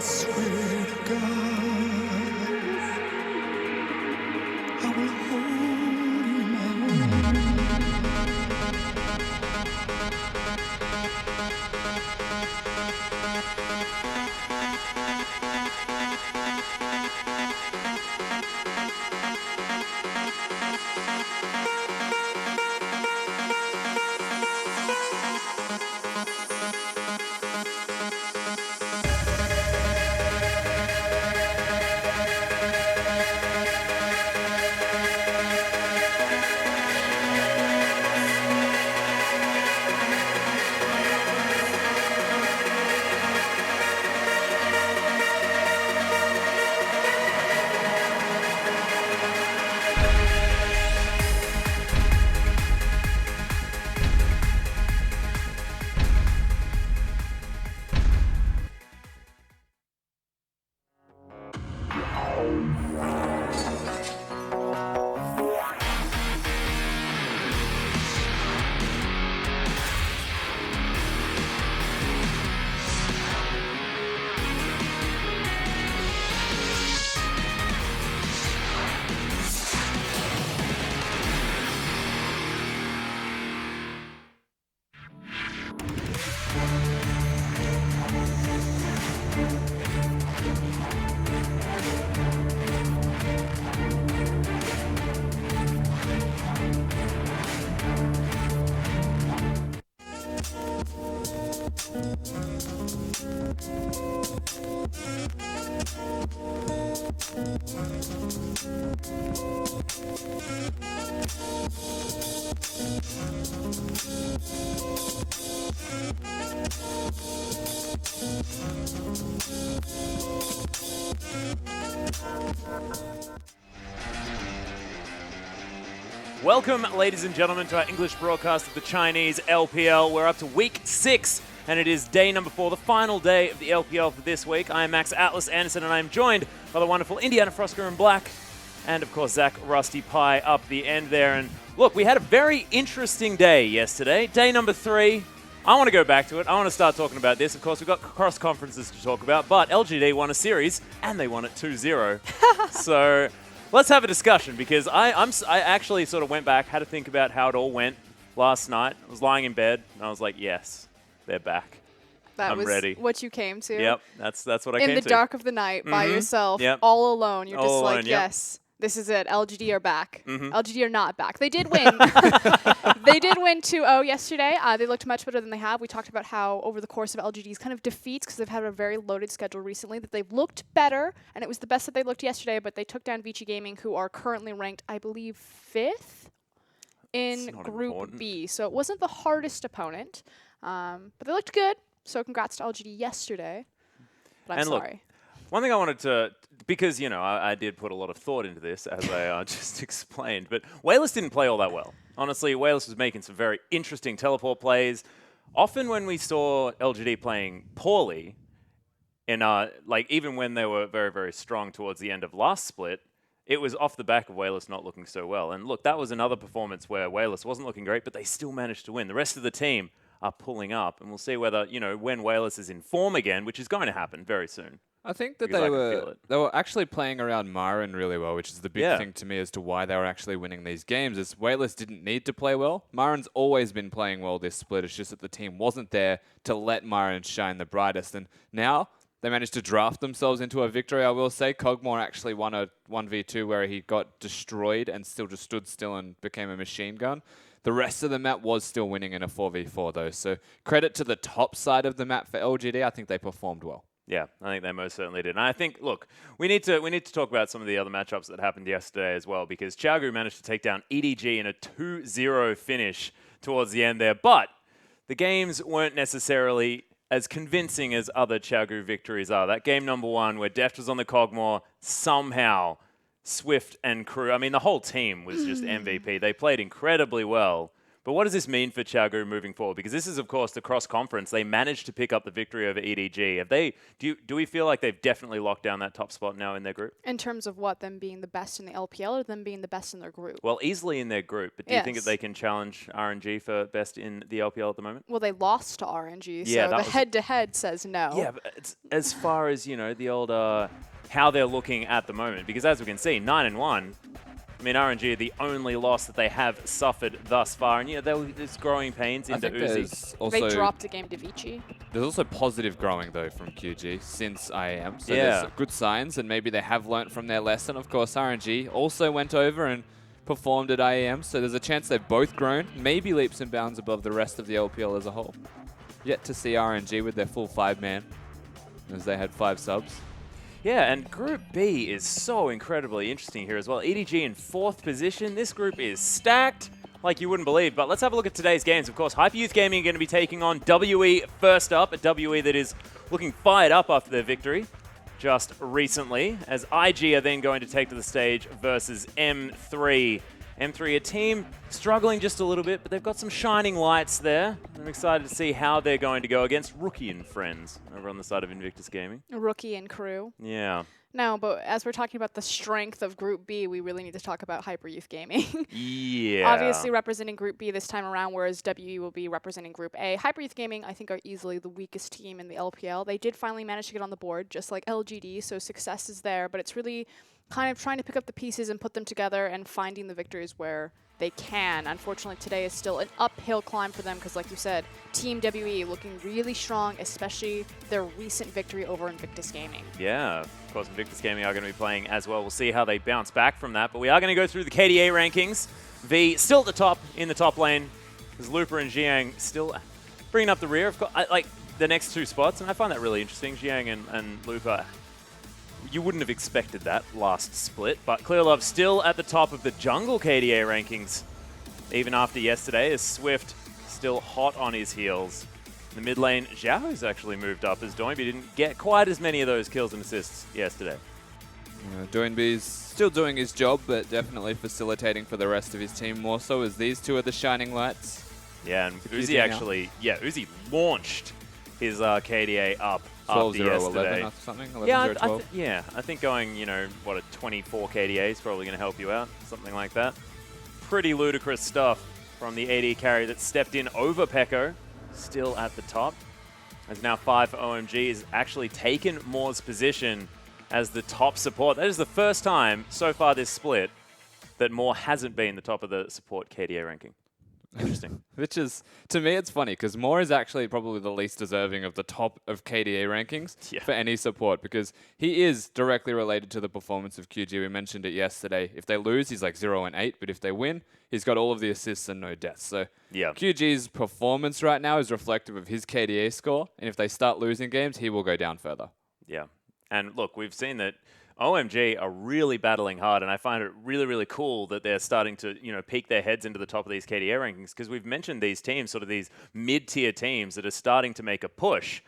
swear to God, I will hold you in my arms. Welcome, ladies and gentlemen, to our English broadcast of the Chinese LPL. We're up to week 6, and it is day number 4, the final day of the LPL for this week. I am Max Atlas Anderson, and I am joined by the wonderful Indiana Frosker in black, and of course, Zach Rusty Pie up the end there. And look, we had a very interesting day yesterday. Day number 3. I want to go back to it. I want to start talking about this. Of course, we've got cross conferences to talk about, but LGD won a series, and they won it 2-0. So let's have a discussion, because I actually sort of went back, had to think about how it all went last night. I was lying in bed, and I was like, yes, they're back. I'm ready. What you came to. Yep, that's what I came to. In the dark of the night, by yourself, all alone. You're just like, yes, this is it. LGD are back. LGD are not back. They did win. They did win 2-0 yesterday. They looked much better than they have. We talked about how over the course of LGD's kind of defeats, because they've had a very loaded schedule recently, that they've looked better, and it was the best that they looked yesterday, but they took down Vici Gaming, who are currently ranked, I believe, 5th in Group B. So it wasn't the hardest opponent, but they looked good. So congrats to LGD yesterday. But I'm sorry. Look, one thing I wanted to, because, you know, I did put a lot of thought into this, as I just explained, but Wayless didn't play all that well. Honestly, Wayless was making some very interesting teleport plays. Often when we saw LGD playing poorly, in like even when they were very, very strong towards the end of last split, it was off the back of Wayless not looking so well. And look, that was another performance where Wayless wasn't looking great, but they still managed to win. The rest of the team are pulling up, and we'll see whether, you know, when Wayless is in form again, which is going to happen very soon. I think that they were actually playing around Myron really well, which is the big thing to me as to why they were actually winning these games. Is Wayless didn't need to play well. Myron's always been playing well this split. It's just that the team wasn't there to let Myron shine the brightest. And now they managed to draft themselves into a victory, I will say. Cogmore actually won a 1v2 where he got destroyed and still just stood still and became a machine gun. The rest of the map was still winning in a 4v4, though. So credit to the top side of the map for LGD. I think they performed well. Yeah, I think they most certainly did. And I think, look, we need to talk about some of the other matchups that happened yesterday as well, because Xiaogu managed to take down EDG in a 2-0 finish towards the end there. But the games weren't necessarily as convincing as other Xiaogu victories are. That game number 1 where Deft was on the Cogmore, somehow Swift and crew, I mean, the whole team was just MVP. They played incredibly well. But what does this mean for Xiaogu moving forward? Because this is, of course, the cross-conference. They managed to pick up the victory over EDG. Have they? Do we feel like they've definitely locked down that top spot now in their group? In terms of what? Them being the best in the LPL or them being the best in their group? Well, easily in their group. But do you think that they can challenge RNG for best in the LPL at the moment? Well, they lost to RNG, so the head-to-head says no. Yeah, but it's, as far as, the old how they're looking at the moment. Because as we can see, 9-1. I mean, RNG are the only loss that they have suffered thus far. And, there's growing pains into Uzi. They dropped a game to Vici. There's also positive growing, though, from QG since IAM. So there's good signs, and maybe they have learnt from their lesson. Of course, RNG also went over and performed at IAM, so there's a chance they've both grown, maybe leaps and bounds above the rest of the LPL as a whole. Yet to see RNG with their full 5-man, as they had 5 subs. Yeah, and Group B is so incredibly interesting here as well. EDG in 4th position. This group is stacked like you wouldn't believe. But let's have a look at today's games. Of course, Hyper Youth Gaming are going to be taking on WE first up. A WE that is looking fired up after their victory just recently, as IG are then going to take to the stage versus M3. M3, a team struggling just a little bit, but they've got some shining lights there. I'm excited to see how they're going to go against Rookie and friends over on the side of Invictus Gaming. Rookie and crew. Yeah. No, but as we're talking about the strength of Group B, we really need to talk about Hyper Youth Gaming. Yeah. Obviously representing Group B this time around, whereas WE will be representing Group A. Hyper Youth Gaming, I think, are easily the weakest team in the LPL. They did finally manage to get on the board, just like LGD, so success is there, but it's really kind of trying to pick up the pieces and put them together and finding the victories where they can. Unfortunately, today is still an uphill climb for them because, like you said, Team WE looking really strong, especially their recent victory over Invictus Gaming. Yeah, of course, Invictus Gaming are going to be playing as well. We'll see how they bounce back from that, but we are going to go through the KDA rankings. V still at the top in the top lane, because Looper and Jiang still bringing up the rear. Of course, like the next 2 spots, and I find that really interesting. Jiang and Looper. You wouldn't have expected that last split, but Clearlove still at the top of the jungle KDA rankings, even after yesterday, as Swift still hot on his heels. In the mid lane, Zhao's actually moved up as Doinby didn't get quite as many of those kills and assists yesterday. Doinby's still doing his job, but definitely facilitating for the rest of his team more so, as these 2 are the shining lights. Yeah, and Uzi actually, Uzi launched his KDA up. 12-0-11 or something? 11-0-12? I think going, a 24 KDA is probably going to help you out, something like that. Pretty ludicrous stuff from the AD carry that stepped in over Pekko, still at the top. As now 5 for OMG has actually taken Moore's position as the top support. That is the first time so far this split that Moore hasn't been the top of the support KDA ranking. Interesting. Which is, to me, it's funny because Moore is actually probably the least deserving of the top of KDA rankings for any support, because he is directly related to the performance of QG. We mentioned it yesterday. If they lose, he's like 0-8, but if they win, he's got all of the assists and no deaths. So QG's performance right now is reflective of his KDA score, and if they start losing games, he will go down further. Yeah. And look, we've seen that OMG are really battling hard, and I find it really, really cool that they're starting to, peek their heads into the top of these KDA rankings, because we've mentioned these teams, sort of these mid-tier teams that are starting to make a push.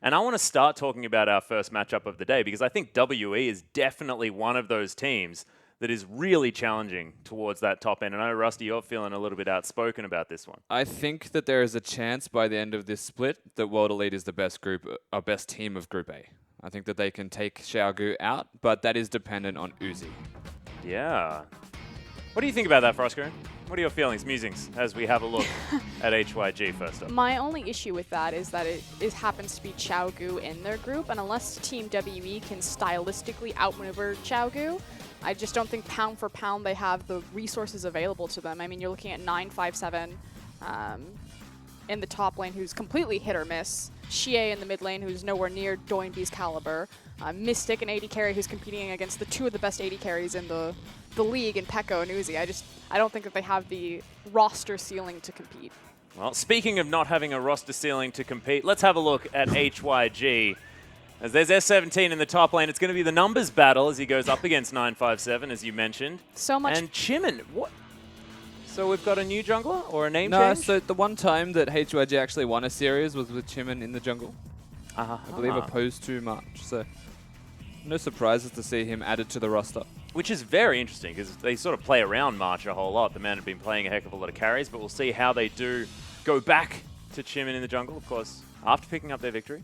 And I want to start talking about our first matchup of the day, because I think WE is definitely one of those teams that is really challenging towards that top end. And I know, Rusty, you're feeling a little bit outspoken about this one. I think that there is a chance by the end of this split that World Elite is the best team of Group A. I think that they can take Xiaogu out, but that is dependent on Uzi. Yeah. What do you think about that, Frosco? What are your feelings, musings, as we have a look at HYG first up? My only issue with that is that it happens to be Xiaogu in their group, and unless Team WE can stylistically outmaneuver Xiaogu, I just don't think pound for pound they have the resources available to them. I mean, you're looking at 957 in the top lane, who's completely hit or miss. Xie in the mid lane, who's nowhere near Doinby's caliber. Mystic, an AD carry who's competing against the 2 of the best AD carries in the league, in Pekko and Uzi. I don't think that they have the roster ceiling to compete. Well, speaking of not having a roster ceiling to compete, let's have a look at HYG. As there's S17 in the top lane, it's going to be the numbers battle as he goes up against 957, as you mentioned. So much. And Chimin, what? So we've got a new jungler or a name change? No, so the one time that HYG actually won a series was with Chimin in the jungle. I believe opposed to March. So no surprises to see him added to the roster. Which is very interesting because they sort of play around March a whole lot. The man had been playing a heck of a lot of carries, but we'll see how they do go back to Chimin in the jungle, of course, after picking up their victory.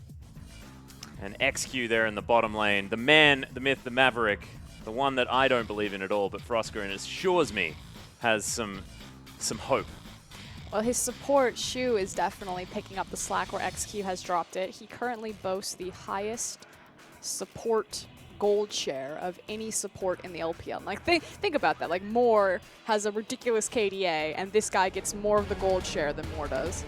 And XQ there in the bottom lane. The man, the myth, the maverick, the one that I don't believe in at all, but Frosker and assures me has some hope. Well, his support, Shu, is definitely picking up the slack where XQ has dropped it. He currently boasts the highest support gold share of any support in the LPL. Like, think about that. Like, Moore has a ridiculous KDA, and this guy gets more of the gold share than Moore does.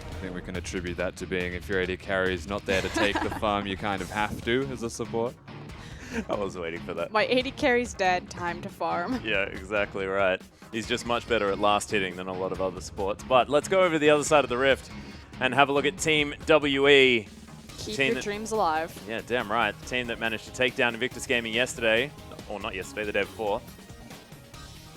I think we can attribute that to being if your AD carry is not there to take the farm, you kind of have to as a support. I was waiting for that. My AD carry's dead, time to farm. Yeah, exactly right. He's just much better at last hitting than a lot of other supports. But let's go over to the other side of the rift and have a look at Team WE. Keep your dreams alive. Yeah, damn right. The team that managed to take down Invictus Gaming yesterday, or not yesterday, the day before.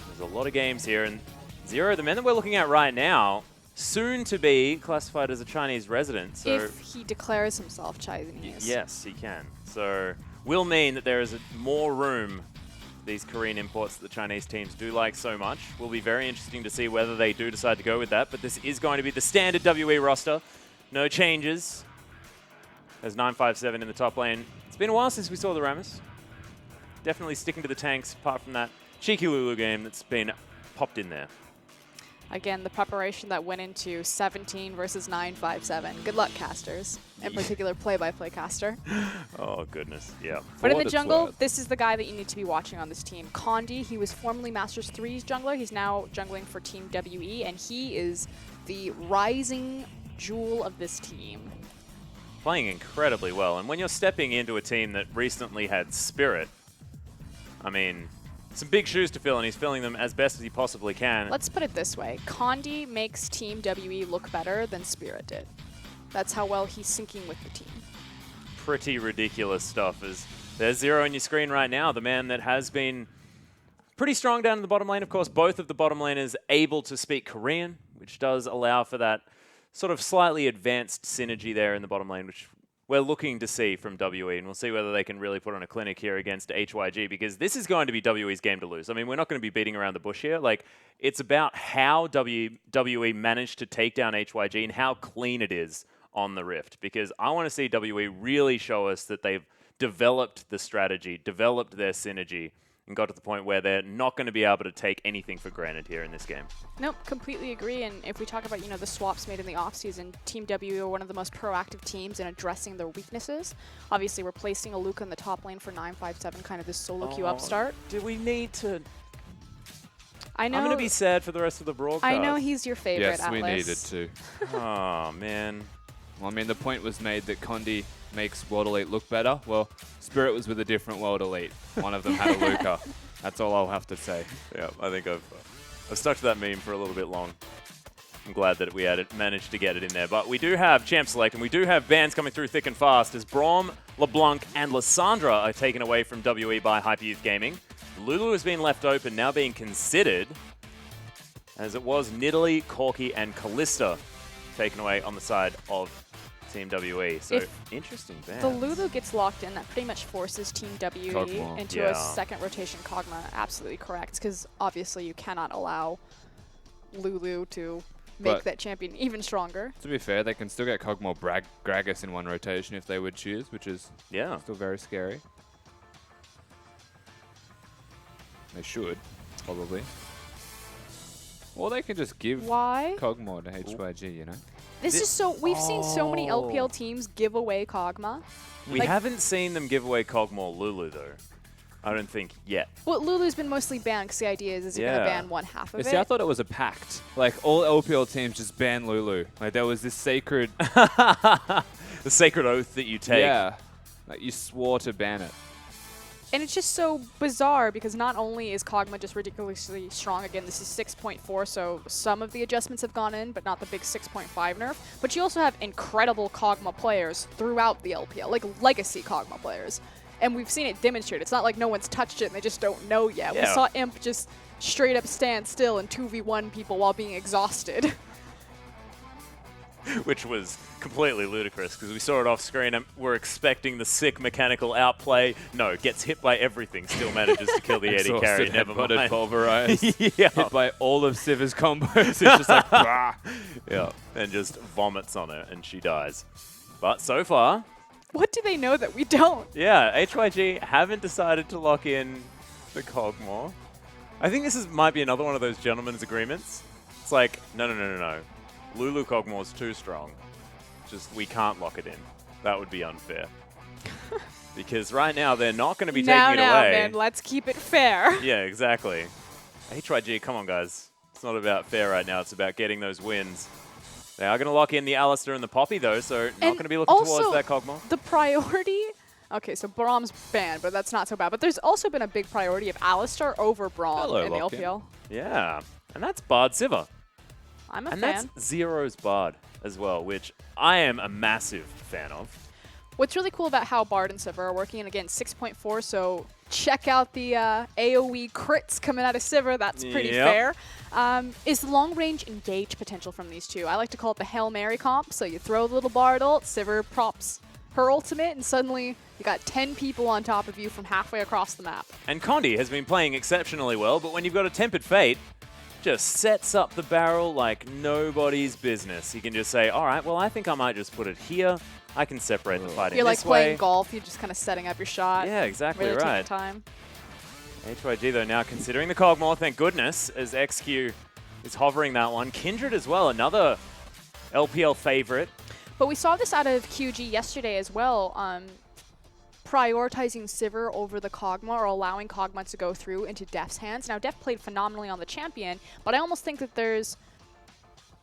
There's a lot of games here, and Zero, the man that we're looking at right now, soon to be classified as a Chinese resident. So if he declares himself Chinese. Yes, he can. So will mean that there is more room. These Korean imports that the Chinese teams do like so much. Will be very interesting to see whether they do decide to go with that, but this is going to be the standard WE roster. No changes. There's 957 in the top lane. It's been a while since we saw the Rammus. Definitely sticking to the tanks, apart from that cheeky Lulu game that's been popped in there. Again, the preparation that went into 17 versus 957. Good luck, casters. In particular, play-by-play caster. Oh, goodness. Yeah. But in the jungle, this is the guy that you need to be watching on this team. Condi, he was formerly Masters 3's jungler. He's now jungling for Team WE, and he is the rising jewel of this team. Playing incredibly well. And when you're stepping into a team that recently had Spirit, I mean, some big shoes to fill, and he's filling them as best as he possibly can. Let's put it this way. Condi makes Team WE look better than Spirit did. That's how well he's syncing with the team. Pretty ridiculous stuff. There's Zero on your screen right now, the man that has been pretty strong down in the bottom lane. Of course, both of the bottom laners able to speak Korean, which does allow for that sort of slightly advanced synergy there in the bottom lane, which we're looking to see from WE, and we'll see whether they can really put on a clinic here against HYG, because this is going to be WE's game to lose. I mean, we're not going to be beating around the bush here. Like, it's about how WE managed to take down HYG and how clean it is on the Rift, because I want to see WE really show us that they've developed the strategy, developed their synergy, and got to the point where they're not going to be able to take anything for granted here in this game. Nope, completely agree. And if we talk about, the swaps made in the offseason, Team WE are one of the most proactive teams in addressing their weaknesses. Obviously, replacing Aluka in the top lane for 957, kind of this solo queue upstart. Do we need to... I know. I'm going to be sad for the rest of the broadcast. I know he's your favorite, Yes, Atlas. we needed to. Oh, man. Well, I mean, the point was made that Condi makes World Elite look better. Well, Spirit was with a different World Elite. One of them had a Luca. That's all I'll have to say. Yeah, I think I've stuck to that meme for a little bit long. I'm glad that we managed to get it in there. But we do have Champ Select, and we do have bans coming through thick and fast as Braum, LeBlanc, and Lissandra are taken away from WE by Hyperyouth Gaming. Lulu has been left open, now being considered, as it was Nidalee, Corki, and Callista taken away on the side of Team WE. So interesting bans. The Lulu gets locked in, that pretty much forces Team WE Kog'Maw. into a second rotation Kog'Maw. Absolutely correct, because obviously you cannot allow Lulu to make that champion even stronger. To be fair, they can still get Kog'Maw Gragas in one rotation if they would choose, which is still very scary. They should, probably. Or they can just give Kog'Maw to HYG, This is so... We've seen so many LPL teams give away Kog'Maw. We haven't seen them give away Kog'Maw Lulu, though. I don't think yet. Well, Lulu's been mostly banned because the idea is you're going to ban one half of it. See, I thought it was a pact. Like, all LPL teams just ban Lulu. Like, there was this sacred... the sacred oath that you take. Yeah. Like, you swore to ban it. And it's just so bizarre because not only is Kog'Maw just ridiculously strong, again, this is 6.4, so some of the adjustments have gone in, but not the big 6.5 nerf. But you also have incredible Kog'Maw players throughout the LPL, like legacy Kog'Maw players. And we've seen it demonstrated. It's not like no one's touched it and they just don't know yet. Yeah. We saw Imp just straight up stand still and 2v1 people while being exhausted. which was completely ludicrous because we saw it off screen and we're expecting the sick mechanical outplay. No, gets hit by everything, still manages to kill the Eddie carry. Never mind. Pulverized. Yeah. Hit by all of Siva's combos. It's just like, bah. Yeah, and just vomits on her and she dies. But so far... What do they know that we don't? Yeah, HYG haven't decided to lock in the Kog'Maw. I think this might be another one of those gentlemen's agreements. It's like, no. Lulu Kog'Maw's too strong. Just, we can't lock it in. That would be unfair. Because right now, they're not going to be taking it away. Now, man, let's keep it fair. Yeah, exactly. HYG, come on, guys. It's not about fair right now. It's about getting those wins. They are going to lock in the Alistar and the Poppy, though, so not going to be looking towards that Kog'Maw. The priority... Okay, so Braum's banned, but that's not so bad. But there's also been a big priority of Alistar over Braum in the LPL. Yeah, and that's Bard Siva. I'm a fan. And that's Zero's Bard as well, which I am a massive fan of. What's really cool about how Bard and Siva are working, and again, 6.4, so check out the AoE crits coming out of Siva. That's pretty fair. Is the long-range engage potential from these two. I like to call it the Hail Mary comp. So you throw the little Bard ult, Siva props her ultimate, and suddenly you got 10 people on top of you from halfway across the map. And Condi has been playing exceptionally well, but when you've got a Tempered Fate, just sets up the barrel like nobody's business. You can just say, all right, well, I think I might just put it here. I can separate the fighting You're like this playing way. golf. You're just kind of setting up your shot. Yeah, exactly really right. Take your time. HYG, though, now considering the Kog'Maw, thank goodness, as XQ is hovering that one. Kindred as well, another LPL favorite. But we saw this out of QG yesterday as well, prioritizing Sivir over the Kog'Maw or allowing Kog'Maw to go through into Def's hands. Now, Def played phenomenally on the champion, but I almost think that there's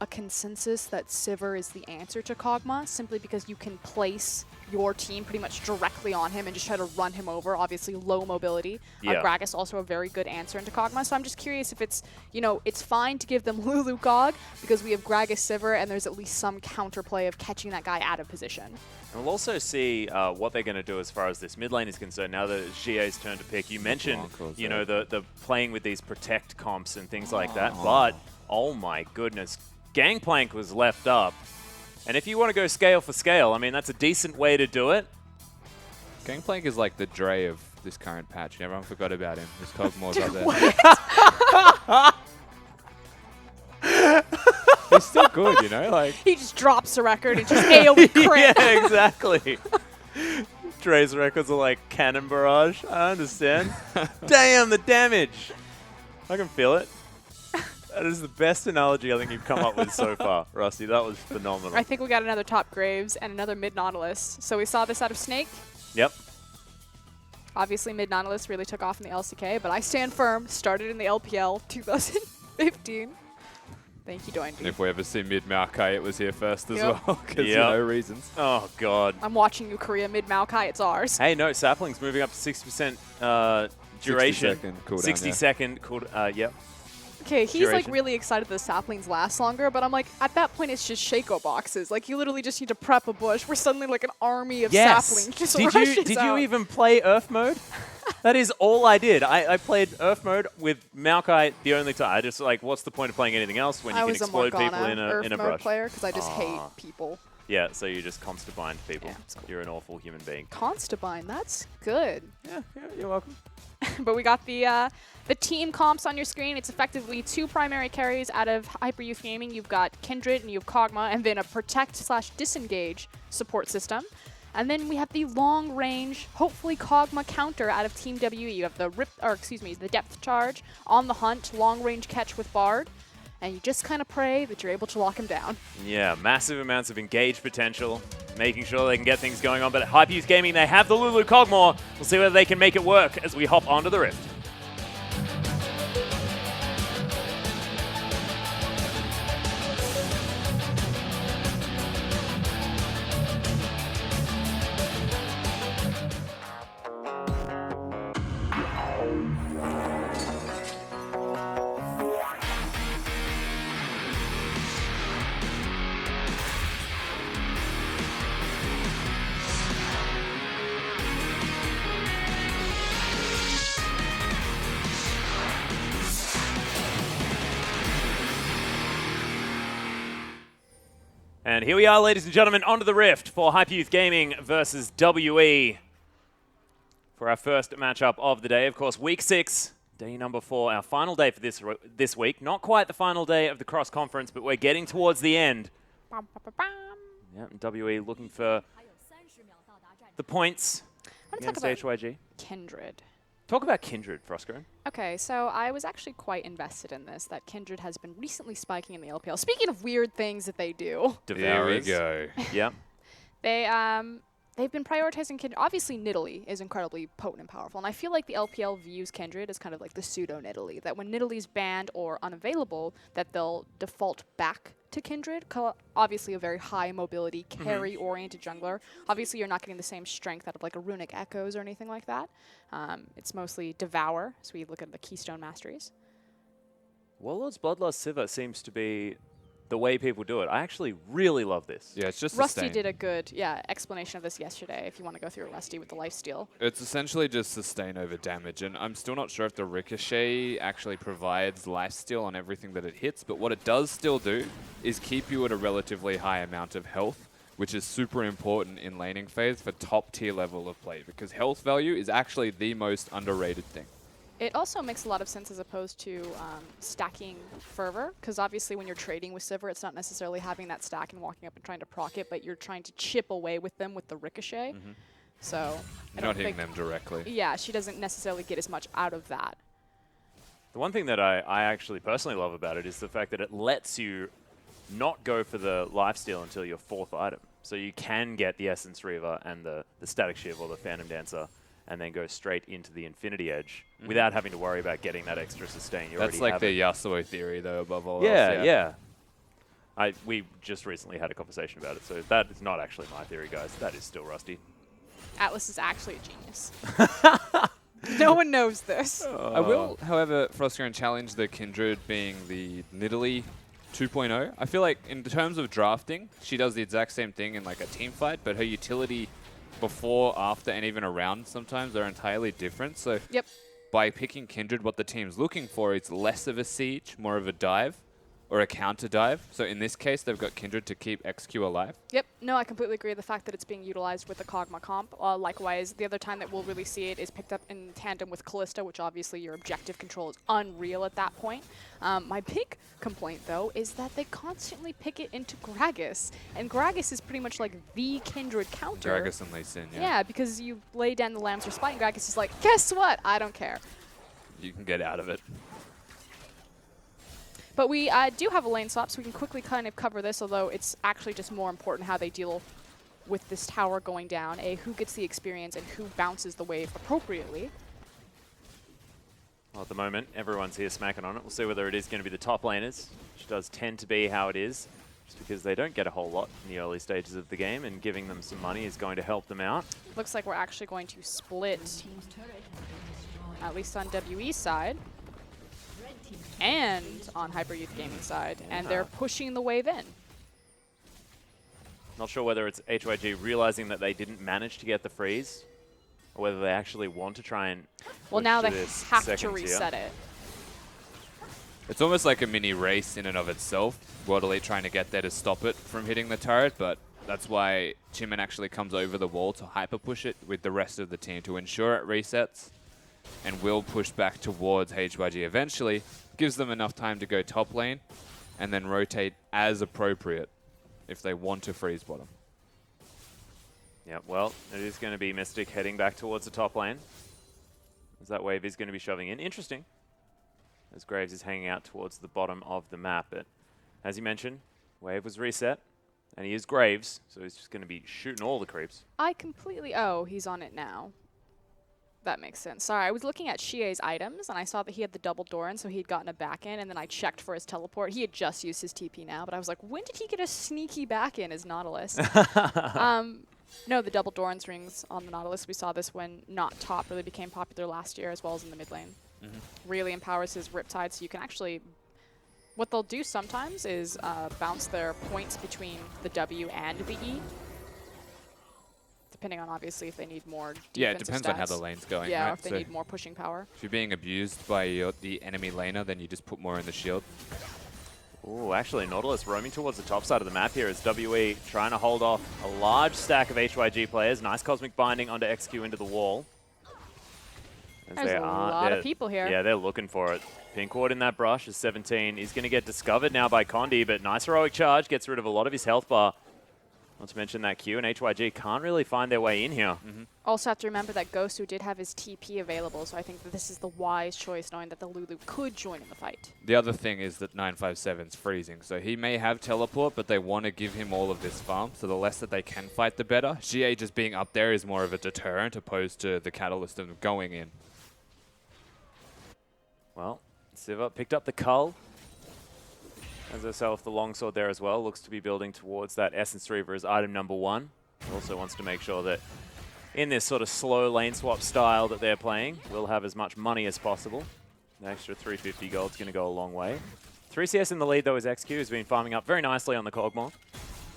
a consensus that Sivir is the answer to Kog'Maw, simply because you can place your team pretty much directly on him and just try to run him over. Obviously, low mobility. Yeah. Gragas also a very good answer into Kog'Maw, so I'm just curious if it's, you know, it's fine to give them Lulu Kog because we have Gragas Sivir and there's at least some counterplay of catching that guy out of position. And we'll also see what they're going to do as far as this mid lane is concerned now that it's GA's turn to pick. You mentioned, you know, the playing with these protect comps and things like that, but oh my goodness, Gangplank was left up. And if you want to go scale for scale, I mean, that's a decent way to do it. Gangplank is like the Dre of this current patch. Everyone forgot about him. His Kog'Maw's up there. He's still good, you know? Like he just drops the record and just AoE crit. Yeah, exactly. Dre's records are like cannon barrage. I understand. Damn, the damage. I can feel it. That is the best analogy I think you've come up with so far, Rusty. That was phenomenal. I think we got another top Graves and another mid Nautilus. So we saw this out of Snake. Yep. Obviously, mid Nautilus really took off in the LCK, but I stand firm. Started in the LPL 2015. Thank you, Doinby. If we ever see mid Maokai, it was here first as well, because you know reasons. Oh, God. I'm watching you, Korea. Mid Maokai, it's ours. Hey, no, Sapling's moving up to 60% duration. 60-second cooldown. 60-second cooldown, yep. Okay, he's like Duration. really excited that the saplings last longer, but I'm like, at that point, it's just Shaco boxes. Like, you literally just need to prep a bush. We're suddenly like an army of saplings just rushes Did out. you even play Earth mode? That is all I did. I played Earth mode with Maokai the only time. I just like, what's the point of playing anything else when you can explode people in a brush? player because I just hate people. Yeah, so you just consta bind people. Yeah, it's cool. You're an awful human being. Constabind, that's good. Yeah, you're welcome. But we got the team comps on your screen. It's effectively two primary carries out of Hyper Youth Gaming. You've got Kindred and you have Kog'Maw, and then a protect/disengage support system. And then we have the long range, hopefully Kog'Maw counter out of Team WE. You have the the depth charge, on the hunt, long range catch with Bard. And you just kind of pray that you're able to lock him down. Yeah, massive amounts of engaged potential, making sure they can get things going on. But at Hyper Youth Gaming, they have the Lulu Kog'Maw. We'll see whether they can make it work as we hop onto the Rift. And here we are, ladies and gentlemen, onto the Rift for Hyper Youth Gaming versus WE for our first matchup of the day. Of course, week 6, day number 4, our final day for this week. Not quite the final day of the cross-conference, but we're getting towards the end. Yeah, WE looking for the points against HYG. Kindred. Talk about Kindred, Frostgreen. Okay, so I was actually quite invested in this, that Kindred has been recently spiking in the LPL. Speaking of weird things that they do. There we go. Yep. They've been prioritizing Kindred. Obviously, Nidalee is incredibly potent and powerful, and I feel like the LPL views Kindred as kind of like the pseudo-Nidalee, that when Nidalee's banned or unavailable, that they'll default back to Kindred. Obviously, a very high mobility, carry-oriented jungler. Obviously, you're not getting the same strength out of like a Runic Echoes or anything like that. It's mostly Devour, so we look at the Keystone Masteries. Warlord's Bloodlust Sivir seems to be the way people do it. I actually really love this. Yeah, it's just Rusty sustain. did a good explanation of this yesterday, if you want to go through it, Rusty, with the lifesteal. It's essentially just sustain over damage, and I'm still not sure if the Ricochet actually provides lifesteal on everything that it hits, but what it does still do is keep you at a relatively high amount of health, which is super important in laning phase for top tier level of play, because health value is actually the most underrated thing. It also makes a lot of sense as opposed to stacking Fervor, because obviously when you're trading with Sivir, it's not necessarily having that stack and walking up and trying to proc it, but you're trying to chip away with them with the Ricochet. So You're not hitting them directly. Yeah, she doesn't necessarily get as much out of that. The one thing that I actually personally love about it is the fact that it lets you not go for the lifesteal until your 4th item. So you can get the Essence Reaver and the Static Shiv or the Phantom Dancer and then go straight into the Infinity Edge without having to worry about getting that extra sustain. That's like the Yasuo theory, though, above all else. Yeah. We just recently had a conversation about it, so that is not actually my theory, guys. That is still Rusty. Atlas is actually a genius. No one knows this. I will, however, Frostgreen challenge the Kindred being the Nidalee 2.0. I feel like in terms of drafting, she does the exact same thing in like a team fight, but her utility before, after, and even around sometimes are entirely different. So by picking Kindred, what the team's looking for is less of a siege, more of a dive, or a counter dive. So in this case, they've got Kindred to keep XQ alive. Yep, no, I completely agree. The fact that it's being utilized with the Kog'Maw comp. Likewise, the other time that we'll really see it is picked up in tandem with Kalista, which obviously your objective control is unreal at that point. My big complaint, though, is that they constantly pick it into Gragas. And Gragas is pretty much like the Kindred counter. Gragas and Lee Sin, yeah, because you lay down the Lambs or Spite, and Gragas is like, guess what? I don't care. You can get out of it. But we do have a lane swap, so we can quickly kind of cover this, although it's actually just more important how they deal with this tower going down. Who gets the experience and who bounces the wave appropriately. Well, at the moment, everyone's here smacking on it. We'll see whether it is going to be the top laners, which does tend to be how it is, just because they don't get a whole lot in the early stages of the game, and giving them some money is going to help them out. Looks like we're actually going to split, at least on WE's side. And on Hyper Youth Gaming side, and they're pushing the wave in. Not sure whether it's HYG realizing that they didn't manage to get the freeze, or whether they actually want to try and well, now they have to reset it. It's almost like a mini race in and of itself. World Elite trying to get there to stop it from hitting the turret, but that's why Chimin actually comes over the wall to hyper push it with the rest of the team to ensure it resets, and will push back towards HYG eventually. Gives them enough time to go top lane and then rotate as appropriate if they want to freeze bottom. Yeah, well, it is going to be Mystic heading back towards the top lane, as that wave is going to be shoving in. Interesting, as Graves is hanging out towards the bottom of the map. But as you mentioned, wave was reset, and he is Graves, so he's just going to be shooting all the creeps. I completely... Oh, he's on it now. That makes sense. Sorry, I was looking at Xie's items, and I saw that he had the double Doran, so he'd gotten a back in, and then I checked for his teleport. He had just used his TP now, but I was like, when did he get a sneaky back in as Nautilus? No, the double Doran's rings on the Nautilus. We saw this when not top really became popular last year, as well as in the mid lane. Really empowers his Riptide, so you can actually... What they'll do sometimes is bounce their points between the W and the E. Depending on, obviously, if they need more defensive Yeah, it depends stats. on how the lane's going. Yeah, right? or if they need more pushing power. If you're being abused by the enemy laner, then you just put more in the shield. Ooh, actually, Nautilus roaming towards the top side of the map here as WE trying to hold off a large stack of HYG players. Nice Cosmic Binding onto XQ into the wall. There's a lot of people here. Yeah, they're looking for it. Pink Ward in that brush is 17. He's going to get discovered now by Condi, but nice heroic charge. Gets rid of a lot of his health bar. Not to mention that Q and HYG can't really find their way in here. Also have to remember that Gosu did have his TP available, so I think that this is the wise choice, knowing that the Lulu could join in the fight. The other thing is that 957's freezing, so he may have teleport, but they want to give him all of this farm, so the less that they can fight, the better. GA just being up there is more of a deterrent opposed to the catalyst of going in. Well, Siva picked up the Cull. Has herself the longsword there as well. Looks to be building towards that Essence Reaver as item number 1. Also wants to make sure that in this sort of slow lane swap style that they're playing, we'll have as much money as possible. An extra 350 gold is going to go a long way. 3CS in the lead though is XQ, who's been farming up very nicely on the Kog'Maw.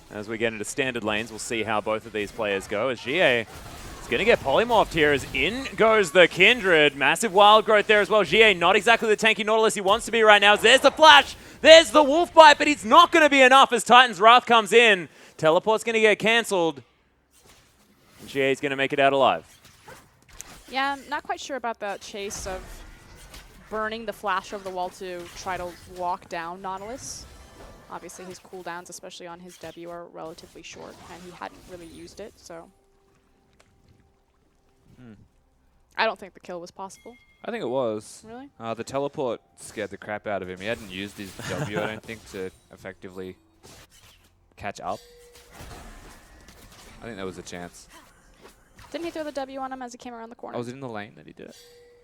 As we get into standard lanes, we'll see how both of these players go. As GA is going to get polymorphed here as in goes the Kindred. Massive wild growth there as well. GA not exactly the tanky Nautilus he wants to be right now. There's the flash. There's the Wolf Bite, but it's not going to be enough as Titan's Wrath comes in. Teleport's going to get cancelled. And GA's going to make it out alive. Yeah, I'm not quite sure about that chase of burning the flash over the wall to try to walk down Nautilus. Obviously, his cooldowns, especially on his W, are relatively short, and he hadn't really used it, so... I don't think the kill was possible. I think it was. Really? The teleport scared the crap out of him. He hadn't used his W, I don't think, to effectively catch up. I think there was a chance. Didn't he throw the W on him as he came around the corner? Oh, was it in the lane that he did it?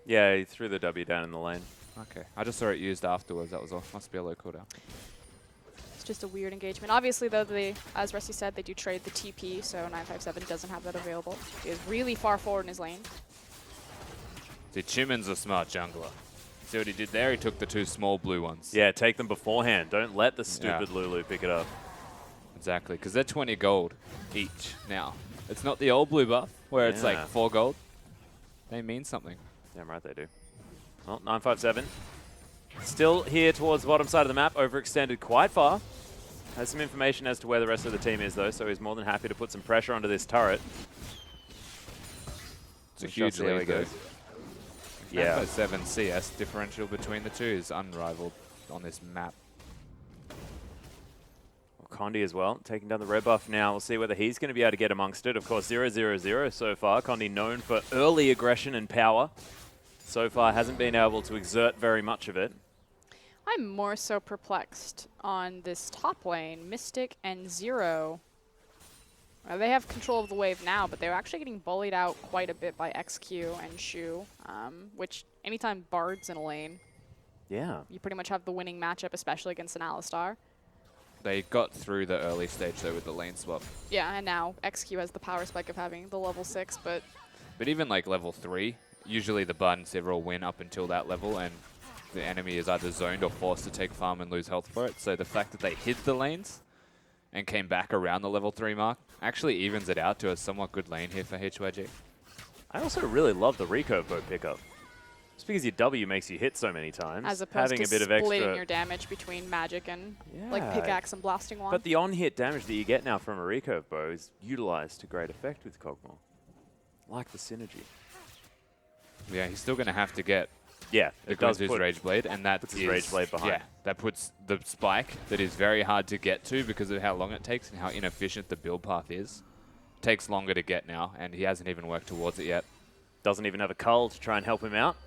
Yeah, he threw the W down in the lane. Okay. I just saw it used afterwards. That was all. Must be a low cooldown. It's just a weird engagement. Obviously, though, as Rusty said, they do trade the TP, so 957 doesn't have that available. He is really far forward in his lane. See, Chimin's a smart jungler. See what he did there? He took the 2 small blue ones. Yeah, take them beforehand. Don't let the stupid Lulu pick it up. Exactly, because they're 20 gold each now. It's not the old blue buff, where it's like 4 gold. They mean something. Damn right they do. Well, 957. Still here towards the bottom side of the map, overextended quite far. Has some information as to where the rest of the team is, though, so he's more than happy to put some pressure onto this turret. It's a huge lead, though. Yeah. 7 CS differential between the two is unrivaled on this map. Condi as well, taking down the red buff now. We'll see whether he's going to be able to get amongst it. Of course, 0-0-0 so far. Condi known for early aggression and power. So far hasn't been able to exert very much of it. I'm more so perplexed on this top lane. Mystic and Zero. They have control of the wave now, but they're actually getting bullied out quite a bit by XQ and Shu, which anytime Bard's in a lane, you pretty much have the winning matchup, especially against an Alistar. They got through the early stage, though, with the lane swap. Yeah, and now XQ has the power spike of having the level 6, but... But even like level 3, usually the Bard and Several win up until that level, and the enemy is either zoned or forced to take farm and lose health for it. So the fact that they hid the lanes and came back around the level 3 mark actually evens it out to a somewhat good lane here for HYG. I also really love the recurve bow pickup. Just because your W makes you hit so many times. As opposed having to a bit of splitting extra your damage between magic and like pickaxe and blasting wand. But the on-hit damage that you get now from a recurve bow is utilized to great effect with Kog'Maw. Like the synergy. Yeah, he's still going to have to get it does his Rage Blade, and that puts his Rage Blade behind. Yeah, that puts the spike that is very hard to get to because of how long it takes and how inefficient the build path is. Takes longer to get now, and he hasn't even worked towards it yet. Doesn't even have a cull to try and help him out.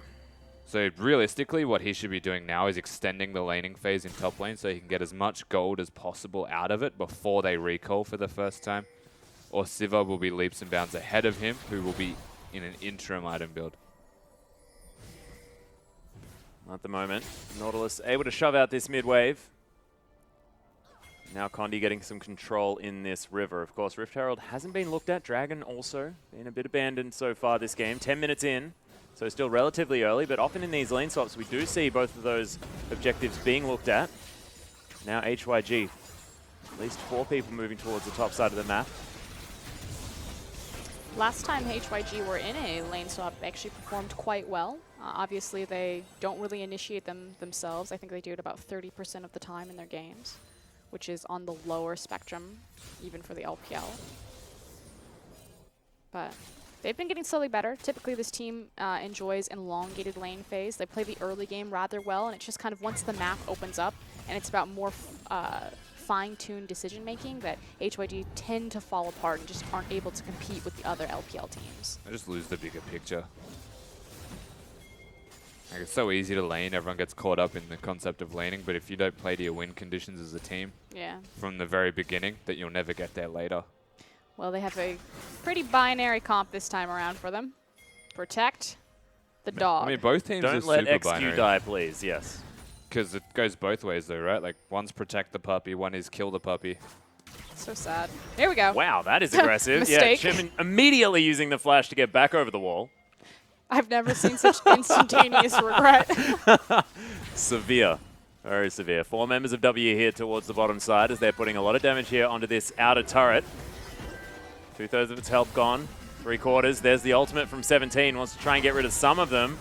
So realistically, what he should be doing now is extending the laning phase in top lane so he can get as much gold as possible out of it before they recall for the first time. Or Siva will be leaps and bounds ahead of him, who will be in an interim item build. At the moment, Nautilus able to shove out this mid wave. Now Condi getting some control in this river. Of course, Rift Herald hasn't been looked at. Dragon also been a bit abandoned so far this game. 10 minutes in, so still relatively early, but often in these lane swaps we do see both of those objectives being looked at. Now HYG, at least 4 people moving towards the top side of the map. Last time HYG were in a lane swap, they actually performed quite well. Obviously, they don't really initiate them themselves. I think they do it about 30% of the time in their games, which is on the lower spectrum, even for the LPL. But they've been getting slowly better. Typically, this team enjoys an elongated lane phase. They play the early game rather well, and it's just kind of once the map opens up, and it's about more fine-tuned decision-making that HYG tend to fall apart and just aren't able to compete with the other LPL teams. I just lose the bigger picture. Like, it's so easy to lane. Everyone gets caught up in the concept of laning, but if you don't play to your win conditions as a team from the very beginning, that you'll never get there later. Well, they have a pretty binary comp this time around for them. Protect the dog. I mean, both teams don't are let super XQ binary. die, please. Yes. Because it goes both ways, though, right? Like, one's protect the puppy, one is kill the puppy. So sad. Here we go. Wow, that is aggressive. Yeah, Mistake. Chim immediately using the flash to get back over the wall. I've never seen such instantaneous regret. Severe. Very severe. 4 members of W here towards the bottom side as they're putting a lot of damage here onto this outer turret. 2/3 of its health gone. 3/4. There's the ultimate from 17. Wants to try and get rid of some of them.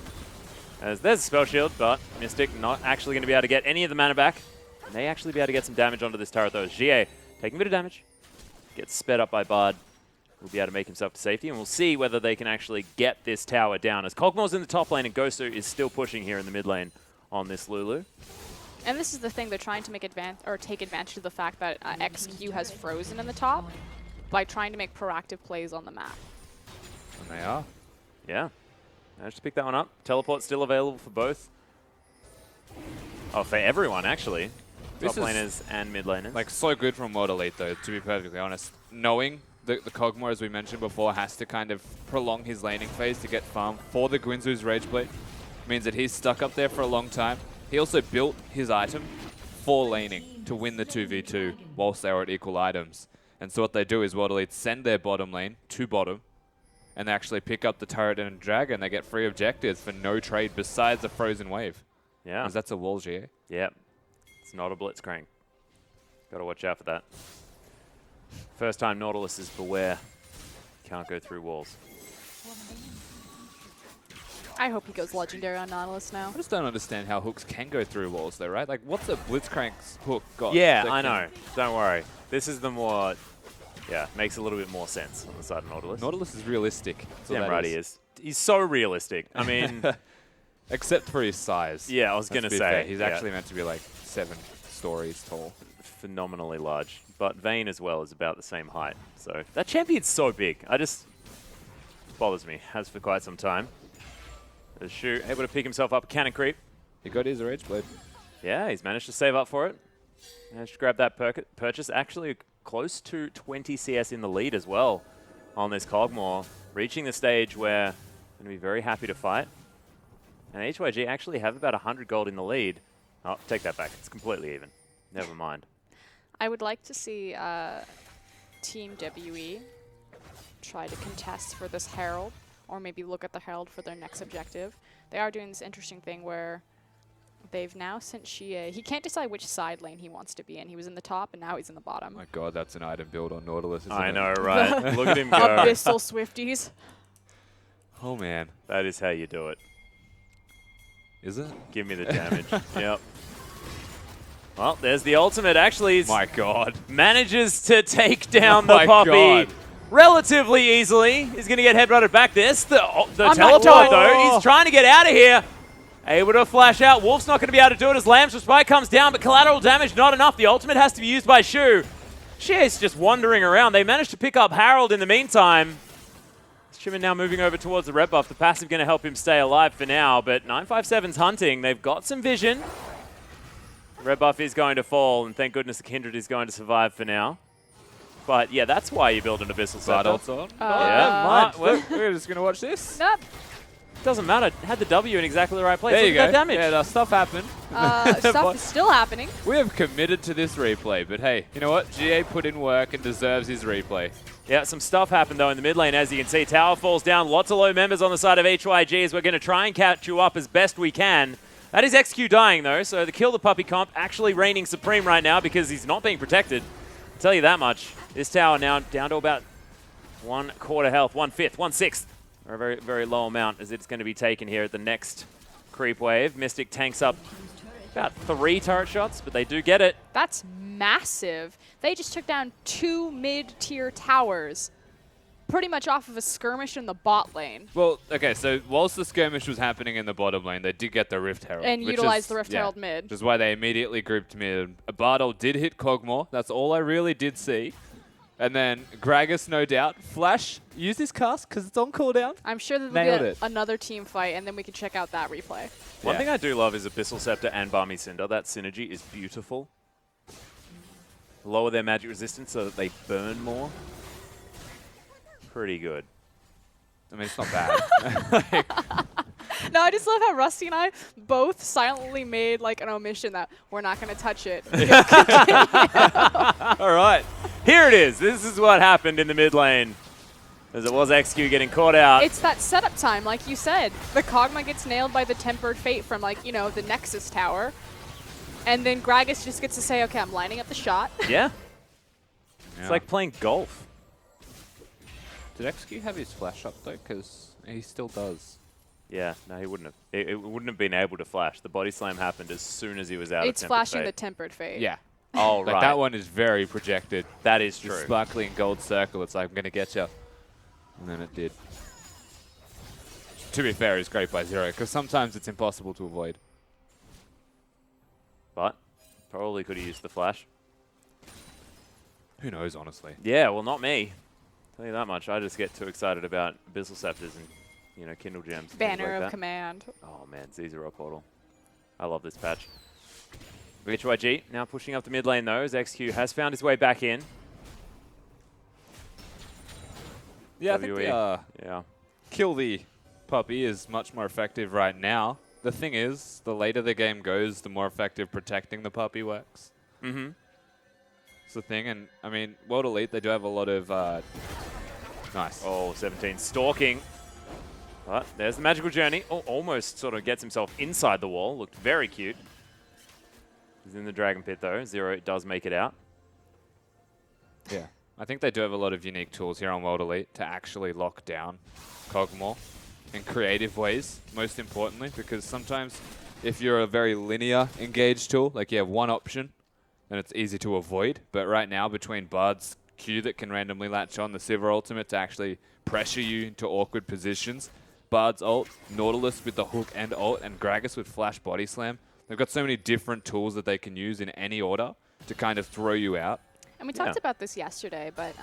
As there's a spell shield, but Mystic not actually going to be able to get any of the mana back. May actually be able to get some damage onto this turret though. GA taking a bit of damage. Gets sped up by Bard. Will be able to make himself to safety, and we'll see whether they can actually get this tower down. As Kog'Maw's in the top lane and Gosu is still pushing here in the mid lane on this Lulu. And this is the thing, they're trying to make take advantage of the fact that XQ has frozen in the top by trying to make proactive plays on the map. And they are. Yeah. Managed to pick that one up. Teleport still available for both. Oh, for everyone, actually. This Top laners and mid laners. Like, so good from World Elite, though, to be perfectly honest. Knowing the Kog'Maw, as we mentioned before, has to kind of prolong his laning phase to get farm for the Guinsoo's Rageblade. Means that he's stuck up there for a long time. He also built his item for laning to win the 2v2 whilst they were at equal items. And so what they do is World Elite send their bottom lane to bottom, and they actually pick up the turret and dragon. They get free objectives for no trade besides the frozen wave. Yeah. Because that's a wall, GA. Yep. It's not a Blitzcrank. Got to watch out for that. First time Nautilus is beware. Can't go through walls. I hope he goes legendary on Nautilus now. I just don't understand how hooks can go through walls, though, right? Like, what's a Blitzcrank's hook got? Yeah, I know. Don't worry. This is the more... Yeah, makes a little bit more sense on the side of Nautilus. Nautilus is realistic. Damn right he is. He's so realistic. I mean... Except for his size. Yeah, I was going to say. Fair. He's actually meant to be like 7 stories tall. Phenomenally large. But Vayne as well is about the same height. So that champion's so big. I just... bothers me. Has for quite some time. The Shu able to pick himself up a cannon creep. He got his Rageblade. Yeah, he's managed to save up for it. Managed to grab that purchase. Actually close to 20 CS in the lead as well on this Kog'Maw. Reaching the stage where I'm going to be very happy to fight. And HYG actually have about 100 gold in the lead. Oh, take that back. It's completely even. Never mind. I would like to see Team WE try to contest for this Herald, or maybe look at the Herald for their next objective. They are doing this interesting thing where they've now sent Xie. He can't decide which side lane he wants to be in. He was in the top, and now he's in the bottom. My God, that's an item build on Nautilus, isn't it? I know, right? Look at him go. Abyssal Swifties. Oh, man. That is how you do it. Is it? Give me the damage. Yep. Well, there's the ultimate. Actually, My God. manages to take down the puppy God. relatively easily. He's going to get head-rutted back. There's the not teleport, done. though. He's trying to get out of here. Able to flash out. Wolf's not going to be able to do it as Lamb's Respite comes down, but collateral damage not enough. The ultimate has to be used by Shu. She's just wandering around. They managed to pick up Harold in the meantime. Shimon now moving over towards the red buff. The passive going to help him stay alive for now, but 957's hunting. They've got some vision. Red buff is going to fall, and thank goodness the Kindred is going to survive for now. But yeah, that's why you build an Abyssal Side Scepter. on. Yeah, We're just going to watch this. Nope. doesn't matter. Had the W in exactly the right place. There Look you go. at that damage. Yeah, stuff happened. Stuff is still happening. We have committed to this replay, but hey, you know what? GA put in work and deserves his replay. Yeah, some stuff happened, though, in the mid lane, as you can see. Tower falls down. Lots of low members on the side of HYG as we're going to try and catch you up as best we can. That is XQ dying, though, so the Kill the Puppy comp actually reigning supreme right now because he's not being protected. I'll tell you that much. This tower now down to about 1/4 health, 1/5, 1/6. Or a very, very low amount as it's going to be taken here at the next creep wave. Mystic tanks up about 3 turret shots, but they do get it. That's massive. They just took down 2 mid-tier towers pretty much off of a skirmish in the bot lane. Well, okay, so whilst the skirmish was happening in the bottom lane, they did get the Rift Herald. And utilized the Rift Herald mid. Which is why they immediately grouped mid. Bartle did hit Kog'Maw. That's all I really did see. And then Gragas, no doubt. Flash, use his cast because it's on cooldown. I'm sure that they'll get another team fight, and then we can check out that replay. One thing I do love is Abyssal Scepter and Balmy Cinder. That synergy is beautiful. Lower their magic resistance so that they burn more. Pretty good. I mean, it's not bad. No, I just love how Rusty and I both silently made like an omission that we're not going to touch it. All right. Here it is. This is what happened in the mid lane. As it was XQ getting caught out. It's that setup time, like you said. The Kog'Maw gets nailed by the Tempered Fate from, like, you know, the Nexus Tower. And then Gragas just gets to say, okay, I'm lining up the shot. Yeah. It's like playing golf. Did XQ have his flash up, though? Because he still does. Yeah, no, he wouldn't have. It wouldn't have been able to flash. The body slam happened as soon as he was out of Tempered Fate. It's flashing the Tempered Fate. Yeah. Oh, like right. That one is very projected. That is the true. Sparkling gold circle. It's like, I'm going to get you. And then it did. To be fair, it's great by 0, because sometimes it's impossible to avoid. But probably could have used the flash. Who knows, honestly? Yeah, well, not me. Tell you that much. I just get too excited about Abyssal Scepters and, you know, Kindle Gems. Banner like of Command. Oh, man, Z0 Portal. I love this patch. HYG now pushing up the mid lane, though, as XQ has found his way back in. Yeah, I think the kill the puppy is much more effective right now. The thing is, the later the game goes, the more effective protecting the puppy works. Mm-hmm. It's the thing, and I mean, World Elite, they do have a lot of nice. Oh, 17 stalking. But there's the magical journey. Oh, almost sort of gets himself inside the wall. Looked very cute. He's in the Dragon Pit, though. 0 does make it out. Yeah. I think they do have a lot of unique tools here on World Elite to actually lock down Kog'Maw in creative ways, most importantly, because sometimes if you're a very linear engaged tool, like you have one option, then it's easy to avoid. But right now, between Bard's Q that can randomly latch on, the Sivir ultimate to actually pressure you into awkward positions, Bard's ult, Nautilus with the hook and ult, and Gragas with flash body slam. They've got so many different tools that they can use in any order to kind of throw you out. And we talked about this yesterday, but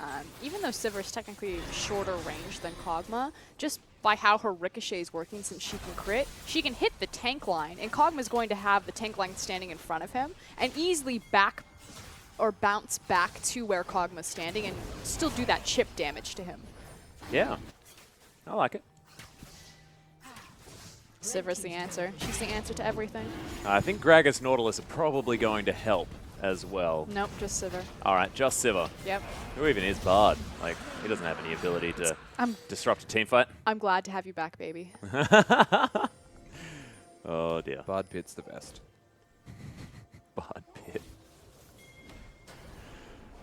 even though Sivir's technically shorter range than Kog'Maw, just by how her ricochet is working since she can crit, she can hit the tank line, and Kog'Maw's going to have the tank line standing in front of him and easily back or bounce back to where Kog'Maw's standing and still do that chip damage to him. Yeah. I like it. Sivir's the answer. She's the answer to everything. I think Gragas Nautilus are probably going to help as well. Nope, just Sivir. All right, just Sivir. Yep. Who even is Bard? Like, he doesn't have any ability to disrupt a team fight. I'm glad to have you back, baby. Oh, dear. Bard Pit's the best. Bard Pit.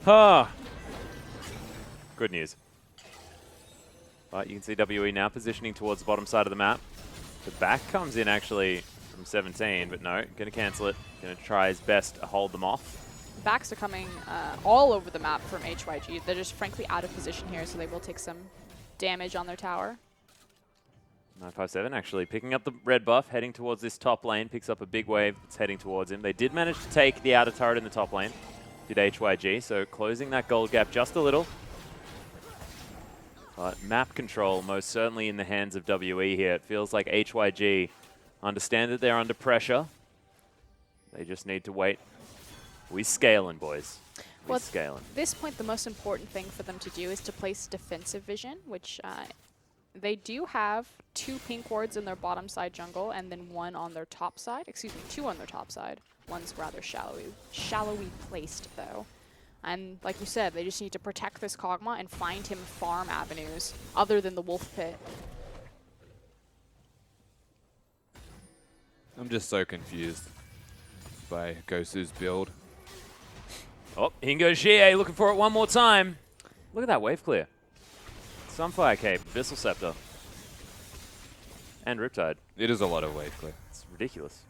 Ah. Good news. Right, you can see WE now positioning towards the bottom side of the map. The back comes in actually from 17, but no, going to cancel it. Going to try his best to hold them off. Backs are coming all over the map from HYG. They're just frankly out of position here, so they will take some damage on their tower. 957 actually picking up the red buff, heading towards this top lane, picks up a big wave that's heading towards him. They did manage to take the outer turret in the top lane, did HYG, so closing that gold gap just a little. But map control most certainly in the hands of WE here. It feels like HYG understand that they're under pressure. They just need to wait. We scaling, boys. We scaling. At this point, the most important thing for them to do is to place defensive vision, which they do have 2 pink wards in their bottom side jungle and then 1 on their top side. Excuse me, 2 on their top side. One's rather shallowly placed, though. And like you said, they just need to protect this Kog'Maw and find him farm avenues other than the Wolf Pit. I'm just so confused by Gosu's build. Oh, in goes Xie, looking for it one more time. Look at that wave clear. Sunfire Cape, Abyssal Scepter, and Riptide. It is a lot of wave clear. It's ridiculous.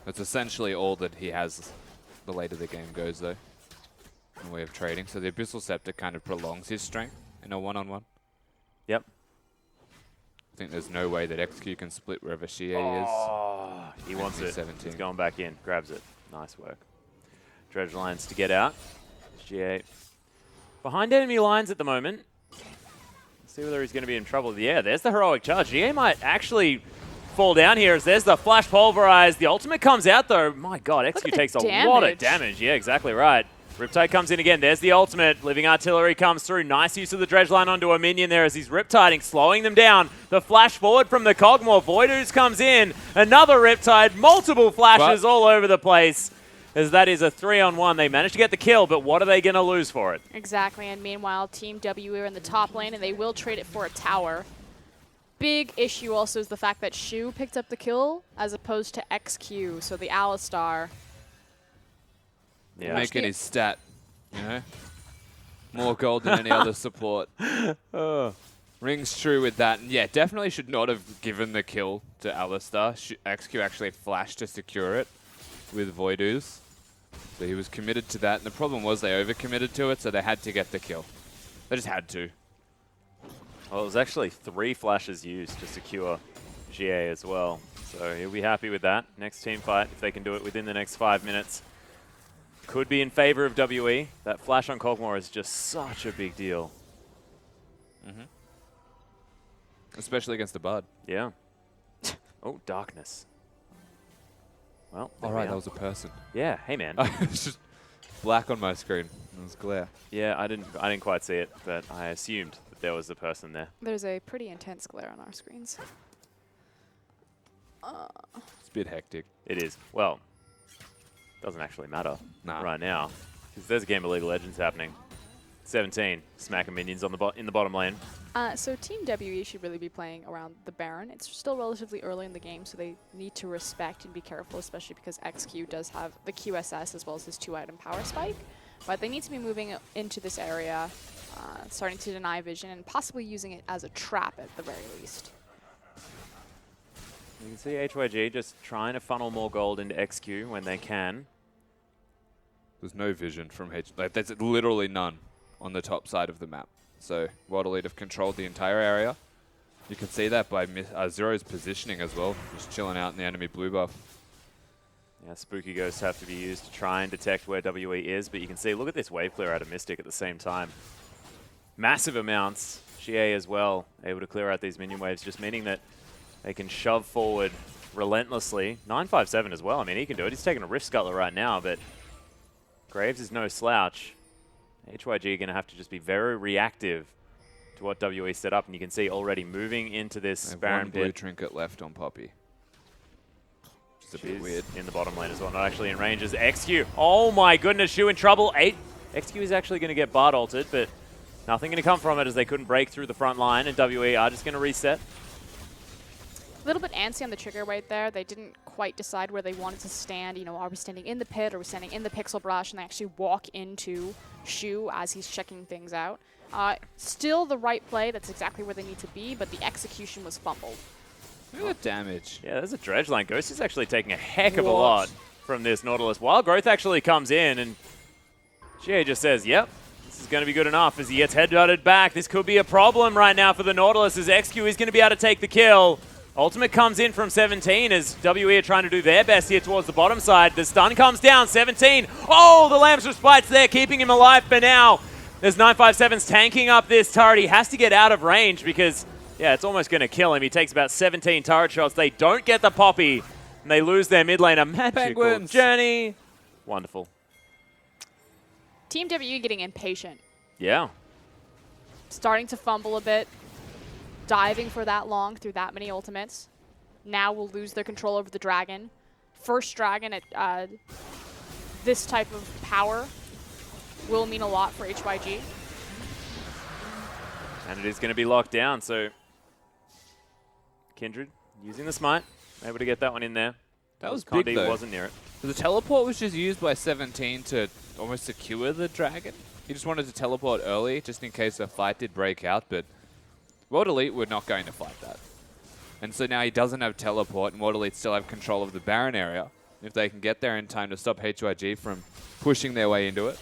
That's essentially all that he has the later the game goes, though, in the way of trading. So the Abyssal Scepter kind of prolongs his strength in a one-on-one. Yep. I think there's no way that XQ can split wherever Xie is. He wants it. 17. He's going back in. Grabs it. Nice work. Dredge lines to get out. Xie behind enemy lines at the moment. Let's see whether he's going to be in trouble. Yeah, there's the heroic charge. Xie might actually fall down here as there's the flash pulverize. The ultimate comes out though. My God, XQ takes a lot of damage. Yeah, exactly right. Riptide comes in again. There's the ultimate. Living Artillery comes through. Nice use of the dredge line onto a minion there as he's Riptiding, slowing them down. The flash forward from the Cogmore. Voidooz comes in. Another Riptide. Multiple flashes all over the place. As that is a 3-on-1. They managed to get the kill, but what are they going to lose for it? Exactly, and meanwhile, Team W are in the top lane, and they will trade it for a tower. Big issue also is the fact that Shu picked up the kill as opposed to XQ, so the Alistar. Yeah. Making his stat, you know? More gold than any other support. Rings true with that. And yeah, definitely should not have given the kill to Alistar. XQ actually flashed to secure it with Voidooz. So he was committed to that. And the problem was they overcommitted to it, so they had to get the kill. They just had to. Well, it was actually 3 flashes used to secure Xie as well. So he'll be happy with that. Next team fight, if they can do it within the next 5 minutes, could be in favor of WE. That flash on Cogmore is just such a big deal. Especially against the Bard. Yeah. Oh, darkness. Well, all right, that was a person. Yeah, hey man. It's just black on my screen. It was glare. Yeah, I didn't quite see it, but I assumed that there was a person there. There's a pretty intense glare on our screens. It's a bit hectic. It is. Well, doesn't actually matter right now, because there's a game of League of Legends happening. 17, smacking minions on in the bottom lane. So Team WE should really be playing around the Baron. It's still relatively early in the game, so they need to respect and be careful, especially because XQ does have the QSS as well as his 2-item power spike. But they need to be moving into this area, starting to deny vision, and possibly using it as a trap at the very least. You can see HYG just trying to funnel more gold into XQ when they can. There's no vision from like there's literally none on the top side of the map. So Waddle Elite have controlled the entire area. You can see that by Zero's positioning as well, just chilling out in the enemy blue buff. Yeah, Spooky Ghosts have to be used to try and detect where WE is, but you can see, look at this wave clear out of Mystic at the same time. Massive amounts. Xie as well, able to clear out these minion waves, just meaning that they can shove forward relentlessly. 957 as well. I mean, he can do it. He's taking a Rift Scuttler right now, but Graves is no slouch. HYG are going to have to just be very reactive to what WE set up, and you can see already moving into this Baron one pit. blue trinket left on Poppy. Which is a bit weird. In the bottom lane as well, not actually in range as XQ. Oh my goodness, Shu in trouble. XQ is actually going to get Bard ulted, but nothing going to come from it as they couldn't break through the front line, and WE are just going to reset. A little bit antsy on the trigger right there. They didn't quite decide where they wanted to stand. You know, are we standing in the pit? Are we standing in the pixel brush? And they actually walk into Shu as he's checking things out. Still the right play. That's exactly where they need to be, but the execution was fumbled. Look at the damage. Yeah, there's a dredge line. Ghost is actually taking a heck of a lot from this Nautilus. Wild Growth actually comes in, and Xie just says, yep, this is going to be good enough as he gets headbutted back. This could be a problem right now for the Nautilus as XQ is going to be able to take the kill. Ultimate comes in from 17 as WE are trying to do their best here towards the bottom side. The stun comes down, 17. Oh, the Lamb's Respite's there, keeping him alive for now. There's 957's tanking up this turret. He has to get out of range because, yeah, it's almost going to kill him. He takes about 17 turret shots. They don't get the Poppy, and they lose their mid lane. A magical journey. Wonderful. Team WE getting impatient. Yeah. Starting to fumble a bit. Diving for that long through that many ultimates. Now will lose their control over the dragon. First dragon at this type of power will mean a lot for HYG. And it is going to be locked down, so Kindred using the smite, able to get that one in there. That was big, though. Wasn't near it. The teleport was just used by 17 to almost secure the dragon. He just wanted to teleport early, just in case a fight did break out, but World Elite were not going to fight that. And so now he doesn't have teleport, and World Elite still have control of the Baron area. If they can get there in time to stop HYG from pushing their way into it.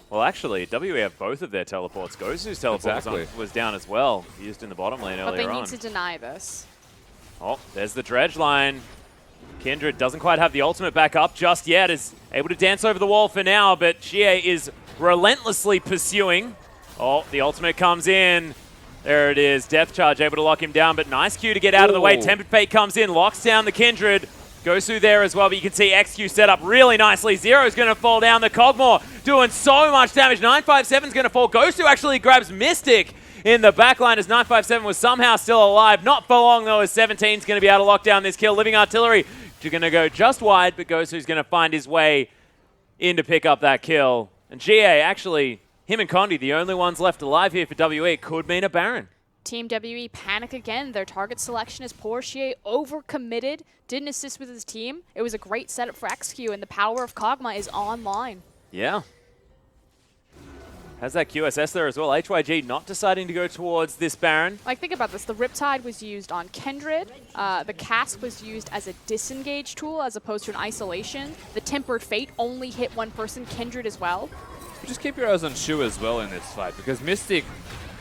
Well, actually, WE have both of their teleports. Gosu's teleport was down as well, used in the bottom lane earlier on. But they need to deny this. Oh, there's the dredge line. Kindred doesn't quite have the ultimate back up just yet, is able to dance over the wall for now, but Xie is relentlessly pursuing. Oh, the ultimate comes in. There it is. Death Charge able to lock him down, but nice Q to get out of the way. Tempered Fate comes in, locks down the Kindred. Gosu there as well, but you can see XQ set up really nicely. Zero's going to fall down. The Cogmore doing so much damage. 957's going to fall. Gosu actually grabs Mystic in the backline as 957 was somehow still alive. Not for long, though, as 17's going to be able to lock down this kill. Living Artillery going to go just wide, but Gosu's going to find his way in to pick up that kill. And GA, actually, him and Condi, the only ones left alive here for WE, could mean a Baron. Team WE panic again. Their target selection is poor. Xie overcommitted, didn't assist with his team. It was a great setup for XQ, and the power of Kog'Maw is online. Yeah. Has that QSS there as well. HYG not deciding to go towards this Baron. Like, think about this. The Riptide was used on Kindred. The Cask was used as a disengage tool as opposed to an isolation. The Tempered Fate only hit one person, Kindred as well. Just keep your eyes on Shu as well in this fight, because Mystic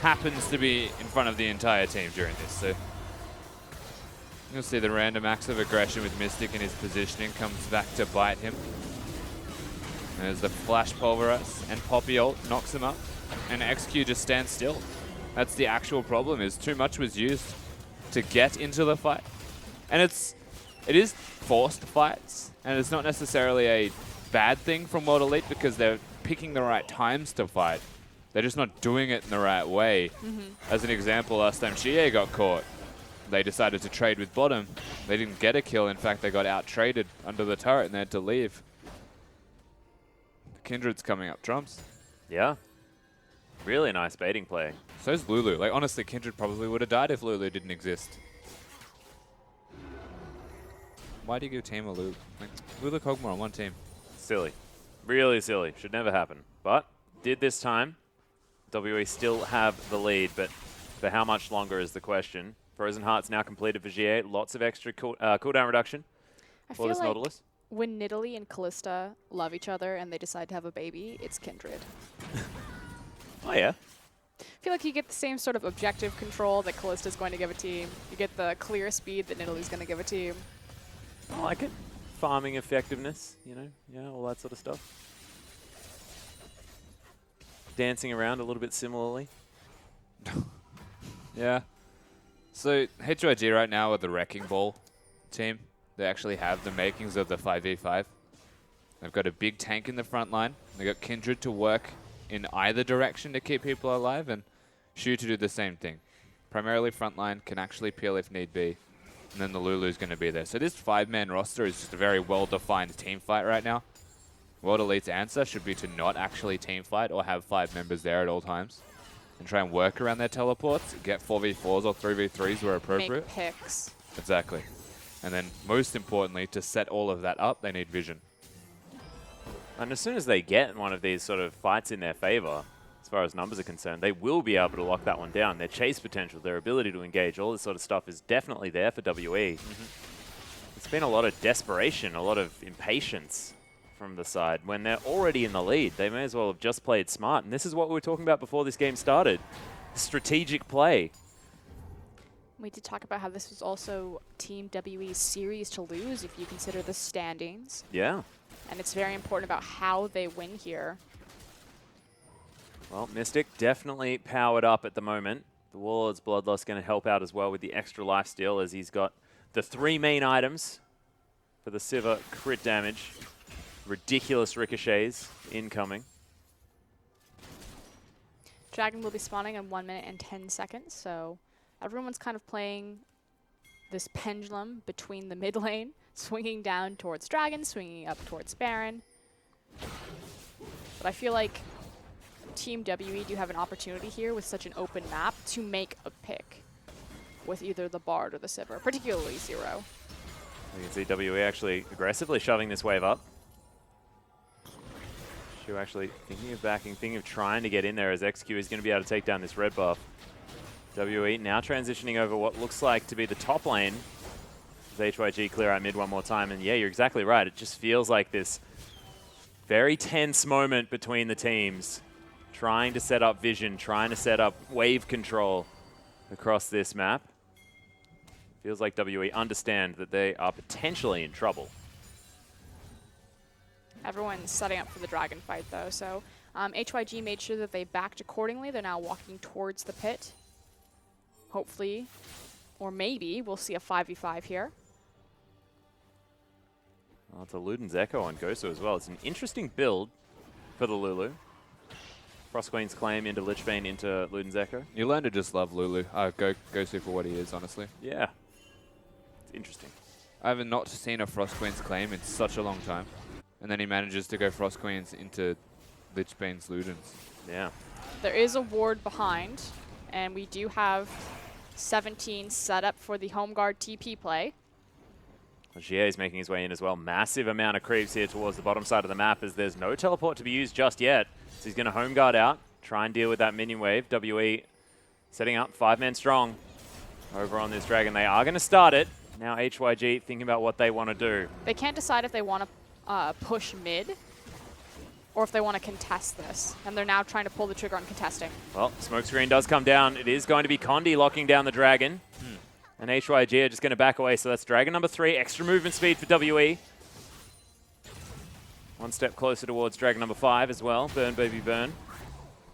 happens to be in front of the entire team during this. So you'll see the random acts of aggression with Mystic, and his positioning comes back to bite him. There's the Flash Pulverize, and Poppy ult knocks him up, and XQ just stands still. That's the actual problem, is too much was used to get into the fight. And it is forced fights, and it's not necessarily a bad thing from World Elite because they're picking the right times to fight. They're just not doing it in the right way. As an example, last time Xie got caught, they decided to trade with bottom. They didn't get a kill. In fact, they got out-traded under the turret and they had to leave. Kindred's coming up trumps. Yeah. Really nice baiting play. So's Lulu. Like, honestly, Kindred probably would have died if Lulu didn't exist. Why do you give team a Lulu? Like, Lulu Kog'Maw on one team. Silly. Really silly. Should never happen. But did this time. WE still have the lead, but for how much longer is the question. Frozen Heart's now completed for Xie. Lots of extra cooldown reduction for this Nautilus. When Nidalee and Callista love each other and they decide to have a baby, it's Kindred. Oh, yeah. I feel like you get the same sort of objective control that Callista's going to give a team. You get the clear speed that Nidalee's going to give a team. I like it. Farming effectiveness, you know, yeah, all that sort of stuff. Dancing around a little bit similarly. Yeah. So HYG right now are the Wrecking Ball team. They actually have the makings of the 5v5. They've got a big tank in the front line. They've got Kindred to work in either direction to keep people alive, and Shu to do the same thing. Primarily front line, can actually peel if need be. And then the Lulu's going to be there. So this 5-man roster is just a very well-defined team fight right now. World Elite's answer should be to not actually team fight or have 5 members there at all times. And try and work around their teleports, get 4v4s or 3v3s where appropriate. Make picks. Exactly. And then most importantly, to set all of that up, they need vision. And as soon as they get one of these sort of fights in their favor, as far as numbers are concerned, they will be able to lock that one down. Their chase potential, their ability to engage, all this sort of stuff is definitely there for WE. It's been a lot of desperation, a lot of impatience from the side. When they're already in the lead, they may as well have just played smart. And this is what we were talking about before this game started. Strategic play. We did talk about how this was also Team WE's series to lose if you consider the standings. Yeah. And it's very important about how they win here. Well, Mystic definitely powered up at the moment. The Warlord's Bloodlust going to help out as well with the extra lifesteal as he's got the 3 main items for the Sivir crit damage. Ridiculous ricochets incoming. Dragon will be spawning in 1 minute and 10 seconds, so everyone's kind of playing this pendulum between the mid lane, swinging down towards Dragon, swinging up towards Baron. But I feel like Team WE do have an opportunity here with such an open map to make a pick with either the Bard or the Sivir, particularly Zero. You can see WE actually aggressively shoving this wave up. Shu actually thinking of backing, thinking of trying to get in there as XQ is going to be able to take down this red buff. WE now transitioning over what looks like to be the top lane. As HYG clear out mid one more time. And yeah, you're exactly right. It just feels like this very tense moment between the teams. Trying to set up vision, trying to set up wave control across this map. Feels like WE understand that they are potentially in trouble. Everyone's setting up for the dragon fight, though. So HYG made sure that they backed accordingly. They're now walking towards the pit. Hopefully, or maybe, we'll see a 5v5 here. Well, it's a Luden's Echo on Gosu as well. It's an interesting build for the Lulu. Frost Queen's claim into Lichbane into Luden's Echo. You learn to just love Lulu. Gosu for what he is, honestly. Yeah. It's interesting. I haven't not seen a Frost Queen's claim in such a long time. And then he manages to go Frost Queens into Lichbane's Ludens. Yeah. There is a ward behind, and we do have 17 set up for the home guard TP play. Jie is making his way in as well. Massive amount of creeps here towards the bottom side of the map as there's no teleport to be used just yet. So he's going to home guard out, try and deal with that minion wave. WE setting up 5-man strong over on this dragon. They are going to start it. Now HYG thinking about what they want to do. They can't decide if they want to push mid or if they want to contest this. And they're now trying to pull the trigger on contesting. Well, smoke screen does come down. It is going to be Condi locking down the dragon. And HYG are just going to back away. So that's dragon number 3. Extra movement speed for WE. One step closer towards dragon number 5 as well. Burn, baby, burn.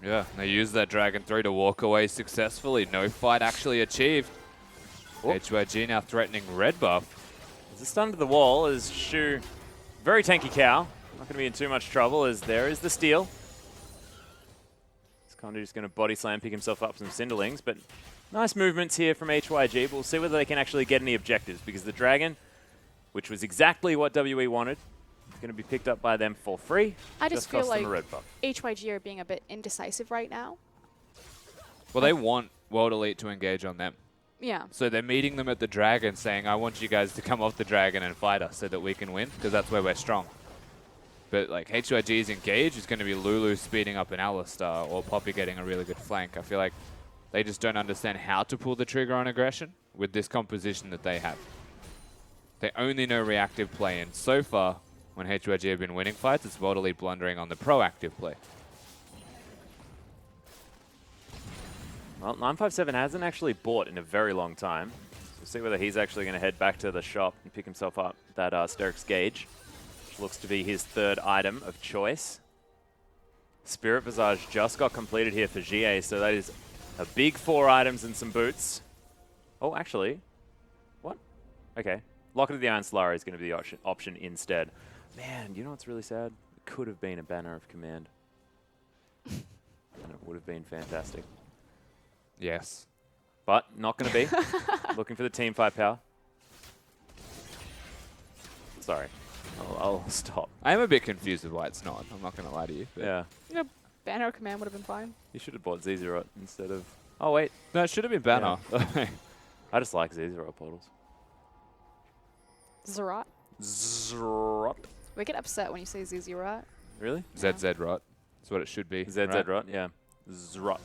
Yeah, they use that dragon 3 to walk away successfully. No fight actually achieved. HYG now threatening red buff. There's a stun to the wall as Shu, very tanky cow. Not going to be in too much trouble as there is the steal. Condi just going to body slam, pick himself up some Cinderlings, but nice movements here from HYG, but we'll see whether they can actually get any objectives because the dragon, which was exactly what WE wanted, is going to be picked up by them for free. I just feel like red buff. HYG are being a bit indecisive right now. Well, they want World Elite to engage on them. Yeah. So they're meeting them at the dragon saying, I want you guys to come off the dragon and fight us so that we can win because that's where we're strong. But like HYG's engage is going to be Lulu speeding up an Alistar or Poppy getting a really good flank. I feel like they just don't understand how to pull the trigger on aggression with this composition that they have. They only know reactive play, and so far, when HYG have been winning fights, it's World Elite blundering on the proactive play. Well, 957 hasn't actually bought in a very long time. We'll see whether he's actually going to head back to the shop and pick himself up that Sterix Gauge, which looks to be his 3rd item of choice. Spirit Visage just got completed here for GA, so that is a big 4 items and some boots. Oh, actually, what? Okay. Locket of the Iron Slayer is going to be the option instead. Man, you know what's really sad? It could have been a Banner of Command. And it would have been fantastic. Yes. But not going to be. Looking for the team firepower. Sorry. I'll stop. I am a bit confused with why it's not. I'm not going to lie to you. Yeah. You know, Banner of Command would have been fine. You should have bought Zezerot instead of... Oh, wait. No, it should have been Banner. Yeah. I just like Zezerot portals. Zerat? Zerot. We get upset when you say Zerat. Really? ZZ Rot. That's what it should be. ZZ Rot, yeah. Zerot.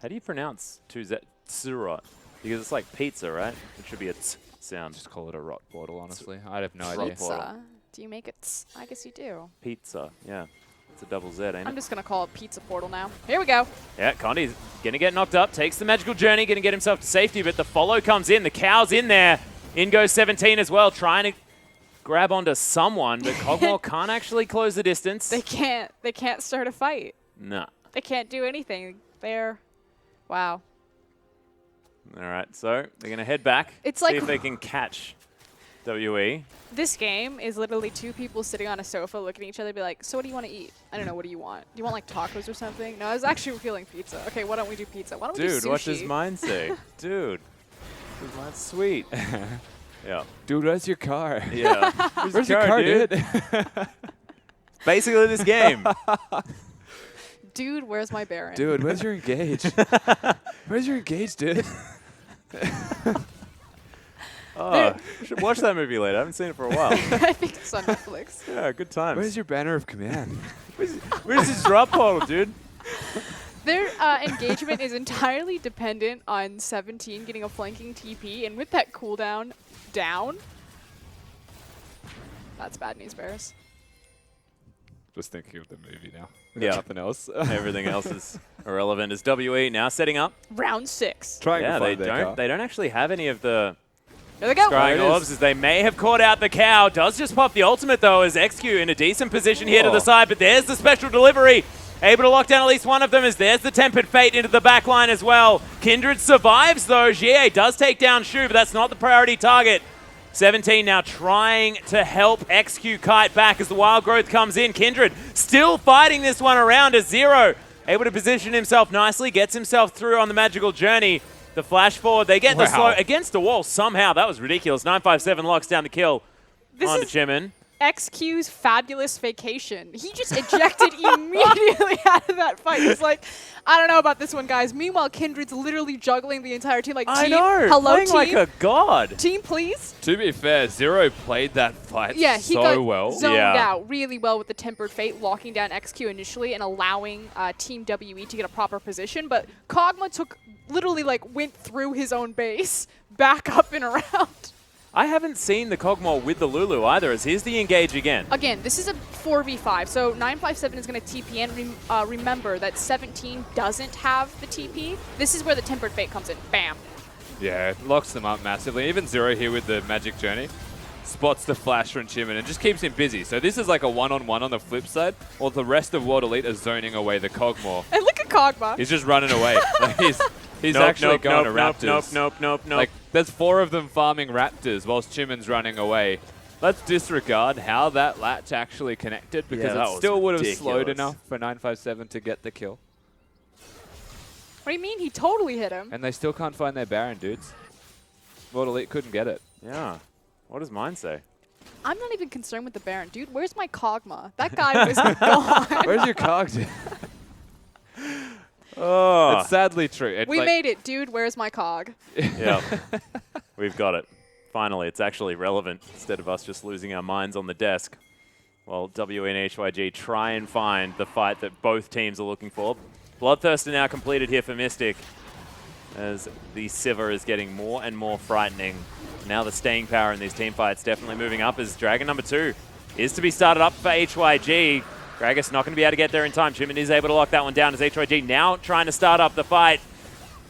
How do you pronounce 2Z? Zerot. Because it's like pizza, right? It should be a t sound. Just call it a rot portal, honestly. I have no Rot idea. portal. Pizza. Do you make it? I guess you do. Pizza, yeah. It's a double Z, ain't it? I'm just going to call it Pizza Portal now. Here we go. Yeah, Condi's going to get knocked up. Takes the magical journey, going to get himself to safety, but the follow comes in. The cow's in there. In goes 17 as well, trying to grab onto someone, but Cogmore can't actually close the distance. They can't start a fight. Nah. They can't do anything. They're... Wow. All right, so they're going to head back, It's see like if they can catch WE. This game is literally 2 people sitting on a sofa looking at each other and be like, so what do you want to eat? I don't know, what do you want? Do you want like tacos or something? No, I was actually feeling pizza. Okay, why don't we do pizza? Why don't we do sushi? Dude, what does mine say? Dude, that's sweet. Yeah. Dude, where's your car? Yeah. Where's your car, dude? Basically this game. Dude, where's my Baron? Dude, where's your engage? Where's your engage, dude? Oh, we should watch that movie later. I haven't seen it for a while. I think it's on Netflix. Yeah, good times. Where's your banner of command? Where's this drop portal, dude? Their engagement is entirely dependent on 17 getting a flanking TP, and with that cooldown down, that's bad news bears. Just thinking of the movie now. Yeah. Nothing else. Everything else is irrelevant. As WE now setting up. Round 6. Trying to they find their car. don't. They don't actually have any of the There they go. scrying orbs, as they may have caught out the cow. Does just pop the ultimate though, as XQ in a decent position here to the side. But there's the special delivery. Able to lock down at least one of them, as there's the Tempered Fate into the back line as well. Kindred survives though. Jie does take down Shu, but that's not the priority target. 17 now trying to help XQ kite back as the Wild Growth comes in. Kindred still fighting this one around as Zero able to position himself nicely, gets himself through on the magical journey. The flash forward, they get the slow against the wall somehow. That was ridiculous. 957 locks down the kill onto Jimin. XQ's fabulous vacation. He just ejected immediately out of that fight. He's like, I don't know about this one, guys. Meanwhile, Kindred's literally juggling the entire team. Like, team, I know, hello, playing team. like a god. Team, please. To be fair, Zero played that fight He got well. zoned out really well with the Tempered Fate, locking down XQ initially and allowing Team WE to get a proper position. But Kog'Maw literally went through his own base, back up and around. I haven't seen the Kog'Maw with the Lulu either, as here's the engage again. Again, this is a 4v5, so 957 is going to TP in. Remember that 17 doesn't have the TP. This is where the Tempered Fate comes in. Bam. Yeah, it locks them up massively. Even Zero here with the Magic Journey spots the flash from Jimin and just keeps him busy. So this is like a one-on-one on the flip side, while the rest of World Elite are zoning away the Kog'Maw. And look at Kog'Maw. He's just running away. He's actually going to Raptors. Nope. Like, there's 4 of them farming Raptors whilst Jimin's running away. Let's disregard how that latch actually connected, because it still would have slowed enough for 957 to get the kill. What do you mean? He totally hit him. And they still can't find their Baron, dudes. World Elite couldn't get it. Yeah. What does mine say? I'm not even concerned with the Baron. Dude, where's my Kog'Maw? That guy was gone. Where's your cogs? Oh. It's sadly true. We made it. Dude, where's my cog? Yeah. We've got it. Finally, it's actually relevant instead of us just losing our minds on the desk. While WE and HYG try and find the fight that both teams are looking for. Bloodthirst are now completed here for Mystic, as the Sivir is getting more and more frightening. Now the staying power in these team fights definitely moving up, as Dragon number 2 is to be started up for HYG. Gragas not going to be able to get there in time. Jimin is able to lock that one down, as HYG now trying to start up the fight.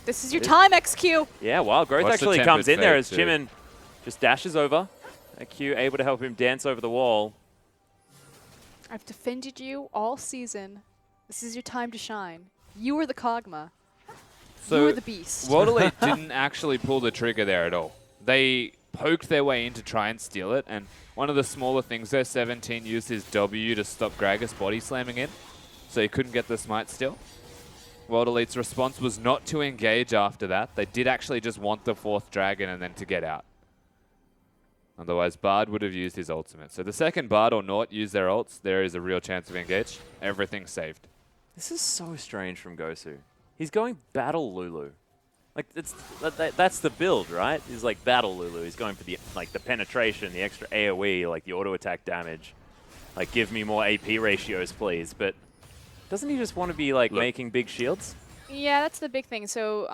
This is your time, XQ. Yeah, Wild Growth actually comes in there as Jimin just dashes over. XQ able to help him dance over the wall. I've defended you all season. This is your time to shine. You are the Kog'Maw. You are the beast. World Elite didn't actually pull the trigger there at all. They poked their way in to try and steal it, and one of the smaller things there, 17 used his W to stop Gragas body slamming in, so he couldn't get the smite still. World Elite's response was not to engage after that. They did actually just want the 4th dragon and then to get out. Otherwise, Bard would have used his ultimate. So the second Bard or Nort use their ults, there is a real chance of engage. Everything's saved. This is so strange from Gosu. He's going Battle Lulu. Like, that's the build, right? He's like Battle Lulu. He's going for the the penetration, the extra AoE, like the auto attack damage. Like, give me more AP ratios, please. But doesn't he just want to be making big shields? Yeah, that's the big thing. So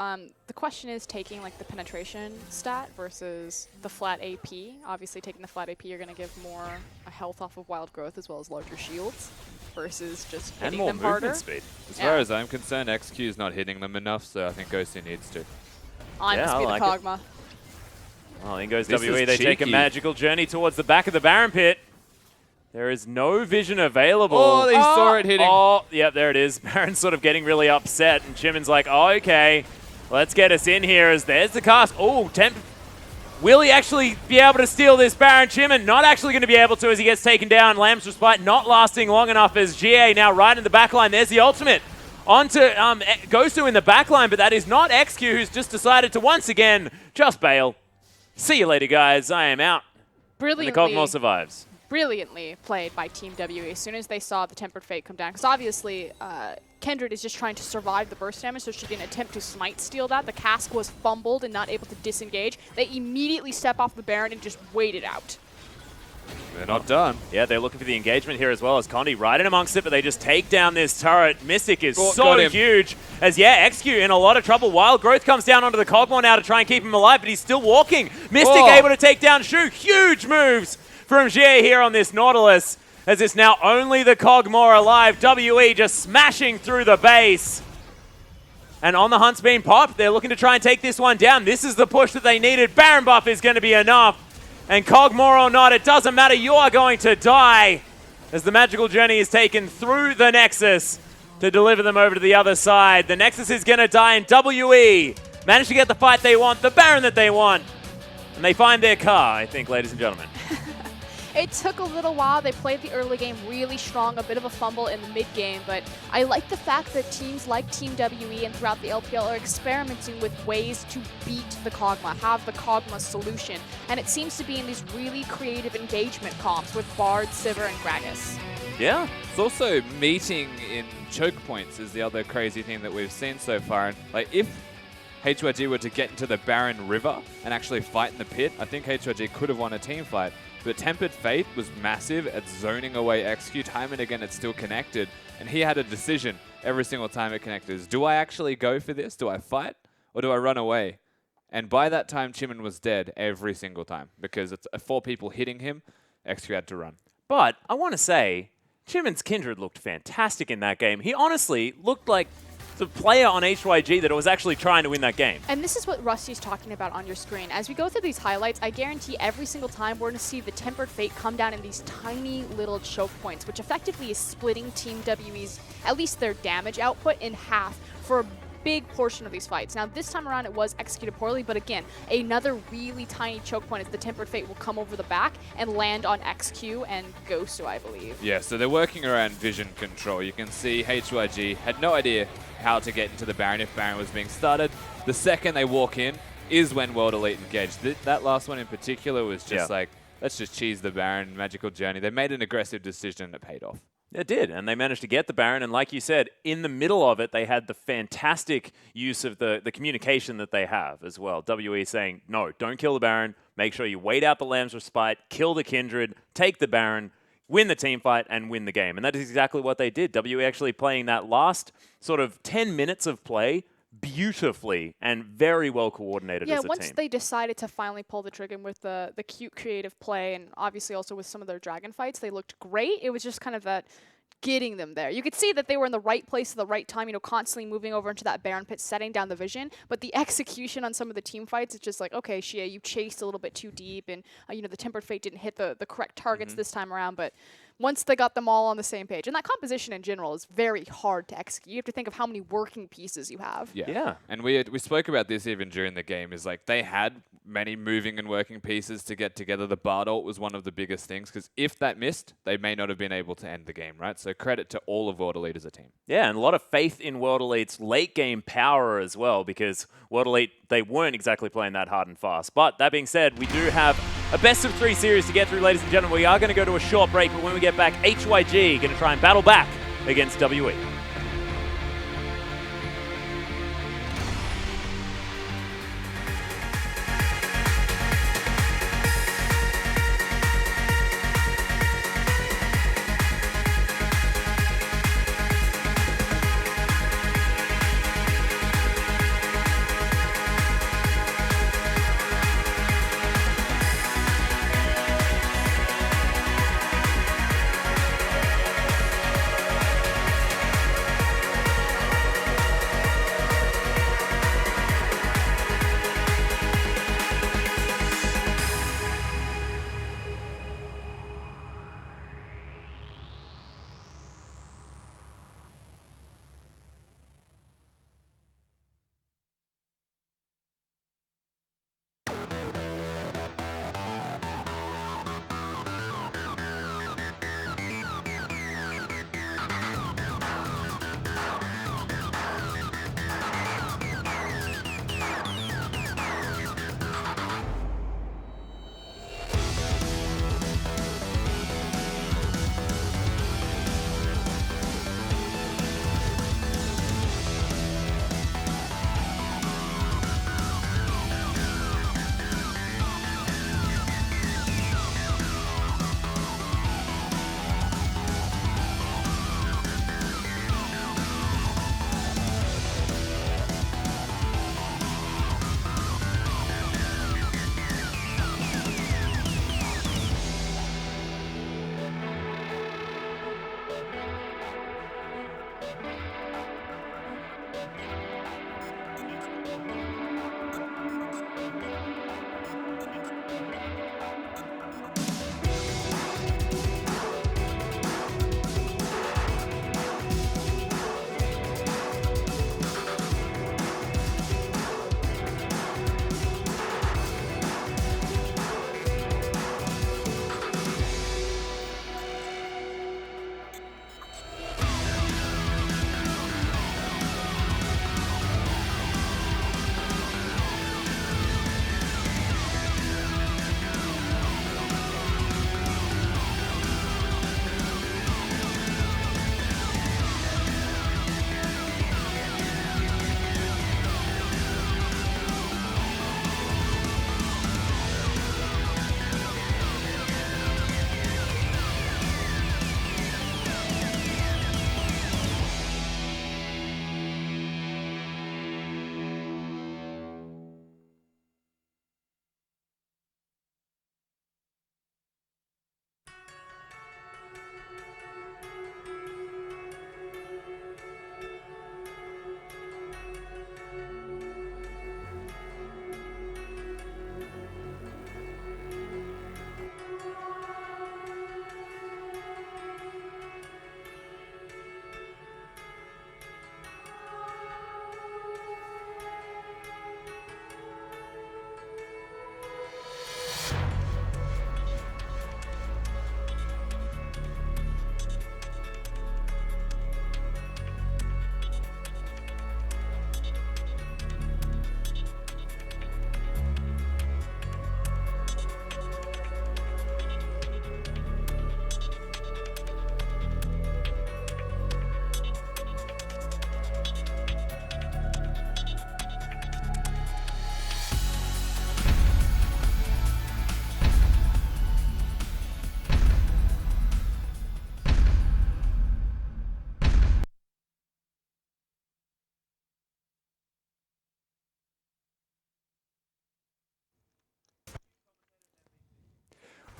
the question is taking the penetration stat versus the flat AP. Obviously, taking the flat AP, you're going to give more health off of Wild Growth as well as larger shields versus just hitting them harder. Speed. As far as I'm concerned, XQ is not hitting them enough, so I think Gosu needs to. I'm going to be the Kog'Maw. Well, in goes WE. They take a magical journey towards the back of the Baron pit. There is no vision available. Oh, they saw it hitting. Oh, yep, there it is. Baron's sort of getting really upset, and Jimin's like, oh, okay, let's get us in here, as there's the cast. Oh, will he actually be able to steal this Baron? Jimin not actually going to be able to, as he gets taken down. Lamb's Respite not lasting long enough, as GA now right in the backline. There's the ultimate onto Gosu in the backline, but that is not XQ, who's just decided to once again just bail. See you later, guys. I am out. Brilliantly. And the Kog'Maw survives. Brilliantly played by Team WE as soon as they saw the Tempered Fate come down. Because obviously, Kindred is just trying to survive the burst damage, so she didn't attempt to smite steal that. The cask was fumbled and not able to disengage. They immediately step off the Baron and just wait it out. They're not done. Yeah, they're looking for the engagement here as well as Condi right in amongst it, but they just take down this turret. Mystic is so huge as, XQ in a lot of trouble. Wild Growth comes down onto the Cogmore now to try and keep him alive, but he's still walking. Mystic able to take down Shu. Huge moves from Jie here on this Nautilus as it's now only the Cogmore alive. WE just smashing through the base. And on the hunt's been popped. They're looking to try and take this one down. This is the push that they needed. Baron buff is going to be enough. And Cogmore or not, it doesn't matter. You are going to die as the magical journey is taken through the Nexus to deliver them over to the other side. The Nexus is going to die, and WE managed to get the fight they want, the Baron that they want. And they find their car, I think, ladies and gentlemen. It took a little while. They played the early game really strong, a bit of a fumble in the mid game, but I like the fact that teams like Team WE and throughout the LPL are experimenting with ways to beat the Kog'Maw, have the Kog'Maw solution, and it seems to be in these really creative engagement comps with Bard, Sivir, and Gragas. Yeah. It's also meeting in choke points is the other crazy thing that we've seen so far. And like if HYG were to get into the Baron River and actually fight in the pit, I think HYG could have won a team fight. But Tempered Fate was massive at zoning away XQ. Time and again, it's still connected. And he had a decision every single time it connected. Is, do I actually go for this? Do I fight? Or do I run away? And by that time, Chimin was dead every single time. Because it's 4 people hitting him, XQ had to run. But I want to say, Chimin's Kindred looked fantastic in that game. He honestly looked like the player on HYG that was actually trying to win that game. And this is what Rusty's talking about on your screen. As we go through these highlights, I guarantee every single time we're going to see the Tempered Fate come down in these tiny little choke points, which effectively is splitting Team WE's, at least their damage output, in half for a big portion of these fights. Now, this time around, it was executed poorly, but again, another really tiny choke point is the Tempered Fate will come over the back and land on XQ and Ghostu, I believe. Yeah, so they're working around vision control. You can see HYG had no idea how to get into the Baron if Baron was being started. The second they walk in is when World Elite engaged. That last one in particular was just like, let's just cheese the Baron, magical journey. They made an aggressive decision that paid off. It did, and they managed to get the Baron, and like you said, in the middle of it, they had the fantastic use of the communication that they have as well. WE saying, no, don't kill the Baron, make sure you wait out the Lamb's Respite, kill the Kindred, take the Baron, win the team fight, and win the game. And that is exactly what they did. WE actually playing that last sort of 10 minutes of play beautifully and very well coordinated as a team. Yeah, once they decided to finally pull the trigger with the cute creative play and obviously also with some of their dragon fights, they looked great. It was just kind of that getting them there. You could see that they were in the right place at the right time, constantly moving over into that Baron pit, setting down the vision, but the execution on some of the team fights, it's just like, okay, Shia, you chased a little bit too deep, and the Tempered Fate didn't hit the correct targets this time around, but once they got them all on the same page. And that composition in general is very hard to execute. You have to think of how many working pieces you have. Yeah. And we spoke about this even during the game, is like they had many moving and working pieces to get together. The Bard ult was one of the biggest things, because if that missed, they may not have been able to end the game, right? So credit to all of World Elite as a team. Yeah, and a lot of faith in World Elite's late game power as well, because World Elite, they weren't exactly playing that hard and fast. But that being said, we do have a best of 3 series to get through, ladies and gentlemen. We are going to go to a short break, but when we get back, HYG going to try and battle back against WE.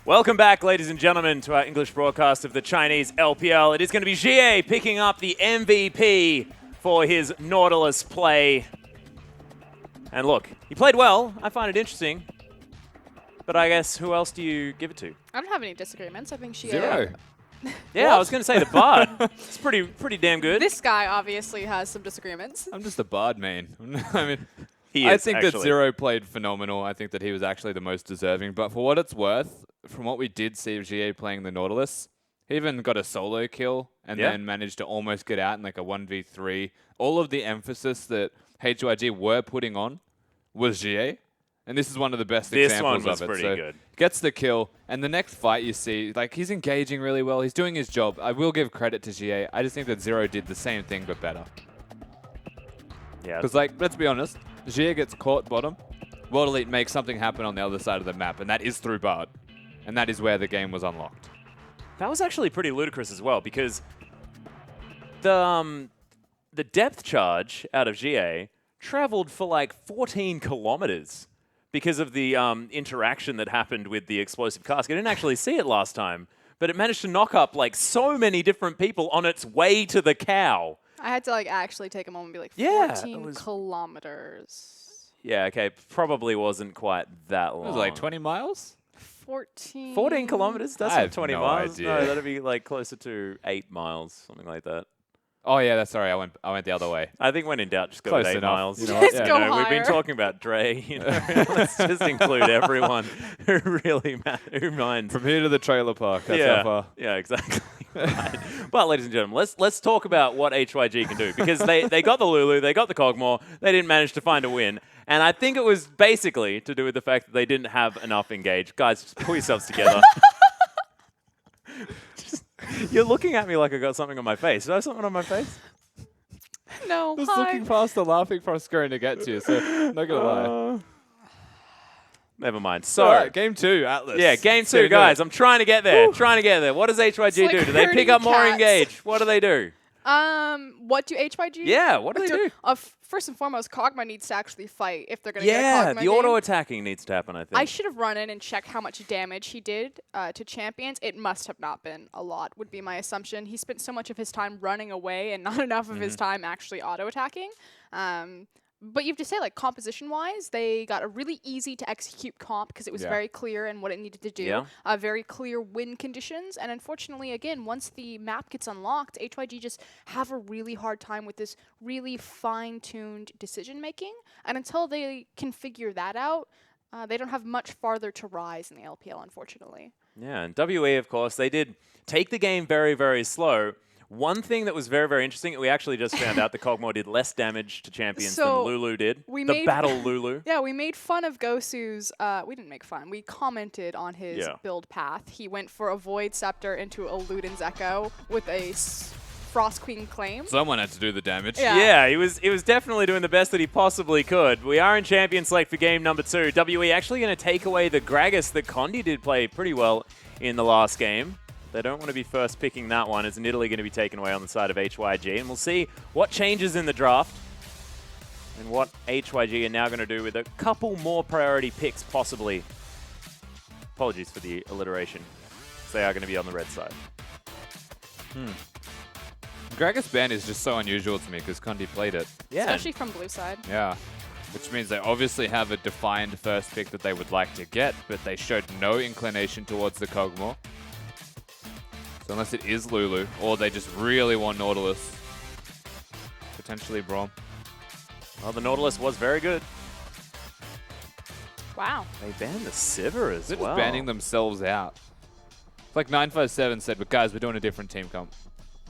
Welcome back, ladies and gentlemen, to our English broadcast of the Chinese LPL. It is going to be GA picking up the MVP for his Nautilus play. And look, he played well. I find it interesting. But I guess who else do you give it to? I don't have any disagreements. I think GA. Zero. Yeah, I was going to say the Bard. It's pretty damn good. This guy obviously has some disagreements. I'm just a Bard main. I mean, I think that Zero played phenomenal. I think that he was actually the most deserving. But for what it's worth, from what we did see of GA playing the Nautilus, he even got a solo kill and then managed to almost get out in like a 1v3. All of the emphasis that HYG were putting on was GA. And this is one of the best examples of it. This one was pretty good. Gets the kill, and the next fight you see, like, he's engaging really well. He's doing his job. I will give credit to GA. I just think that Zero did the same thing, but better. Yeah. Because, like, let's be honest, GA gets caught bottom. World Elite makes something happen on the other side of the map, and that is through Bard. And that is where the game was unlocked. That was actually pretty ludicrous as well, because the depth charge out of GA traveled for like 14 kilometers. Because of the interaction that happened with the explosive cask. I didn't actually see it last time, but it managed to knock up like so many different people on its way to the cow. I had to like actually take a moment and be like, 14 kilometers. Yeah, okay, probably wasn't quite that long. It was like 20 miles? 14 kilometers? That's not 20 miles. Idea. No, that'd be like closer to 8 miles, something like that. Oh yeah, that's sorry. I went the other way. I think when in doubt, just go Close with 8 enough. miles. You know Just go higher. We've been talking about Dre. You know, let's just include everyone who really who minds. From here to the trailer park. That's how far. Yeah, exactly. Right. But ladies and gentlemen, let's talk about what HYG can do, because they got the Lulu, they got the Cogmore, they didn't manage to find a win, and I think it was basically to do with the fact that they didn't have enough engage. Guys, just pull yourselves together. You're looking at me like I got something on my face. Did I have something on my face? No, Just looking past the laughing for going to get to you, so not gonna lie. Never mind. So, right, game 2, Atlas. Yeah, game 2, guys. I'm trying to get there. Trying to get there. What does HYG do? Do they pick up more engage? What do they do? What do HYG? Yeah, what do they do? First and foremost, Kog'Maw needs to actually fight if they're going to get a Yeah, Kog'Maw the auto-attacking needs to happen, I think. I should have run in and checked how much damage he did to champions. It must have not been a lot, would be my assumption. He spent so much of his time running away and not enough of his time actually auto-attacking. But you have to say, like, composition-wise, they got a really easy-to-execute comp because it was very clear in what it needed to do. Very clear win conditions. And unfortunately, again, once the map gets unlocked, HYG just have a really hard time with this really fine-tuned decision-making. And until they can figure that out, they don't have much farther to rise in the LPL, unfortunately. Yeah, and WE, of course, they did take the game very, very slow. One thing that was very, very interesting, we actually just found out the Cogmore did less damage to champions than Lulu did. The Battle Lulu. Yeah, we made fun of Gosu's, we didn't make fun, we commented on his build path. He went for a Void Scepter into a Luden's Echo with a Frost Queen claim. Someone had to do the damage. Yeah, he was definitely doing the best that he possibly could. We are in Champion Select for game number 2. WE actually going to take away the Gragas that Condi did play pretty well in the last game. They don't want to be first picking that one. It's Italy going to be taken away on the side of HYG. And we'll see what changes in the draft and what HYG are now going to do with a couple more priority picks, possibly. Apologies for the alliteration. They are going to be on the red side. Gragas ban is just so unusual to me because Condi played it. Yeah. Especially from blue side. Yeah. Which means they obviously have a defined first pick that they would like to get, but they showed no inclination towards the Cogmore. So unless it is Lulu, or they just really want Nautilus. Potentially Braum. Well, the Nautilus was very good. Wow. They banned the Sivir as They're well. just banning themselves out. It's like 957 said, but guys, we're doing a different team comp.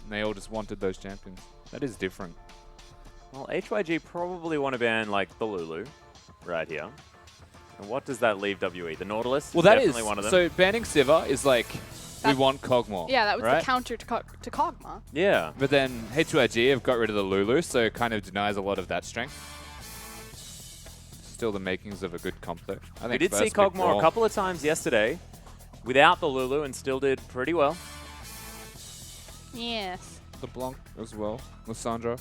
And they all just wanted those champions. That is different. Well, HYG probably want to ban, like, the Lulu right here. And what does that leave WE? The Nautilus? Well, that definitely is one of them. So banning Sivir is like, we want Cogmore. Yeah, that was right? the counter to Kog'Maw. Yeah. But then HYG have got rid of the Lulu, so it kind of denies a lot of that strength. Still the makings of a good comp, though. I think We did see Cogmore a couple of times yesterday without the Lulu and still did pretty well. Yes. LeBlanc as well. Lissandra.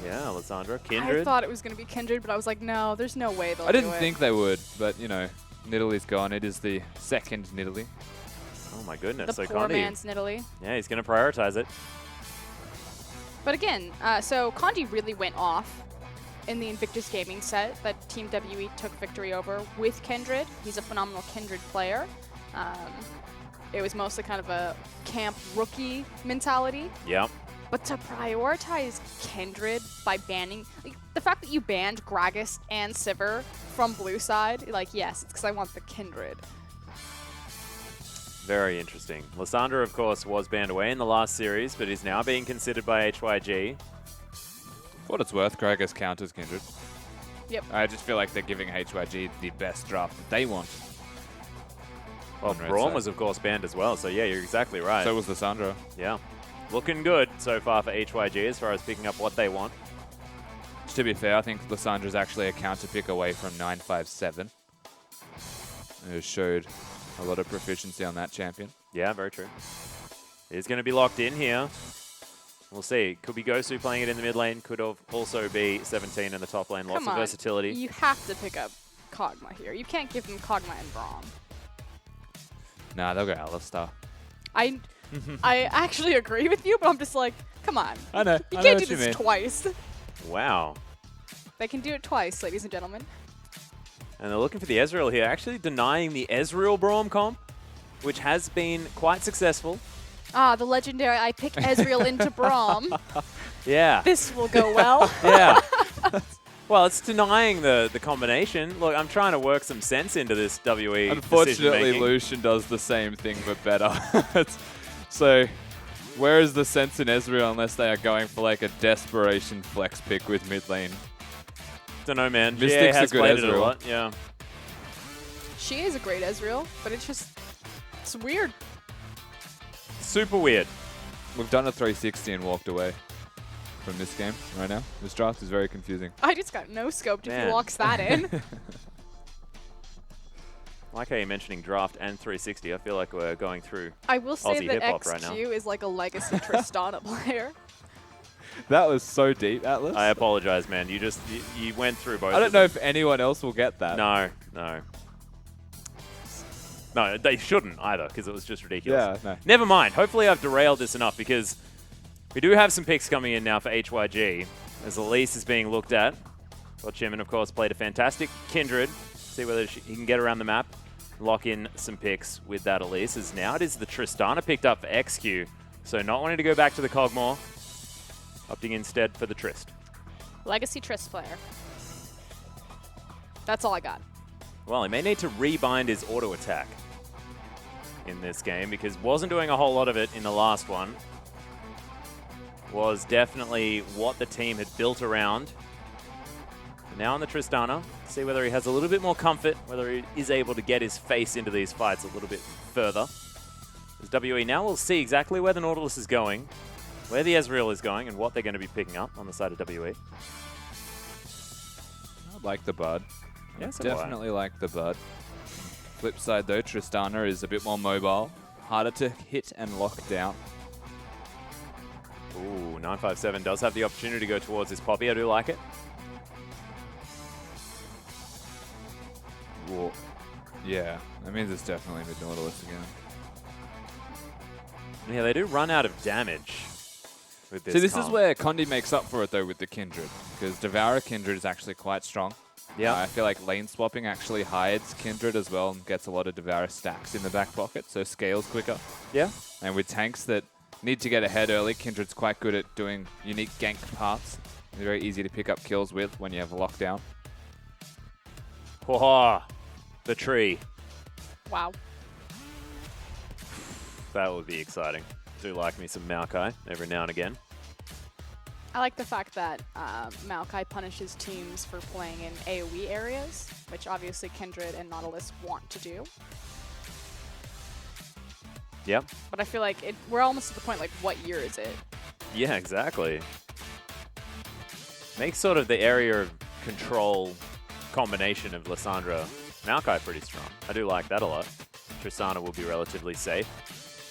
Yeah, Lissandra. Kindred. I thought it was going to be Kindred, but I was like, no, there's no way they'll I didn't do it. think they would, but, you know, Nidalee's gone. It is the second Nidalee. Oh my goodness. The so poor Condi, man's Nidalee. yeah, he's going to prioritize it. But again, so Condi really went off in the Invictus Gaming set that Team WE took victory over with Kindred. He's a phenomenal Kindred player. It was mostly kind of a camp rookie mentality. Yep. But to prioritize Kindred by banning, like, the fact that you banned Gragas and Sivir from blue side, like, yes, it's because I want the Kindred. Very interesting. Lysandra, of course, was banned away in the last series, but is now being considered by HYG. For what it's worth, Gragas counters Kindred. Yep. I just feel like they're giving HYG the best draft that they want. Well, Braum was, of course, banned as well, so yeah, you're exactly right. So was Lysandra. Yeah. Looking good so far for HYG as far as picking up what they want. To be fair, I think Lysandra's actually a counter pick away from 957. Who showed a lot of proficiency on that champion. Yeah, very true. It's going to be locked in here. We'll see. Could be Gosu playing it in the mid lane. Could also be 17 in the top lane. Lots of versatility. You have to pick up Kog'Maw here. You can't give them Kog'Maw and Braum. Nah, they'll go Alistar. I actually agree with you, but I'm just like, come on. I know. You can't do this twice. Wow. They can do it twice, ladies and gentlemen. And they're looking for the Ezreal here, actually denying the Ezreal Braum comp, which has been quite successful. Ah, the legendary I pick Ezreal into Braum. Yeah. This will go well. Yeah. Well, it's denying the combination. Look, I'm trying to work some sense into this WE Unfortunately, Lucian does the same thing, but better. So, where is the sense in Ezreal unless they are going for like a desperation flex pick with mid lane? Don't know, man. Mystic's has a good played Ezreal. it a lot. Yeah. She is a great Ezreal, but it's weird. Super weird. We've done a 360 and walked away from this game right now. This draft is very confusing. I just got no-scoped if he locks that in. I like how you're mentioning draft and 360. I feel like we're going through I will say Aussie that hip-hop XQ right now. is like a legacy Tristana player. That was so deep, Atlas. I apologize, man. You went through both. I don't know if anyone else will get that. No, they shouldn't either because it was just ridiculous. Yeah, no. Never mind. Hopefully I've derailed this enough because we do have some picks coming in now for HYG as Elise is being looked at. Well, Chimman, of course, played a fantastic Kindred. See whether he can get around the map, lock in some picks with that Elise. As now it is the Tristana picked up for XQ. So not wanting to go back to the Kog'Maw, opting instead for the Trist. Legacy Trist player. That's all I got. Well, he may need to rebind his auto attack in this game because wasn't doing a whole lot of it in the last one. Was definitely what the team had built around. Now on the Tristana, see whether he has a little bit more comfort, whether he is able to get his face into these fights a little bit further. As WE now will see exactly where the Nautilus is going, where the Ezreal is going, and what they're going to be picking up on the side of WE. I like the Bud. Yeah, so definitely like the Bud. Flip side though, Tristana is a bit more mobile, harder to hit and lock down. Ooh, 957 does have the opportunity to go towards this Poppy. I do like it. Whoa. Yeah, that means it's definitely mid Nautilus again. Yeah, they do run out of damage with this. So this comp. is where Condi makes up for it though with the Kindred, because Devour Kindred is actually quite strong. Yeah, I feel like lane swapping actually hides Kindred as well and gets a lot of Devour stacks in the back pocket, so scales quicker. Yeah. And with tanks that need to get ahead early, Kindred's quite good at doing unique gank paths. They're very easy to pick up kills with when you have a lockdown. Haha, the tree. Wow. That would be exciting. Do like me some Maokai every now and again. I like the fact that Maokai punishes teams for playing in AoE areas, which obviously Kindred and Nautilus want to do. Yep. But I feel like we're almost at the point, like, what year is it? Yeah, exactly. Makes sort of the area of control combination of Lysandra Maokai pretty strong. I do like that a lot. Tristana will be relatively safe.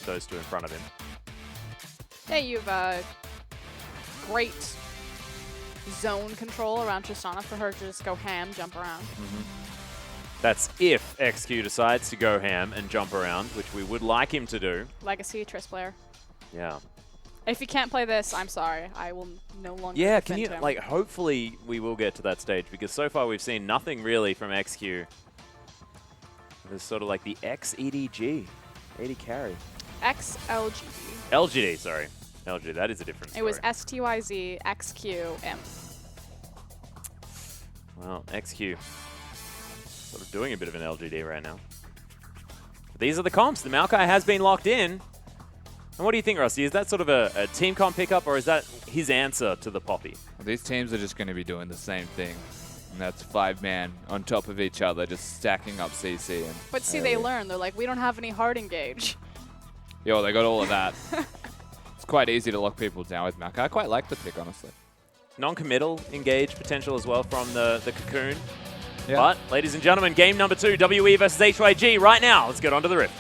Those two in front of him. Yeah, you have great zone control around Tristana for her to just go ham, jump around. That's if XQ decides to go ham and jump around, which we would like him to do. Legacy Triss player. Yeah. If you can't play this, I'm sorry. I will no longer Yeah, defend him. like, hopefully we will get to that stage, because so far we've seen nothing really from XQ. There's sort of like the X-EDG, 80 carry. X-LGD. LGD, sorry. LGD, that is a different story. It was STYZ, XQ, M. Well, XQ sort of doing a bit of an LGD right now. These are the comps. The Maokai has been locked in. And what do you think, Rusty? Is that sort of a team comp pickup, or is that his answer to the Poppy? These teams are just going to be doing the same thing. And that's 5-man on top of each other, just stacking up CC. And but see, they learn. They're like, we don't have any hard engage. Yo, they got all of that. It's quite easy to lock people down with Maokai. I quite like the pick, honestly. Non-committal engage potential as well from the Cocoon. Yeah. But, ladies and gentlemen, game number 2, WE versus HYG right now. Let's get on to the Rift.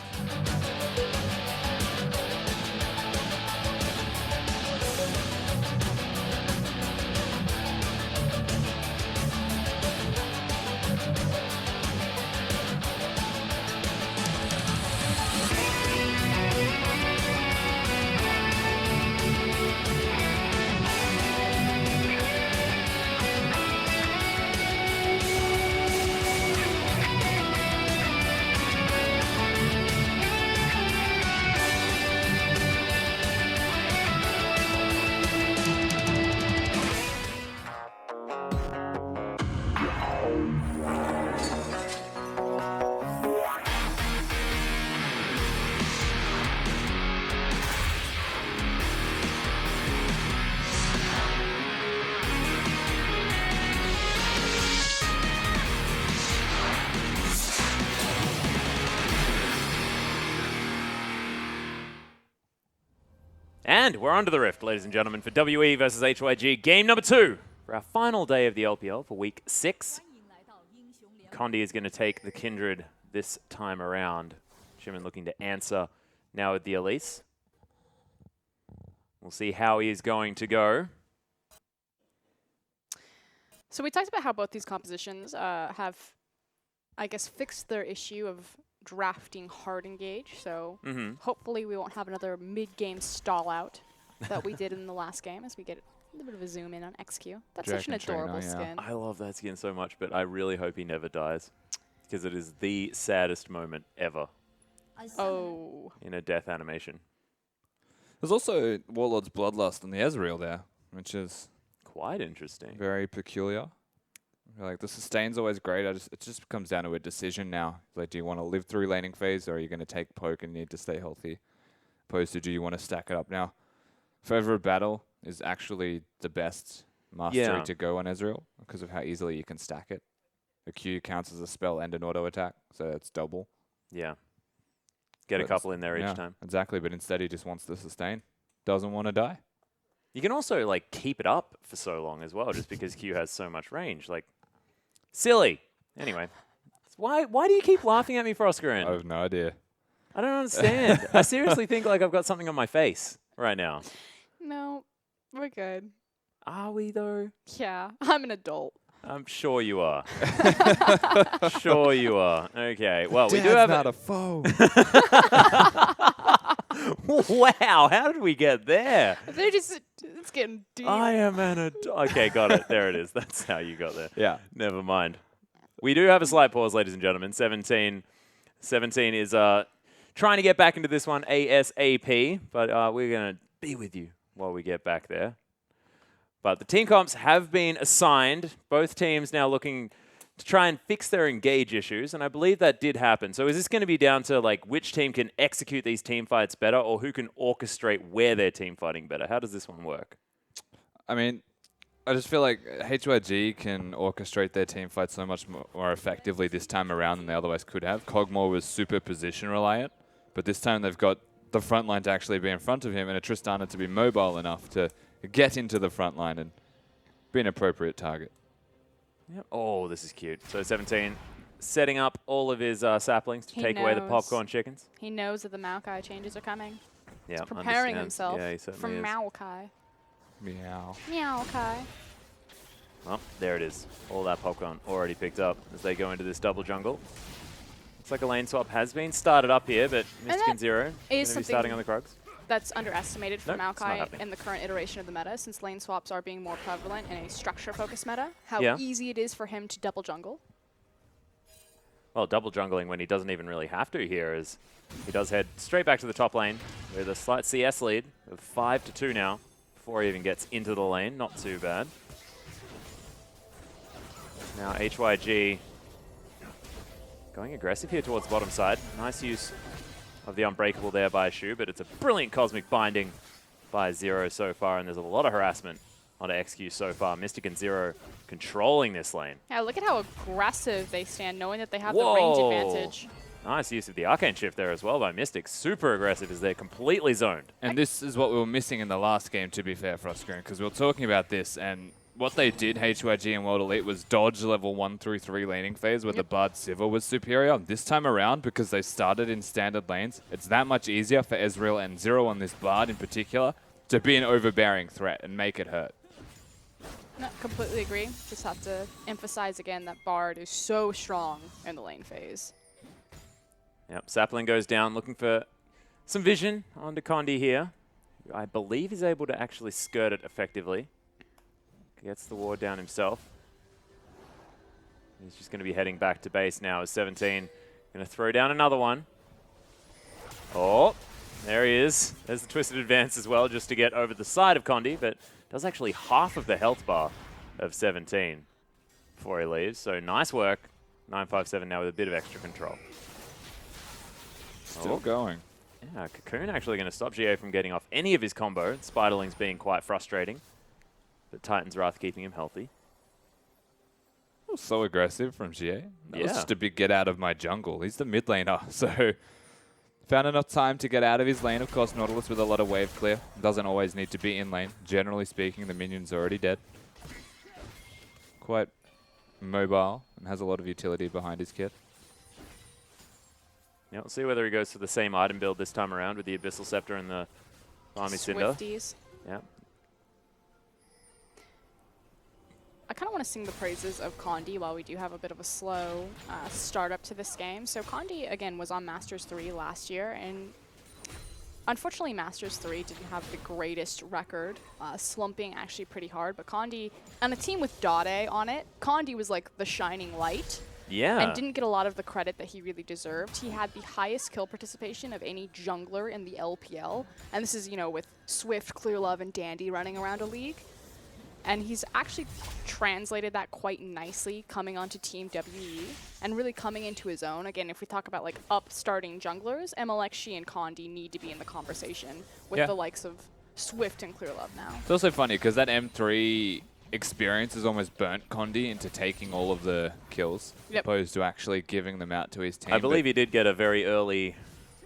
And we're onto the Rift, ladies and gentlemen, for WE versus HYG. Game number 2 for our final day of the LPL for week 6. Condi is going to take the Kindred this time around. Shimon looking to answer now with the Elise. We'll see how he is going to go. So we talked about how both these compositions have, I guess, fixed their issue of drafting hard engage. So hopefully we won't have another mid-game stall out that we did in the last game, as we get a little bit of a zoom in on XQ. That's such an adorable skin. I love that skin so much, but I really hope he never dies, because it is the saddest moment ever. Oh. In a death animation. There's also Warlord's Bloodlust on the Ezreal there, which is quite interesting. Very peculiar. Like, the sustain's always great. It just comes down to a decision now. Like, do you want to live through laning phase, or are you going to take poke and need to stay healthy? Opposed to, do you want to stack it up now? Forever Battle is actually the best mastery to go on Ezreal because of how easily you can stack it. A Q counts as a spell and an auto attack, so it's double. Yeah. Get a couple in there each time. Exactly, but instead he just wants to sustain. Doesn't want to die. You can also, like, keep it up for so long as well, just because Q has so much range. Like, silly. Anyway. Why do you keep laughing at me, Froscarin? I have no idea. I don't understand. I seriously think like I've got something on my face right now. No, we're good. Are we, though? Yeah, I'm an adult. I'm sure you are. Sure you are. Okay, well, Dad's we do have not a foe. Wow, how did we get there? They're just, it's getting deep. I am an adult. Okay, got it. There it is. That's how you got there. Yeah. Never mind. We do have a slight pause, ladies and gentlemen. 17 is trying to get back into this one ASAP, but we're going to be with you while we get back there. But the team comps have been assigned. Both teams now looking to try and fix their engage issues, and I believe that did happen. So is this going to be down to like which team can execute these team fights better, or who can orchestrate where they're team fighting better? How does this one work? I mean, I just feel like HYG can orchestrate their team fight so much more effectively this time around than they otherwise could have. Cogmore was super position reliant, but this time they've got the front line to actually be in front of him and a Tristana to be mobile enough to get into the front line and be an appropriate target. Yep. Oh, this is cute. So 17 setting up all of his saplings to take away the popcorn chickens. He knows that the Maokai changes are coming. Yeah, he's preparing himself for Maokai. Meow. Maokai. Oh, there it is. All that popcorn already picked up as they go into this double jungle. Looks like a lane swap has been started up here, but Mystic and Zero going to be starting on the Krugs. That's underestimated from Maokai in the current iteration of the meta, since lane swaps are being more prevalent in a structure-focused meta. How easy it is for him to double jungle. Well, double jungling when he doesn't even really have to here, as he does head straight back to the top lane with a slight CS lead of 5-2 now before he even gets into the lane. Not too bad. Now HYG going aggressive here towards the bottom side. Nice use of the Unbreakable there by Shu, but it's a brilliant Cosmic Binding by Zero so far, and there's a lot of harassment onto XQ so far. Mystic and Zero controlling this lane. Yeah, look at how aggressive they stand, knowing that they have the range advantage. Nice use of the Arcane Shift there as well by Mystic. Super aggressive as they're completely zoned. And this is what we were missing in the last game, to be fair, Frostgreen, because we were talking about this, and what they did, HYG and World Elite, was dodge level 1 through 3 laning phase where the Bard Sivir was superior. This time around, because they started in standard lanes, it's that much easier for Ezreal and Zero on this Bard in particular to be an overbearing threat and make it hurt. No, completely agree. Just have to emphasize again that Bard is so strong in the lane phase. Yep, Sapling goes down looking for some vision onto Condi here. I believe he's able to actually skirt it effectively. Gets the ward down himself. He's just going to be heading back to base now as 17. Going to throw down another one. Oh, there he is. There's the Twisted Advance as well, just to get over the side of Condi, but does actually half of the health bar of 17 before he leaves. So nice work. 957 now with a bit of extra control. Still going. Yeah, Cocoon actually going to stop GA from getting off any of his combo. Spiderling's being quite frustrating. But Titan's Wrath keeping him healthy. So aggressive from GA. That was just a big get out of my jungle. He's the mid laner, so found enough time to get out of his lane. Of course, Nautilus with a lot of wave clear. Doesn't always need to be in lane. Generally speaking, the minion's already dead. Quite mobile and has a lot of utility behind his kit. Yeah, we'll see whether he goes for the same item build this time around with the Abyssal Scepter and the Army Cinder. Swifties. Yeah. I kind of want to sing the praises of Condi while we do have a bit of a slow startup to this game. So Condi, again, was on Masters 3 last year, and unfortunately Masters 3 didn't have the greatest record, slumping actually pretty hard. But Condi, on a team with Dade on it, Condi was like the shining light. Yeah. And didn't get a lot of the credit that he really deserved. He had the highest kill participation of any jungler in the LPL. And this is, you know, with Swift, Clearlove, and Dandy running around a league. And he's actually translated that quite nicely coming onto Team WE and really coming into his own. Again, if we talk about like upstarting junglers, MLXG and Condi need to be in the conversation with the likes of Swift and Clearlove now. It's also funny because that M3 experience has almost burnt Condi into taking all of the kills opposed to actually giving them out to his team. I believe he did get a very early,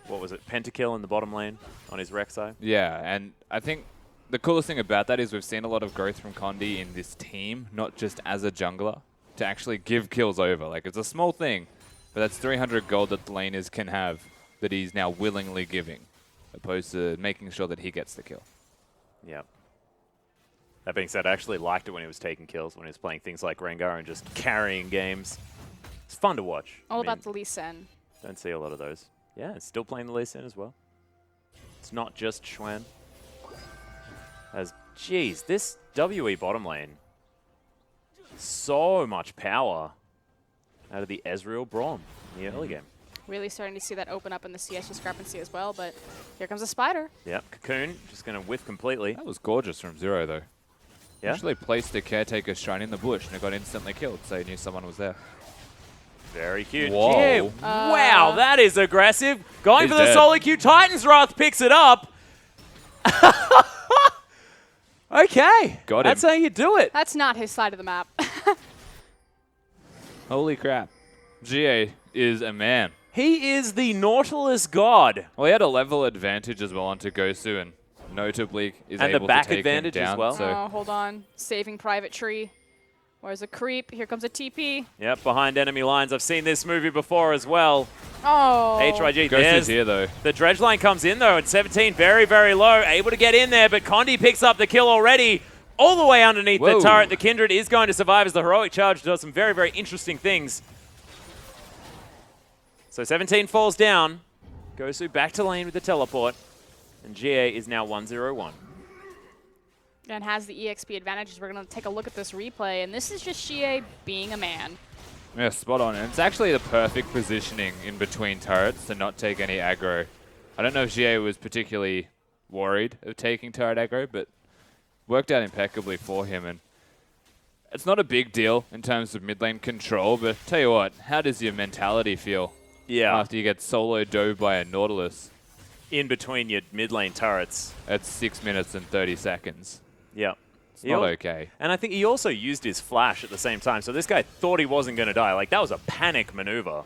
what was it, pentakill in the bottom lane on his Rek'Sai. Yeah, and I think the coolest thing about that is we've seen a lot of growth from Condi in this team, not just as a jungler, to actually give kills over. Like, it's a small thing, but that's 300 gold that the laners can have that he's now willingly giving, opposed to making sure that he gets the kill. Yeah. That being said, I actually liked it when he was taking kills, when he was playing things like Rengar and just carrying games. It's fun to watch. All about the Lee Sin. Don't see a lot of those. Yeah, it's still playing the Lee Sin as well. It's not just Xuan. As, geez, this WE bottom lane, so much power out of the Ezreal Braum in the early game. Really starting to see that open up in the CS discrepancy as well, but here comes a Spider. Yep, Cocoon just going to whiff completely. That was gorgeous from Zero, though. Yeah? Actually placed a Caretaker Shrine in the bush and it got instantly killed, so he knew someone was there. Very cute. Whoa. Yeah. Wow, that is aggressive. Going He's for the dead. solo queue. Titan's Wrath picks it up. Okay. Got him. That's how you do it. That's not his side of the map. Holy crap. GA is a man. He is the Nautilus god. Well, he had a level advantage as well onto Gosu, and notably is And able the back to take advantage him down. as well. So Oh, hold on. Saving Private Tree. Where's a creep? Here comes a TP. Yep, behind enemy lines. I've seen this movie before as well. Oh. HYG, Gosu's there's here, though. the dredge line comes in though at 17, very, very low. Able to get in there, but Condi picks up the kill already. all the way underneath Whoa. the turret. The Kindred is going to survive as the Heroic Charge does some very, very interesting things. So 17 falls down. Gosu back to lane with the teleport. And GA is now 1-0-1. And has the EXP advantage. We're going to take a look at this replay. And this is just GA being a man. Yeah, spot on. And it's actually the perfect positioning in between turrets to not take any aggro. I don't know if GA was particularly worried of taking turret aggro, but worked out impeccably for him. And it's not a big deal in terms of mid lane control, but tell you what, how does your mentality feel after you get solo dove by a Nautilus? In between your mid lane turrets. At 6 minutes and 30 seconds. Yeah. It's not okay. And I think he also used his flash at the same time. So this guy thought he wasn't going to die. Like, that was a panic maneuver.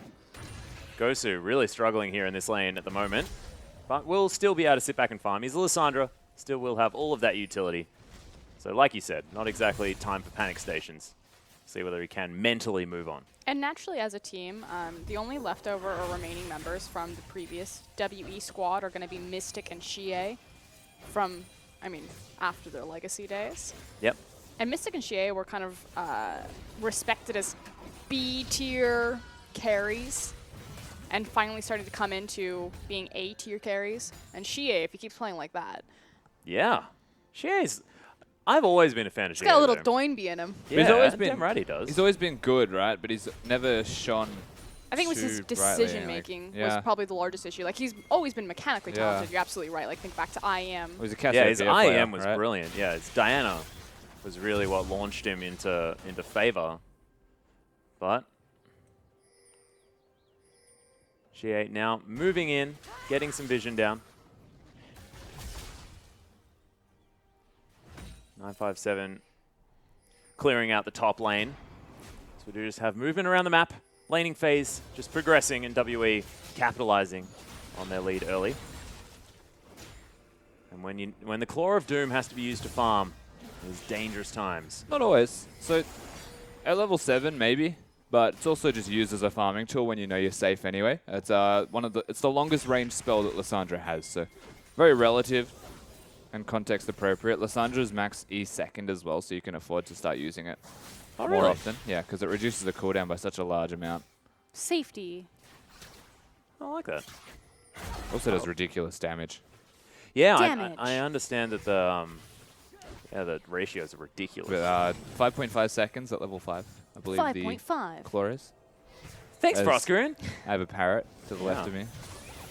Gosu really struggling here in this lane at the moment. But will still be able to sit back and farm. He's Lissandra. Still will have all of that utility. So like you said, not exactly time for panic stations. See whether he can mentally move on. And naturally, as a team, the only leftover or remaining members from the previous WE squad are going to be Mystic and Xie from, after their legacy days. Yep. And Mystic and Xie were kind of respected as B-tier carries and finally started to come into being A-tier carries. And Xie, if he keeps playing like that. Yeah. Xie's... I've always been a fan of Xie. He's got a little Doinby in him. Yeah, he's always been, damn right he does. He's always been good, right? But he's never shone. I think it was his decision-making was probably the largest issue. Like, he's always been mechanically talented. You're absolutely right. Like, think back to IM. His IM was brilliant. Yeah, it's Diana was really what launched him into favor. But Xie now moving in, getting some vision down. 957 clearing out the top lane. So we do just have movement around the map. Laning phase just progressing, and WE capitalizing on their lead early. And when the Claw of Doom has to be used to farm, there's dangerous times. Not always. So at level 7 maybe, but it's also just used as a farming tool when you know you're safe anyway. It's it's the longest range spell that Lissandra has, so very relative and context appropriate. Lissandra's max E second as well, so you can afford to start using it more often. Yeah, because it reduces the cooldown by such a large amount. Safety. I like that. Also does ridiculous damage. Yeah, I understand that the ratios are ridiculous. With 5.5 seconds at level 5, I believe 5.5. the Claw is. Thanks, Froscarin. I have a parrot to the left of me.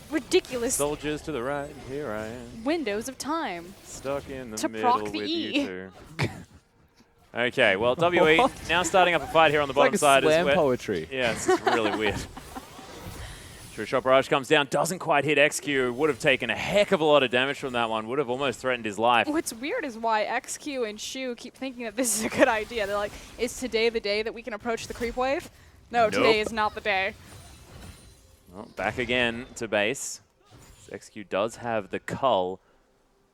Ridiculous. Soldiers to the right, here I am. Windows of time. Stuck in the to middle proc the with E. you two. Okay, well, WE now starting up a fight here on the bottom side. It's like slam poetry. Yeah, it's really weird. True Shot Barrage comes down, doesn't quite hit XQ. Would have taken a heck of a lot of damage from that one. Would have almost threatened his life. What's weird is why XQ and Shu keep thinking that this is a good idea. They're like, is today the day that we can approach the creep wave? No, today is not the day. Well, back again to base. XQ does have the Cull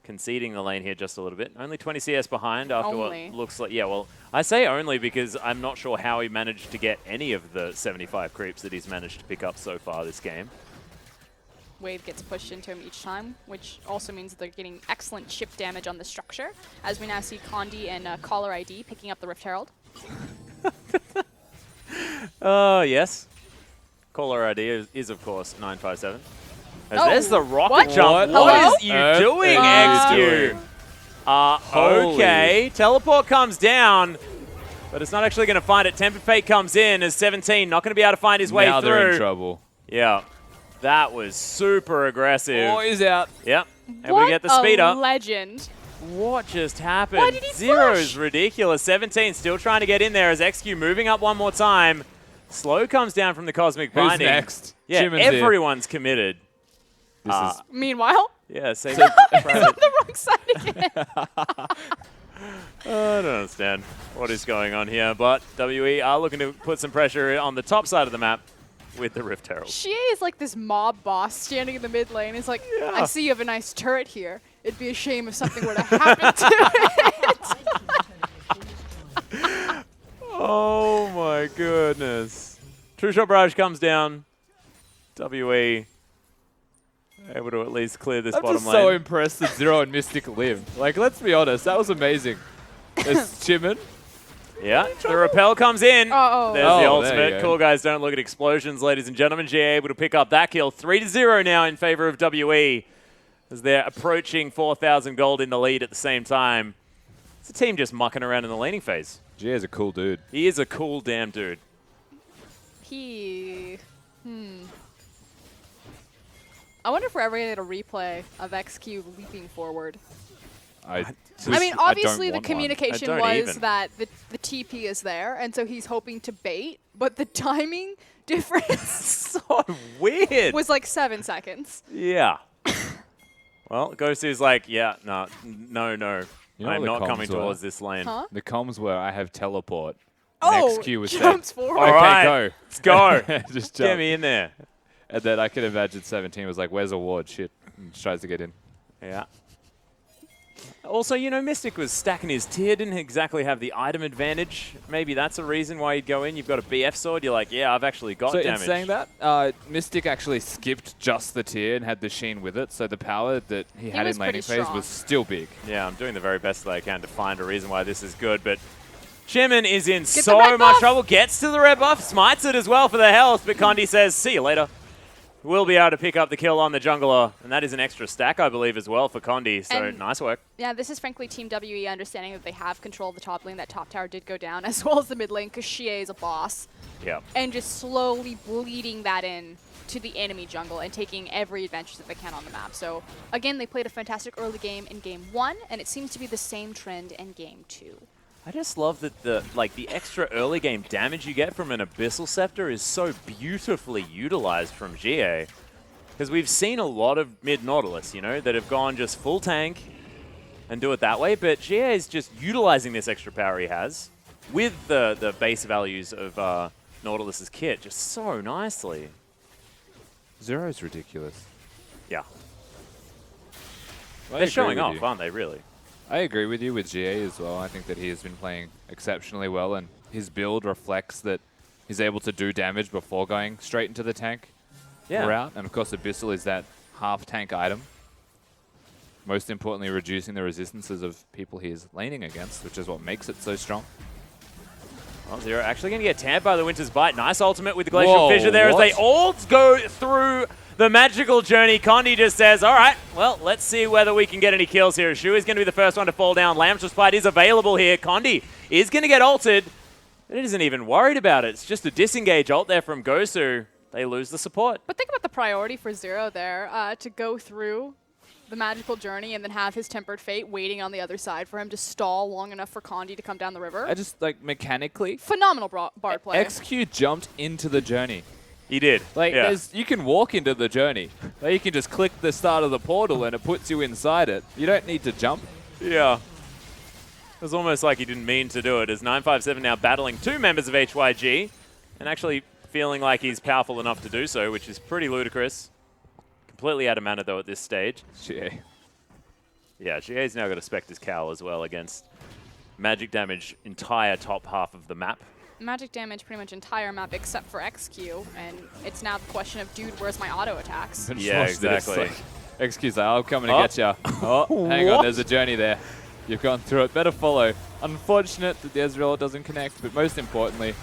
conceding the lane here just a little bit. Only 20 CS behind after what looks like... Yeah, well, I say only because I'm not sure how he managed to get any of the 75 creeps that he's managed to pick up so far this game. Wave gets pushed into him each time, which also means that they're getting excellent chip damage on the structure, as we now see Condi and Caller ID picking up the Rift Herald. Yes. Caller ID is of course, 957. There's the rocket jump. What is you doing, XQ? Okay, teleport comes down, but it's not actually going to find it. Tempered Fate comes in as 17, not going to be able to find his way through. Now they're in trouble. Yeah, that was super aggressive. Oh, he's out. Yep, and we get the speed up. Legend. What just happened? Why did he Zero's flash? ridiculous. 17 still trying to get in there as XQ moving up one more time. Slow comes down from the Cosmic Who's Binding. next? Yeah, Jimin's everyone's committed. This is Meanwhile, yeah, same. he's on the wrong side again. I don't understand what is going on here, but WE are looking to put some pressure on the top side of the map with the Rift Herald. Xie is like this mob boss standing in the mid lane. He's like, I see you have a nice turret here. It'd be a shame if something were to happen to it. Oh my goodness. True Shot Barrage comes down. WE able to at least clear this bottom lane. I'm just so impressed that Zero and Mystic live. Like, let's be honest, that was amazing. It's Jimin. Yeah, the repel comes in. Uh-oh. There's the There ultimate. you go. Cool guys don't look at explosions, ladies and gentlemen. GA able to pick up that kill. 3-0 now in favor of WE as they're approaching 4,000 gold in the lead at the same time. It's a team just mucking around in the laning phase. GA is a cool dude. He is a cool damn dude. I wonder if we're ever going to get a replay of XQ leaping forward. I mean, obviously the want one. communication was that the TP is there, and so he's hoping to bait, but the timing difference So weird. was like 7 seconds. Yeah. Well, Ghost is like, yeah, no. You know I'm what the not coming comms were? towards this lane. Huh? The comms were, I have teleport. Oh, XQ was jumps saying, forward. All okay, right, go. let's go. Just Get jump. me in there. And then I could imagine 17 was like, where's a ward? Shit. And tries to get in. Yeah. Also, you know, Mystic was stacking his tier, didn't exactly have the item advantage. Maybe that's a reason why he'd go in. You've got a BF sword. You're like, yeah, I've actually got So damage. in saying that, Mystic actually skipped just the tier and had the Sheen with it, so the power that he had was in laning pretty phase strong. was still big. Yeah, I'm doing the very best that I can to find a reason why this is good, but Jimin is in the so red much buff. trouble. Gets to the red buff, smites it as well for the health, but Kondi says, see you later. Will be able to pick up the kill on the jungler, and that is an extra stack, I believe, as well for Kondi, so And nice work. Yeah, this is frankly Team WE understanding that they have control of the top lane. That top tower did go down, as well as the mid lane, because Xie is a boss. Yeah. And just slowly bleeding that in to the enemy jungle and taking every advantage that they can on the map. So, again, they played a fantastic early game in Game 1, and it seems to be the same trend in Game 2. I just love that the extra early game damage you get from an Abyssal Scepter is so beautifully utilized from GA. Because we've seen a lot of mid-Nautilus, you know, that have gone just full tank and do it that way, but GA is just utilizing this extra power he has with the base values of Nautilus's kit just so nicely. Zero's ridiculous. Yeah. I They're agree showing with off, you. aren't they, really? I agree with you with GA as well. I think that he has been playing exceptionally well, and his build reflects that he's able to do damage before going straight into the tank route. And of course, Abyssal is that half tank item. Most importantly, reducing the resistances of people he is laning against, which is what makes it so strong. Well, Zero actually going to get tamped by the Winter's Bite. Nice ultimate with the Glacial Whoa, Fissure there what? as they all go through the magical journey. Kondi just says, all right, well, let's see whether we can get any kills here. Shu is going to be the first one to fall down. Lamb's Respite is available here. Kondi is going to get ulted, but it isn't even worried about it. It's just a disengage ult there from Gosu. They lose the support. But think about the priority for Zero there, to go through the magical journey and then have his Tempered Fate waiting on the other side for him to stall long enough for Kondi to come down the river. I just, like, mechanically, Phenomenal Bard play. XQ jumped into the journey. He did. Like, yeah. you can walk into the journey. Like, you can just click the start of the portal and it puts you inside it. You don't need to jump. Yeah. It was almost like he didn't mean to do it, as 957 now battling two members of HYG and actually feeling like he's powerful enough to do so, which is pretty ludicrous. Completely out of mana, though, at this stage. GA. Yeah, GA's now got a Spectre's Cowl as well against magic damage entire top half of the map. Magic damage pretty much entire map except for XQ, and it's now the question of, dude, where's my auto attacks? Yeah, exactly. XQ's like, I'm coming to get ya. Oh, hang on, there's a journey there. You've gone through it. Better follow. Unfortunate that the Ezreal doesn't connect, but most importantly,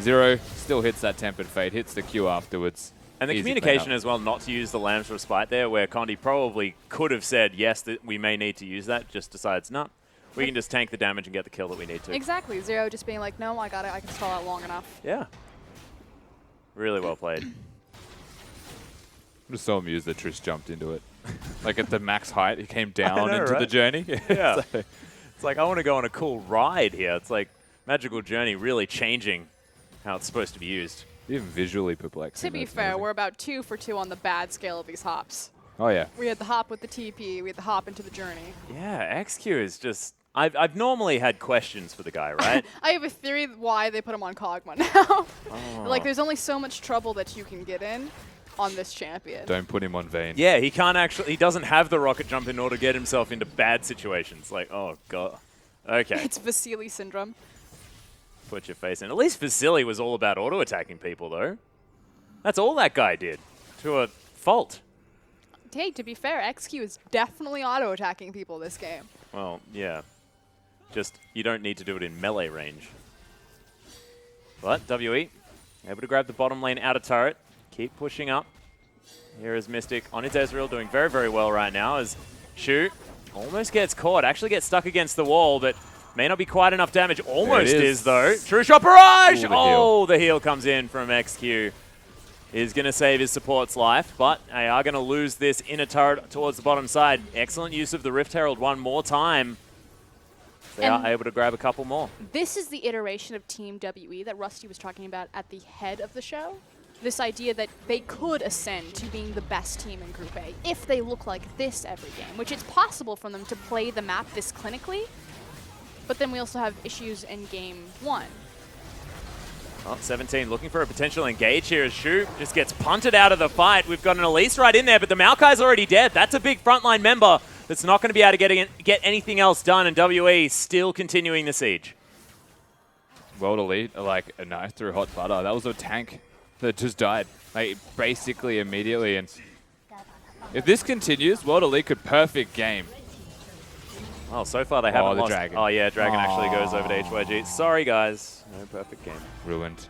Zero still hits that Tempered Fate, hits the Q afterwards. And the Easy communication cleanup. as well, not to use the Lamb's Respite there, where Kondi probably could have said, yes, that we may need to use that, just decides, no, we can just tank the damage and get the kill that we need to. Exactly. Zero just being like, no, I got it. I can stall out long enough. Yeah. Really well played. I'm just so amused that Trish jumped into it. Like at the max height, he came down know, into the right? journey. Yeah. So- It's like, I want to go on a cool ride here. It's like Magical Journey really changing how it's supposed to be used. even visually perplexing. To be that's fair, amazing. we're about 2 for 2 on the bad scale of these hops. Oh, yeah. We had the hop with the TP. We had the hop into the journey. Yeah, XQ is just... I've normally had questions for the guy, right? I have a theory why they put him on Kog'Maw now. Oh. Like, there's only so much trouble that you can get in on this champion. Don't put him on Vayne. Yeah, he can't actually... He doesn't have the rocket jump in order to get himself into bad situations. Like, oh, God. Okay. It's Vasily syndrome. Put your face in. At least Vasily was all about auto-attacking people, though. That's all that guy did. To a fault. Hey, to be fair, XQ is definitely auto-attacking people this game. Well, yeah. Just, you don't need to do it in melee range. But WE, able to grab the bottom lane outer turret. Keep pushing up. Here is Mystic on his Ezreal, doing very, very well right now as Shu almost gets caught. Actually gets stuck against the wall, but may not be quite enough damage. Almost is, though. True Shot Barrage! Ooh, the heal comes in from XQ. Is going to save his support's life, but they are going to lose this inner turret towards the bottom side. Excellent use of the Rift Herald one more time. They are able to grab a couple more. This is the iteration of Team WE that Rusty was talking about at the head of the show. This idea that they could ascend to being the best team in Group A if they look like this every game, which it's possible for them to play the map this clinically, but then we also have issues in Game 1. Well, 17 looking for a potential engage here as Shu just gets punted out of the fight. We've got an Elise right in there, but the Maokai's already dead. That's a big frontline member that's not going to be able to get anything else done, and WE still continuing the siege. World Elite, like a knife through hot butter. That was a tank that just died, like basically immediately. And if this continues, World Elite could perfect game. Well, so far they haven't lost. Dragon. Oh yeah, Dragon actually goes over to HYG. Sorry guys, no perfect game. Ruined.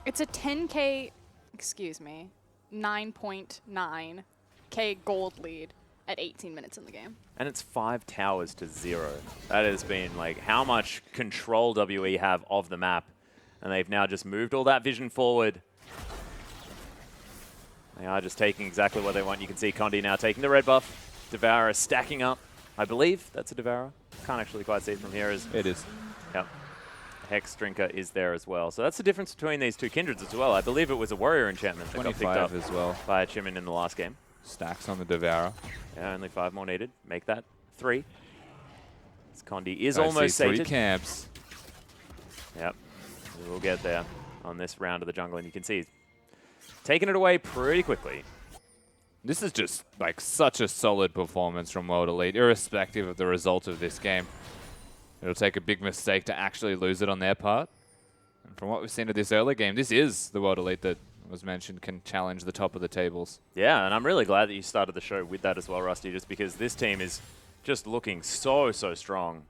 It's a 10K, excuse me, 9.9K gold lead at 18 minutes in the game. And it's 5 towers to 0. That has been like how much control WE have of the map. And they've now just moved all that vision forward. They are just taking exactly what they want. You can see Condi now taking the red buff. Devourer stacking up. I believe that's a Devourer. Can't actually quite see it from here. It is. Yep. Hex Drinker is there as well. So that's the difference between these two Kindreds as well. I believe it was a Warrior enchantment that got picked up as well by Chimin in the last game. Stacks on the Devourer. Yeah, only 5 more needed. Make that 3. This Condi is almost sated. 3 camps. Yep. We'll get there on this round of the jungle, and you can see he's taking it away pretty quickly. This is just like such a solid performance from World Elite, irrespective of the result of this game. It'll take a big mistake to actually lose it on their part. And from what we've seen of this early game, this is the World Elite that was mentioned can challenge the top of the tables. Yeah, and I'm really glad that you started the show with that as well, Rusty, just because this team is just looking so, so strong.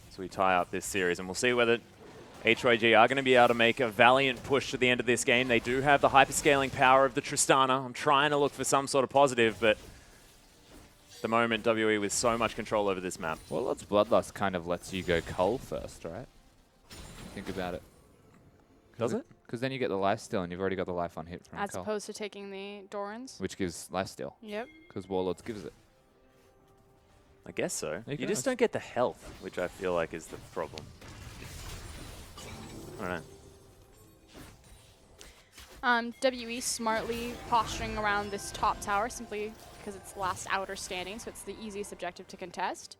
So we tie up this series, and we'll see whether HYG are going to be able to make a valiant push to the end of this game. They do have the hyperscaling power of the Tristana. I'm trying to look for some sort of positive, but at the moment, WE with so much control over this map. Well, Lord's Bloodlust kind of lets you go Cull first, right? Think about it. Does it? Because then you get the lifesteal, and you've already got the life on hit from As Cull. opposed to taking the Dorans. Which gives lifesteal. Yep. Because Warlords gives it. I guess so. You guess. just don't get the health, which I feel like is the problem. I don't know. WE smartly posturing around this top tower simply because it's the last outer standing, so it's the easiest objective to contest.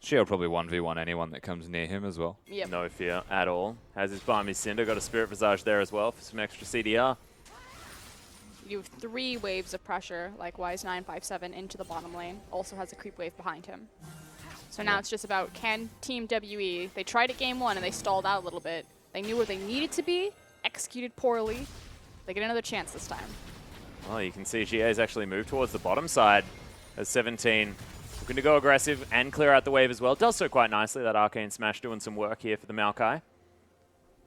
She'll probably 1v1 anyone that comes near him as well. Yep. No fear at all. Has his Balmy Cinder, got a Spirit Visage there as well for some extra CDR. You have 3 waves of pressure, likewise 957 into the bottom lane. Also has a creep wave behind him. So now it's just about, can Team WE, they tried it game 1 and they stalled out a little bit. They knew where they needed to be, executed poorly. They get another chance this time. Well, you can see GA's actually moved towards the bottom side as 17 looking to go aggressive and clear out the wave as well. Does so quite nicely. That Arcane Smash doing some work here for the Maokai.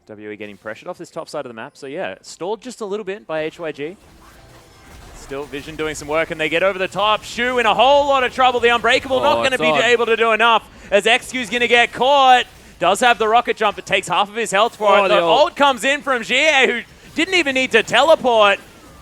WE getting pressured off this top side of the map. So yeah, stalled just a little bit by HYG. Still Vision doing some work, and they get over the top. Shu in a whole lot of trouble. The Unbreakable not going to be able to do enough as XQ's going to get caught. Does have the rocket jump. It takes half of his health for it. The ult comes in from GA, who didn't even need to teleport.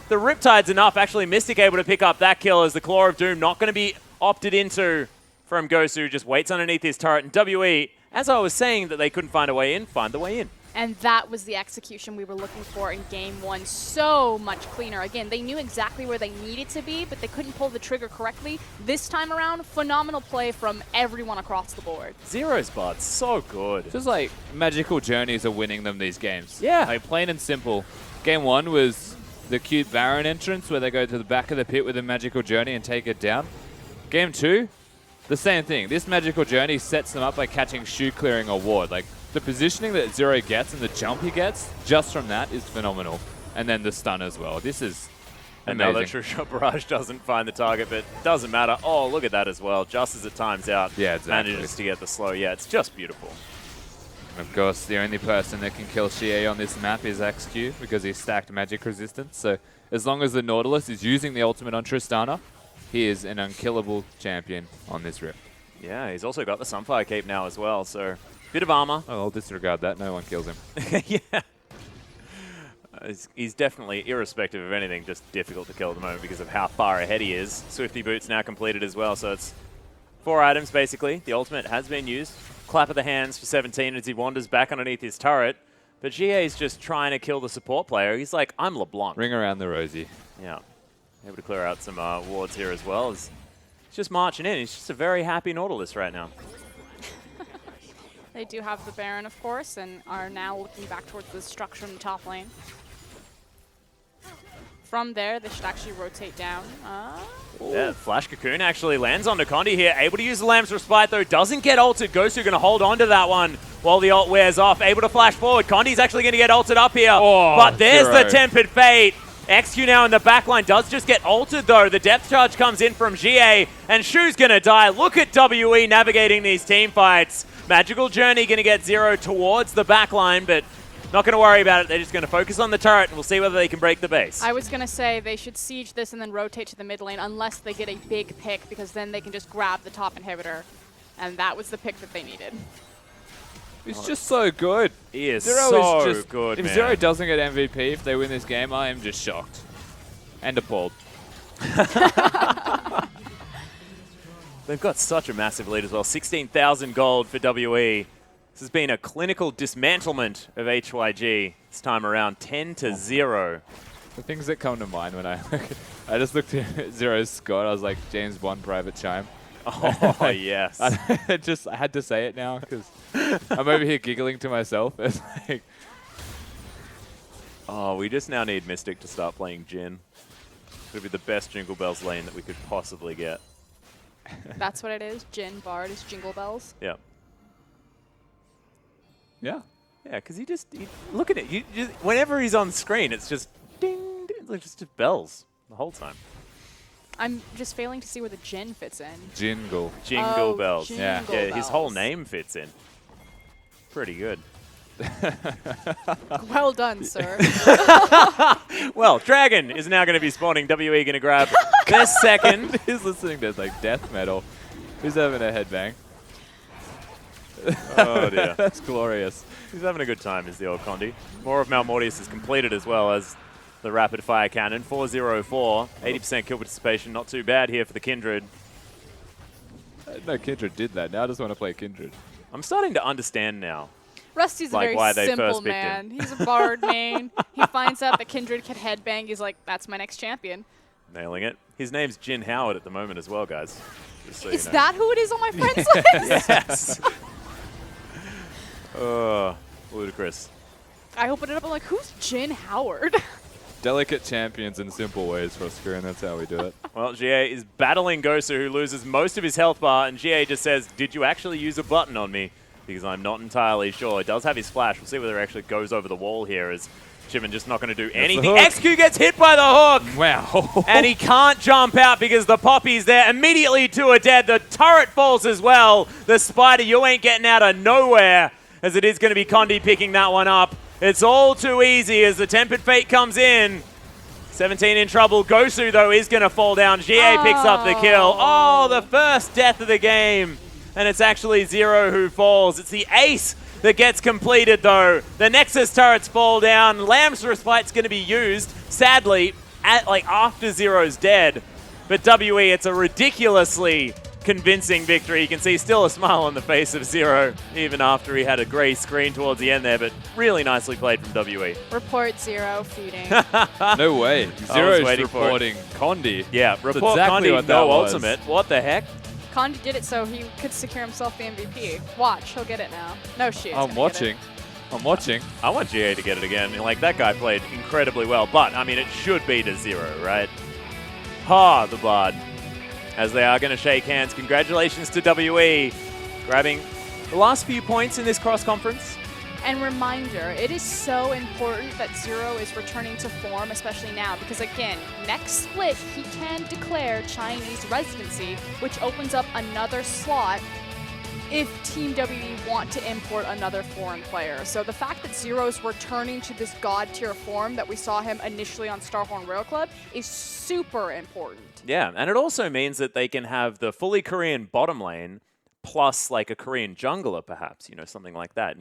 The Riptide's enough. Actually, Mystic able to pick up that kill as the Claw of Doom not going to be opted into from Gosu. Just waits underneath his turret. And WE, as I was saying that they couldn't find a way in, find the way in. And that was the execution we were looking for in game 1. So much cleaner. Again, they knew exactly where they needed to be, but they couldn't pull the trigger correctly. This time around, phenomenal play from everyone across the board. Zero's Bud, so good. Just like magical journeys are winning them these games. Yeah. Like plain and simple. Game 1 was the cute Baron entrance where they go to the back of the pit with a magical journey and take it down. Game 2, the same thing. This magical journey sets them up by catching Shu clearing a ward. Like, the positioning that Zero gets and the jump he gets just from that is phenomenal. And then the stun as well. This is Another True Shot Barrage doesn't find the target, but doesn't matter. Oh, look at that as well. Just as it times out, manages to get the slow. Yeah, it's just beautiful. Of course, the only person that can kill Xie on this map is XQ because he's stacked magic resistance. So as long as the Nautilus is using the ultimate on Tristana, he is an unkillable champion on this rip. Yeah, he's also got the Sunfire Cape now as well, so bit of armor. Oh, I'll disregard that. No one kills him. Yeah. He's definitely, irrespective of anything, just difficult to kill at the moment because of how far ahead he is. Swifty Boots now completed as well, so it's 4 items basically. The ultimate has been used. Clap of the hands for 17 as he wanders back underneath his turret. But GA's just trying to kill the support player. He's like, I'm LeBlanc. Ring around the rosy. Yeah. Able to clear out some wards here as well. He's just marching in. He's just a very happy Nautilus right now. They do have the Baron, of course, and are now looking back towards the structure in the top lane. From there, they should actually rotate down. Yeah, Flash Cocoon actually lands onto Condi here. Able to use the Lamb's Respite, though. Doesn't get ulted. Gosu going to hold on to that one while the ult wears off. Able to flash forward. Condi's actually going to get ulted up here. Oh, but there's the Tempered Fate. XQ now in the backline does just get ulted, though. The depth charge comes in from GA, and Shu's going to die. Look at WE navigating these team fights. Magical Journey going to get 0 towards the backline, but not going to worry about it. They're just going to focus on the turret, and we'll see whether they can break the base. I was going to say they should siege this and then rotate to the mid lane unless they get a big pick, because then they can just grab the top inhibitor. And that was the pick that they needed. He's just so good. He is Zero so is just good, If man. Zero doesn't get MVP, if they win this game, I am just shocked. And appalled. They've got such a massive lead as well. 16,000 gold for WE. This has been a clinical dismantlement of HYG this time around, 10-0. The things that come to mind when I just looked at Zero's squad, I was like, James Bond Private Chime. Oh, yes. I had to say it now because I'm over here giggling to myself. It's like, oh, we just now need Mystic to start playing Jhin. It would be the best Jingle Bells lane that we could possibly get. That's what it is. Jhin Bard is Jingle Bells. Yeah. yeah. Yeah, because look at it. Whenever he's on screen, it's just ding, ding, it's like just bells the whole time. I'm just failing to see where the Jhin fits in. Jingle. Jingle Bells. Jingle Yeah, Bells. his whole name fits in. Pretty good. Well done, sir. Well, Dragon is now going to be spawning. WE going to grab their second. He's listening to like death metal. He's having a headbang. Oh, dear. That's glorious. He's having a good time, is the old Condi. More of Malmortius is completed as well as the rapid fire cannon. 404, 80% kill participation. Not too bad here for the Kindred. No, Kindred did that. Now I just want to play Kindred. I'm starting to understand now. Rusty's a Like why very they simple first picked man. him. He's a bard main. He finds out that Kindred can headbang. He's like, that's my next champion. Nailing it. His name's Jin Howard at the moment as well, guys. Just so Is you know. that who it is on my friends list? Yes. Ludicrous. I opened it up. I'm like, who's Jhin Howard? Delicate champions in simple ways, Frosker, and that's how we do it. Well, GA is battling Gosu, who loses most of his health bar, and GA just says, did you actually use a button on me? Because I'm not entirely sure. It does have his flash. We'll see whether it actually goes over the wall here as Shimon just not going to do anything. XQ gets hit by the hook! Wow. And he can't jump out because the Poppy's there. Immediately to a dead. The turret falls as well. The Spider, you ain't getting out of nowhere, as it is going to be Condi picking that one up. It's all too easy as the Tempered Fate comes in. 17 in trouble. Gosu, though, is going to fall down. GA picks up the kill. Oh, the first death of the game. And it's actually Zero who falls. It's the ace that gets completed, though. The Nexus turrets fall down. Lamb's Respite's going to be used, sadly, after Zero's dead. But WE, it's a ridiculously convincing victory. You can see still a smile on the face of Zero, even after he had a grey screen towards the end there, but really nicely played from WE. Report Zero feeding. No way. Zero's Zero's reporting Condi. Yeah, That's report exactly Condi, what that no was. ultimate. What the heck? Condi did it so he could secure himself the MVP. Watch, he'll get it now. No shit. I'm watching. I'm watching. I want GA to get it again. Like, that guy played incredibly well, but, I mean, it should be to Zero, right? Ha, the Bard. As they are going to shake hands. Congratulations to WE, grabbing the last few points in this cross-conference. And reminder, it is so important that Zero is returning to form, especially now, because again, next split, he can declare Chinese residency, which opens up another slot if Team WE want to import another foreign player. So the fact that Zero's returning to this god tier form that we saw him initially on Starhorn Royal Club is super important. Yeah, and it also means that they can have the fully Korean bottom lane plus like a Korean jungler perhaps, something like that,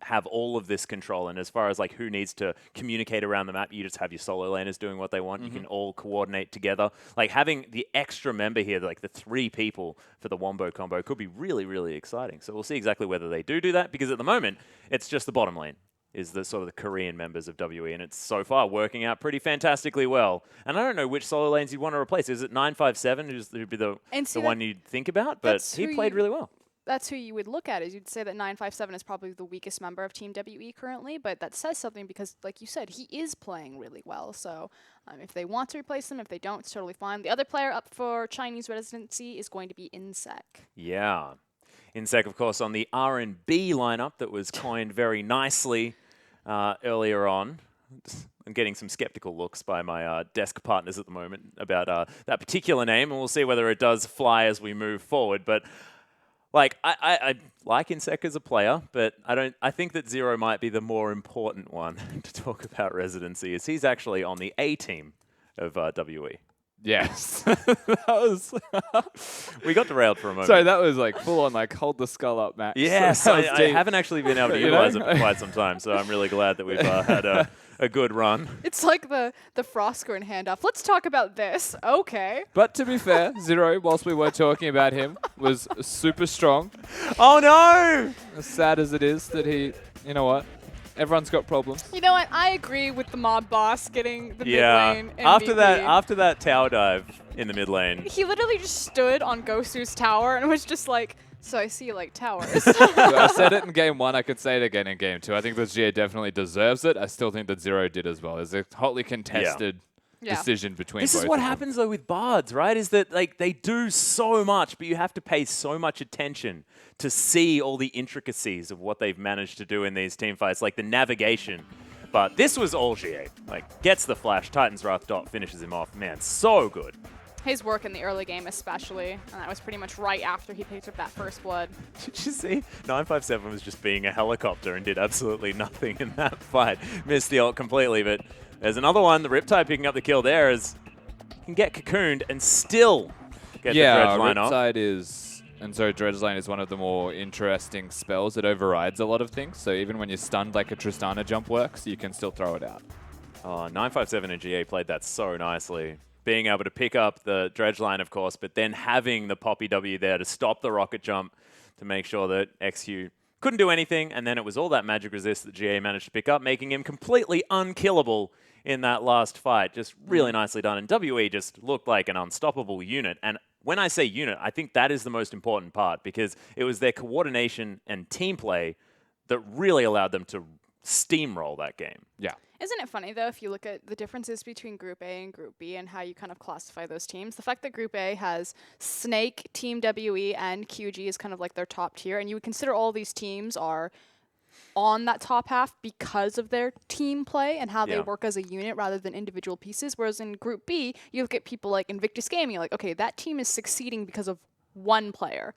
have all of this control. And as far as like who needs to communicate around the map, you just have your solo laners doing what they want. You can all coordinate together. Like having the extra member here, like the 3 people for the Wombo combo could be really, really exciting. So we'll see exactly whether they do that, because at the moment, it's just the bottom lane is the sort of the Korean members of WE, and it's so far working out pretty fantastically well. And I don't know which solo lanes you'd want to replace. Is it 957 who'd be the one you'd think about? But he played really well. That's who you would look at. Is you'd say that 957 is probably the weakest member of Team WE currently, but that says something because, like you said, he is playing really well. So if they want to replace him, if they don't, it's totally fine. The other player up for Chinese residency is going to be Insec. Yeah. Insec, of course, on the R&B lineup that was coined very nicely earlier on. I'm getting some skeptical looks by my desk partners at the moment about that particular name, and we'll see whether it does fly as we move forward. But like I like Insec as a player, but I think that Zero might be the more important one to talk about residency, as he's actually on the A team of WE. Yes. We got derailed for a moment. Sorry, that was like full on, like, hold the skull up, Max. Yes, I haven't actually been able to utilize it for quite some time, so I'm really glad that we've had a good run. It's like the Frostgren handoff. Let's talk about this. Okay. But to be fair, Zero, whilst we were talking about him, was super strong. Oh no! As sad as it is that he, you know what? Everyone's got problems. You know what? I agree with the mob boss getting the mid lane MVP. After that tower dive in the mid lane. He literally just stood on Gosu's tower and was just like, so I see you like towers. I said it in game 1. I could say it again in game 2. I think that GA definitely deserves it. I still think that Zero did as well. It's a hotly contested decision between both. This is what happens though with bards, right? Is that like they do so much, but you have to pay so much attention to see all the intricacies of what they've managed to do in these team fights, like the navigation. But this was all GA. Like, gets the flash, Titan's Wrath dot, finishes him off. Man, so good. His work in the early game especially, and that was pretty much right after he picked up that first blood. Did you see? 957 was just being a helicopter and did absolutely nothing in that fight. Missed the ult completely, but there's another one. The Riptide picking up the kill there as can get cocooned and still get the Dredge line off. Riptide is... And so Dredge Line is one of the more interesting spells. It overrides a lot of things. So even when you're stunned like a Tristana jump works, you can still throw it out. Oh, 957 and GA played that so nicely. Being able to pick up the Dredge Line, of course, but then having the Poppy W there to stop the rocket jump to make sure that XQ couldn't do anything. And then it was all that magic resist that GA managed to pick up, making him completely unkillable in that last fight. Just really nicely done. And WE just looked like an unstoppable unit. And when I say unit, I think that is the most important part, because it was their coordination and team play that really allowed them to steamroll that game. Yeah. Isn't it funny, though, if you look at the differences between Group A and Group B and how you kind of classify those teams? The fact that Group A has Snake, Team WE, and QG is kind of like their top tier, and you would consider all these teams are on that top half because of their team play and how they work as a unit rather than individual pieces. Whereas in Group B, you look at people like Invictus Gaming, you're like, okay, that team is succeeding because of one player.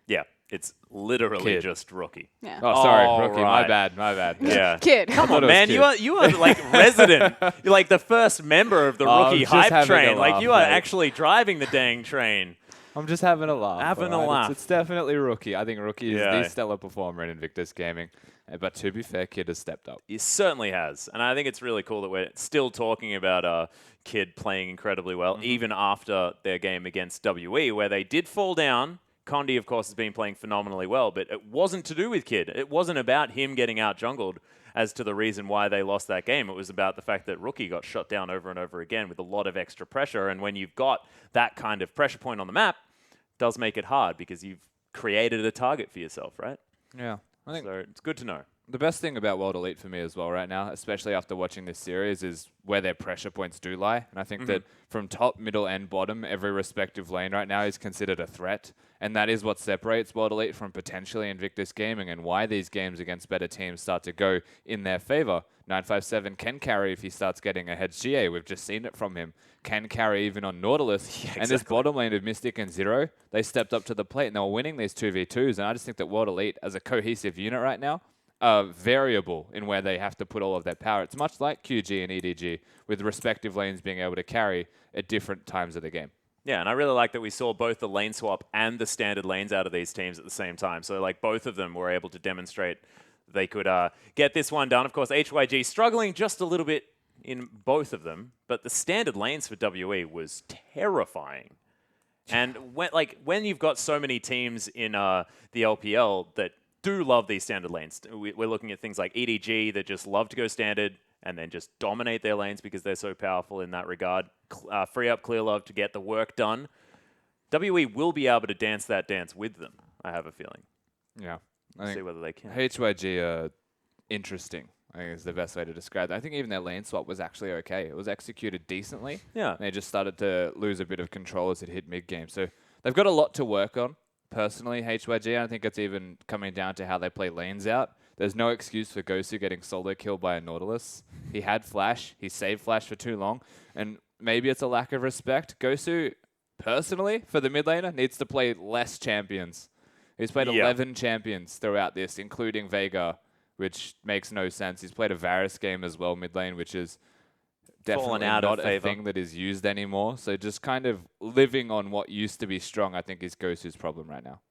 Yeah, it's literally just Rookie. Yeah. Oh, sorry, Rookie. Right. My bad. Yeah. Kid. Come on, man. You are like resident. You're like the first member of the Rookie hype train. Like you are actually driving the dang train. I'm just having a laugh. Having a laugh. It's definitely Rookie. I think Rookie is the stellar performer in Invictus Gaming. But to be fair, Kid has stepped up. He certainly has. And I think it's really cool that we're still talking about Kid playing incredibly well, even after their game against WE, where they did fall down. Condi, of course, has been playing phenomenally well, but it wasn't to do with Kid. It wasn't about him getting out-jungled as to the reason why they lost that game. It was about the fact that Rookie got shot down over and over again with a lot of extra pressure. And when you've got that kind of pressure point on the map, it does make it hard because you've created a target for yourself, right? Yeah. I think so it's good to know. The best thing about World Elite for me as well right now, especially after watching this series, is where their pressure points do lie. And I think that from top, middle, and bottom, every respective lane right now is considered a threat. And that is what separates World Elite from potentially Invictus Gaming and why these games against better teams start to go in their favor. 957 can carry if he starts getting ahead. GA, we've just seen it from him, can carry even on Nautilus. Yeah, and this bottom lane of Mystic and Zero, they stepped up to the plate and they were winning these 2v2s. And I just think that World Elite, as a cohesive unit right now, variable in where they have to put all of their power. It's much like QG and EDG, with respective lanes being able to carry at different times of the game. Yeah, and I really like that we saw both the lane swap and the standard lanes out of these teams at the same time. So, like, both of them were able to demonstrate they could get this one done. Of course, HYG struggling just a little bit in both of them, but the standard lanes for WE was terrifying. And when you've got so many teams in the LPL that do love these standard lanes. We're looking at things like EDG that just love to go standard and then just dominate their lanes because they're so powerful in that regard. Free up Clear Love to get the work done. WE will be able to dance that dance with them, I have a feeling. Yeah. We'll see whether they can. HYG are interesting, I think is the best way to describe it. I think even their lane swap was actually okay. It was executed decently. Yeah. They just started to lose a bit of control as it hit mid-game. So they've got a lot to work on. Personally, HYG, I don't think it's even coming down to how they play lanes out. There's no excuse for Gosu getting solo killed by a Nautilus. He had Flash. He saved Flash for too long. And maybe it's a lack of respect. Gosu, personally, for the mid laner, needs to play less champions. He's played 11 champions throughout this, including Veigar, which makes no sense. He's played a Varus game as well, mid lane, which is definitely not a thing that is used anymore. So just kind of living on what used to be strong, I think, is Gosu's problem right now.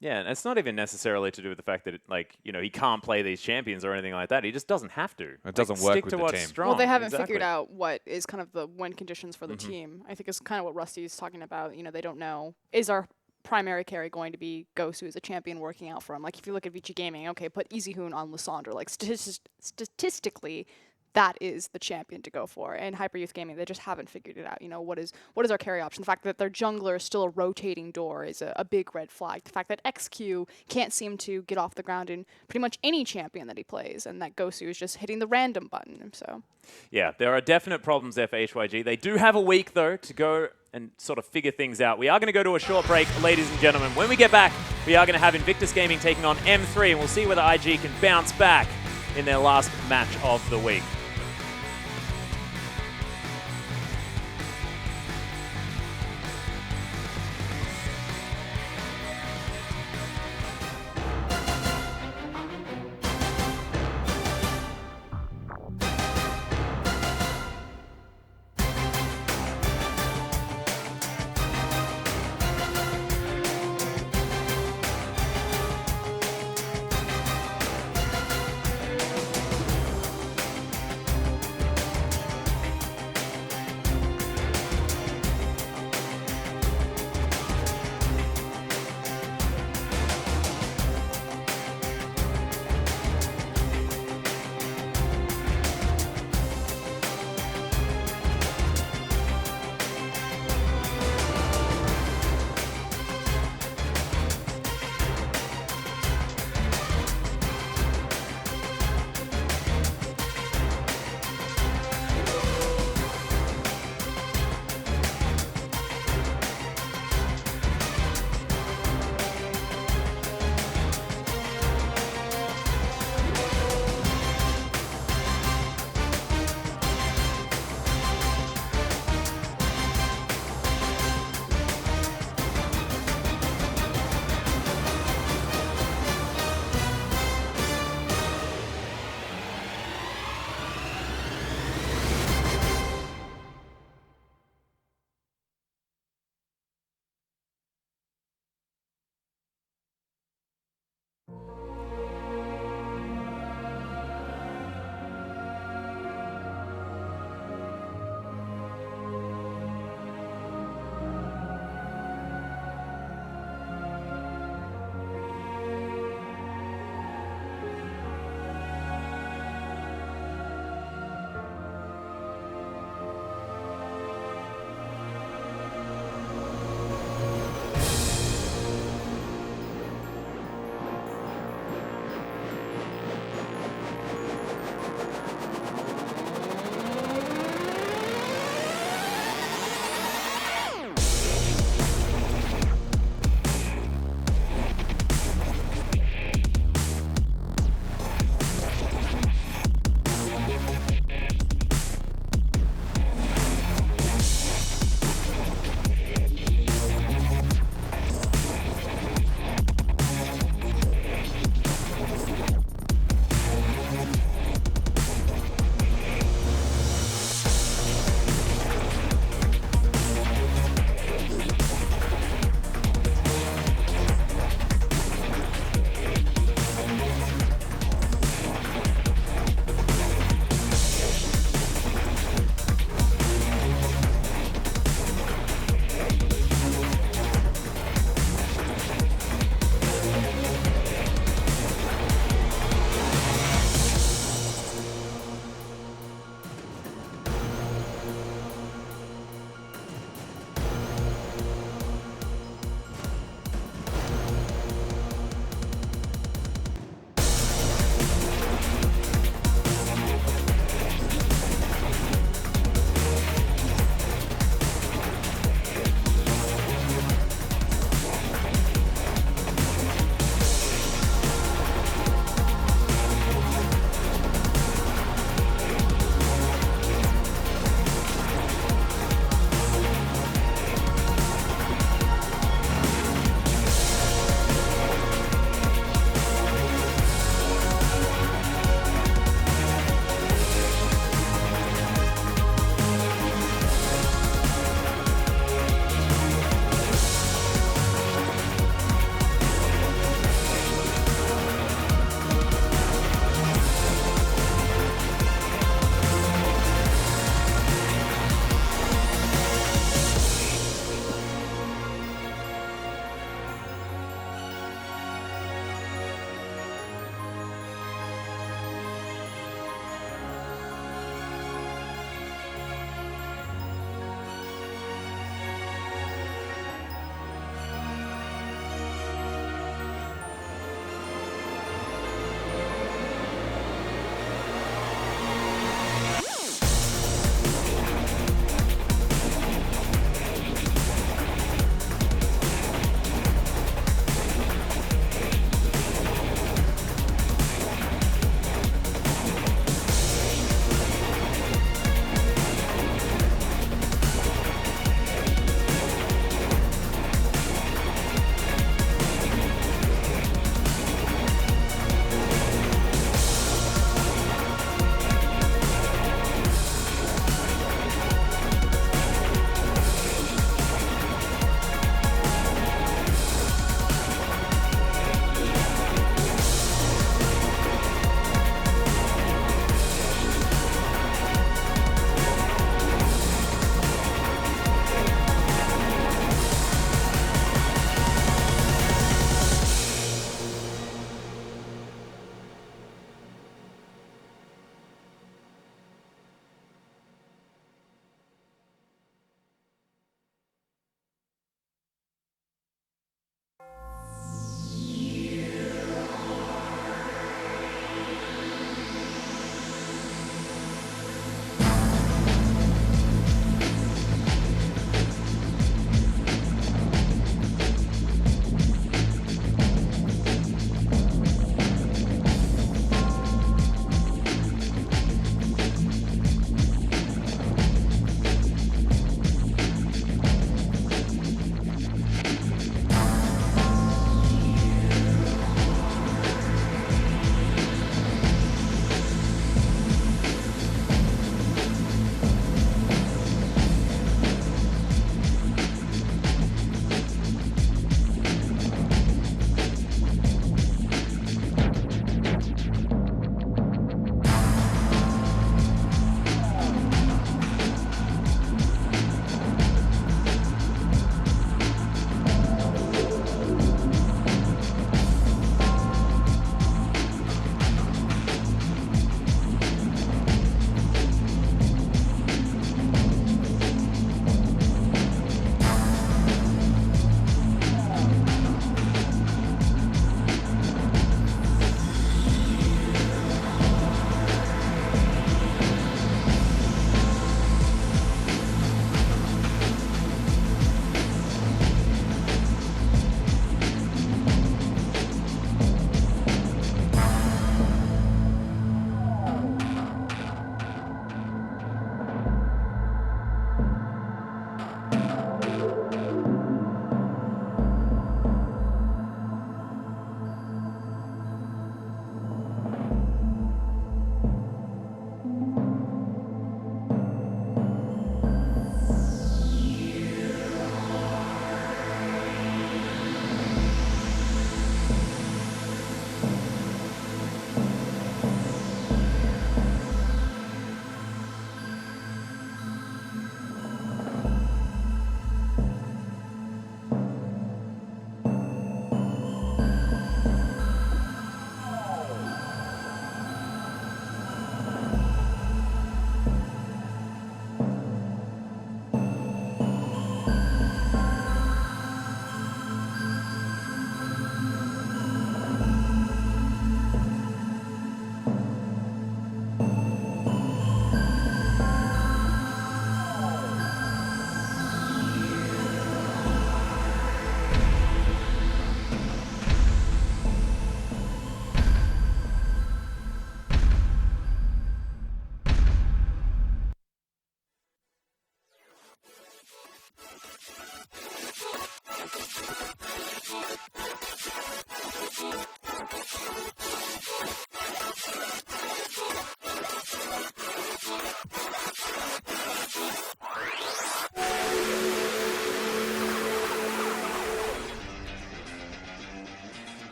Yeah, and it's not even necessarily to do with the fact that, he can't play these champions or anything like that. He just doesn't have to. It doesn't work with the team. Strong. Well, they haven't figured out what is kind of the win conditions for the team. I think it's kind of what Rusty's talking about. They don't know. Is our primary carry going to be Gosu as a champion working out for him? Like, if you look at Vici Gaming, okay, put Easy Hoon on Lysandre. Like, statistically, that is the champion to go for. And Hyper Youth Gaming, they just haven't figured it out. What is our carry option? The fact that their jungler is still a rotating door is a big red flag. The fact that XQ can't seem to get off the ground in pretty much any champion that he plays, and that Gosu is just hitting the random button. So, yeah, there are definite problems there for HYG. They do have a week, though, to go and sort of figure things out. We are going to go to a short break, ladies and gentlemen. When we get back, we are going to have Invictus Gaming taking on M3, and we'll see whether IG can bounce back in their last match of the week.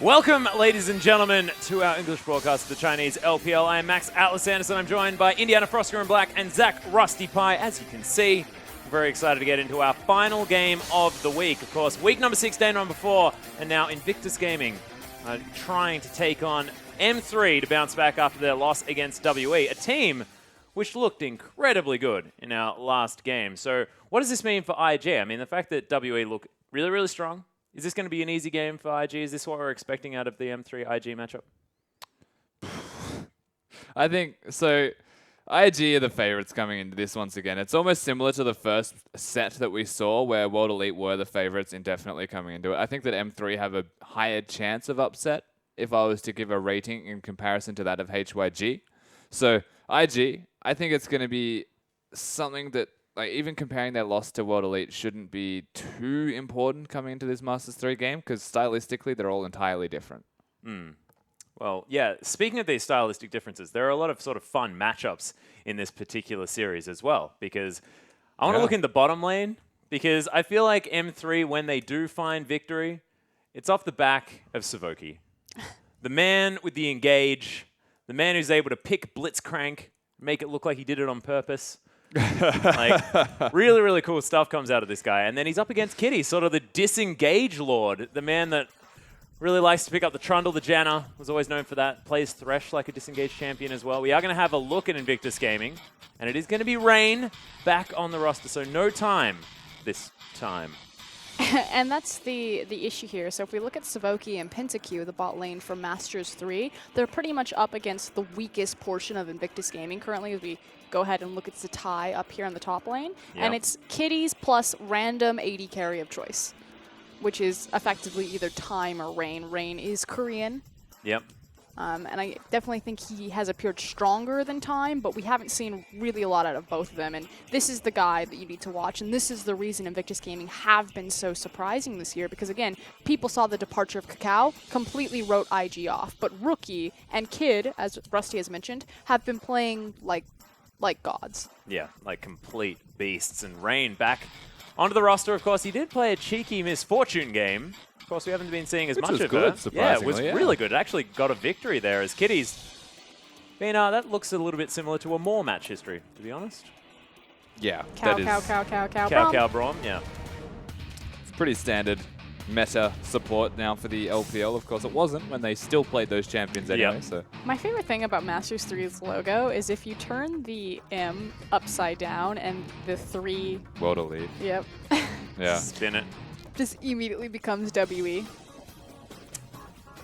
Welcome, ladies and gentlemen, to our English broadcast of the Chinese LPL. I am Max Atlas Anderson. I'm joined by Indiana Frosker in black and Zach Rusty Pie. As you can see, I'm very excited to get into our final game of the week. Of course, week number 6, day number 4, and now Invictus Gaming trying to take on M3 to bounce back after their loss against WE, a team which looked incredibly good in our last game. So what does this mean for IG? I mean, the fact that WE look really, really strong. Is this going to be an easy game for IG? Is this what we're expecting out of the M3 IG matchup? I think so. IG are the favorites coming into this once again. It's almost similar to the first set that we saw where World Elite were the favorites indefinitely coming into it. I think that M3 have a higher chance of upset if I was to give a rating in comparison to that of HYG. So IG, I think it's going to be something that, like, even comparing their loss to World Elite shouldn't be too important coming into this Masters 3 game because stylistically they're all entirely different. Well, yeah, speaking of these stylistic differences, there are a lot of sort of fun matchups in this particular series as well because I want to look in the bottom lane because I feel like M3, when they do find victory, it's off the back of Savoki. The man with the engage, the man who's able to pick Blitzcrank, make it look like he did it on purpose. Like, really, really cool stuff comes out of this guy. And then he's up against Kitty, sort of the disengage lord, the man that really likes to pick up the Trundle. The Janna was always known for that. Plays Thresh like a disengaged champion as well. We are going to have a look at Invictus Gaming, and it is going to be Rain back on the roster, so no time this time. And that's the issue here. So if we look at Savoki and PentaQ, the bot lane for Masters 3, they're pretty much up against the weakest portion of Invictus Gaming currently as we go ahead and look at the tie up here on the top lane. Yep. And it's Kitties plus random AD carry of choice, which is effectively either Time or Rain. Rain is Korean. Yep. And I definitely think he has appeared stronger than Time, but we haven't seen really a lot out of both of them. And this is the guy that you need to watch, and this is the reason Invictus Gaming have been so surprising this year, because again, people saw the departure of Kakao, completely wrote IG off. But Rookie and Kid, as Rusty has mentioned, have been playing like gods. Yeah, like complete beasts. And Rain back onto the roster. Of course, he did play a cheeky Misfortune game. Of course, we haven't been seeing as much of good, her. Yeah, it was really good. It actually got a victory there as Kitty's been, that looks a little bit similar to a more match history, to be honest. Yeah, Cow Braum, yeah. It's pretty standard meta support now for the LPL. Of course, it wasn't when they still played those champions anyway. So my favorite thing about Masters 3's logo is if you turn the M upside down and the 3... World Elite. Yep. Yeah. Spin it. Just immediately becomes WE.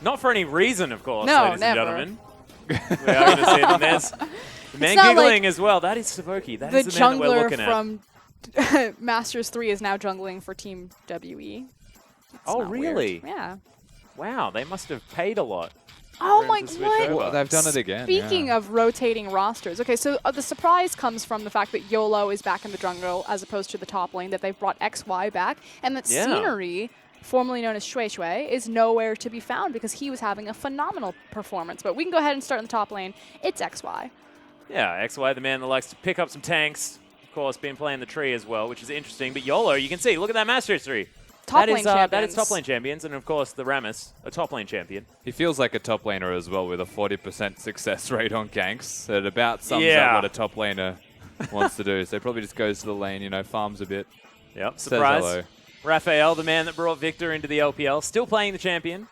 Not for any reason, of course, no, ladies never. and gentlemen. We are going to see them. There's the man giggling as well. That is Savoki. That is the man that we're looking at. From Masters 3 is now jungling for Team WE. Oh, really? Weird. Yeah. Wow, they must have paid a lot. Oh my god! Well, they've done it again. Speaking of rotating rosters, okay, so the surprise comes from the fact that YOLO is back in the jungle as opposed to the top lane, that they've brought XY back, and that Scenery, formerly known as Shui Shui, is nowhere to be found because he was having a phenomenal performance. But we can go ahead and start in the top lane. It's XY. Yeah, XY, the man that likes to pick up some tanks. Of course, been playing the tree as well, which is interesting. But YOLO, you can see, look at that Masters 3. Top lane champions. That is top lane champions, and of course the Rammus, a top lane champion. He feels like a top laner as well with a 40% success rate on ganks. It about sums up what a top laner wants to do. So he probably just goes to the lane, farms a bit. Yep, surprise. Raphael, the man that brought Victor into the LPL, still playing the champion.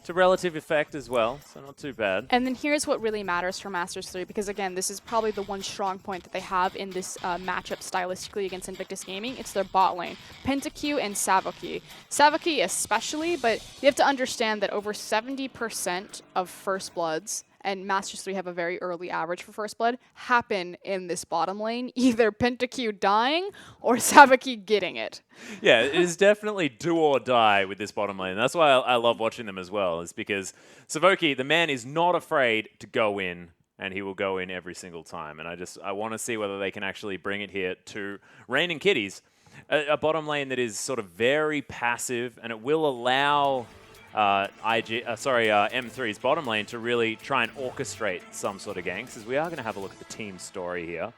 To relative effect as well, so not too bad. And then here's what really matters for Masters 3, because again, this is probably the one strong point that they have in this matchup stylistically against Invictus Gaming. It's their bot lane, PentaQ and Savoki. Savoki especially, but you have to understand that over 70% of First Bloods, and Masters 3 have a very early average for First Blood, happen in this bottom lane, either PentaQ dying or Savoki getting it. Yeah, it is definitely do or die with this bottom lane. That's why I love watching them as well, is because Savoki, the man, is not afraid to go in, and he will go in every single time. And I want to see whether they can actually bring it here to Rain and Kitties. A bottom lane that is sort of very passive, and it will allow M3's bottom lane to really try and orchestrate some sort of ganks, as we are going to have a look at the team story here.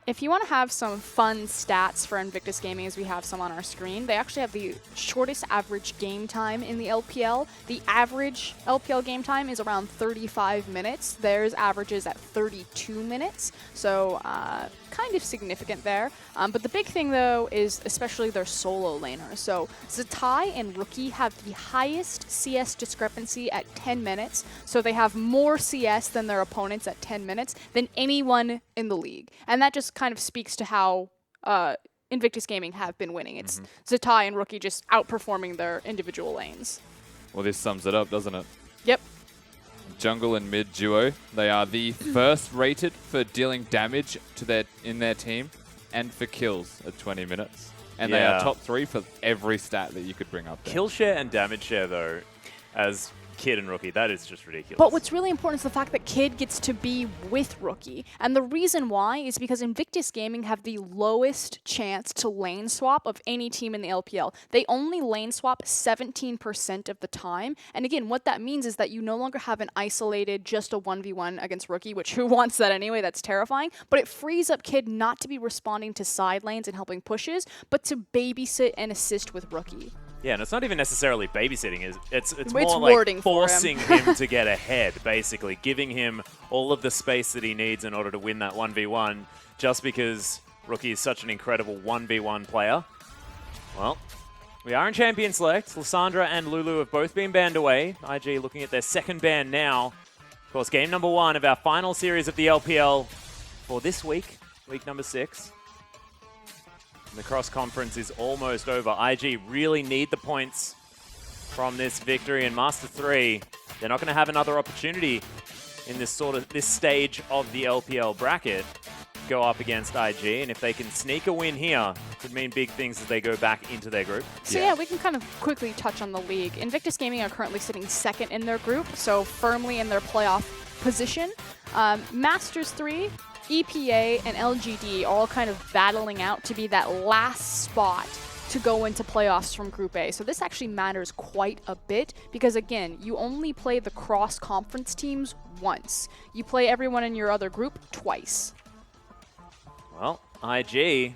If you want to have some fun stats for Invictus Gaming, as we have some on our screen, they actually have the shortest average game time in the LPL. The average LPL game time is around 35 minutes. Theirs averages at 32 minutes, so kind of significant there. But the big thing, though, is especially their solo laners. So Zatai and Rookie have the highest CS discrepancy at 10 minutes, so they have more CS than their opponents at 10 minutes than anyone in the league. And that just kind of speaks to how Invictus Gaming have been winning. It's Zatai and Rookie just outperforming their individual lanes. Well, this sums it up, doesn't it? Yep. Jungle and mid duo, they are the first rated for dealing damage to in their team and for kills at 20 minutes. And they are top 3 for every stat that you could bring up there. Kill share and damage share, though, as Kid and Rookie, that is just ridiculous. But what's really important is the fact that Kid gets to be with Rookie. And the reason why is because Invictus Gaming have the lowest chance to lane swap of any team in the LPL. They only lane swap 17% of the time. And again, what that means is that you no longer have an isolated, just a 1v1 against Rookie, which who wants that anyway? That's terrifying. But it frees up Kid not to be responding to side lanes and helping pushes, but to babysit and assist with Rookie. Yeah, and it's not even necessarily babysitting. It's more like forcing him to get ahead, basically, giving him all of the space that he needs in order to win that 1v1, just because Rookie is such an incredible 1v1 player. Well, we are in Champion Select. Lysandra and Lulu have both been banned away. IG looking at their second ban now. Of course, game number 1 of our final series of the LPL for this week, week number 6. The cross-conference is almost over. IG really need the points from this victory, and Master 3, they're not going to have another opportunity in this stage of the LPL bracket go up against IG, and if they can sneak a win here, it could mean big things as they go back into their group. So yeah, we can kind of quickly touch on the league. Invictus Gaming are currently sitting second in their group, so firmly in their playoff position. Masters 3, EPA, and LGD all kind of battling out to be that last spot to go into playoffs from Group A. So this actually matters quite a bit because, again, you only play the cross-conference teams once. You play everyone in your other group twice. Well, IG,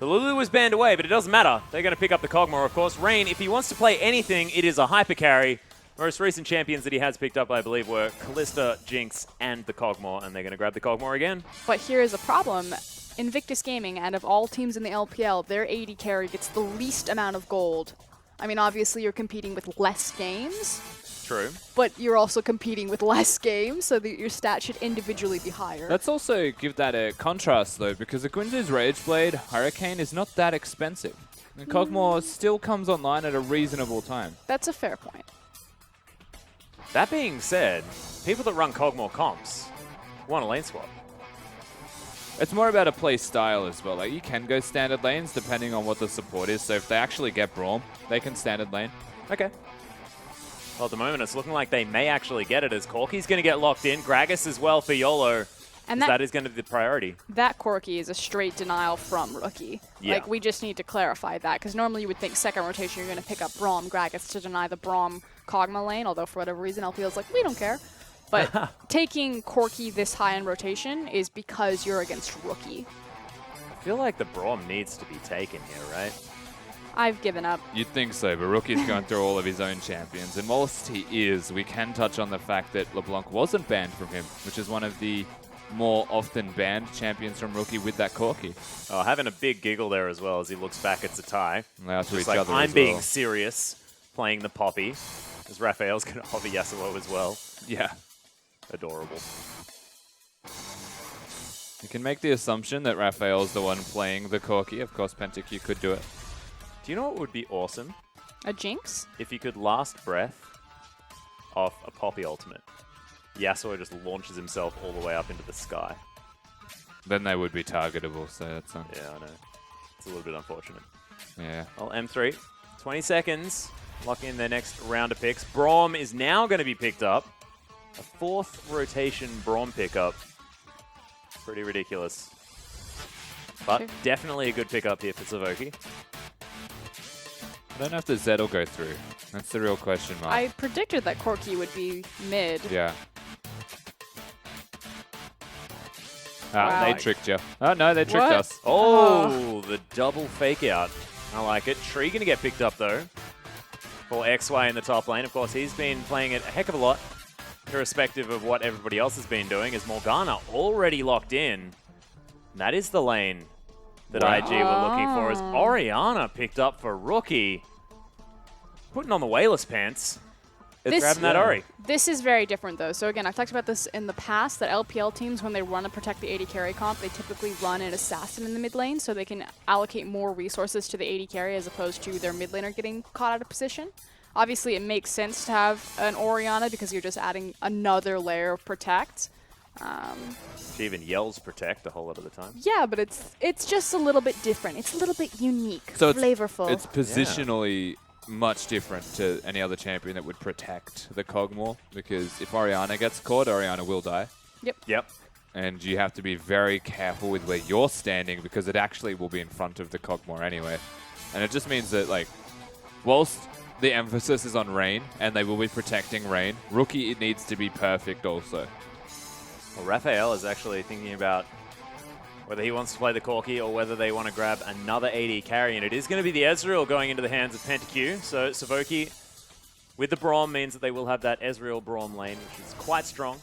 the Lulu was banned away, but it doesn't matter. They're going to pick up the Kog'Maw, of course. Rain, if he wants to play anything, it is a hyper carry. Most recent champions that he has picked up, I believe, were Kalista, Jinx, and the Kog'Maw, and they're going to grab the Kog'Maw again. But here is a problem. Invictus Gaming, out of all teams in the LPL, their AD carry gets the least amount of gold. I mean, obviously, you're competing with less games. True. But you're also competing with less games, so that your stat should individually be higher. Let's also give that a contrast, though, because Agundu's Rageblade Hurricane is not that expensive. And Kog'Maw still comes online at a reasonable time. That's a fair point. That being said, people that run Kog'Maw comps want a lane swap. It's more about a play style as well. Like, you can go standard lanes depending on what the support is. So if they actually get Braum, they can standard lane. Okay. Well, at the moment, it's looking like they may actually get it as Corki's going to get locked in. Gragas as well for YOLO. And that is going to be the priority. That Corki is a straight denial from Rookie. Yeah. Like, we just need to clarify that, because normally you would think second rotation you're going to pick up Braum Gragas to deny the Braum Kog'Maw lane, although for whatever reason LPL's like, we don't care. But taking Corki this high in rotation is because you're against Rookie. I feel like the Braum needs to be taken here, right? I've given up. You'd think so, but Rookie's going through all of his own champions. And whilst he is, we can touch on the fact that LeBlanc wasn't banned from him, which is one of the more often banned champions from Rookie with that Corki. Oh, having a big giggle there as well as he looks back at Zatai. Just like, I'm being serious, playing the Poppy, as Raphael's going to hover Yasuo as well. Yeah. Adorable. You can make the assumption that Raphael's the one playing the Corki. Of course, PentaQ could do it. Do you know what would be awesome? A Jinx? If you could last breath off a Poppy ultimate. Yasuo just launches himself all the way up into the sky. Then they would be targetable, so that's... Yeah, I know. It's a little bit unfortunate. Yeah. Well, M3, 20 seconds. Lock in their next round of picks. Braum is now going to be picked up. A fourth rotation Braum pickup. Pretty ridiculous. But definitely a good pickup here for Savoki. I don't know if the Z will go through. That's the real question mark. I predicted that Corki would be mid. Yeah. Wow. They tricked you. Oh, no, they tricked What? us. Oh, the double fake out. I like it. Tree going to get picked up, though, for XY in the top lane. Of course, he's been playing it a heck of a lot, irrespective of what everybody else has been doing, as Morgana already locked in. And that is the lane that IG were looking for, as Orianna picked up for Rookie. Putting on the Wayless pants. Grabbing that Ori. This is very different, though. So again, I've talked about this in the past, that LPL teams, when they run to protect the AD carry comp, they typically run an assassin in the mid lane so they can allocate more resources to the AD carry as opposed to their mid laner getting caught out of position. Obviously, it makes sense to have an Orianna because you're just adding another layer of protect. She even yells protect a whole lot of the time. Yeah, but it's just a little bit different. It's a little bit unique, so flavorful. It's positionally much different to any other champion that would protect the Kog'Maw, because if Orianna gets caught, Orianna will die. Yep. And you have to be very careful with where you're standing, because it actually will be in front of the Kog'Maw anyway. And it just means that, like, whilst the emphasis is on Rain, and they will be protecting Rain, Rookie, it needs to be perfect also. Well, Raphael is actually thinking about whether he wants to play the Corki or whether they want to grab another AD carry, and it is going to be the Ezreal going into the hands of PentaQ. So Savoki with the Braum means that they will have that Ezreal Braum lane, which is quite strong.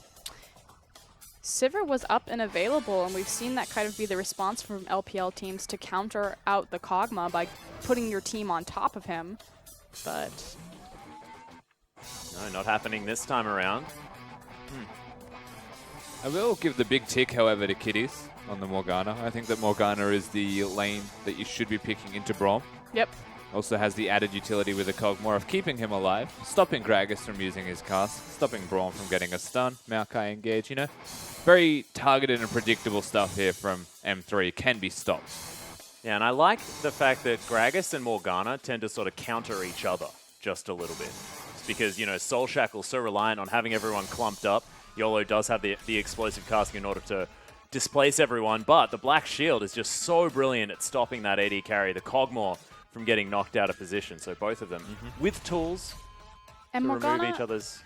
Sivir was up and available, and we've seen that kind of be the response from LPL teams to counter out the Kog'Maw by putting your team on top of him. But no, not happening this time around. I will give the big tick, however, to Kitties on the Morgana. I think that Morgana is the lane that you should be picking into Braum. Yep. Also has the added utility with the Kog'Maw of keeping him alive, stopping Gragas from using his cast, stopping Braum from getting a stun, Maokai engage, you know. Very targeted and predictable stuff here from M3, can be stopped. Yeah, and I like the fact that Gragas and Morgana tend to sort of counter each other just a little bit. It's because, you know, Soul Shackle's so reliant on having everyone clumped up. YOLO does have the explosive casting in order to displace everyone, but the Black Shield is just so brilliant at stopping that AD carry, the Kog'Maw, from getting knocked out of position. So both of them with tools And to Morgana remove each other's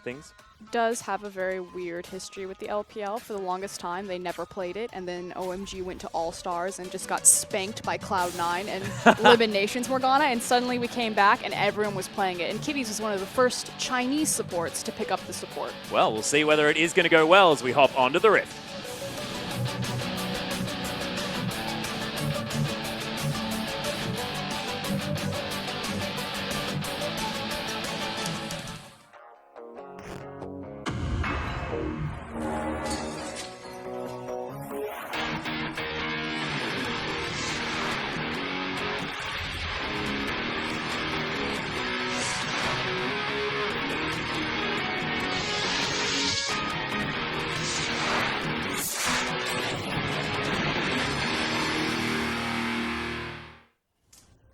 things. does have a very weird history with the LPL. For the longest time, they never played it, and then OMG went to All-Stars and just got spanked by Cloud9 and Limit Nations Morgana, and suddenly we came back and everyone was playing it. And Kitties was one of the first Chinese supports to pick up the support. Well, we'll see whether it is going to go well as we hop onto the Rift.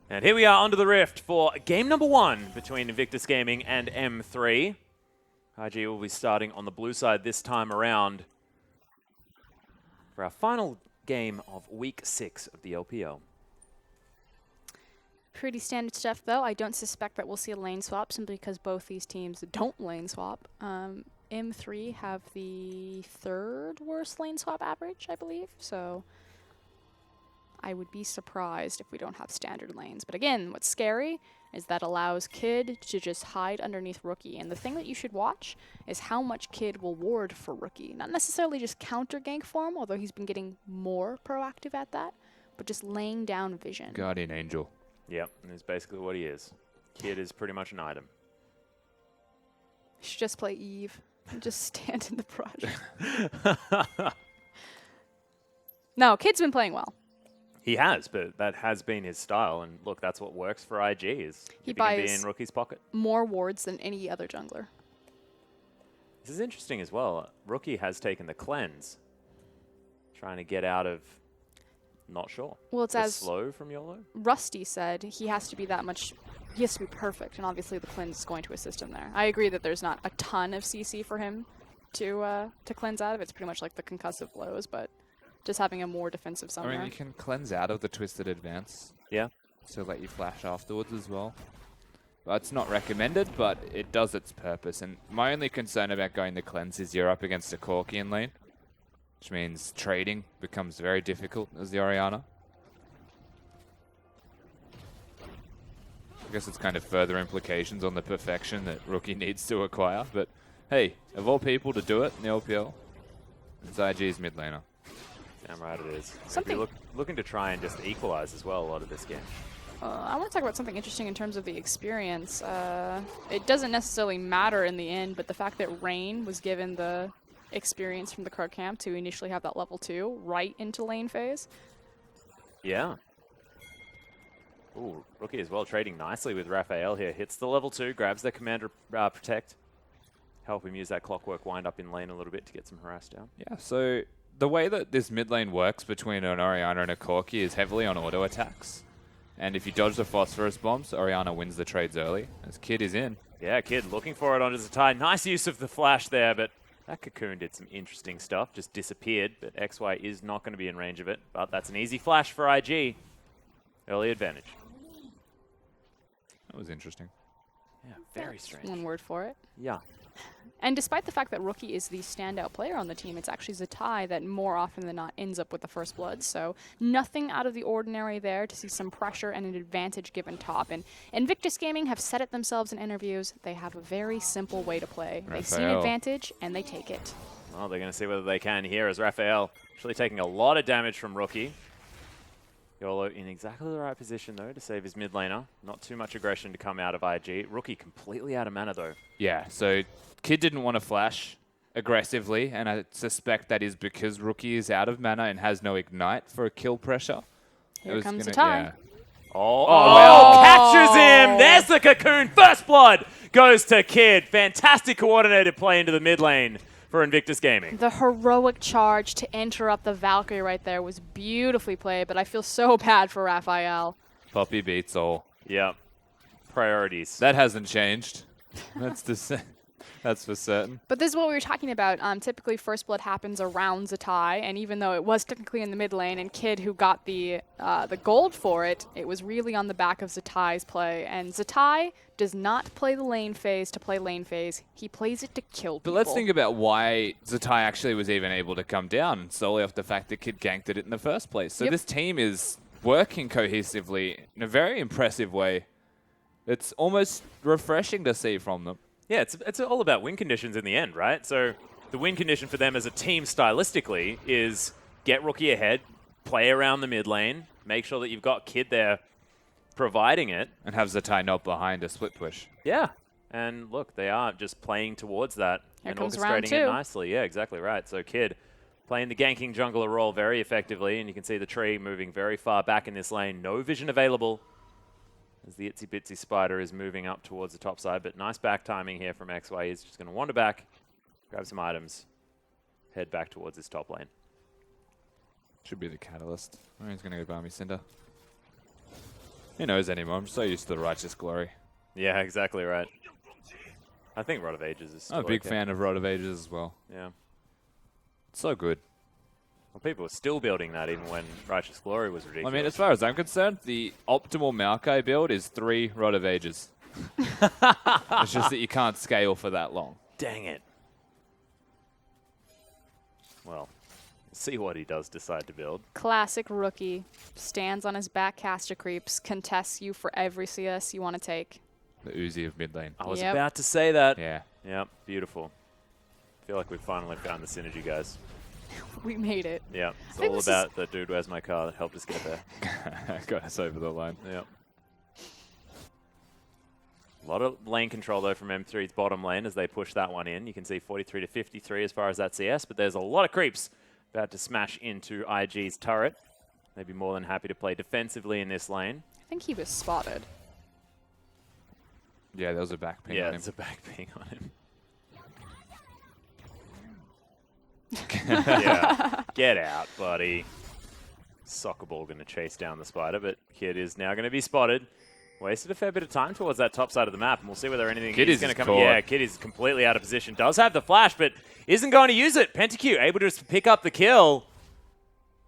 And here we are onto the Rift for game number 1 between Invictus Gaming and M3. IG will be starting on the blue side this time around for our final game of week 6 of the LPL. Pretty standard stuff, though. I don't suspect that we'll see a lane swap simply because both these teams don't lane swap. M3 have the 3rd worst lane swap average, I believe, so I would be surprised if we don't have standard lanes. But again, what's scary is that allows Kid to just hide underneath Rookie. And the thing that you should watch is how much Kid will ward for Rookie. Not necessarily just counter gank for him, although he's been getting more proactive at that, but just laying down vision. Guardian Angel. Yep, and that's basically what he is. Kid is pretty much an item. You should just play Eve and just stand in the brush. No, Kid's been playing well. He has, but that has been his style. And look, that's what works for IG, is He keeping him buys in Rookie's pocket. more wards than any other jungler. This is interesting as well. Rookie has taken the cleanse, trying to get out of, not sure. Well, it's the as slow from YOLO. Rusty said, he has to be that much, he has to be perfect, and obviously the cleanse is going to assist him there. I agree that there's not a ton of CC for him to cleanse out of. It's pretty much like the concussive blows, but just having a more defensive summoner. I mean, you can cleanse out of the Twisted Advance. Yeah. So let you flash afterwards as well. Well, it's not recommended, but it does its purpose. And my only concern about going the cleanse is you're up against a Corki in lane, which means trading becomes very difficult as the Orianna. I guess it's kind of further implications on the perfection that Rookie needs to acquire. But hey, of all people to do it in the LPL, it's IG's mid laner. Damn right it is. Something looking to try and just equalize as well a lot of this game. I want to talk about something interesting in terms of the experience. It doesn't necessarily matter in the end, but the fact that Rain was given the experience from the Krug camp to initially have that level 2 right into lane phase. Yeah. Ooh, Rookie as well, trading nicely with Raphael here. Hits the level 2, grabs their Commander Protect. Help him use that Clockwork wind up in lane a little bit to get some harass down. Yeah, so the way that this mid lane works between an Orianna and a Corki is heavily on auto attacks. And if you dodge the Phosphorus bombs, Orianna wins the trades early, as Kid is in. Yeah, Kid looking for it onto Zatai. Nice use of the flash there, but that Cocoon did some interesting stuff. Just disappeared, but XY is not going to be in range of it. But that's an easy flash for IG. Early advantage. That was interesting. Yeah, very strange. One word for it. Yeah. And despite the fact that Rookie is the standout player on the team, it's actually Zatai that more often than not ends up with the first blood. So nothing out of the ordinary there to see some pressure and an advantage given top. And Invictus Gaming have said it themselves in interviews. They have a very simple way to play. They see an advantage and they take it. Well, they're going to see whether they can here as Raphael actually taking a lot of damage from Rookie. YOLO in exactly the right position, though, to save his mid laner. Not too much aggression to come out of IG. Rookie completely out of mana, though. Yeah, so Kid didn't want to flash aggressively, and I suspect that is because Rookie is out of mana and has no ignite for a kill pressure. Here comes Zatai. Yeah. Well, catches him. There's the Cocoon. First blood goes to Kid. Fantastic coordinated play into the mid lane for Invictus Gaming. The heroic charge to interrupt the Valkyrie right there was beautifully played, but I feel so bad for Raphael. Puppy beats all. Yep. Priorities. That hasn't changed. That's for certain. But this is what we were talking about. Typically, First Blood happens around Zatai, and even though it was technically in the mid lane, and Kid who got the gold for it, it was really on the back of Zatai's play. And Zatai does not play the lane phase to play lane phase. He plays it to kill people. But let's think about why Zatai actually was even able to come down, solely off the fact that Kid ganked it in the first place. So this team is working cohesively in a very impressive way. It's almost refreshing to see from them. Yeah, it's all about win conditions in the end, right? So the win condition for them as a team stylistically is get Rookie ahead, play around the mid lane, make sure that you've got Kid there providing it. And have Zatai not behind a split push. Yeah. And look, they are just playing towards that and orchestrating it nicely. Yeah, exactly right. So Kid playing the ganking jungler role very effectively, and you can see the tree moving very far back in this lane. No vision available as the itsy bitsy spider is moving up towards the top side, but nice back timing here from XY. He's just going to wander back, grab some items, head back towards his top lane. Should be the catalyst. Oh, he's going to go buy me Cinder. Who knows anymore? I'm so used to the Righteous Glory. Yeah, exactly right. I think Rod of Ages is still I'm a big fan of Rod of Ages as well. Yeah. It's so good. Well, people are still building that even when Righteous Glory was ridiculous. I mean, as far as I'm concerned, the optimal Maokai build is 3 Rod of Ages. It's just that you can't scale for that long. Dang it. Well, see what he does decide to build. Classic Rookie. Stands on his back, caster creeps, contests you for every CS you want to take. The Uzi of mid lane. I was about to say that. Yeah. Yep, beautiful. I feel like we've finally found the synergy, guys. We made it. Yeah, it's all about the dude where's my car that helped us get there. Got us over the line. Yep. A lot of lane control, though, from M3's bottom lane as they push that one in. You can see 43 to 53 as far as that CS, but there's a lot of creeps about to smash into IG's turret. They'd be more than happy to play defensively in this lane. I think he was spotted. Yeah, there was a back ping on him. Yeah, there's a back ping on him. Yeah, get out, buddy. Soccer ball going to chase down the spider, but Kid is now going to be spotted. Wasted a fair bit of time towards that top side of the map, and we'll see whether anything is going to come. Yeah, Kid is completely out of position. Does have the flash, but isn't going to use it. PentaQ able to just pick up the kill.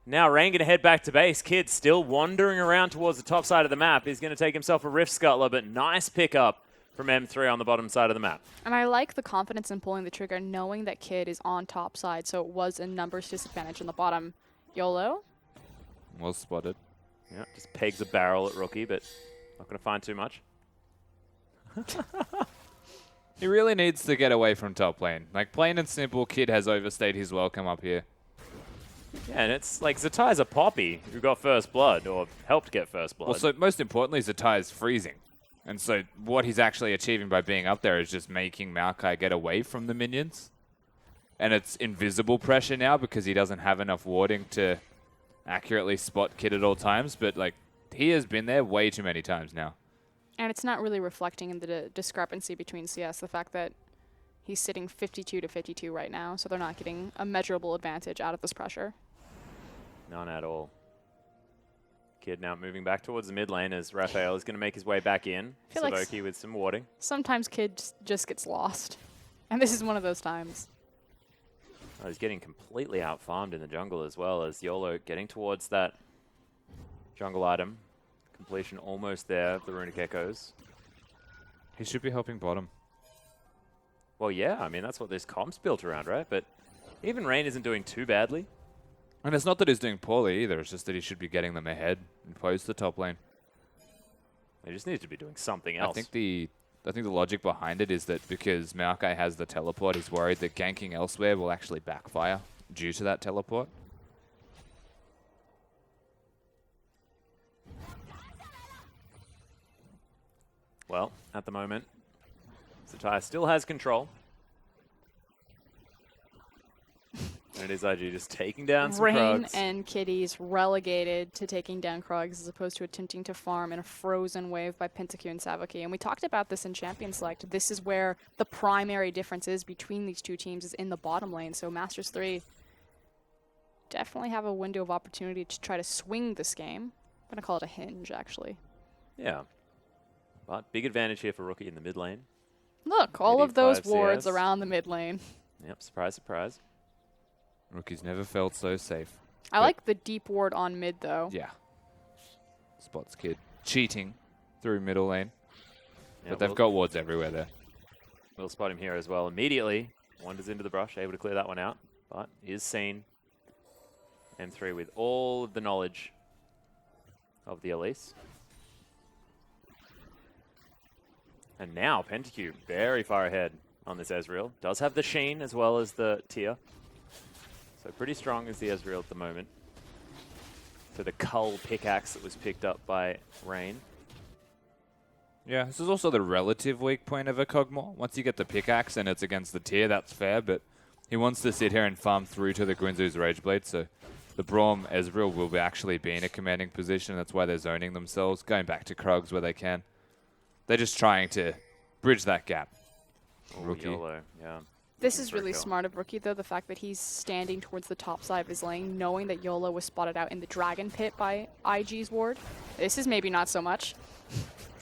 Now Rain going to head back to base. Kid still wandering around towards the top side of the map. He's going to take himself a Rift Scuttler, but nice pickup from M3 on the bottom side of the map. And I like the confidence in pulling the trigger, knowing that Kid is on top side, so it was a numbers disadvantage on the bottom. YOLO? Was spotted. Yeah, just pegs a barrel at Rookie, but not going to find too much. He really needs to get away from top lane. Like, plain and simple, Kid has overstayed his welcome up here. Yeah, and it's like Zatai's a Poppy who got first blood, or helped get first blood. Well, so most importantly, Zatai is freezing. And so what he's actually achieving by being up there is just making Maokai get away from the minions. And it's invisible pressure now because he doesn't have enough warding to accurately spot Kid at all times. But, like, he has been there way too many times now. And it's not really reflecting in the discrepancy between CS, the fact that he's sitting 52 to 52 right now, so they're not getting a measurable advantage out of this pressure. None at all. Kid now moving back towards the mid lane as Raphael is going to make his way back in. Savoki with some warding. Sometimes Kid just gets lost. And this is one of those times. Oh, he's getting completely out-farmed in the jungle as well as YOLO getting towards that jungle item. Completion almost there of the Runic Echoes. He should be helping bottom. Well, yeah, I mean, that's what this comp's built around, right? But even Rain isn't doing too badly. And it's not that he's doing poorly either, it's just that he should be getting them ahead and post the top lane. He just needs to be doing something else. I think the logic behind it is that because Maokai has the teleport, he's worried that ganking elsewhere will actually backfire due to that teleport. Well, at the moment, Zatai still has control. And it is IG just taking down some Rain Krugs. and Kitty's relegated to taking down Krugs as opposed to attempting to farm in a frozen wave by PentaQ and Savoki. And we talked about this in Champion Select. This is where the primary difference is between these two teams is in the bottom lane. So Masters 3 definitely have a window of opportunity to try to swing this game. I'm going to call it a hinge, actually. Yeah. But big advantage here for Rookie in the mid lane. Look, all of those 85 wards CS. around the mid lane. Yep, surprise, surprise. Rookie's never felt so safe. I like the deep ward on mid, though. Yeah. Spots Kid cheating through middle lane. Yeah, But they've got wards everywhere there. We'll spot him here as well. Immediately, wanders into the brush, able to clear that one out. But is seen. M3 with all of the knowledge of the Elise. And now PentaQ very far ahead on this Ezreal. Does have the Sheen as well as the Tier. So pretty strong is the Ezreal at the moment. For the Cull pickaxe that was picked up by Rain. Yeah, this is also the relative weak point of a Kog'Maw. Once you get the pickaxe and it's against the Tier, that's fair, but he wants to sit here and farm through to the Guinzu's Rageblade, so the Braum Ezreal will actually be in a commanding position. That's why they're zoning themselves, going back to Krugs where they can. They're just trying to bridge that gap. Rookie. YOLO, yeah. This is really smart of Rookie, though, the fact that he's standing towards the top side of his lane, knowing that YOLO was spotted out in the Dragon Pit by IG's ward. This is maybe not so much.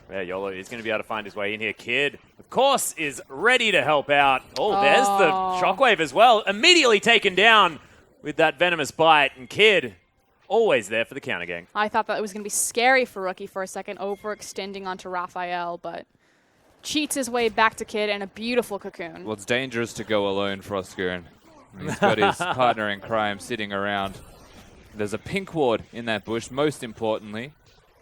Yeah, YOLO is going to be able to find his way in here. Kid, of course, is ready to help out. Oh, there's the Shockwave as well. Immediately taken down with that Venomous Bite. And Kid, always there for the counter gang. I thought that it was going to be scary for Rookie for a second, overextending onto Raphael, but cheats his way back to Kid and a beautiful cocoon. Well, it's dangerous to go alone, Frostgoon. He's got his partner in crime sitting around. There's a pink ward in that bush, most importantly.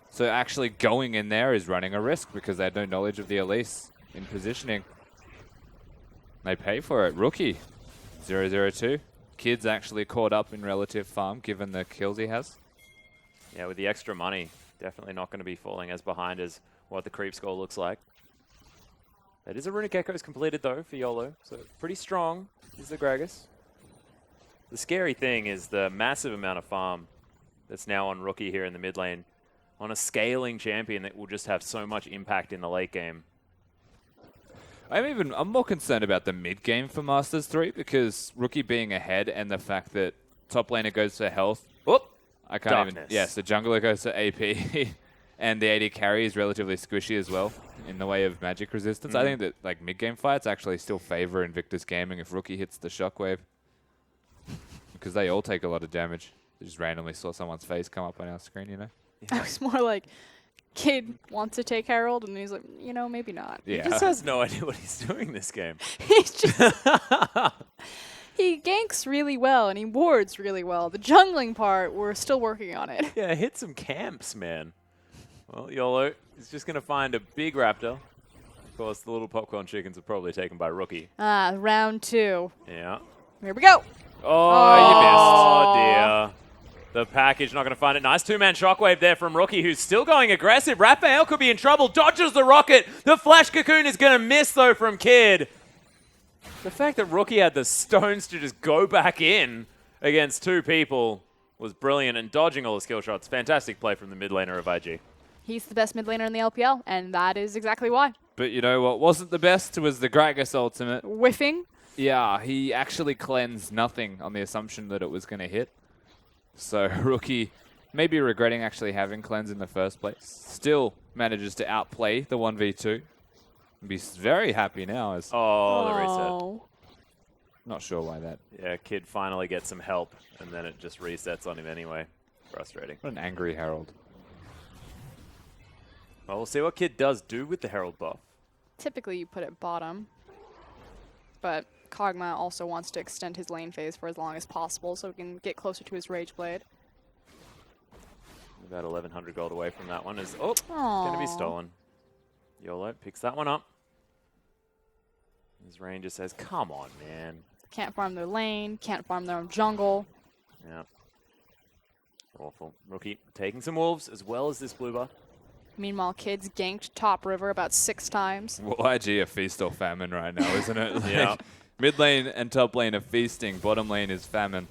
So actually going in there is running a risk because they had no knowledge of the Elise in positioning. They pay for it. Rookie, 0-0-2. Kid's actually caught up in relative farm given the kills he has. Yeah, with the extra money, definitely not going to be falling as behind as what the creep score looks like. That is a Runic Echoes completed, though, for YOLO. So pretty strong is the Gragas. The scary thing is the massive amount of farm that's now on Rookie here in the mid lane on a scaling champion that will just have so much impact in the late game. I'm more concerned about the mid game for Masters 3 because Rookie being ahead and the fact that top laner goes for health. Whoop! I can't Darkness. even. Yes, the jungler goes to AP. And the AD carry is relatively squishy as well in the way of magic resistance. I think that like mid-game fights actually still favor Invictus Gaming if Rookie hits the Shockwave because they all take a lot of damage. Just randomly saw someone's face come up on our screen, you know? I was more like, kid wants to take Herald, and he's like, you know, maybe not. Yeah. He just has no idea what he's doing this game. He's just he ganks really well and he wards really well. The jungling part, we're still working on it. Yeah, hit some camps, man. Well, YOLO is just going to find a big raptor. Of course, the little popcorn chickens are probably taken by Rookie. Round 2. Yeah. Here we go. Oh, you missed. Oh, dear. The package not going to find it. Nice two-man shockwave there from Rookie, who's still going aggressive. Raphael could be in trouble. Dodges the rocket. The flash cocoon is going to miss, though, from Kid. The fact that Rookie had the stones to just go back in against two people was brilliant, and dodging all the skill shots. Fantastic play from the mid laner of IG. He's the best mid laner in the LPL, and that is exactly why. But you know what wasn't the best was the Gragas ultimate. Whiffing. Yeah, he actually cleansed nothing on the assumption that it was going to hit. So Rookie maybe regretting actually having cleanse in the first place. Still manages to outplay the 1v2. Be very happy now. As the reset. Not sure why that. Yeah, Kid finally gets some help, and then it just resets on him anyway. Frustrating. What an angry Herald. Well, we'll see what Kid does do with the Herald buff. Typically, you put it bottom, but Kog'Maw also wants to extend his lane phase for as long as possible so he can get closer to his Rage Blade. About 1,100 gold away from that one. Is going to be stolen. YOLO picks that one up. His ranger says, come on, man. Can't farm their lane, can't farm their own jungle. Yeah. Awful. Rookie taking some wolves as well as this blue buff. Meanwhile, Kids ganked top river about 6 times. Well, IG are feast or famine right now, isn't it? Like, yeah. Mid lane and top lane are feasting. Bottom lane is famine.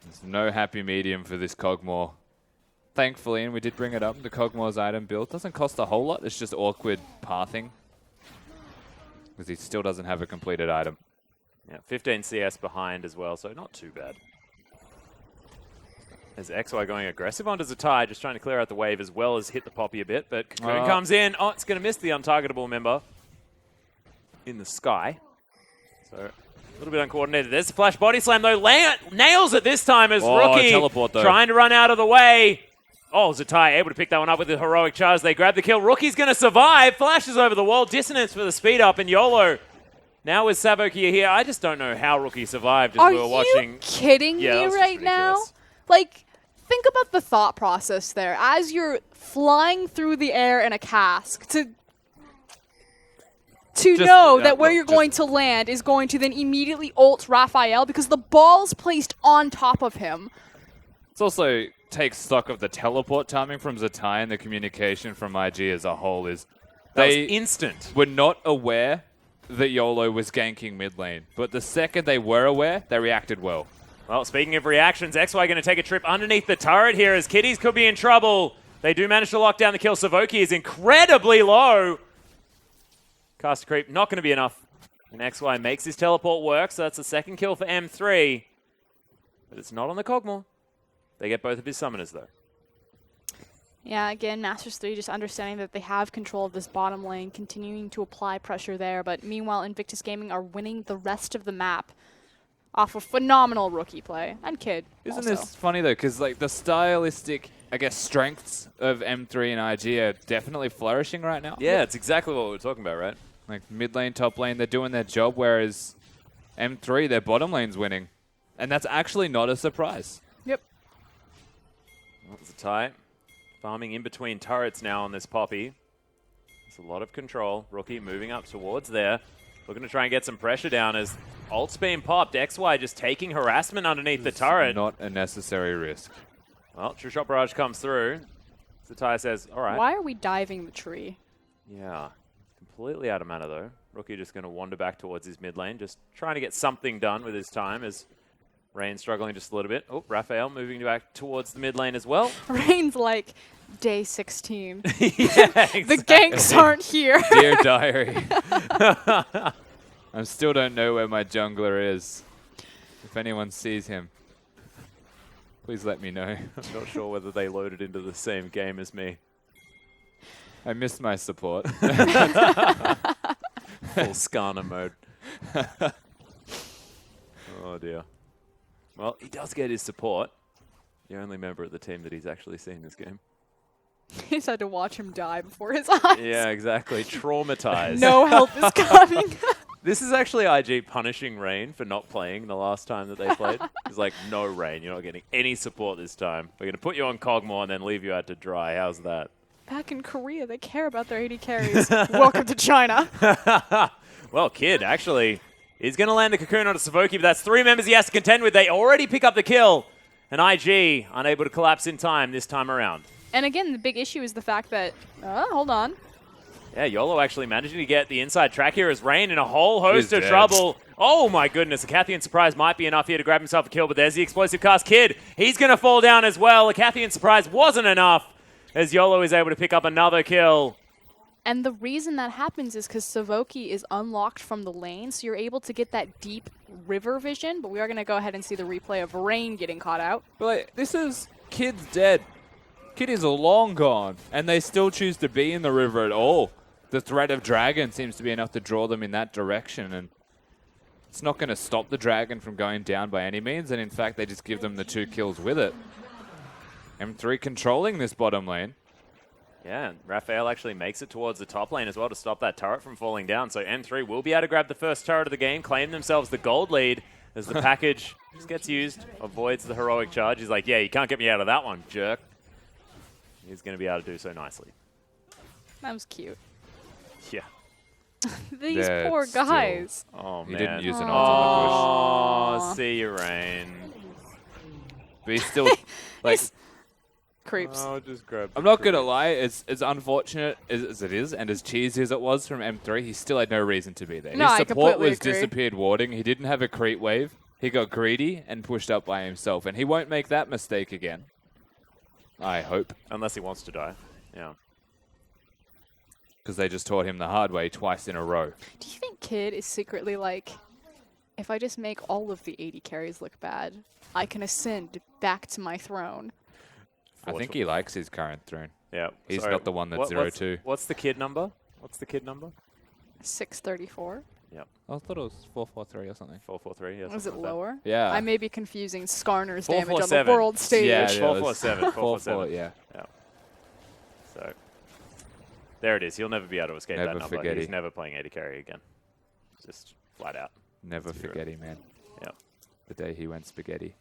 There's no happy medium for this Kog'Maw. Thankfully, and we did bring it up, the Kog'Maw's item build doesn't cost a whole lot. It's just awkward pathing. Because he still doesn't have a completed item. Yeah, 15 CS behind as well, so not too bad. As XY going aggressive onto Zatai, just trying to clear out the wave as well as hit the Poppy a bit. But Cocoon comes in. Oh, it's going to miss the untargetable member in the sky. So a little bit uncoordinated. There's the flash body slam, though. Nails it this time as Rookie teleport, though. Trying to run out of the way. Oh, Zatai able to pick that one up with the heroic charge. They grab the kill. Rookie's going to survive. Flashes over the wall. Dissonance for the speed up. And YOLO now with Savokia here. I just don't know how Rookie survived as we were watching. Are you kidding me right now? Like, think about the thought process there. As you're flying through the air in a cask to know that where you're going to land is going to then immediately ult Raphael because the ball's placed on top of him. It's also takes stock of the teleport timing from Zatai and the communication from IG as a whole is they instant. Were not aware that YOLO was ganking mid lane. But the second they were aware, they reacted well. Well, speaking of reactions, XY going to take a trip underneath the turret here as Kitties could be in trouble. They do manage to lock down the kill. Savoki is incredibly low. Caster creep not going to be enough. And XY makes his teleport work, so that's the second kill for M3. But it's not on the Kog'Maw. They get both of his summoners, though. Yeah, again, Masters 3 just understanding that they have control of this bottom lane, continuing to apply pressure there. But meanwhile, Invictus Gaming are winning the rest of the map off a phenomenal Rookie play. And Kid Isn't also. this funny, though? Because like the stylistic, I guess, strengths of M3 and IG are definitely flourishing right now. Yeah, it's exactly what we're talking about, right? Like mid lane, top lane, they're doing their job, whereas M3, their bottom lane's winning. And that's actually not a surprise. Yep. That's a tie. Farming in between turrets now on this Poppy. It's a lot of control. Rookie moving up towards there. Looking to try and get some pressure down as ult's being popped. XY just taking harassment underneath the turret. Not a necessary risk. Well, True Shot Barrage comes through. Zatai says, all right. Why are we diving the tree? Yeah. Completely out of mana, though. Rookie just going to wander back towards his mid lane. Just trying to get something done with his time as Rain struggling just a little bit. Oh, Raphael moving back towards the mid lane as well. Rain's like, day 16. Yeah, exactly. The ganks aren't here. Dear diary. I still don't know where my jungler is. If anyone sees him, please let me know. I'm not sure whether they loaded into the same game as me. I missed my support. Full Skarner mode. Oh, dear. Well, he does get his support. The only member of the team that he's actually seen this game. He's had to watch him die before his eyes. Yeah, exactly. Traumatized. No help is coming. This is actually IG punishing Rain for not playing the last time that they played. It's like, no, Rain, you're not getting any support this time. We're going to put you on Cogmore and then leave you out to dry. How's that? Back in Korea, they care about their 80 carries. Welcome to China. Well, Kid, actually, is going to land the Cocoon onto Savoki, but that's 3 members he has to contend with. They already pick up the kill, and IG unable to collapse in time this time around. And again, the big issue is the fact that, hold on. Yeah, YOLO actually managing to get the inside track here as Rain in a whole host of trouble. Oh my goodness, a Cathian surprise might be enough here to grab himself a kill, but there's the explosive cast Kid. He's going to fall down as well. A Cathian surprise wasn't enough as YOLO is able to pick up another kill. And the reason that happens is because Savoki is unlocked from the lane, so you're able to get that deep river vision, but we are going to go ahead and see the replay of Rain getting caught out. But like, this is Kid's dead. Kid is long gone, and they still choose to be in the river at all. The threat of Dragon seems to be enough to draw them in that direction, and it's not going to stop the Dragon from going down by any means, and in fact, they just give them the 2 kills with it. M3 controlling this bottom lane. Yeah, and Raphael actually makes it towards the top lane as well to stop that turret from falling down, so M3 will be able to grab the first turret of the game, claim themselves the gold lead as the package just gets used, avoids the heroic charge. He's like, yeah, you can't get me out of that one, jerk. He's going to be able to do so nicely. That was cute. Yeah. These poor guys. Oh, man. He didn't use an ult Oh, see you, Rain. But he's still, like... Creeps. Oh, just grab I'm not going to lie, as unfortunate as it is, and as cheesy as it was from M3, he still had no reason to be there. No, His support was agree. disappeared warding. He didn't have a creep wave. He got greedy and pushed up by himself, and he won't make that mistake again. I hope. Unless he wants to die. Yeah. Because they just taught him the hard way twice in a row. Do you think Kid is secretly like, if I just make all of the 80 carries look bad, I can ascend back to my throne? I think he likes his current throne. Yeah. He's not the one that's 0-2. What's the Kid number? What's the Kid number? 634. Yep. I thought it was 443 or something. 443, yeah. Was it lower? Yeah. I may be confusing Skarner's damage on the 447. world stage. Yeah, 447. 447. Yeah. So, there it is. He'll never be able to escape Never that number. forget He's it. never playing 80 carry again. Just flat out. Never forget him, man. Yep. The day he went spaghetti.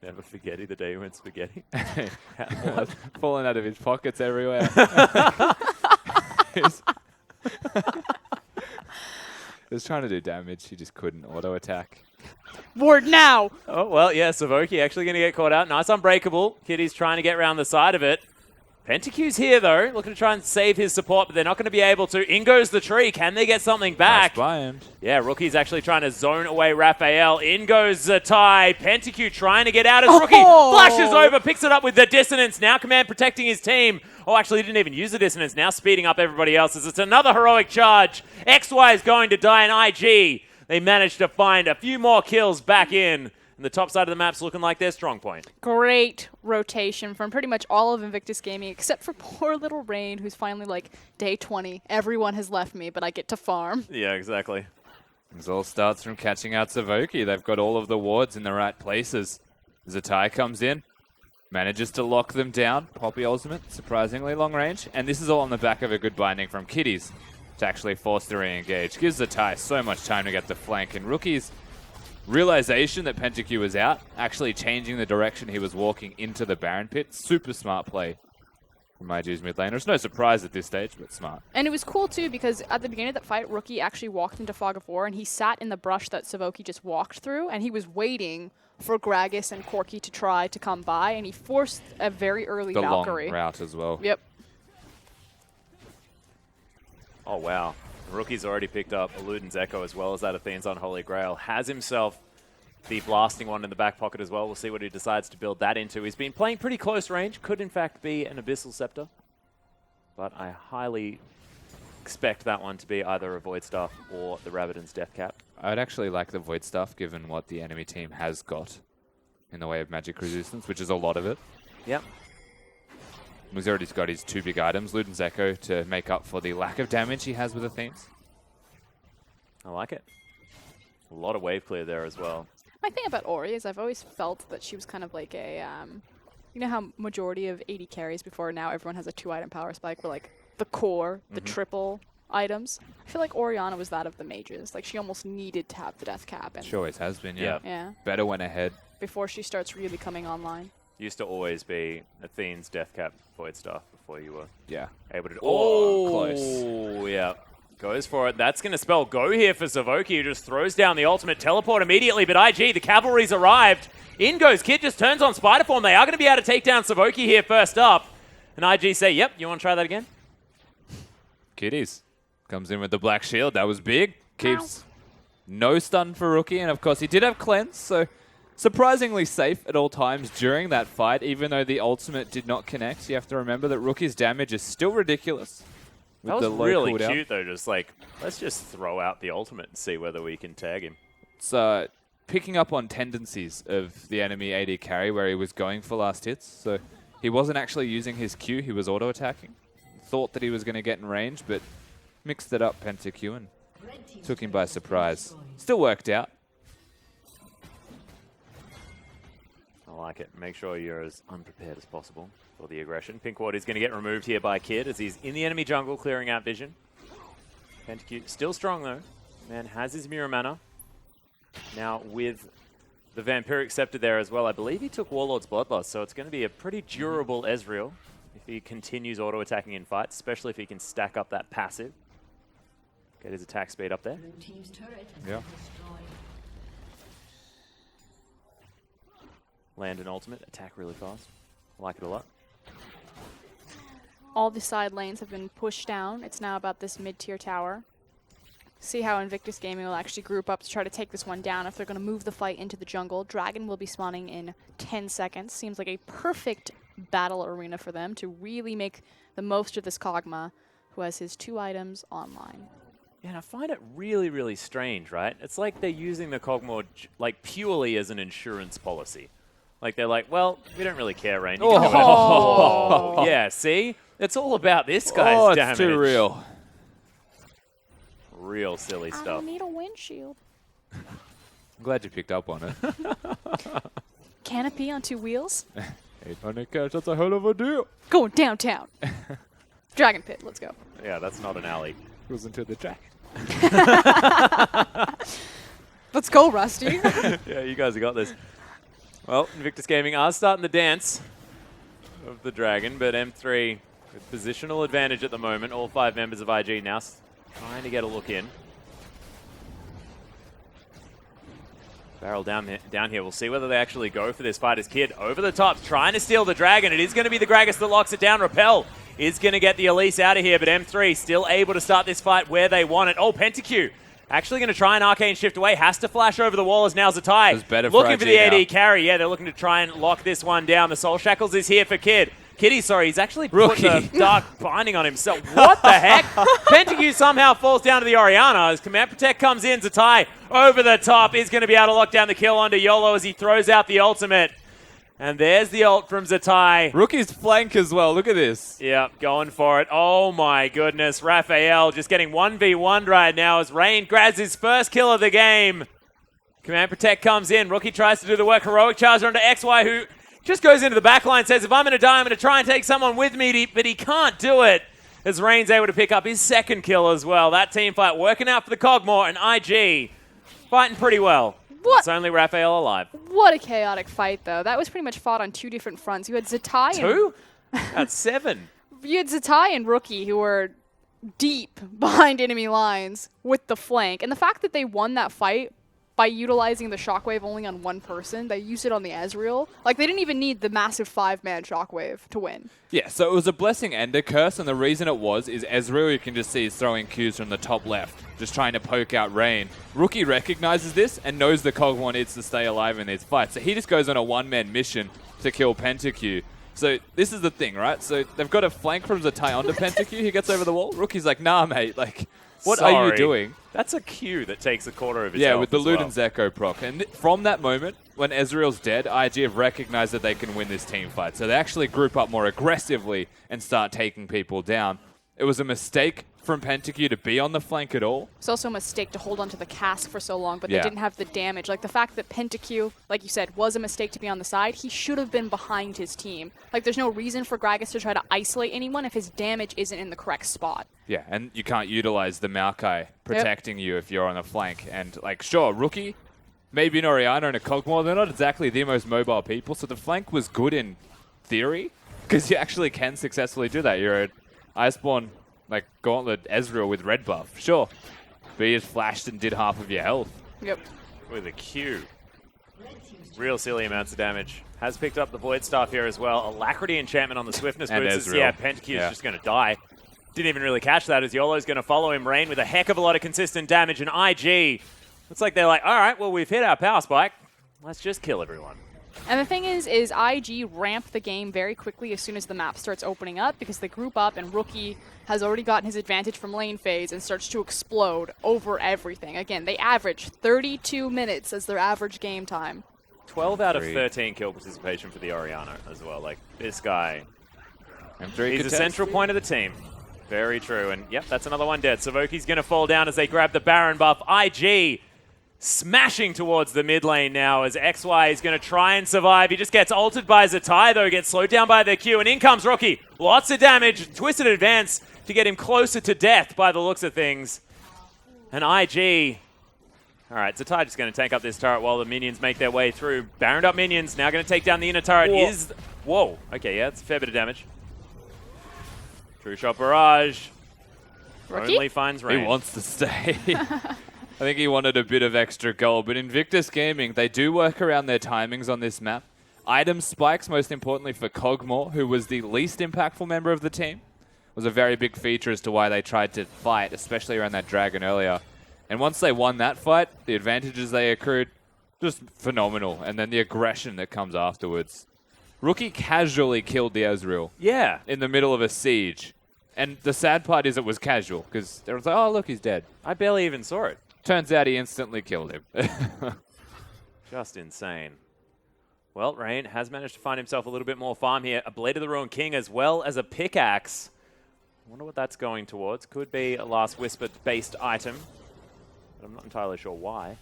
Never forget the day he went spaghetti. Falling out of his pockets everywhere. He was trying to do damage. He just couldn't auto attack. Ward now! Oh, well, yeah, Savoki actually going to get caught out. Nice unbreakable. Kitty's trying to get around the side of it. Pentacu's here, though, looking to try and save his support, but they're not going to be able to. In goes the tree. Can they get something back? Nice blind. Yeah, Rookie's actually trying to zone away Raphael. In goes Zatai. Pentacu trying to get out as Rookie flashes over, picks it up with the dissonance. Now Command protecting his team. Oh, actually, he didn't even use the dissonance. Now speeding up everybody else as it's another heroic charge. XY is going to die, and IG, they managed to find a few more kills back in. And the top side of the map's looking like their strong point. Great rotation from pretty much all of Invictus Gaming, except for poor little Rain, who's finally like, day 20. Everyone has left me, but I get to farm. Yeah, exactly. This all starts from catching out Savoki. They've got all of the wards in the right places. Zatai comes in, manages to lock them down. Poppy ultimate, surprisingly long range. And this is all on the back of a good binding from Kitties to actually force the re-engage. Gives Zatai so much time to get the flank. And Rookie's realization that Pentacu was out, actually changing the direction he was walking into the Baron pit. Super smart play from IG's mid laner. It's no surprise at this stage, but smart. And it was cool, too, because at the beginning of that fight, Rookie actually walked into Fog of War, and he sat in the brush that Savoki just walked through, and he was waiting for Gragas and Corki to try to come by, and he forced a very early The Valkyrie. long route as well. Yep. Oh, wow. Rookie's already picked up Eluden's Echo as well as that Athene's Unholy Grail. Has himself the blasting one in the back pocket as well. We'll see what he decides to build that into. He's been playing pretty close range. Could, in fact, be an Abyssal Scepter. But I highly expect that one to be either a Void Staff or the Rabbidan's Death Cap. I'd actually like the Void Stuff given what the enemy team has got in the way of magic resistance, which is a lot of it. Yep. He's already got his 2 big items, Luden's Echo, to make up for the lack of damage he has with Athenes. I like it. A lot of wave clear there as well. My thing about Ori is I've always felt that she was kind of like a, you know how majority of AD carries before now everyone has a 2-item power spike, where like the core, the triple items. I feel like Orianna was that of the mages. Like she almost needed to have the death cap. And she always has been, yeah. Yeah. Better went ahead. Before she starts really coming online. Used to always be Athene's death cap void staff before you were able to. Close. Oh, yeah. Goes for it. That's going to spell go here for Savoki, who just throws down the ultimate teleport immediately. But IG, the cavalry's arrived. In goes Kid, just turns on Spider Form. They are going to be able to take down Savoki here first up. And IG say, yep, you want to try that again? Kitties. Comes in with the black shield. That was big. Keeps no stun for Rookie. And of course, he did have cleanse, so surprisingly safe at all times during that fight, even though the ultimate did not connect. You have to remember that Rookie's damage is still ridiculous. That was really cute, though. Just like, let's just throw out the ultimate and see whether we can tag him. It's picking up on tendencies of the enemy AD carry where he was going for last hits. So he wasn't actually using his Q. He was auto-attacking. Thought that he was going to get in range, but mixed it up, PentaQ, and took him by surprise. Still worked out. I like it. Make sure you're as unprepared as possible for the aggression. Pink Ward is going to get removed here by Kid as he's in the enemy jungle, clearing out vision. PentaQ still strong, though. Man has his mirror mana. Now with the Vampiric Scepter there as well, I believe he took Warlord's Bloodlust, so it's going to be a pretty durable Ezreal if he continues auto-attacking in fights, especially if he can stack up that passive. Get his attack speed up there. Yeah. Land an ultimate, attack really fast. I like it a lot. All the side lanes have been pushed down. It's now about this mid-tier tower. See how Invictus Gaming will actually group up to try to take this one down if they're going to move the fight into the jungle. Dragon will be spawning in 10 seconds. Seems like a perfect battle arena for them to really make the most of this Kog'Maw, who has his 2 items online. Yeah, and I find it really, really strange, right? It's like they're using the Kog'Maw like purely as an insurance policy. Like they're like, well, we don't really care, Rain. Oh. Yeah, see? It's all about this guy's damage. It's too real. Real silly stuff. I need a windshield. I'm glad you picked up on it. Canopy on 2 wheels. 800 cash, that's a hell of a deal. Going downtown. Dragon Pit, let's go. Yeah, that's not an alley. Goes into the track. Let's go, Rusty. Yeah, you guys have got this. Well, Invictus Gaming are starting the dance of the Dragon, but M3 with positional advantage at the moment. All 5 members of IG now trying to get a look in. Barrel down here. We'll see whether they actually go for this fight as Kid over the top, trying to steal the Dragon. It is going to be the Gragas that locks it down. Repel is going to get the Elise out of here, but M3 still able to start this fight where they want it. Oh, PentaQ actually going to try and Arcane Shift away. Has to flash over the wall as now Zatai looking for the AD carry. Yeah, they're looking to try and lock this one down. The Soul Shackles is here for Kid. Kitty, sorry, he's actually put the Dark Binding on himself. What the heck? PentaQ somehow falls down to the Orianna as Command Protect comes in. Zatai over the top is going to be able to lock down the kill onto YOLO as he throws out the ultimate. And there's the ult from Zatai. Rookie's flank as well. Look at this. Yep, going for it. Oh my goodness. Raphael just getting 1v1'd right now as Rain grabs his first kill of the game. Command Protect comes in. Rookie tries to do the work. Heroic charge onto XY, who just goes into the backline, says, if I'm going to die, I'm going to try and take someone with me, but he can't do it. As Rain's able to pick up his second kill as well. That team fight working out for the Kog'Maw, and IG fighting pretty well. What? It's only Raphael alive. What a chaotic fight, though. That was pretty much fought on 2 different fronts. You had Zatai 2? That's 7. You had Zatai and Rookie, who were deep behind enemy lines with the flank. And the fact that they won that fight by utilizing the Shockwave only on 1 person, they used it on the Ezreal. Like, they didn't even need the massive 5-man Shockwave to win. Yeah, so it was a blessing and a curse, and the reason it was is Ezreal, you can just see, is throwing Qs from the top left, just trying to poke out Rain. Rookie recognizes this and knows the Kog'Maw needs to stay alive in these fights, so he just goes on a 1-man mission to kill PentaQ. So this is the thing, right? So they've got a flank from Zatai onto PentaQ, he gets over the wall. Rookie's like, nah, mate, like, what are you doing? That's a Q that takes a quarter of his health. Yeah, with the Luden's Echo proc. And from that moment, when Ezreal's dead, IG have recognized that they can win this team fight. So they actually group up more aggressively and start taking people down. It was a mistake from Pentakill to be on the flank at all. It's also a mistake to hold onto the cask for so long, but they didn't have the damage. Like, the fact that Pentakill, like you said, was a mistake to be on the side, he should have been behind his team. Like, there's no reason for Gragas to try to isolate anyone if his damage isn't in the correct spot. Yeah, and you can't utilize the Maokai protecting you if you're on the flank. And, like, sure, Rookie, maybe an Orianna and a Cogmore, they're not exactly the most mobile people, so the flank was good in theory, because you actually can successfully do that. You're an Iceborne, like, Gauntlet Ezreal with red buff, sure. But you just flashed and did half of your health. Yep. With a Q. Real silly amounts of damage. Has picked up the Void Staff here as well. Alacrity enchantment on the Swiftness boots. Yeah, Pentakill is just going to die. Didn't even really catch that as YOLO's going to follow him. Rain with a heck of a lot of consistent damage. And IG, looks like they're like, all right, well, we've hit our power spike. Let's just kill everyone. And the thing is IG ramp the game very quickly as soon as the map starts opening up because they group up and Rookie has already gotten his advantage from lane phase and starts to explode over everything. Again, they average 32 minutes as their average game time. 12 out of 13 kill participation for the Orianna as well. Like, this guy, he's the central point of the team. Very true. And, yep, that's another one dead. Savoki's going to fall down as they grab the Baron buff. IG smashing towards the mid lane now as XY is going to try and survive. He just gets ulted by Zatai, though, gets slowed down by the Q, and in comes Rookie. Lots of damage, twisted advance to get him closer to death by the looks of things. And IG, all right, Zatai just going to tank up this turret while the minions make their way through. Baroned up minions, now going to take down the inner turret. Whoa, okay, yeah, it's a fair bit of damage. True Shot Barrage. Rookie? Only finds Rain. He wants to stay. I think he wanted a bit of extra gold, but Invictus Gaming, they do work around their timings on this map. Item spikes, most importantly for Cogmore, who was the least impactful member of the team, was a very big feature as to why they tried to fight, especially around that dragon earlier. And once they won that fight, the advantages they accrued, just phenomenal. And then the aggression that comes afterwards. Rookie casually killed the Ezreal. Yeah. In the middle of a siege. And the sad part is it was casual, because they was like, oh, look, he's dead. I barely even saw it. Turns out he instantly killed him. Just insane. Well, Rain has managed to find himself a little bit more farm here. A Blade of the Ruined King as well as a pickaxe. I wonder what that's going towards. Could be a Last Whisper-based item, but I'm not entirely sure why.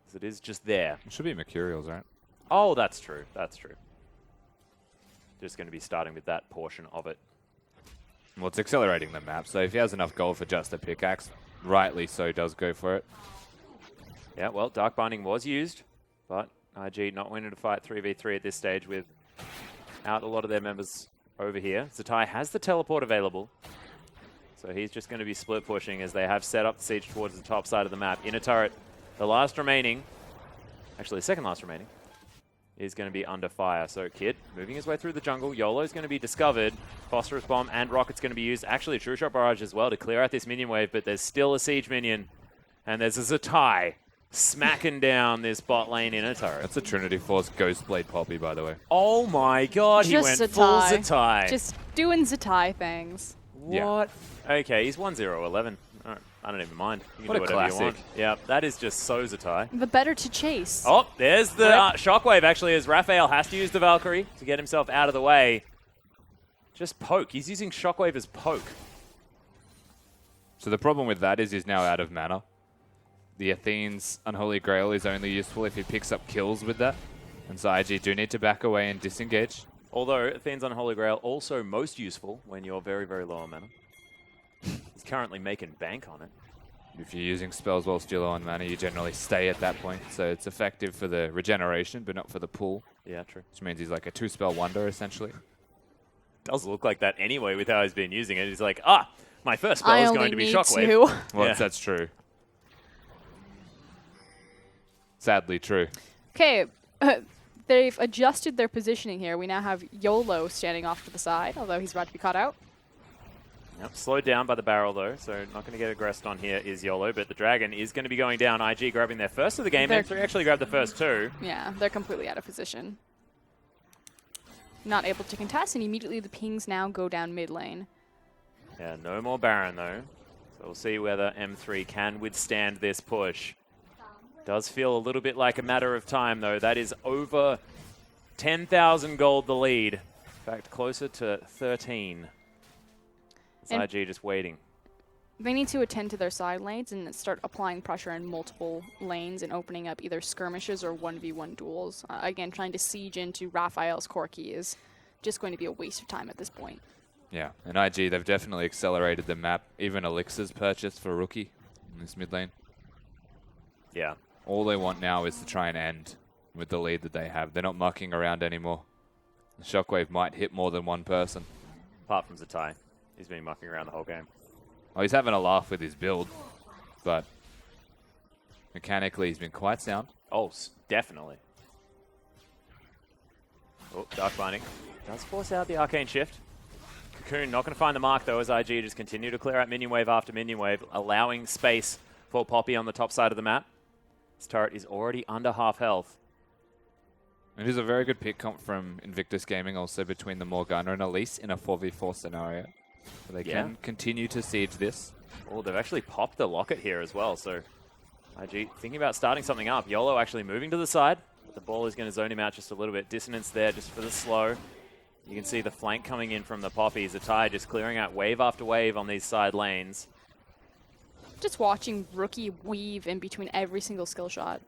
Because it is just there. It should be Mercurials, right? Oh, that's true. That's true. Just going to be starting with that portion of it. Well, it's accelerating the map, so if he has enough gold for just a pickaxe, rightly so does go for it. Yeah, well, Dark Binding was used, but IG not winning to fight 3v3 at this stage with out a lot of their members over here. Zatai has the teleport available, so he's just going to be split pushing as they have set up the siege towards the top side of the map. Inner turret, the last remaining, actually the second last remaining, is going to be under fire. So Kid moving his way through the jungle. YOLO's going to be discovered. Phosphorus Bomb and Rocket's going to be used. Actually, a True Shot Barrage as well to clear out this minion wave, but there's still a siege minion. And there's a Zatai smacking down this bot lane inner turret. That's a Trinity Force Ghostblade Poppy, by the way. Oh my god, he went full Zatai. Just doing Zatai things. What? Yeah. Okay, he's 1-0-11. I don't even mind. You can do whatever you want. Yeah, that is just so Zatai. The better to chase. Oh, there's the shockwave, actually, as Raphael has to use the Valkyrie to get himself out of the way. Just poke. He's using shockwave as poke. So the problem with that is he's now out of mana. The Athene's Unholy Grail is only useful if he picks up kills with that. And so IG do need to back away and disengage. Although Athene's Unholy Grail also most useful when you're very, very low on mana. He's currently making bank on it. If you're using spells whilst you're low on mana, you generally stay at that point. So it's effective for the regeneration, but not for the pull. Yeah, true. Which means he's like a 2-spell wonder, essentially. Does look like that anyway with how he's been using it. He's like, my first spell is going to be Shockwave. Well, yeah. That's true. Sadly true. Okay, they've adjusted their positioning here. We now have YOLO standing off to the side, although he's about to be caught out. Yep, slowed down by the barrel, though, so not going to get aggressed on here is YOLO, but the Dragon is going to be going down. IG grabbing their first of the game. M3 actually grabbed the first two. Yeah, they're completely out of position. Not able to contest, and immediately the pings now go down mid lane. Yeah, no more Baron, though. So we'll see whether M3 can withstand this push. Does feel a little bit like a matter of time, though. That is over 10,000 gold the lead. In fact, closer to 13. It's IG just waiting. They need to attend to their side lanes and start applying pressure in multiple lanes and opening up either skirmishes or 1v1 duels. Again, trying to siege into Raphael's Corki is just going to be a waste of time at this point. Yeah, and IG, they've definitely accelerated the map. Even Elixir's purchased for Rookie in this mid lane. Yeah. All they want now is to try and end with the lead that they have. They're not mucking around anymore. The Shockwave might hit more than one person. Apart from Zatai. He's been mucking around the whole game. Oh, he's having a laugh with his build, but mechanically he's been quite sound. Oh, definitely. Oh, Dark Binding does force out the Arcane Shift. Cocoon not going to find the mark, though, as IG just continue to clear out minion wave after minion wave, allowing space for Poppy on the top side of the map. This turret is already under half health. It is a very good pick comp from Invictus Gaming also between the Morgana and Elise in a 4v4 scenario. So they can continue to siege this. Oh, they've actually popped the locket here as well, so IG thinking about starting something up. YOLO actually moving to the side. But the ball is going to zone him out just a little bit. Dissonance there just for the slow. You can see the flank coming in from the Poppy. Zatai just clearing out wave after wave on these side lanes. Just watching Rookie weave in between every single skill shot.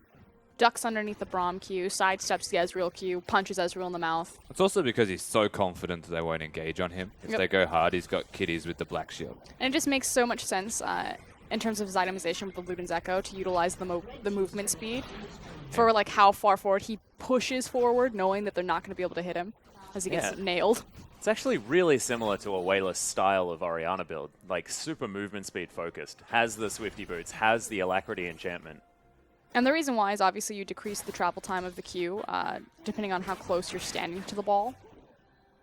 Ducks underneath the Braum Q, sidesteps the Ezreal Q, punches Ezreal in the mouth. It's also because he's so confident that they won't engage on him. If they go hard, he's got kitties with the Black Shield. And it just makes so much sense in terms of his itemization with the Luden's Echo to utilize the movement speed for like how far forward he pushes forward, knowing that they're not going to be able to hit him as he gets nailed. It's actually really similar to a Wayless style of Orianna build, like super movement speed focused, has the Swifty Boots, has the Alacrity enchantment. And the reason why is obviously you decrease the travel time of the Q, depending on how close you're standing to the ball.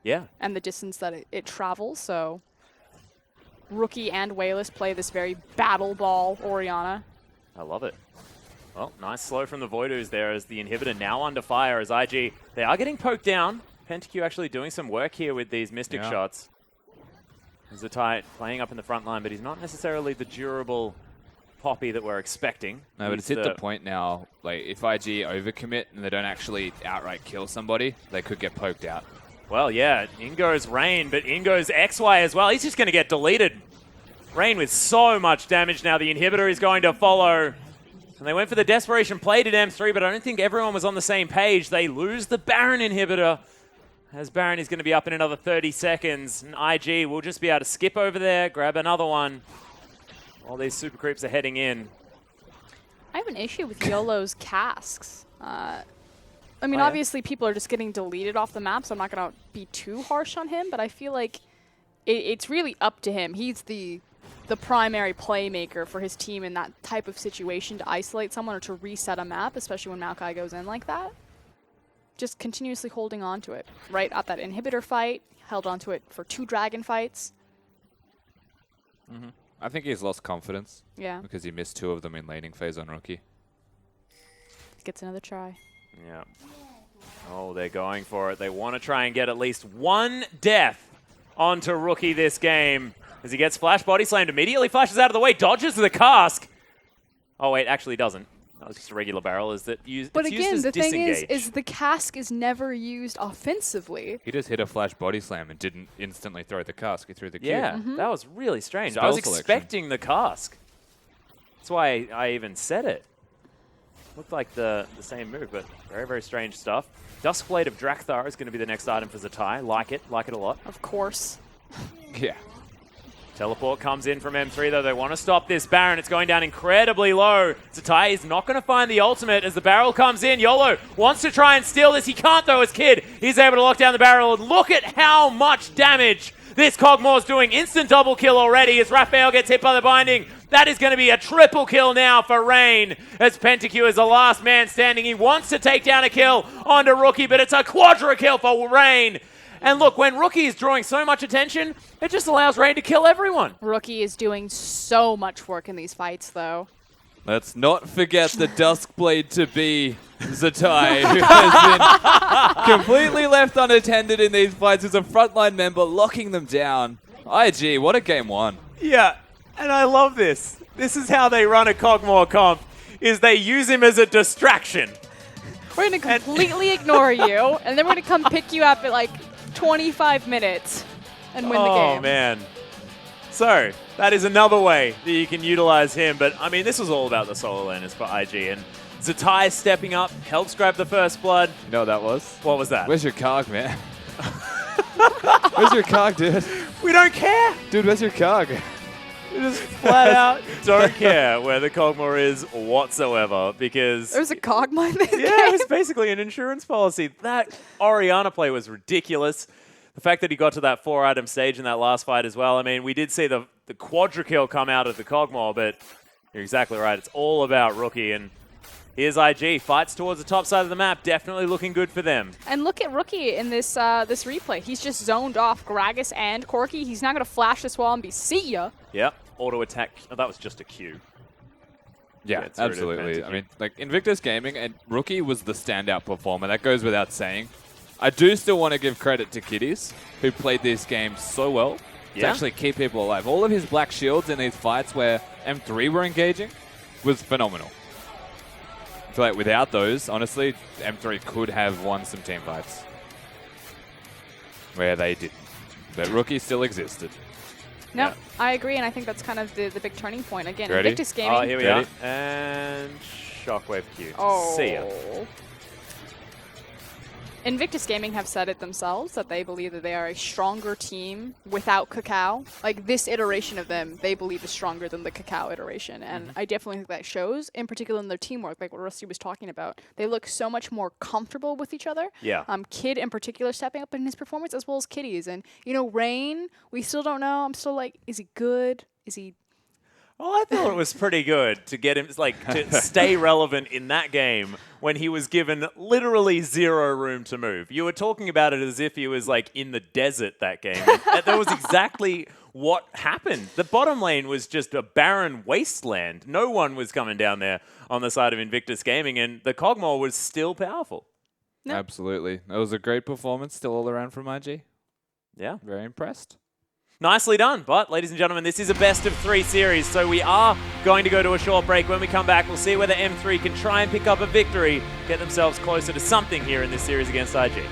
Yeah. And the distance that it travels, so Rookie and Wayless play this very battle ball Orianna. I love it. Well, nice slow from the Voidoos there as the inhibitor now under fire as IG. They are getting poked down. PentaQ actually doing some work here with these Mystic shots. Zatai playing up in the front line, but he's not necessarily the durable Poppy that we're expecting. No, but it's hit the point now, like, if IG overcommit and they don't actually outright kill somebody, they could get poked out. Well, yeah, Ingo's Rain, but Ingo's XY as well. He's just going to get deleted. Rain with so much damage now. The inhibitor is going to follow. And they went for the desperation play to M3, but I don't think everyone was on the same page. They lose the Baron inhibitor, as Baron is going to be up in another 30 seconds. And IG will just be able to skip over there, grab another one. All these super creeps are heading in. I have an issue with YOLO's casks. I mean, obviously people are just getting deleted off the map, so I'm not going to be too harsh on him, but I feel like it's really up to him. He's the primary playmaker for his team in that type of situation to isolate someone or to reset a map, especially when Maokai goes in like that. Just continuously holding on to it. Right at that inhibitor fight, held on to it for 2 dragon fights. Mm-hmm. I think he's lost confidence. Yeah. Because he missed 2 of them in laning phase on Rookie. Gets another try. Yeah. Oh, they're going for it. They want to try and get at least 1 death onto Rookie this game. As he gets flash body slammed, immediately flashes out of the way, dodges the cask. Oh, wait, actually doesn't. That was just a regular barrel. But again, the thing is the cask is never used offensively. He just hit a flash body slam and didn't instantly throw the cask. He threw the Q. Yeah, that was really strange. I was expecting the cask. That's why I even said it. Looked like the same move, but very, very strange stuff. Duskblade of Drakthar is going to be the next item for Zatai. Like it a lot. Of course. Yeah. Teleport comes in from M3, though. They want to stop this Baron. It's going down incredibly low. Zatai is not going to find the ultimate as the barrel comes in. YOLO wants to try and steal this. He can't, though, as Kid. He's able to lock down the barrel. And look at how much damage this Kog'Maw's doing. Instant double kill already as Raphael gets hit by the binding. That is going to be a triple kill now for Rain as PentaQ is the last man standing. He wants to take down a kill onto Rookie, but it's a quadra kill for Rain. And look, when Rookie is drawing so much attention, it just allows Rain to kill everyone. Rookie is doing so much work in these fights, though. Let's not forget the Duskblade to be Zatai, who has been completely left unattended in these fights as a frontline member, locking them down. IG, what a game 1. Yeah, and I love this. This is how they run a Kog'Maw comp, is they use him as a distraction. We're going to completely ignore you, and then we're going to come pick you up at like 25 minutes and win the game. Oh, man. So that is another way that you can utilize him. But, I mean, this was all about the solo laners for IG. And Zatai stepping up, helps grab the first blood. You know what that was? What was that? Where's your cog, man? Where's your cog, dude? We don't care. Dude, where's your cog? We just flat out don't care where the Kog'Maw is whatsoever because... There's a cog mine in this game. Yeah, it was basically an insurance policy. That Orianna play was ridiculous. The fact that he got to that 4-item stage in that last fight as well. I mean, we did see the quadra kill come out of the Kog'Maw, but you're exactly right. It's all about Rookie, and here's IG. Fights towards the top side of the map. Definitely looking good for them. And look at Rookie in this this replay. He's just zoned off Gragas and Corki. He's not going to flash this wall and be see ya. Yep. Auto attack. Oh, that was just a Q. Yeah, absolutely. I mean, like, Invictus Gaming and Rookie was the standout performer. That goes without saying. I do still want to give credit to Kiddies, who played this game so well to actually keep people alive. All of his black shields in these fights where M3 were engaging was phenomenal. I feel like without those, honestly, M3 could have won some team fights where they didn't. But Rookie still existed. No, I agree, and I think that's kind of the big turning point. Again, Ready? Invictus Gaming. Oh, here we are. And Shockwave Q. Oh. See ya. Invictus Gaming have said it themselves that they believe that they are a stronger team without Cacao. Like, this iteration of them, they believe is stronger than the Cacao iteration. And I definitely think that shows, in particular in their teamwork, like what Rusty was talking about. They look so much more comfortable with each other. Yeah. Kid in particular stepping up in his performance, as well as Kiddies. And, you know, Rain, we still don't know. I'm still like, is he good? Is he... Oh, I thought it was pretty good to get him, like, to stay relevant in that game when he was given literally zero room to move. You were talking about it as if he was, like, in the desert that game. That was exactly what happened. The bottom lane was just a barren wasteland. No one was coming down there on the side of Invictus Gaming, and the Kog'Maw was still powerful. No. Absolutely. That was a great performance still all around from IG. Yeah. Very impressed. Nicely done. But, ladies and gentlemen, this is a best-of-3 series, so we are going to go to a short break. When we come back, we'll see whether M3 can try and pick up a victory, get themselves closer to something here in this series against IG.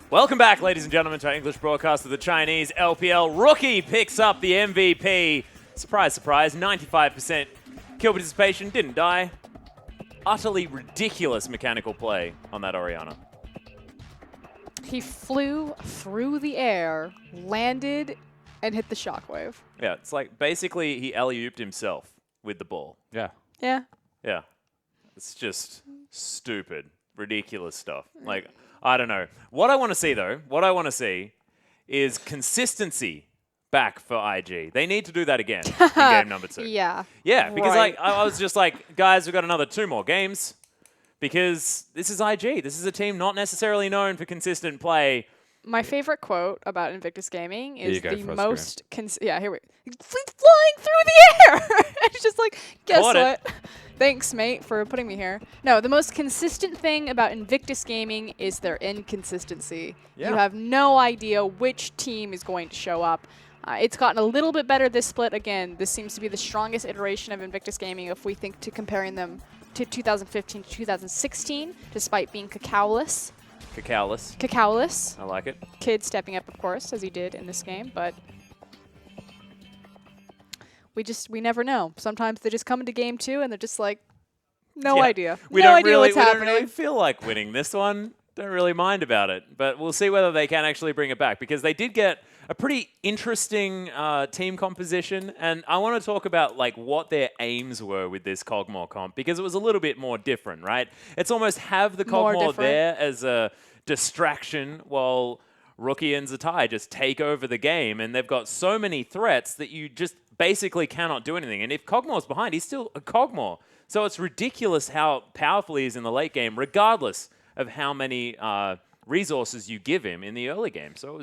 Welcome back, ladies and gentlemen, to our English broadcast of the Chinese LPL. Rookie picks up the MVP. Surprise, surprise, 95% kill participation, didn't die. Utterly ridiculous mechanical play on that Orianna. He flew through the air, landed, and hit the shockwave. Yeah, it's like basically he alley-ooped himself with the ball. Yeah. Yeah. Yeah. It's just stupid, ridiculous stuff. Like, I don't know. What I want to see, though, is consistency back for IG. They need to do that again in game number 2. Yeah. Yeah, because right. I was just like, guys, we've got another 2 more games because this is IG. This is a team not necessarily known for consistent play. My favorite quote about Invictus Gaming is the most... yeah, here we go. He's flying through the air! It's just like, guess what? Thanks, mate, for putting me here. No, the most consistent thing about Invictus Gaming is their inconsistency. Yeah. You have no idea which team is going to show up. It's gotten a little bit better this split. Again, this seems to be the strongest iteration of Invictus Gaming if we think to comparing them to 2015 to 2016, despite being cacaoless. Cacaoless. I like it. Kid stepping up, of course, as he did in this game, but we never know. Sometimes they just come into game 2 and they're just like, no idea. We no don't idea really, what's we happening. don't really feel like winning this one. Don't really mind about it. But we'll see whether they can actually bring it back because they did get a pretty interesting team composition. And I want to talk about like what their aims were with this Kog'Maw comp because it was a little bit more different, right? It's almost have the Kog'Maw there as a distraction while Rookie and Zatai just take over the game. And they've got so many threats that you just basically cannot do anything. And if Kog'Maw's behind, he's still a Kog'Maw. So it's ridiculous how powerful he is in the late game, regardless of how many resources you give him in the early game. So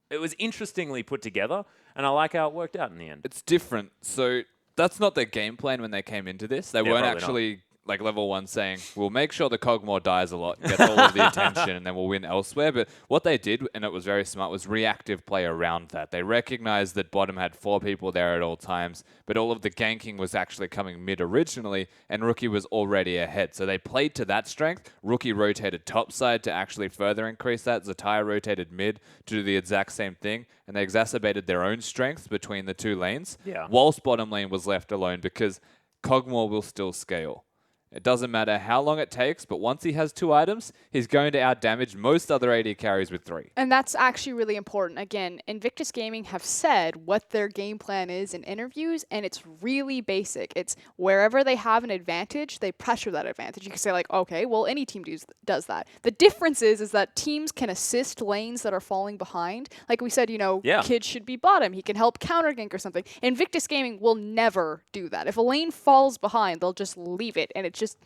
it was interestingly put together, and I like how it worked out in the end. It's different. So that's not their game plan when they came into this. They weren't actually like level 1 saying, we'll make sure the Kog'Maw dies a lot, gets all of the attention, and then we'll win elsewhere. But what they did, and it was very smart, was reactive play around that. They recognized that bottom had 4 people there at all times, but all of the ganking was actually coming mid originally, and Rookie was already ahead. So they played to that strength. Rookie rotated topside to actually further increase that. Zatai rotated mid to do the exact same thing, and they exacerbated their own strengths between the 2 lanes, whilst bottom lane was left alone because Kog'Maw will still scale. It doesn't matter how long it takes, but once he has 2 items, he's going to outdamage most other AD carries with 3. And that's actually really important. Again, Invictus Gaming have said what their game plan is in interviews, and it's really basic. It's wherever they have an advantage, they pressure that advantage. You can say like, okay, well, any team does that. The difference is that teams can assist lanes that are falling behind. Like we said, Kid should be bottom. He can help counter gank or something. Invictus Gaming will never do that. If a lane falls behind, they'll just leave it, and it's just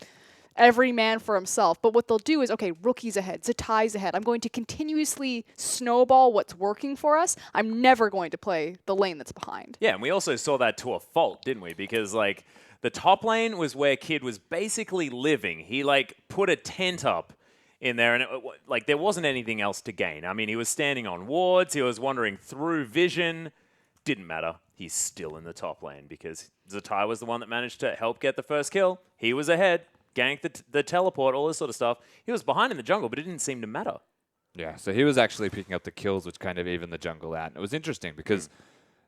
every man for himself. But what they'll do is, okay, Rookie's ahead, Zatai's ahead. I'm going to continuously snowball what's working for us. I'm never going to play the lane that's behind. Yeah, and we also saw that to a fault, didn't we? Because, like, the top lane was where Kid was basically living. He, like, put a tent up in there, and, there wasn't anything else to gain. I mean, he was standing on wards. He was wandering through vision. Didn't matter. He's still in the top lane because Zatai was the one that managed to help get the first kill. He was ahead, ganked the teleport, all this sort of stuff. He was behind in the jungle, but it didn't seem to matter. Yeah, so he was actually picking up the kills, which kind of evened the jungle out. And it was interesting because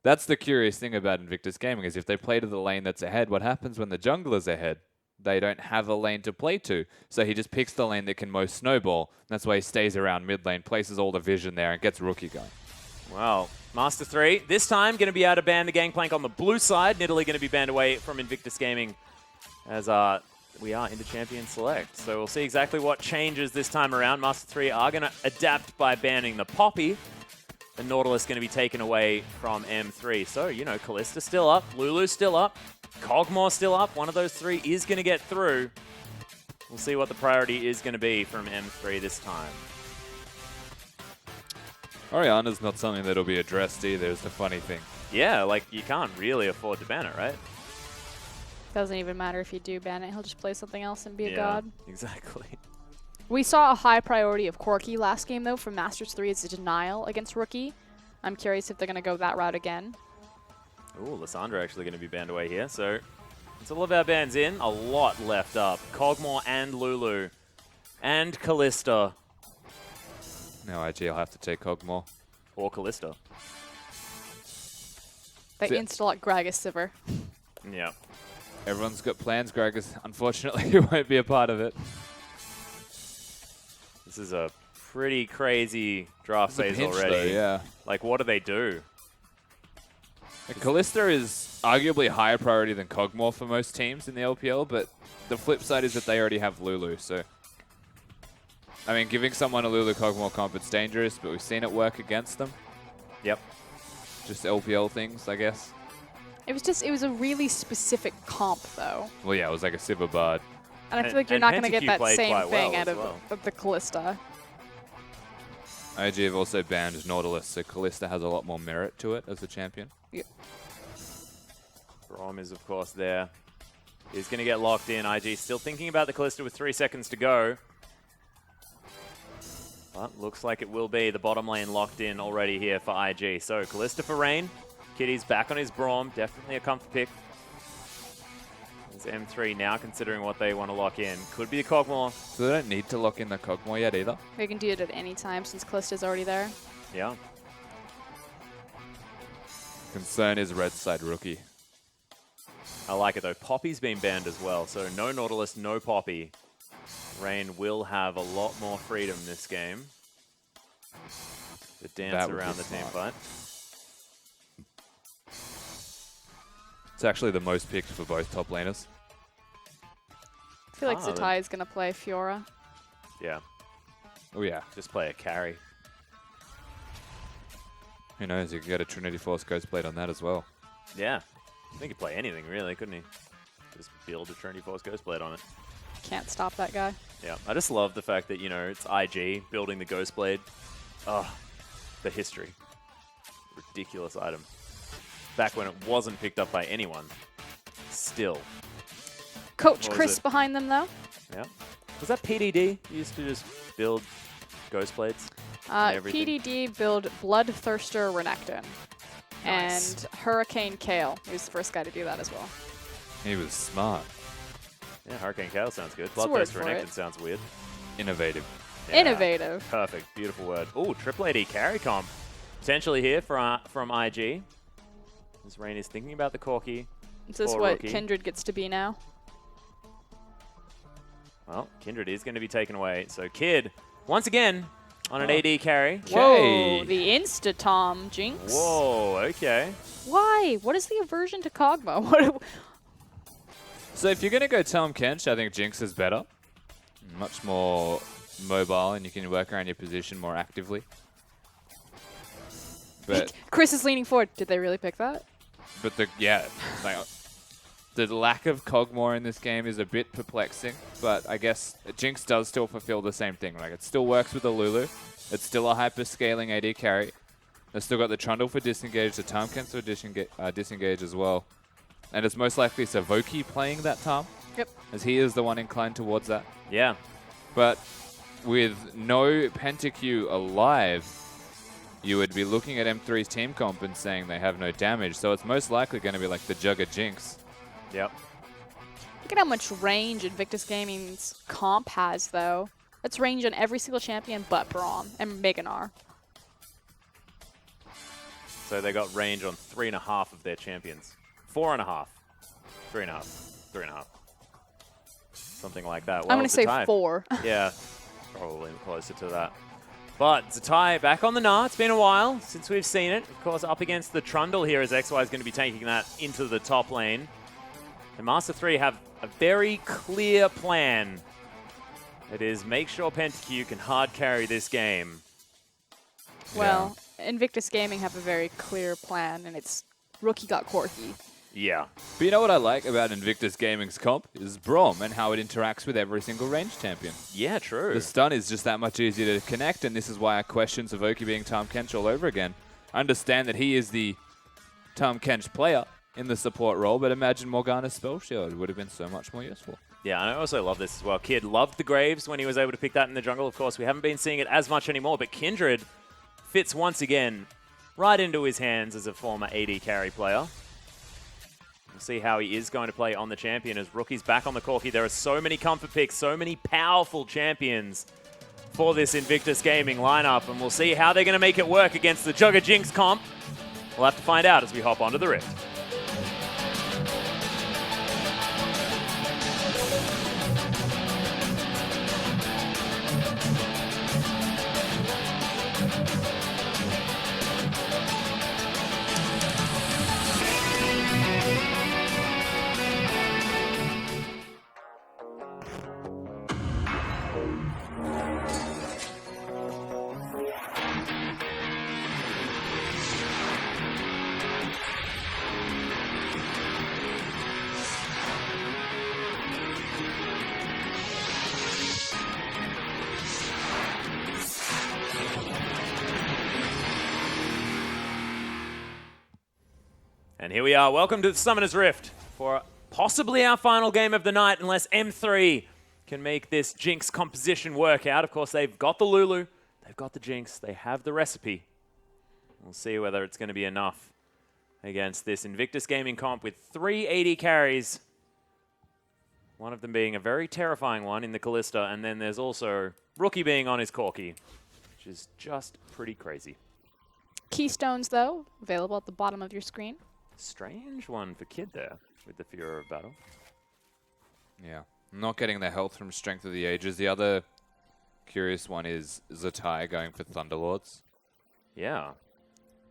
that's the curious thing about Invictus Gaming is if they play to the lane that's ahead, what happens when the jungler's ahead? They don't have a lane to play to. So he just picks the lane that can most snowball. And that's why he stays around mid lane, places all the vision there, and gets Rookie going. Well, Master 3, this time going to be able to ban the Gangplank on the blue side. Nidalee going to be banned away from Invictus Gaming as we are into Champion Select. So we'll see exactly what changes this time around. Master 3 are going to adapt by banning the Poppy. The Nautilus going to be taken away from M3. So, Kalista still up, Lulu's still up, Kog'Maw still up. One of those 3 is going to get through. We'll see what the priority is going to be from M3 this time. Orianna's not something that'll be addressed either, is the funny thing. Yeah, you can't really afford to ban it, right? Doesn't even matter if you do ban it. He'll just play something else and be a god. Exactly. We saw a high priority of Corki last game, though, from Masters 3 as a denial against Rookie. I'm curious if they're going to go that route again. Ooh, Lissandra actually going to be banned away here. So it's all of our bans in. A lot left up. Kog'Maw and Lulu and Kalista. Now IG will have to take Kog'Maw. Or Kalista. They insta-lock Gragas Sivir. Yeah. Everyone's got plans. Gragas, unfortunately, won't be a part of it. This is a pretty crazy draft phase already. Though, yeah. Like, what do they do? Kalista is arguably higher priority than Kog'Maw for most teams in the LPL, but the flip side is that they already have Lulu, so... I mean, giving someone a Lulu Kog'Maw comp, it's dangerous, but we've seen it work against them. Yep. Just LPL things, I guess. It was a really specific comp, though. Well, yeah, it was like a Sivir Bard. And I feel like you're not going to get that same thing out of the Kalista. IG have also banned Nautilus, so Kalista has a lot more merit to it as a champion. Yep. Braum is, of course, there. He's going to get locked in. IG still thinking about the Kalista with 3 seconds to go. But looks like it will be the bottom lane locked in already here for IG. So Kalista for Rain. Kitty's back on his Braum. Definitely a comfort pick. There's M3 now considering what they want to lock in. Could be the Kog'Maw. So they don't need to lock in the Kog'Maw yet either? They can do it at any time since Kalista's already there. Yeah. Concern is red side rookie. I like it though. Poppy's been banned as well. So no Nautilus, no Poppy. Rain will have a lot more freedom this game. The dance around the team fight. It's actually the most picked for both top laners. I feel like Zatai is going to play Fiora. Yeah. Oh yeah. Just play a carry. Who knows, you could get a Trinity Force Ghostblade on that as well. Yeah. I think he could play anything really, couldn't he? Just build a Trinity Force Ghostblade on it. Can't stop that guy. Yeah, I just love the fact that, you know, it's IG building the Ghostblade. Oh, the history. Ridiculous item. Back when it wasn't picked up by anyone. Still. Coach Chris behind them, though. Yeah. Was that PDD? You used to just build Ghostblades? PDD build Bloodthirster Renekton. Nice. And Hurricane Kale. He was the first guy to do that as well. He was smart. Yeah, Hurricane Kale sounds good. That's a word Bloodthirster for Renekton it. sounds weird. Innovative. Yeah. Innovative. Perfect. Beautiful word. Ooh, triple AD carry comp. Potentially here from IG. As Rain is thinking about the Corki. Is this what Kindred gets to be now? Well, Kindred is going to be taken away. So Kid, once again, on an AD carry. Whoa, the Insta-Tom, Jinx. Whoa, okay. Why? What is the aversion to Kog'Maw? So if you're going to go Tahm Kench, I think Jinx is better. Much more mobile, and you can work around your position more actively. But Chris is leaning forward. Did they really pick that? But the lack of Kog'Maw in this game is a bit perplexing. But I guess Jinx does still fulfill the same thing. Like, it still works with the Lulu. It's still a hyper-scaling AD carry. They've still got the Trundle for disengage, the Tahm Kench for disengage as well. And it's most likely Savoki playing that Tahm. Yep. As he is the one inclined towards that. Yeah. But with no PentaQ alive, you would be looking at M3's team comp and saying they have no damage. So it's most likely going to be like the Jugger Jinx. Yep. Look at how much range Invictus Gaming's comp has, though. That's range on every single champion but Braum and Meganar. So they got range on 3.5 of their champions. 4.5. 3.5. 3.5. Something like that. Well, I'm going to say 4. Yeah, probably closer to that. But Zatai back on the Gnar. It's been a while since we've seen it. Of course, up against the Trundle here as XY is going to be taking that into the top lane. And Master 3 have a very clear plan. It is make sure PentaQ can hard carry this game. Well, Invictus Gaming have a very clear plan, and it's Rookie got Corki. Yeah. But you know what I like about Invictus Gaming's comp is Braum and how it interacts with every single range champion. Yeah, true. The stun is just that much easier to connect, and this is why I question Savoki being Tahm Kench all over again. I understand that he is the Tahm Kench player in the support role, but imagine Morgana's Spell Shield would have been so much more useful. Yeah, and I also love this as well. Kid loved the Graves when he was able to pick that in the jungle. Of course, we haven't been seeing it as much anymore, but Kindred fits once again right into his hands as a former AD carry player. We'll see how he is going to play on the champion as Rookie's back on the Corki. There are so many comfort picks, so many powerful champions for this Invictus Gaming lineup, and we'll see how they're going to make it work against the Jugger Jinx comp. We'll have to find out as we hop onto the Rift. And here we are. Welcome to the Summoner's Rift for possibly our final game of the night, unless M3 can make this Jinx composition work out. Of course, they've got the Lulu, they've got the Jinx, they have the recipe. We'll see whether it's going to be enough against this Invictus Gaming comp with 3 AD carries. One of them being a very terrifying one in the Callista, and then there's also Rookie being on his Corki, which is just pretty crazy. Keystones, though, available at the bottom of your screen. Strange one for Kid there with the Furor of Battle. Yeah, not getting the health from Strength of the Ages. The other curious one is Zatai going for Thunderlords. Yeah.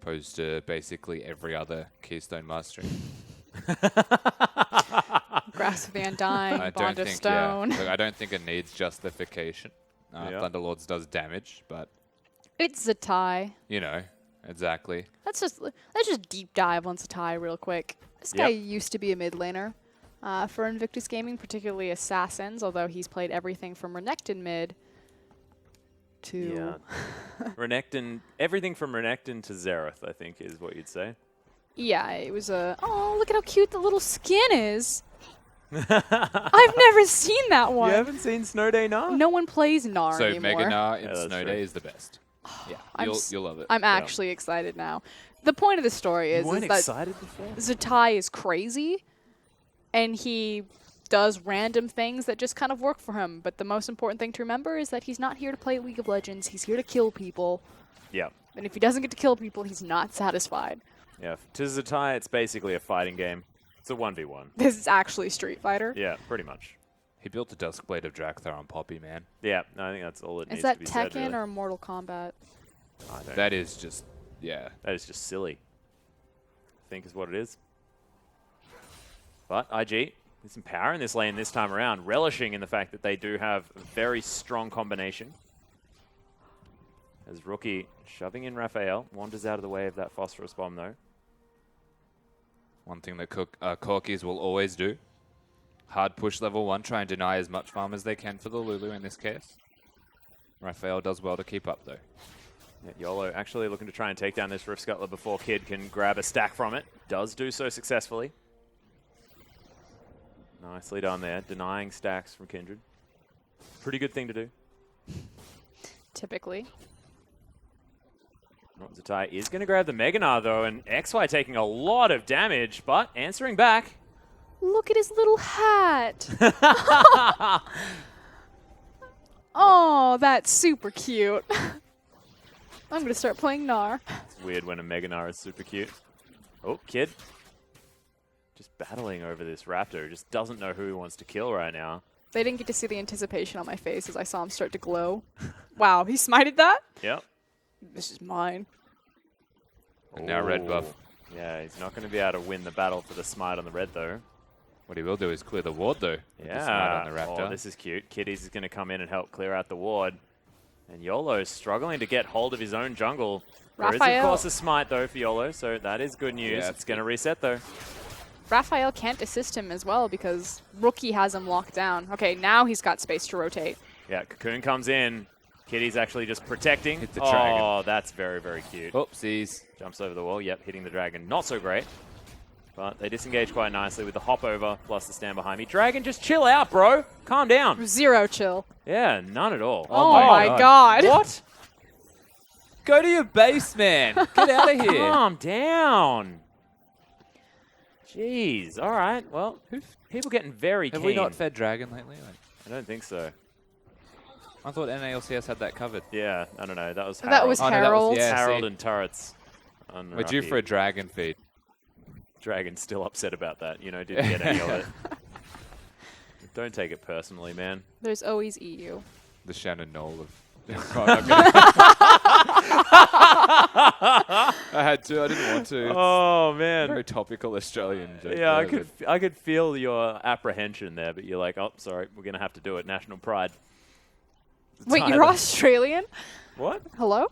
Opposed to basically every other Keystone Mastery. Grasp of the Undying, Bond of Stone. Yeah, look, I don't think it needs justification. Thunderlords does damage, but... It's Zatai. You know, exactly. Let's just deep dive on Zatai real quick. This guy used to be a mid laner for Invictus Gaming, particularly Assassins, although he's played everything from Renekton mid to... Yeah. Renekton, everything from Renekton to Xerath, I think, is what you'd say. Yeah, it was a... Oh, look at how cute the little skin is. I've never seen that one. You haven't seen Snow Day Gnar? No one plays Gnar so anymore. Mega Gnar in Snow Day is the best. Yeah, you'll love it. I'm actually excited now. The point of the story is that excited before? Zatai is crazy, and he does random things that just kind of work for him. But the most important thing to remember is that he's not here to play League of Legends. He's here to kill people. Yeah. And if he doesn't get to kill people, he's not satisfied. Yeah. To Zatai, it's basically a fighting game. It's a 1v1. This is actually Street Fighter. Yeah, pretty much. He built a Duskblade of Drakthar on Poppy, man. Yeah, no, I think that's all it needs Is to that be said, Tekken really. or Mortal Kombat? That is just, yeah. That is just silly, I think is what it is. But IG, with some power in this lane this time around, relishing in the fact that they do have a very strong combination. As Rookie shoving in Raphael, wanders out of the way of that Phosphorus Bomb, though. One thing that Corkis will always do. Hard push level 1, try and deny as much farm as they can for the Lulu in this case. Raphael does well to keep up, though. Yeah, YOLO actually looking to try and take down this Rift Scuttler before Kid can grab a stack from it. Does do so successfully. Nicely done there, denying stacks from Kindred. Pretty good thing to do. Typically. Zatai is going to grab the Mega Gnar, though, and XY taking a lot of damage, but answering back. Look at his little hat. Oh, that's super cute. I'm going to start playing Gnar. It's weird when a Mega Gnar is super cute. Oh, Kid. Just battling over this Raptor, who just doesn't know who he wants to kill right now. They didn't get to see the anticipation on my face as I saw him start to glow. Wow, he smited that? Yep. This is mine. And now red buff. Yeah, he's not going to be able to win the battle for the smite on the red, though. What he will do is clear the ward, though. With the smite Yeah. on the Raptor. Oh, this is cute. Kitties is going to come in and help clear out the ward. And YOLO's struggling to get hold of his own jungle. There is, of course, a smite, though, for YOLO, so that is good news. Yeah, it's going to reset, though. Raphael can't assist him as well because Rookie has him locked down. Okay, now he's got space to rotate. Yeah, Cocoon comes in. Kitty's actually just protecting. Hit the dragon. Oh, that's very, very cute. Oopsies. Jumps over the wall. Yep, hitting the dragon. Not so great. But they disengage quite nicely with the hop over plus the stand behind me. Dragon, just chill out, bro. Calm down. Zero chill. Yeah, none at all. Oh my god. What? Go to your base, man. Get out of here. Calm down. Jeez. All right. Well, people getting very keen. Have we not fed dragon lately? I don't think so. I thought NALCS had that covered. Yeah, I don't know. That was Harold. That was Harold. Harold and turrets. We're due for a dragon feed. Dragon's still upset about that. You know, didn't get any of it. Don't take it personally, man. There's always EU. The Shannon Knoll of... I had to. I didn't want to. Oh, man. Very topical Australian joke. Yeah, I could feel your apprehension there, but you're like, oh, sorry, we're going to have to do it. National pride. Wait, you're Australian? What? Hello?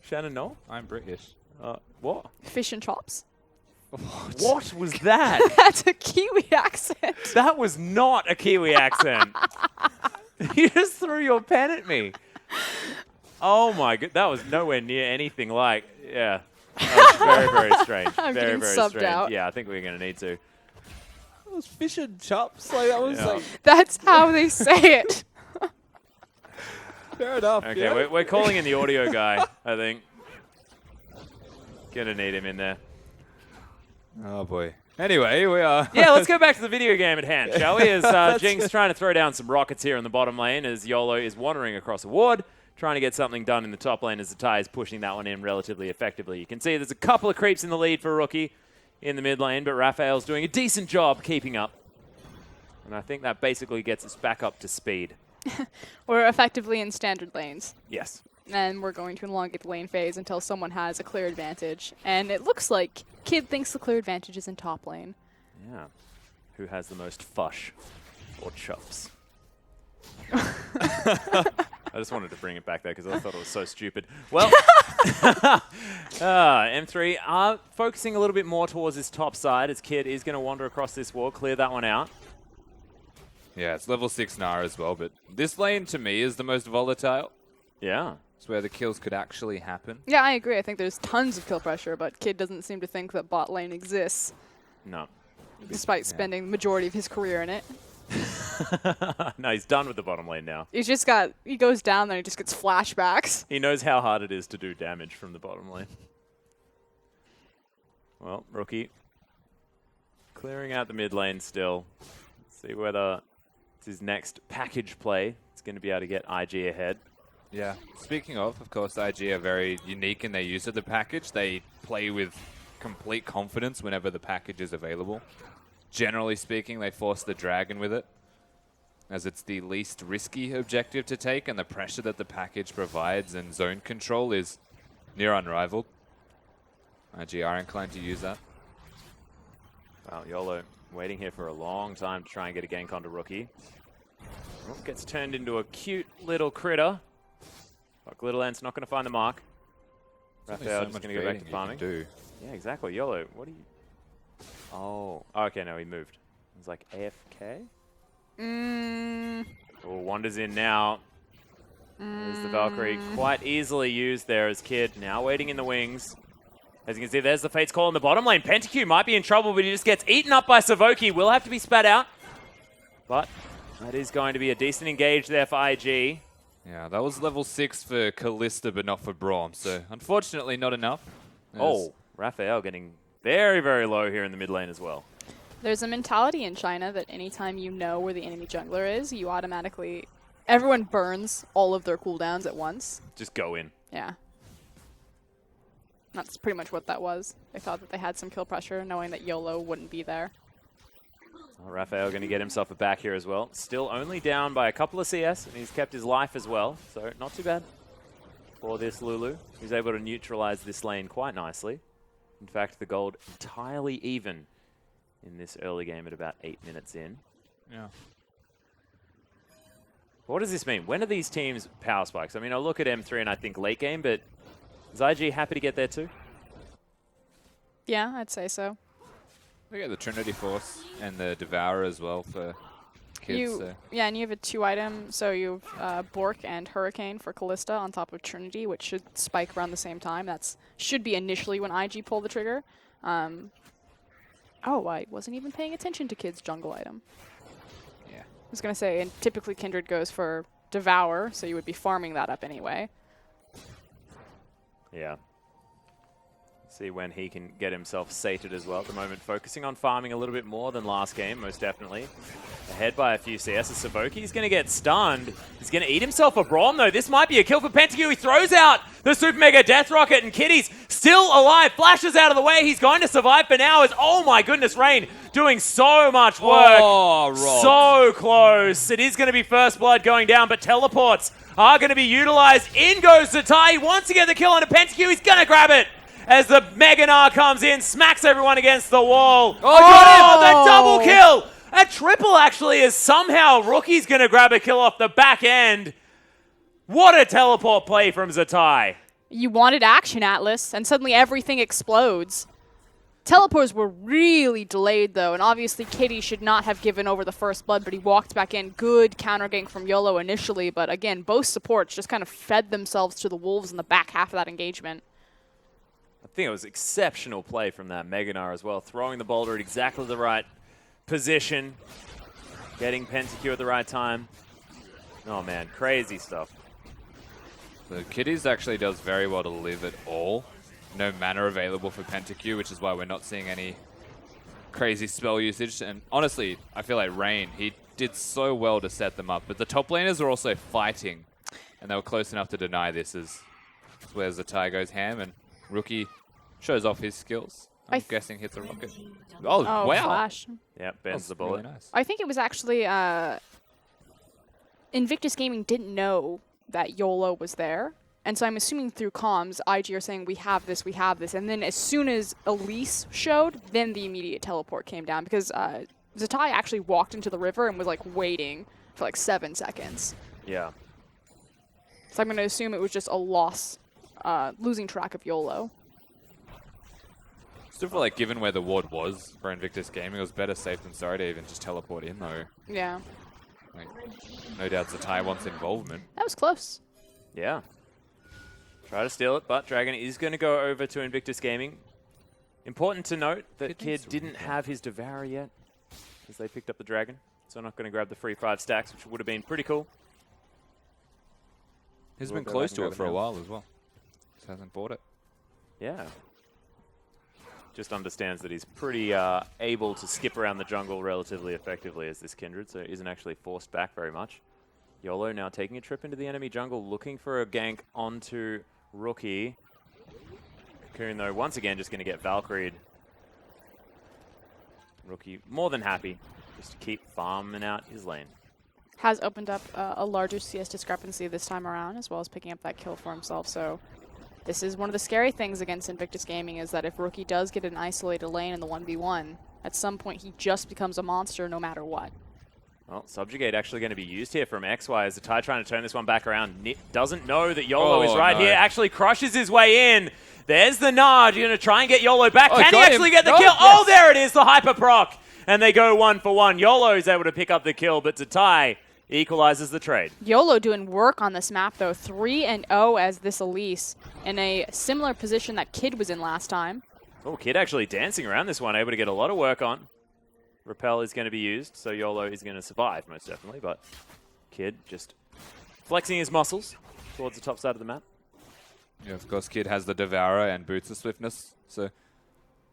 Shannon Knoll? I'm British. What? Fish and chops? What was that? That's a Kiwi accent. That was not a Kiwi accent. You just threw your pen at me. Oh my god, that was nowhere near anything like. Yeah, that was very, very strange. I'm very, getting very subbed strange. out. Yeah, I think we're gonna need to. It was fish and chops. Like that was like. That's how they say it. Fair enough. Okay, yeah. we're calling in the audio guy. I think. Gonna need him in there. Oh boy. Anyway, we are. Yeah, let's go back to the video game at hand, shall we? As Jinx trying to throw down some rockets here in the bottom lane as YOLO is wandering across a ward, trying to get something done in the top lane as the Thai is pushing that one in relatively effectively. You can see there's a couple of creeps in the lead for Rookie in the mid lane, but Raphael's doing a decent job keeping up. And I think that basically gets us back up to speed. We're effectively in standard lanes. Yes. And we're going to elongate the lane phase until someone has a clear advantage. And it looks like Kid thinks the clear advantage is in top lane. Yeah. Who has the most fush or chops? I just wanted to bring it back there because I thought it was so stupid. Well, M3 are focusing a little bit more towards this top side as Kid is going to wander across this wall, clear that one out. Yeah, it's level 6 Nara as well, but this lane to me is the most volatile. Yeah. It's where the kills could actually happen. Yeah, I agree. I think there's tons of kill pressure, but Kid doesn't seem to think that bot lane exists. No. Despite spending the majority of his career in it. No, he's done with the bottom lane now. He goes down there and he just gets flashbacks. He knows how hard it is to do damage from the bottom lane. Well, Rookie clearing out the mid lane still. Let's see whether it's his next package play. It's going to be able to get IG ahead. Yeah. Speaking of course, IG are very unique in their use of the package. They play with complete confidence whenever the package is available. Generally speaking, they force the dragon with it, as it's the least risky objective to take, and the pressure that the package provides and zone control is near unrivaled. IG are inclined to use that. Wow, YOLO waiting here for a long time to try and get a gank onto Rookie. Oh, gets turned into a cute little critter. But Little Ant's not going to find the mark. Raphael just going to go back to farming. Yeah, exactly. YOLO, what are you... Oh, okay, no, he moved. He's like AFK? Oh, wanders in now. There's the Valkyrie quite easily used there as Kid. Now waiting in the wings. As you can see, there's the Fate's Call in the bottom lane. PentaQ might be in trouble, but he just gets eaten up by Savoki. Will have to be spat out. But that is going to be a decent engage there for IG. Yeah, that was level 6 for Kalista, but not for Braum. So, unfortunately, not enough. Oh, Raphael getting very, very low here in the mid lane as well. There's a mentality in China that anytime you know where the enemy jungler is, you automatically... Everyone burns all of their cooldowns at once. Just go in. Yeah. That's pretty much what that was. They thought that they had some kill pressure, knowing that YOLO wouldn't be there. Well, Raphael going to get himself a back here as well. Still only down by a couple of CS, and he's kept his life as well. So not too bad for this Lulu. He's able to neutralize this lane quite nicely. In fact, the gold entirely even in this early game at about 8 minutes in. Yeah. What does this mean? When are these teams power spikes? I mean, I look at M3 and I think late game, but is IG happy to get there too? Yeah, I'd say so. They get the Trinity Force and the Devourer as well for kids. Yeah, and you have a 2-item, so you have Bork and Hurricane for Kalista on top of Trinity, which should spike around the same time. That's should be initially when IG pull the trigger. Oh, I wasn't even paying attention to Kid's jungle item. Yeah. I was going to say, and typically Kindred goes for Devour, so you would be farming that up anyway. Yeah. See when he can get himself sated as well. At the moment, focusing on farming a little bit more than last game, most definitely. Ahead by a few CS. Savoki's going to get stunned. He's going to eat himself a Braum, though. This might be a kill for Pentakill. He throws out the Super Mega Death Rocket, and Kitty's still alive. Flashes out of the way. He's going to survive for now. As, oh my goodness, Rain doing so much work. Oh, so close. It is going to be first blood going down, but teleports are going to be utilized. In goes Zatai. He wants to get the kill on a Pentakill. He's going to grab it. As the Mega Gnar comes in, smacks everyone against the wall. Oh, the double kill! A triple, actually, is somehow Rookie's going to grab a kill off the back end. What a teleport play from Zatai. You wanted action, Atlas, and suddenly everything explodes. Teleports were really delayed, though, and obviously Kitty should not have given over the first blood, but he walked back in. Good counter gank from YOLO initially, but again, both supports just kind of fed themselves to the wolves in the back half of that engagement. I think it was exceptional play from that Mega Gnar as well, throwing the boulder at exactly the right position, getting Pentakill at the right time. Oh man, crazy stuff. The Kitties actually does very well to live at all. No mana available for Pentakill, which is why we're not seeing any crazy spell usage. And honestly, I feel like Rain, he did so well to set them up. But the top laners are also fighting, and they were close enough to deny this as where Zatai goes ham, and Rookie shows off his skills. I'm guessing hits a rocket. Oh, wow. Flash. Yeah, bends the bullet. Really nice. I think it was actually Invictus Gaming didn't know that YOLO was there. And so I'm assuming through comms, IG are saying, we have this. And then as soon as Elise showed, then the immediate teleport came down. Because Zatai actually walked into the river and was like waiting for like 7 seconds. Yeah. So I'm going to assume it was just a loss. Losing track of YOLO. Still feel like given where the ward was for Invictus Gaming, it was better safe than sorry to even just teleport in though. Yeah. Like, no doubt Zatai wants involvement. That was close. Yeah. Try to steal it, but Dragon is going to go over to Invictus Gaming. Important to note that Kid didn't have his Devourer yet, as they picked up the Dragon. So not going to grab the free 5 stacks, which would have been pretty cool. He's been close to it for a while as well. Just hasn't bought it. Yeah. Just understands that he's pretty able to skip around the jungle relatively effectively as this Kindred, so isn't actually forced back very much. YOLO now taking a trip into the enemy jungle, looking for a gank onto Rookie. Cocoon, though, once again just going to get Valkyried. Rookie more than happy just to keep farming out his lane. Has opened up a larger CS discrepancy this time around, as well as picking up that kill for himself. So this is one of the scary things against Invictus Gaming, is that if Rookie does get an isolated lane in the 1v1, at some point he just becomes a monster no matter what. Well, Subjugate actually going to be used here from XY as Zatai trying to turn this one back around. Doesn't know that YOLO is right here. Actually crushes his way in. There's the nod. You're going to try and get YOLO back. Can he actually get the kill? Yes. Oh, there it is, the Hyper Proc. And they go 1 for 1. YOLO is able to pick up the kill, but Zatai equalizes the trade. YOLO doing work on this map, though. 3-0 as this Elise in a similar position that Kid was in last time. Oh, Kid actually dancing around this one, able to get a lot of work on. Repel is going to be used, so YOLO is going to survive, most definitely, but Kid just flexing his muscles towards the top side of the map. Yeah, of course, Kid has the Devourer and Boots of Swiftness, so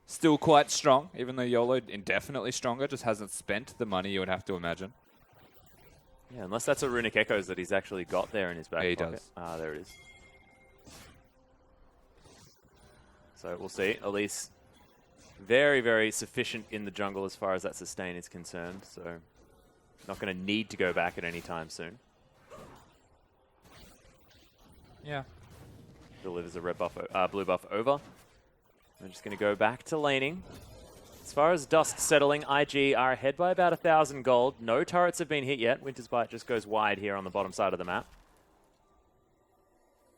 still quite strong, even though YOLO indefinitely stronger, just hasn't spent the money you would have to imagine. Yeah, unless that's a Runic Echoes that he's actually got there in his back pocket. Does. Ah, there it is. So we'll see. Elise very, very sufficient in the jungle as far as that sustain is concerned, so not going to need to go back at any time soon. Yeah. Delivers a red buff, blue buff over. I'm just going to go back to laning. As far as dust settling, IG are ahead by about 1,000 gold. No turrets have been hit yet. Winter's Bite just goes wide here on the bottom side of the map.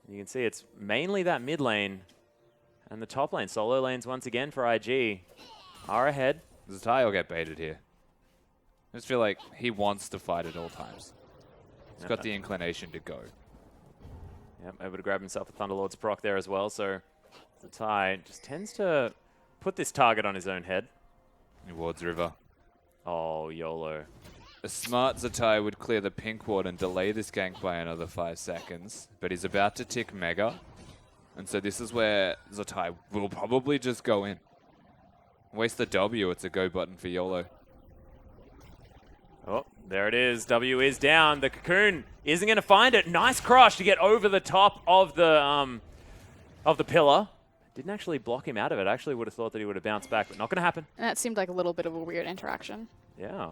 You can see it's mainly that mid lane and the top lane. Solo lanes once again for IG are ahead. Zatai will get baited here. I just feel like he wants to fight at all times. He's got the inclination to go. Yep, able to grab himself a Thunderlord's proc there as well, so Zatai just tends to put this target on his own head. He wards River. Oh, YOLO. A smart Zatai would clear the pink ward and delay this gank by another 5 seconds, but he's about to tick Mega. And so this is where Zatai will probably just go in. Waste the W, it's a go button for YOLO. Oh, there it is. W is down. The Cocoon isn't going to find it. Nice crush to get over the top of the pillar. Didn't actually block him out of it. I actually would have thought that he would have bounced back, but not going to happen. And that seemed like a little bit of a weird interaction. Yeah.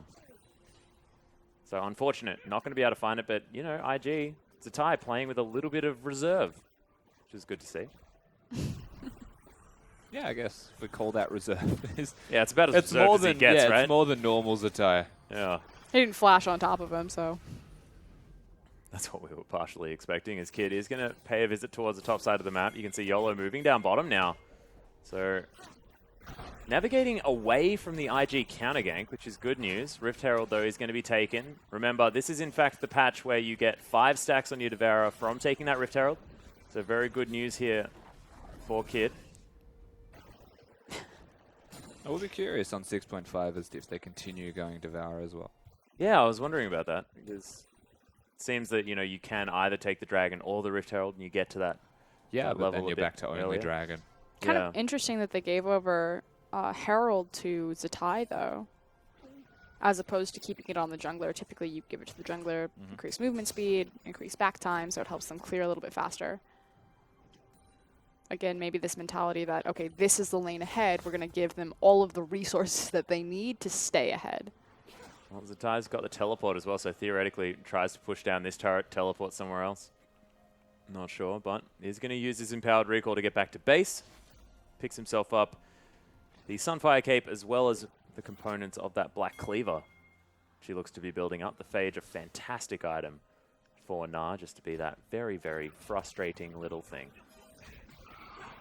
So unfortunate. Not going to be able to find it, but, you know, IG, Zatai playing with a little bit of reserve, which is good to see. Yeah, I guess if we call that reserve. Yeah, it's about as reserved as he gets, right? It's more than normal Zatai. Yeah. He didn't flash on top of him, so. That's what we were partially expecting. His kid is going to pay a visit towards the top side of the map. You can see YOLO moving down bottom now. So navigating away from the IG counter gank, which is good news. Rift Herald, though, is going to be taken. Remember, this is in fact the patch where you get 5 stacks on your Devourer from taking that Rift Herald. So very good news here for Kid. I will be curious on 6.5 as if they continue going Devourer as well. Yeah, I was wondering about that because it seems that, you know, you can either take the Dragon or the Rift Herald and you get to that but level then you're back to only Dragon. Kind of interesting that they gave over Herald to Zatai, though, as opposed to keeping it on the jungler. Typically, you give it to the jungler, increase movement speed, increase back time, so it helps them clear a little bit faster. Again, maybe this mentality that, okay, this is the lane ahead. We're going to give them all of the resources that they need to stay ahead. Well, Zatai's got the teleport as well, so theoretically tries to push down this turret, teleport somewhere else. Not sure, but he's going to use his Empowered Recall to get back to base. Picks himself up the Sunfire Cape as well as the components of that Black Cleaver. She looks to be building up. The Phage, a fantastic item for Nah, just to be that very, very frustrating little thing.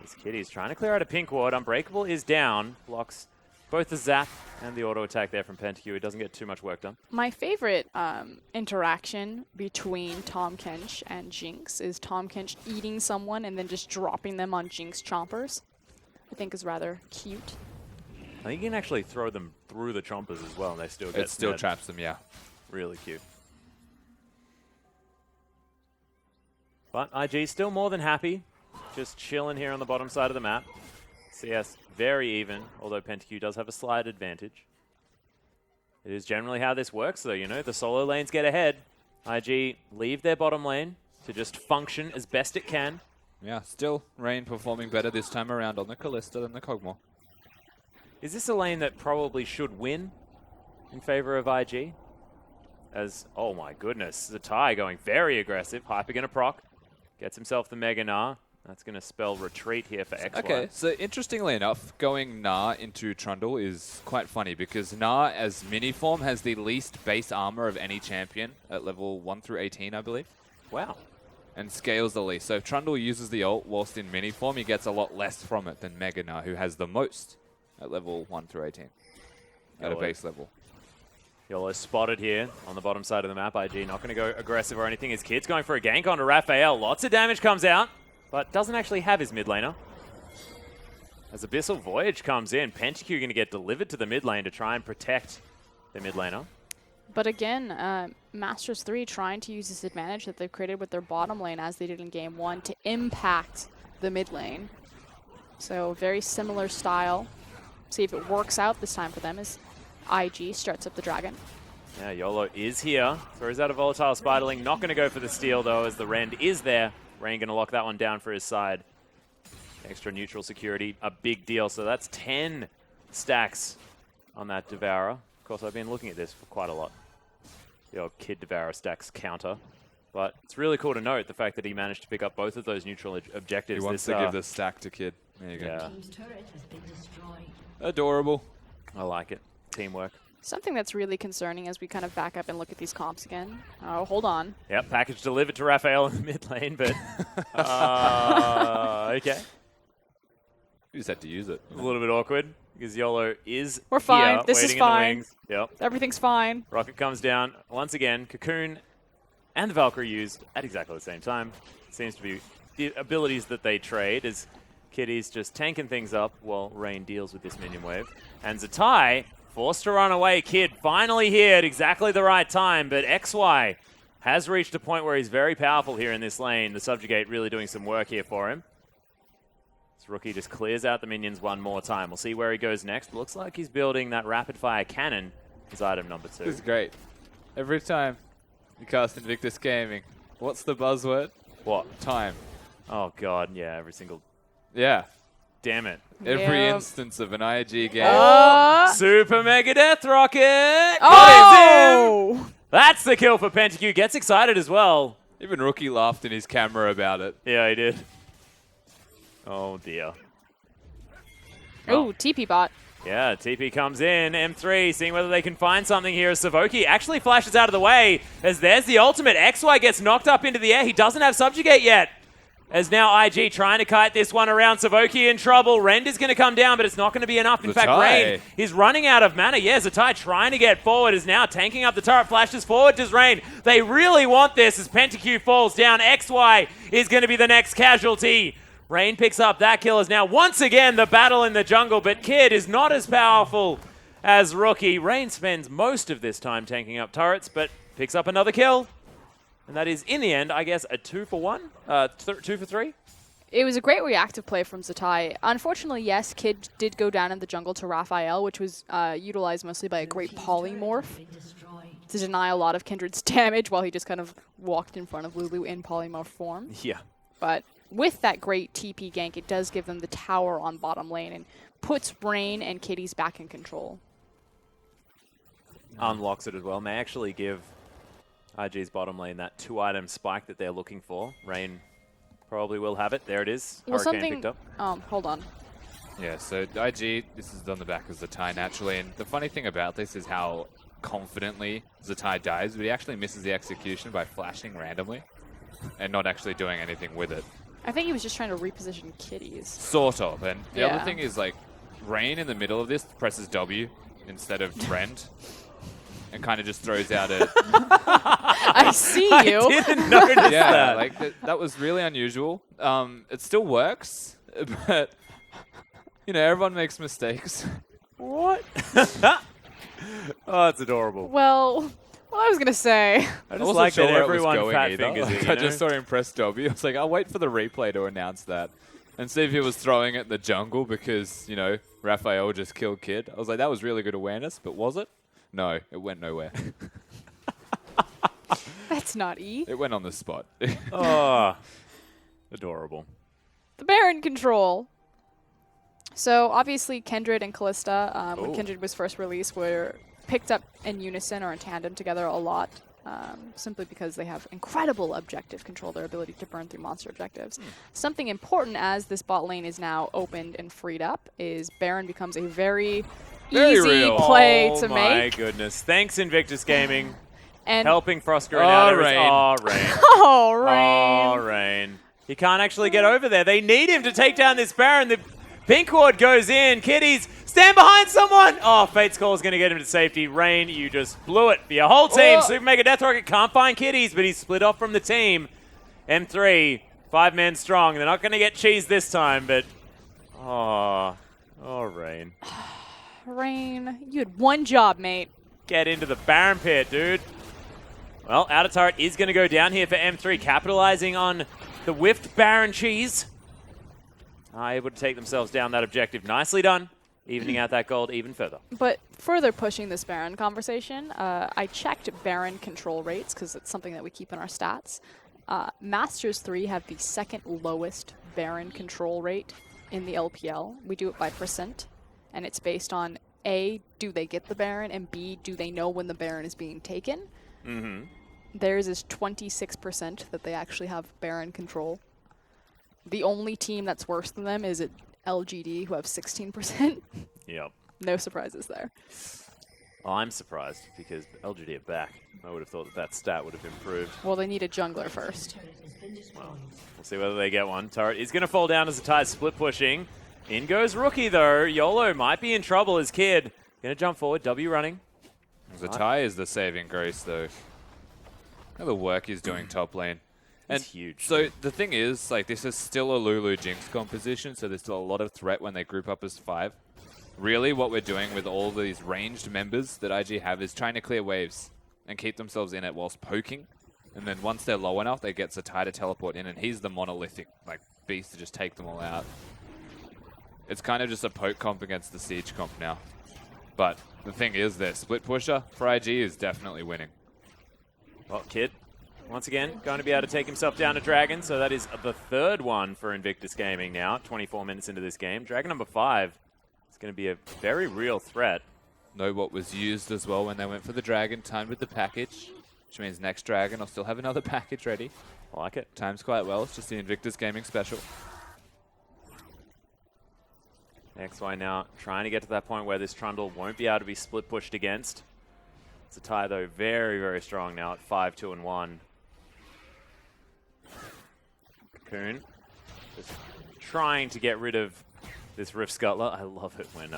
This Kitty's trying to clear out a pink ward. Unbreakable is down. Blocks both the zap and the auto attack there from Pentakill. It doesn't get too much work done. My favorite interaction between Tahm Kench and Jinx is Tahm Kench eating someone and then just dropping them on Jinx chompers. I think is rather cute. I think you can actually throw them through the chompers as well and they still get It still traps them, yeah. Really cute. But IG still more than happy. Just chilling here on the bottom side of the map. CS very even, although Pentakill does have a slight advantage. It is generally how this works, though. You know, the solo lanes get ahead. IG leave their bottom lane to just function as best it can. Yeah, still Rain performing better this time around on the Kalista than the Kog'Maw. Is this a lane that probably should win in favor of IG? As, oh my goodness, Zatai going very aggressive. Hyper gonna proc. Gets himself the Mega Nah. That's going to spell retreat here for XY. Okay, so interestingly enough, going Nah into Trundle is quite funny because Nah as mini form has the least base armor of any champion at level 1 through 18, I believe. Wow. And scales the least. So if Trundle uses the ult whilst in mini form, he gets a lot less from it than Mega Nah, who has the most at level 1 through 18 at a base level. YOLO spotted here on the bottom side of the map. IG not going to go aggressive or anything. His kid's going for a gank onto Raphael. Lots of damage comes out, but doesn't actually have his mid laner. As Abyssal Voyage comes in, Pentakill going to get delivered to the mid lane to try and protect the mid laner. But again, Masters 3 trying to use this advantage that they've created with their bottom lane as they did in Game 1 to impact the mid lane. So very similar style. See if it works out this time for them as IG starts up the dragon. Yeah, YOLO is here. Throws out a Volatile Spiderling. Not going to go for the steal, though, as the Rend is there. Rain going to lock that one down for his side. Extra neutral security, a big deal. So that's 10 stacks on that Devourer. Of course, I've been looking at this for quite a lot. The old Kid Devourer stacks counter. But it's really cool to note the fact that he managed to pick up both of those neutral objectives. He wants to give the stack to Kid. There you go. Yeah. Adorable. I like it. Teamwork. Something that's really concerning as we kind of back up and look at these comps again. Oh, hold on. Yep, package delivered to Raphael in the mid lane, but okay. You just had to use it. A little bit awkward because YOLO is We're fine. here, This is waiting in fine. the wings. Yep. Everything's fine. Rocket comes down once again. Cocoon and the Valkyrie used at exactly the same time. Seems to be the abilities that they trade as Kitty's just tanking things up while Rain deals with this minion wave. And Zatai forced to run away. Kid finally here at exactly the right time, but XY has reached a point where he's very powerful here in this lane. The Subjugate really doing some work here for him. This Rookie just clears out the minions one more time. We'll see where he goes next. Looks like he's building that rapid-fire cannon, his item number 2. This is great. Every time you cast Invictus Gaming, what's the buzzword? What? Time. Oh, God. Yeah, every single... Yeah. Damn it. Every instance of an IG game. Super Mega Death Rocket! Oh! Him. That's the kill for PentaQ. Gets excited as well. Even Rookie laughed in his camera about it. Yeah, he did. Oh, dear. Oh, TP bot. Yeah, TP comes in. M3 seeing whether they can find something here as Savoki actually flashes out of the way as there's the ultimate. XY gets knocked up into the air. He doesn't have Subjugate yet. As now IG trying to kite this one around. Savoki in trouble. Rend is going to come down, but it's not going to be enough. In fact, Rain is running out of mana. Yeah, Zatai trying to get forward is now tanking up the turret. Flashes forward to Rain. They really want this as PentaQ falls down. XY is going to be the next casualty. Rain picks up that kill as now once again the battle in the jungle, but Kid is not as powerful as Rookie. Rain spends most of this time tanking up turrets, but picks up another kill. And that is, in the end, I guess, a 2 for 1? 2 for 3? It was a great reactive play from Zatai. Unfortunately, yes, Kid did go down in the jungle to Raphael, which was utilized mostly by a great polymorph to deny a lot of Kindred's damage while he just kind of walked in front of Lulu in polymorph form. Yeah. But with that great TP gank, it does give them the tower on bottom lane and puts Rain and Kitties back in control. Unlocks it as well. May actually give IG's bottom lane that 2-item spike that they're looking for. Rain probably will have it. There it is. Well, Hurricane picked up. Hold on. Yeah, so IG, this is on the back of Zatai naturally, and the funny thing about this is how confidently Zatai dies, but he actually misses the execution by flashing randomly and not actually doing anything with it. I think he was just trying to reposition Kitties. Sort of, and the other thing is, like, Rain in the middle of this presses W instead of Rend. And kind of just throws out a... I see you. I didn't notice that. Like that was really unusual. It still works, but you know, everyone makes mistakes. What? Oh, it's adorable. Well, what I was gonna say. I just like that everyone fat fingers it, I just saw him press W. I was like, I'll wait for the replay to announce that and see if he was throwing it in the jungle because, you know, Raphael just killed Kid. I was like, that was really good awareness, but was it? No, it went nowhere. That's not E. It went on the spot. Oh, adorable. The Baron control. So obviously Kindred and Callista, when Kindred was first released, were picked up in unison or in tandem together a lot, simply because they have incredible objective control, their ability to burn through monster objectives. Something important as this bot lane is now opened and freed up is Baron becomes a very easy play to make. Oh my goodness. Thanks, Invictus Gaming. And helping Froscar out. Rain. Oh, Rain. Oh, Rain. Oh, Rain. He can't actually get over there. They need him to take down this Baron. The pink ward goes in. Kitties, stand behind someone. Oh, Fate's Call is going to get him to safety. Rain, you just blew it for your whole team. Super Mega Death Rocket can't find Kitties, but he's split off from the team. M3, 5 men strong. They're not going to get cheese this time, but... Oh, Rain. Rain, you had one job, mate. Get into the Baron pit, dude. Well, outer turret is going to go down here for M3, capitalizing on the whiffed Baron cheese. Able to take themselves down that objective. Nicely done, evening out that gold even further. But further pushing this Baron conversation, I checked Baron control rates because it's something that we keep in our stats. Masters 3 have the second lowest Baron control rate in the LPL. We do it by percent. And it's based on A, do they get the Baron, and B, do they know when the Baron is being taken? Theirs is 26% that they actually have Baron control. The only team that's worse than them is at LGD, who have 16%. Yep. No surprises there. Well, I'm surprised because LGD are back. I would have thought that stat would have improved. Well, they need a jungler first. Well, we'll see whether they get one. Turret is going to fall down as the Zatai split pushing. In goes Rookie, though. YOLO might be in trouble as Kid. Going to jump forward. W running. Zatai is the saving grace, though. Look at the work he's doing top lane. And it's huge. So the thing is, like, this is still a Lulu Jinx composition, so there's still a lot of threat when they group up as 5. Really, what we're doing with all these ranged members that IG have is trying to clear waves and keep themselves in it whilst poking. And then once they're low enough, they get Zatai to teleport in, and he's the monolithic, like, beast to just take them all out. It's kind of just a poke comp against the siege comp now. But the thing is, their split pusher for IG is definitely winning. Well, Kid, once again, going to be able to take himself down to Dragon. So that is the third one for Invictus Gaming now, 24 minutes into this game. Dragon number 5 is going to be a very real threat. Know what was used as well when they went for the Dragon, timed with the package, which means next Dragon I'll still have another package ready. I like it. Times quite well. It's just the Invictus Gaming special. XY now trying to get to that point where this Trundle won't be able to be split pushed against. It's a tie, though, very, very strong now at 5, 2, and 1. Cocoon just trying to get rid of this Rift Scuttler. I love it when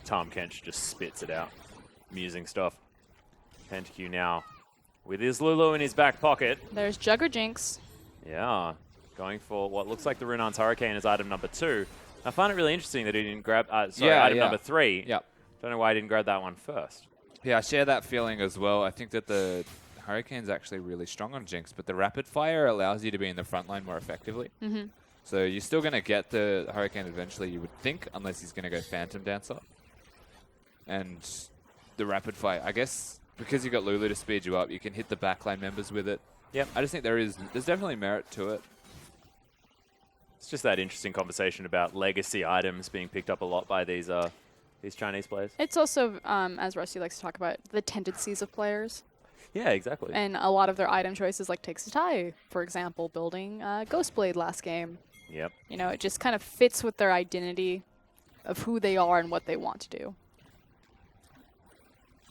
Tom Kench just spits it out. Amusing stuff. PentaQ now with his Lulu in his back pocket. There's Jugger Jinx. Yeah, going for what looks like the Runon's Hurricane as item number 2. I find it really interesting that he didn't grab, item number 3. Yep. Don't know why he didn't grab that one first. Yeah, I share that feeling as well. I think that the Hurricane's actually really strong on Jinx, but the Rapid Fire allows you to be in the front line more effectively. Mm-hmm. So you're still going to get the Hurricane eventually, you would think, unless he's going to go Phantom Dancer. And the Rapid Fire, I guess, because you got Lulu to speed you up, you can hit the backline members with it. Yep. I just think there's definitely merit to it. It's just that interesting conversation about legacy items being picked up a lot by these Chinese players. It's also, as Rusty likes to talk about, the tendencies of players. Yeah, exactly. And a lot of their item choices, like Takes a Tie, for example, building Ghostblade last game. Yep. You know, it just kind of fits with their identity of who they are and what they want to do.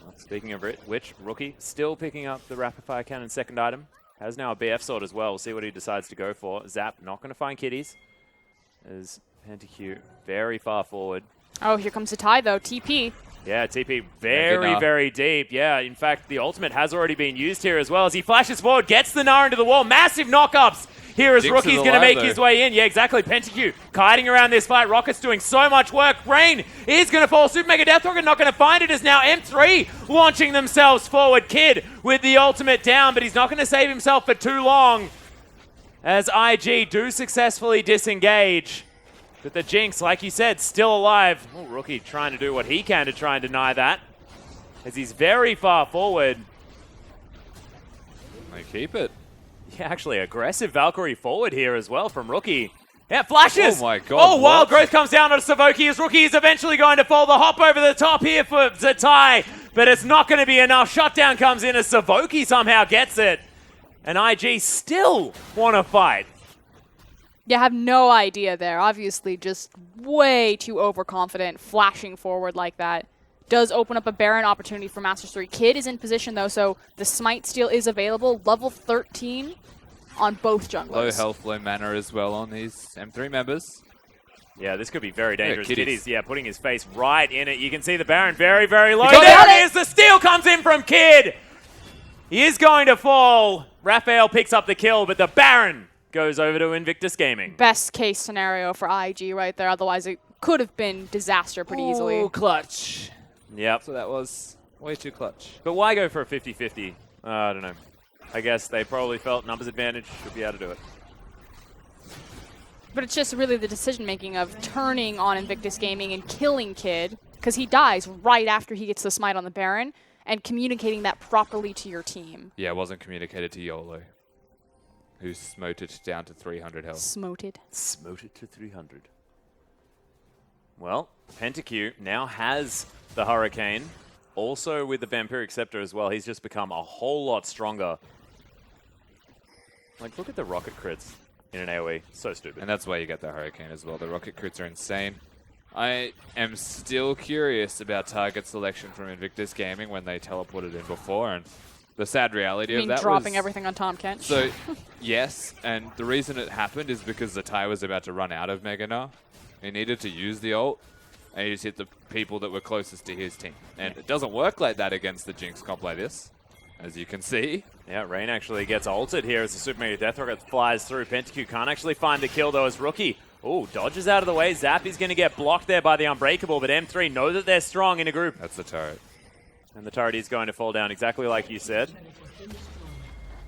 Well, speaking of which, Rookie still picking up the Rapid Fire Cannon second item. Has now a BF sword as well. We'll see what he decides to go for. Zap not going to find kitties. As PentaQ very far forward. Oh, here comes the tie, though. TP. Yeah, TP very, very deep. Yeah, in fact, the ultimate has already been used here as well as he flashes forward, gets the Gnar into the wall. Massive knockups here as Rookie's going to make his way in. Yeah, exactly. PentaQ kiting around this fight. Rocket's doing so much work. Rain is going to fall. Super Mega Death Rocket not going to find it as now M3 launching themselves forward. Kid with the ultimate down, but he's not going to save himself for too long as IG do successfully disengage. But the Jinx, like you said, still alive. Oh, Rookie trying to do what he can to try and deny that as he's very far forward. They keep it. Yeah, actually, aggressive Valkyrie forward here as well from Rookie. Yeah, flashes! Oh my god. Oh, Wild Growth comes down on Savoki as Rookie is eventually going to fall. The hop over the top here for Zatai, but it's not going to be enough. Shutdown comes in as Savoki somehow gets it. And IG still want to fight. You have no idea there. Obviously, just way too overconfident, flashing forward like that. Does open up a Baron opportunity for Masters 3. Kid is in position, though, so the Smite steal is available. Level 13 on both junglers. Low health, low mana as well on these M3 members. Yeah, this could be very dangerous. Yeah, Kitty's, putting his face right in it. You can see the Baron very, very low. There There it is! The steal comes in from Kid! He is going to fall. Raphael picks up the kill, but the Baron goes over to Invictus Gaming. Best case scenario for IG right there. Otherwise, it could have been disaster pretty easily. Ooh, clutch. Yep. So that was way too clutch. But why go for a 50-50? I don't know. I guess they probably felt numbers advantage. Should be able to do it. But it's just really the decision-making of turning on Invictus Gaming and killing Kid, because he dies right after he gets the smite on the Baron, and communicating that properly to your team. Yeah, it wasn't communicated to YOLO, who smoted down to 300 health. Smoted. Smoted to 300. Well, PentaQ now has the Hurricane, also with the Vampiric Scepter as well. He's just become a whole lot stronger. Like, look at the rocket crits in an AoE. So stupid. And that's why you get the Hurricane as well. The rocket crits are insane. I am still curious about target selection from Invictus Gaming when they teleported in before, and the sad reality of that dropping was everything on Tom Kench? So, yes, and the reason it happened is because Zatai was about to run out of Mega Gnar. He needed to use the ult, and he just hit the people that were closest to his team. And it doesn't work like that against the Jinx comp like this, as you can see. Yeah, Rain actually gets ulted here as the Super Mega Death Rocket flies through. PentaQ can't actually find the kill, though, as Rookie. Oh, dodges out of the way. Zap is going to get blocked there by the Unbreakable, but M3 know that they're strong in a group. That's the turret. And the turret is going to fall down exactly like you said.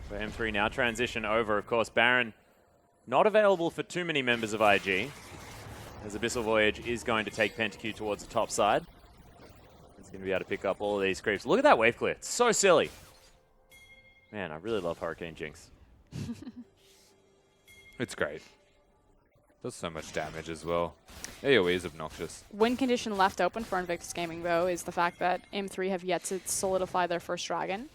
So M3 now transition over. Of course, Baron not available for too many members of IG. as Abyssal Voyage is going to take PentaQ towards the top side. He's going to be able to pick up all of these creeps. Look at that wave clear. It's so silly. Man, I really love Hurricane Jinx. It's great. Does so much damage as well. AoE is obnoxious. Win condition left open for Invictus Gaming, though, is the fact that M3 have yet to solidify their first dragon.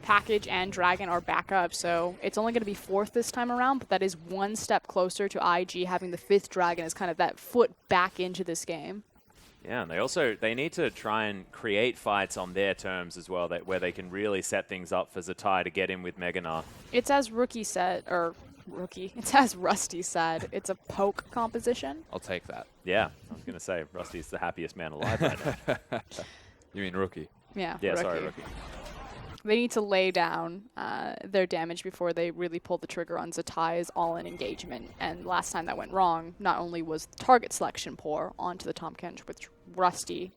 Package and Dragon are back up, so it's only going to be 4th this time around, but that is one step closer to IG having the 5th Dragon as kind of that foot back into this game. Yeah, and they need to try and create fights on their terms as well, where they can really set things up for Zatai to get in with Meganar. It's as it's as Rusty said, it's a poke composition. I'll take that. Yeah, I was going to say, Rusty's the happiest man alive right now. You mean Rookie? Yeah, Rookie. Sorry, Rookie. They need to lay down their damage before they really pull the trigger on Zatai's all-in engagement. And last time that went wrong, not only was the target selection poor onto the Tahm Kench, which Rusty,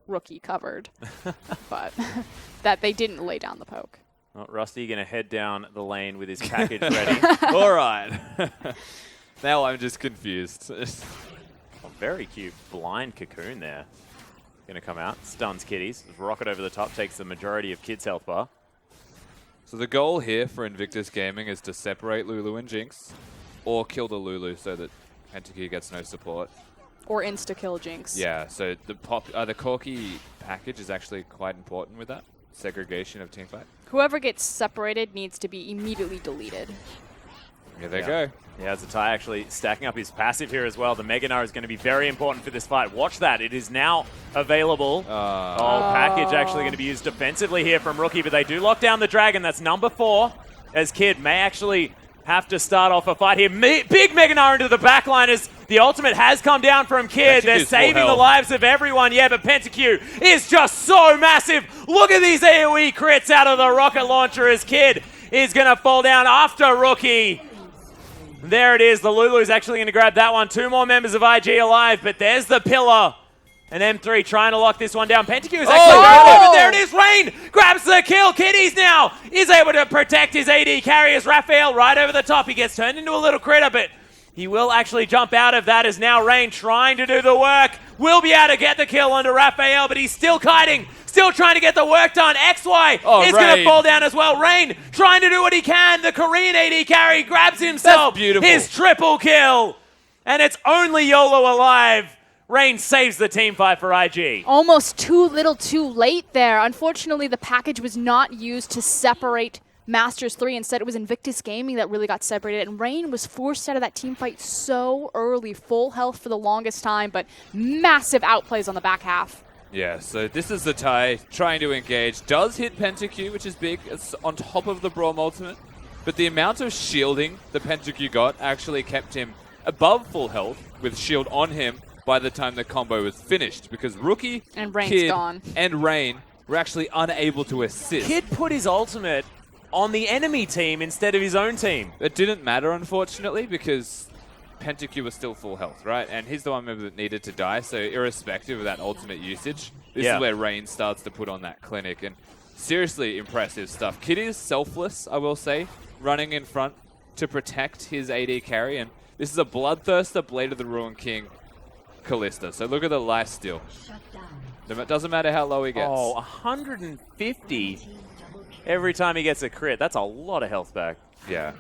Rookie covered, but that they didn't lay down the poke. Well, Rusty going to head down the lane with his package ready. All right. Now I'm just confused. Very cute blind cocoon there. Going to come out, stuns Kitties. Rocket over the top takes the majority of Kid's health bar. So the goal here for Invictus Gaming is to separate Lulu and Jinx, or kill the Lulu so that PentaQ gets no support. Or insta-kill Jinx. Yeah, so the Corki package is actually quite important with that. Segregation of teamfight. Whoever gets separated needs to be immediately deleted. Here they go. Yeah, Zatai actually stacking up his passive here as well. The Meganar is going to be very important for this fight. Watch that. It is now available. Package actually going to be used defensively here from Rookie, but they do lock down the Dragon. That's number 4, as Kid may actually have to start off a fight here. Big Meganar into the backline as the ultimate has come down from Kid. They're saving the lives of everyone. Yeah, but PentaQ is just so massive. Look at these AoE crits out of the rocket launcher as Kid is going to fall down after Rookie. There it is. The Lulu's actually going to grab that one. 2 more members of IG alive, but there's the pillar. And M3 trying to lock this one down. PentaQ is actually grabbed it, but there it is. Rain grabs the kill. Kitties now is able to protect his AD carriers. Raphael right over the top. He gets turned into a little critter, but he will actually jump out of that as now Rain trying to do the work. Will be able to get the kill onto Raphael, but he's still kiting. Still trying to get the work done. XY is going to fall down as well. Rain trying to do what he can. The Korean AD carry grabs himself his triple kill. And it's only YOLO alive. Rain saves the team fight for IG. Almost too little too late there. Unfortunately, the package was not used to separate Masters 3. Instead, it was Invictus Gaming that really got separated. And Rain was forced out of that team fight so early. Full health for the longest time, but massive outplays on the back half. Yeah, so this is Zatai trying to engage. Does hit PentaQ, which is big. It's on top of the Braum ultimate. But the amount of shielding the PentaQ got actually kept him above full health with shield on him by the time the combo was finished. Because Rookie, and Rain's Kid, gone. and Rain were actually unable to assist. Kid put his ultimate on the enemy team instead of his own team. It didn't matter, unfortunately, because PentaQ was still full health, right? And he's the one member that needed to die, so irrespective of that ultimate usage, this is where Rain starts to put on that clinic. And seriously impressive stuff. Kid is selfless, I will say, running in front to protect his AD carry. And this is a Bloodthirster, Blade of the Ruined King, Kalista. So look at the lifesteal. It doesn't matter how low he gets. Oh, 150 every time he gets a crit. That's a lot of health back. Yeah.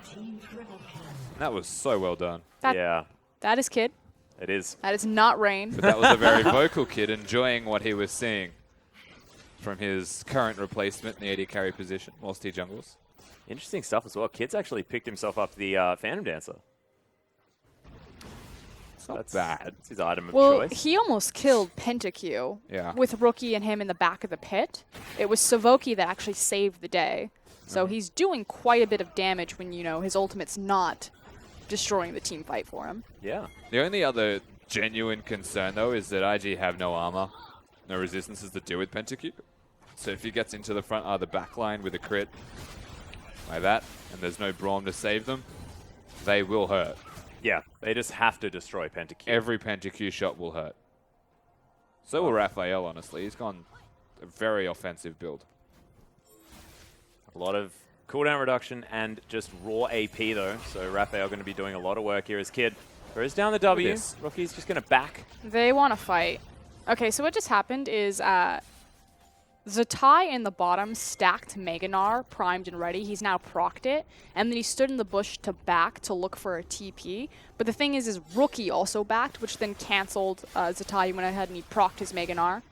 That was so well done. That is Kid. It is. That is not Rain. But that was a very vocal Kid enjoying what he was seeing from his current replacement in the AD carry position whilst he jungles. Interesting stuff as well. Kid's actually picked himself up the Phantom Dancer. That's bad. That's his item of choice. Well, he almost killed PentaQ with Rookie and him in the back of the pit. It was Savoki that actually saved the day. So he's doing quite a bit of damage when, you know, his ultimate's not destroying the team fight for him. Yeah. The only other genuine concern, though, is that IG have no armor, no resistances to deal with PentaQ. So if he gets into the front, the back line with a crit like that, and there's no Braum to save them, they will hurt. Yeah, they just have to destroy PentaQ. Every PentaQ shot will hurt. So will Raphael, honestly. He's gone a very offensive build. A lot of cooldown reduction and just raw AP, though. So Raphael going to be doing a lot of work here as Kid. Throws down the W. Rookie's just going to back. They want to fight. Okay, so what just happened is Zatai in the bottom stacked Meganar, primed and ready. He's now procced it, and then he stood in the bush to back to look for a TP. But the thing is Rookie also backed, which then canceled Zatai. He went ahead and he procced his Meganar.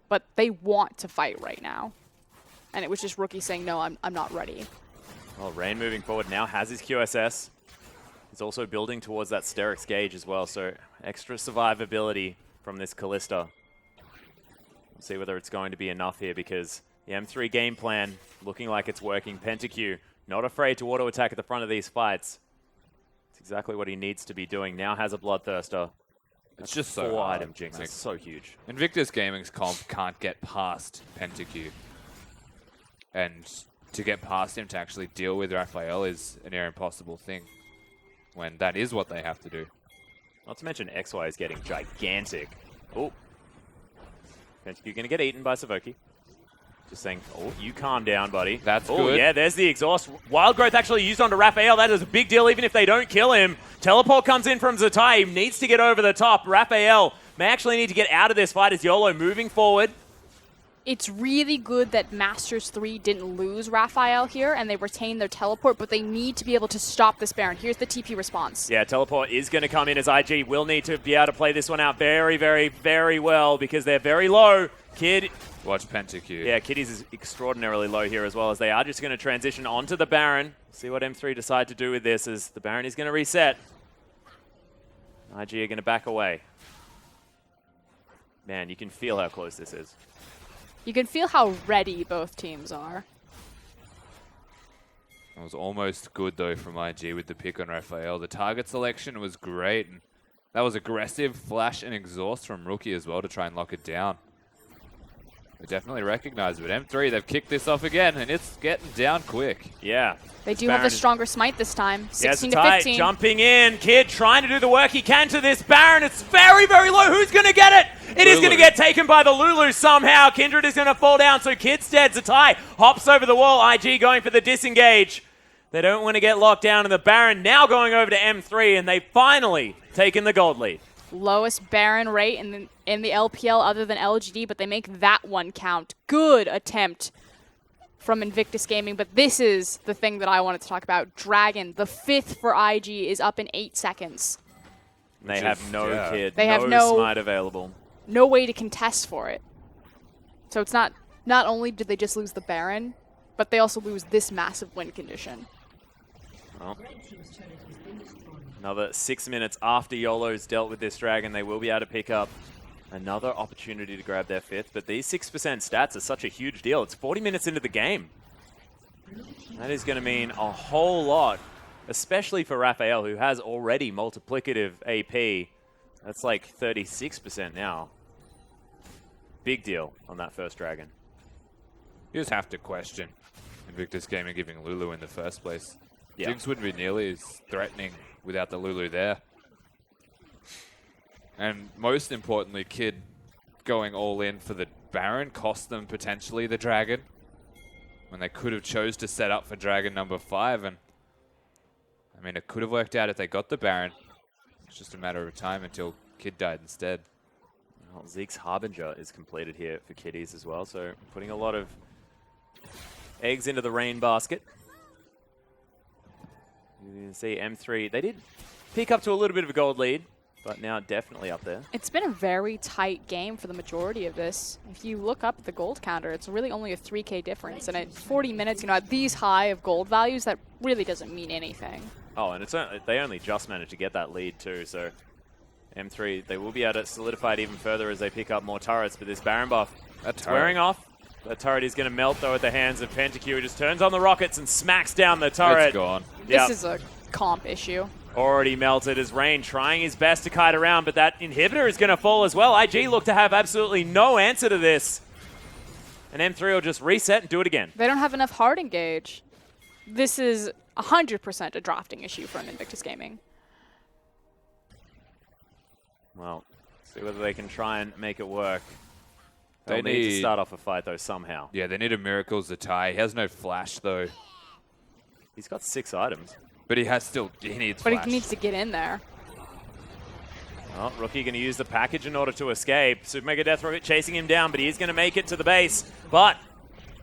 But they want to fight right now. And it was just Rookie saying, no, I'm not ready. Well, Rain moving forward now has his QSS. He's also building towards that Sterix gauge as well, so extra survivability from this Kalista. We'll see whether it's going to be enough here because the M3 game plan looking like it's working. PentaQ not afraid to auto attack at the front of these fights. It's exactly what he needs to be doing. Now has a Bloodthirster. It's just so 4 hard. item Jinx. It's so huge. Invictus Gaming's comp can't get past PentaQ. And to get past him to actually deal with Raphael is a near impossible thing. When that is what they have to do. Not to mention XY is getting gigantic. Oh. PentaQ going to get eaten by Savoki. Just saying, oh, you calm down, buddy. That's good. Oh, yeah, there's the exhaust. Wild Growth actually used onto Raphael. That is a big deal even if they don't kill him. Teleport comes in from Zatai. He needs to get over the top. Raphael may actually need to get out of this fight as YOLO moving forward. It's really good that Masters 3 didn't lose Raphael here and they retained their teleport, but they need to be able to stop this Baron. Here's the TP response. Yeah, teleport is going to come in as IG will need to be able to play this one out very, very, very well because they're very low. Kid. Watch PentaQ. Yeah, Kiddies is extraordinarily low here as well as they are just going to transition onto the Baron. See what M3 decide to do with this as the Baron is going to reset. IG are going to back away. Man, you can feel how close this is. You can feel how ready both teams are. It was almost good, though, from IG with the pick on Raphael. The target selection was great. And that was aggressive flash and exhaust from Rookie as well to try and lock it down. They definitely recognize it. But M3, they've kicked this off again, and it's getting down quick. Yeah. They do have the stronger smite this time. 16 to Zatai 15. Jumping in. Kid trying to do the work he can to this Baron. It's very, very low. Who's going to get it? It is going to get taken by the Lulu somehow. Kindred is going to fall down, so Kid's dead. Zatai hops over the wall. IG going for the disengage. They don't want to get locked down, and the Baron now going over to M3, and they've finally taken the gold lead. Lowest Baron rate in the LPL other than LGD, but they make that one count. Good attempt from Invictus Gaming, but this is the thing that I wanted to talk about. Dragon, the 5th for IG, is up in 8 seconds. They have no Kid, they have no smite available. No way to contest for it. So it's not only did they just lose the Baron, but they also lose this massive win condition. Well, another 6 minutes after YOLO's dealt with this Dragon, they will be able to pick up another opportunity to grab their 5th. But these 6% stats are such a huge deal. It's 40 minutes into the game. That is going to mean a whole lot, especially for Raphael, who has already multiplicative AP. That's like 36% now. Big deal on that first Dragon. You just have to question Invictus Gaming giving Lulu in the first place. Yeah. Jinx wouldn't be nearly as threatening without the Lulu there. And most importantly, Kid going all in for the Baron cost them potentially the Dragon when they could have chose to set up for Dragon number 5. And I mean, it could have worked out if they got the Baron. It's just a matter of time until Kid died instead. Well, Zeke's Harbinger is completed here for Kiddies as well, so putting a lot of eggs into the rain basket. You can see M3, they did pick up to a little bit of a gold lead, but now definitely up there. It's been a very tight game for the majority of this. If you look up the gold counter, it's really only a 3K difference. And at 40 minutes, you know, at these high of gold values, that really doesn't mean anything. Oh, and they only just managed to get that lead too, so M3, they will be able to solidify it even further as they pick up more turrets, but this Baron buff, it's wearing off. That turret is going to melt, though, at the hands of PentaQ, who just turns on the rockets and smacks down the turret. It's gone. This is a comp issue. Already melted as Rain trying his best to kite around, but that inhibitor is going to fall as well. IG look to have absolutely no answer to this. And M3 will just reset and do it again. They don't have enough hard engage. This is 100% a drafting issue from Invictus Gaming. Well, see whether they can try and make it work. They need to start off a fight, though, somehow. Yeah, they need a Miracle Zatai. He has no flash, though. He's got 6 items. But he needs flash. But he needs to get in there. Well, Rookie going to use the package in order to escape. Super Mega Death Rocket chasing him down, but he is going to make it to the base. But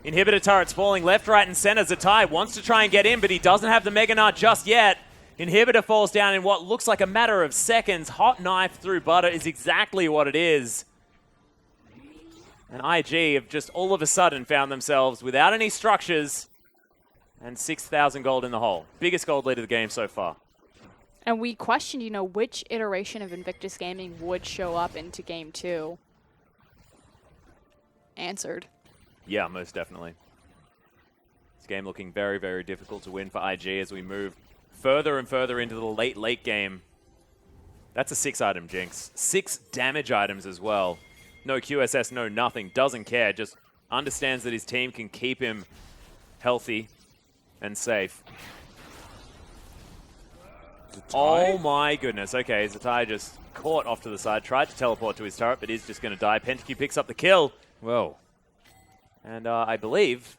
inhibitor turrets falling left, right, and center. Zatai wants to try and get in, but he doesn't have the Mega Nut just yet. Inhibitor falls down in what looks like a matter of seconds. Hot knife through butter is exactly what it is. And IG have just all of a sudden found themselves without any structures and 6,000 gold in the hole. Biggest gold lead of the game so far. And we questioned, you know, which iteration of Invictus Gaming would show up into Game 2. Answered. Yeah, most definitely. This game looking very, very difficult to win for IG as we move further and further into the late game. That's a 6-item Jinx. 6 damage items as well. No QSS, no nothing. Doesn't care. Just understands that his team can keep him healthy and safe. Oh my goodness. Okay, Zatai just caught off to the side. Tried to teleport to his turret, but is just going to die. PentaQ picks up the kill. Whoa. And I believe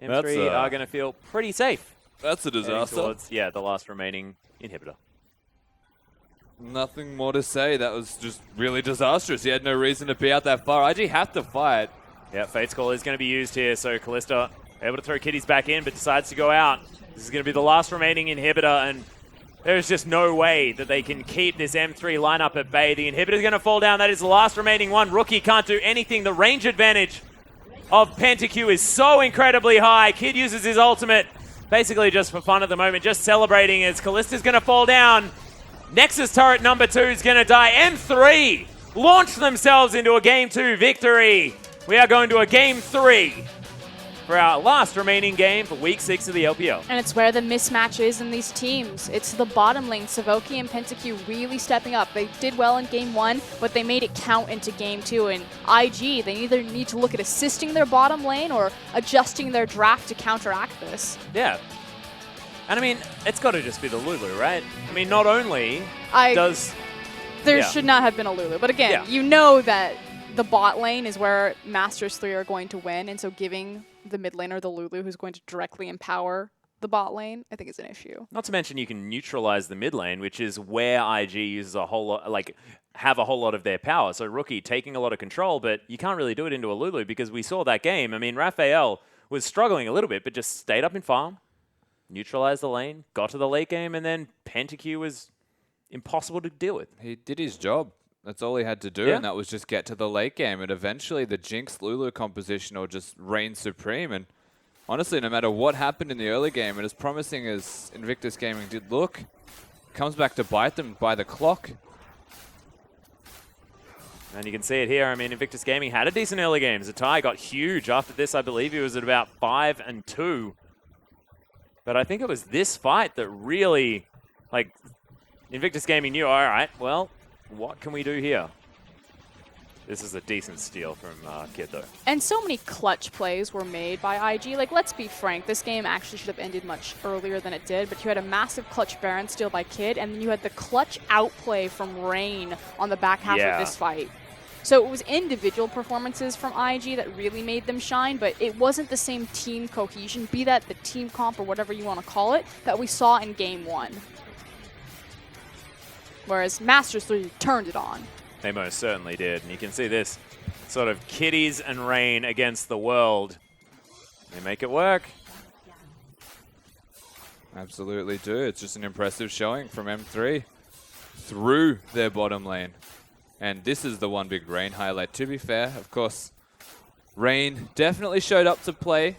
M3 are going to feel pretty safe. That's a disaster. Towards, yeah, the last remaining inhibitor. Nothing more to say. That was just really disastrous. He had no reason to be out that far. IG have to fight. Yeah, Fate's Call is going to be used here, so Callista able to throw Kitties back in, but decides to go out. This is going to be the last remaining inhibitor, and there's just no way that they can keep this M3 lineup at bay. The inhibitor's going to fall down. That is the last remaining one. Rookie can't do anything. The range advantage of PentaQ is so incredibly high. Kid uses his ultimate basically just for fun at the moment, just celebrating as Callista's going to fall down. Nexus turret number 2 is going to die. M3 launch themselves into a Game 2 victory. We are going to a Game 3 for our last remaining game for Week 6 of the LPL. And it's where the mismatch is in these teams. It's the bottom lane. Savoki and PentaQ really stepping up. They did well in Game 1, but they made it count into Game 2. And IG, they either need to look at assisting their bottom lane or adjusting their draft to counteract this. Yeah. And I mean, it's got to just be the Lulu, right? I mean, not only There should not have been a Lulu. But again, you know that the bot lane is where Masters 3 are going to win. And so giving the mid laner the Lulu who's going to directly empower the bot lane, I think is an issue. Not to mention you can neutralize the mid lane, which is where IG uses a whole lot, have a whole lot of their power. So Rookie taking a lot of control, but you can't really do it into a Lulu because we saw that game. I mean, Raphael was struggling a little bit, but just stayed up in farm, neutralized the lane, got to the late game, and then PentaQ was impossible to deal with. He did his job. That's all he had to do, and that was just get to the late game. And eventually the Jinx Lulu composition will just reign supreme. And honestly, no matter what happened in the early game, and as promising as Invictus Gaming did look, comes back to bite them by the clock. And you can see it here. I mean, Invictus Gaming had a decent early game. Zatai got huge after this. I believe he was at about 5-2. But I think it was this fight that really, Invictus Gaming knew, all right, well, what can we do here? This is a decent steal from Kid, though. And so many clutch plays were made by IG. Let's be frank, this game actually should have ended much earlier than it did, but you had a massive clutch Baron steal by Kid, and then you had the clutch outplay from Rain on the back half of this fight. So it was individual performances from IG that really made them shine, but it wasn't the same team cohesion, be that the team comp or whatever you want to call it, that we saw in Game 1. Whereas Masters 3 turned it on. They most certainly did. And you can see this sort of Kitties and Rain against the world. They make it work. Absolutely do. It's just an impressive showing from M3 through their bottom lane. And this is the one big Rain highlight. To be fair, of course, Rain definitely showed up to play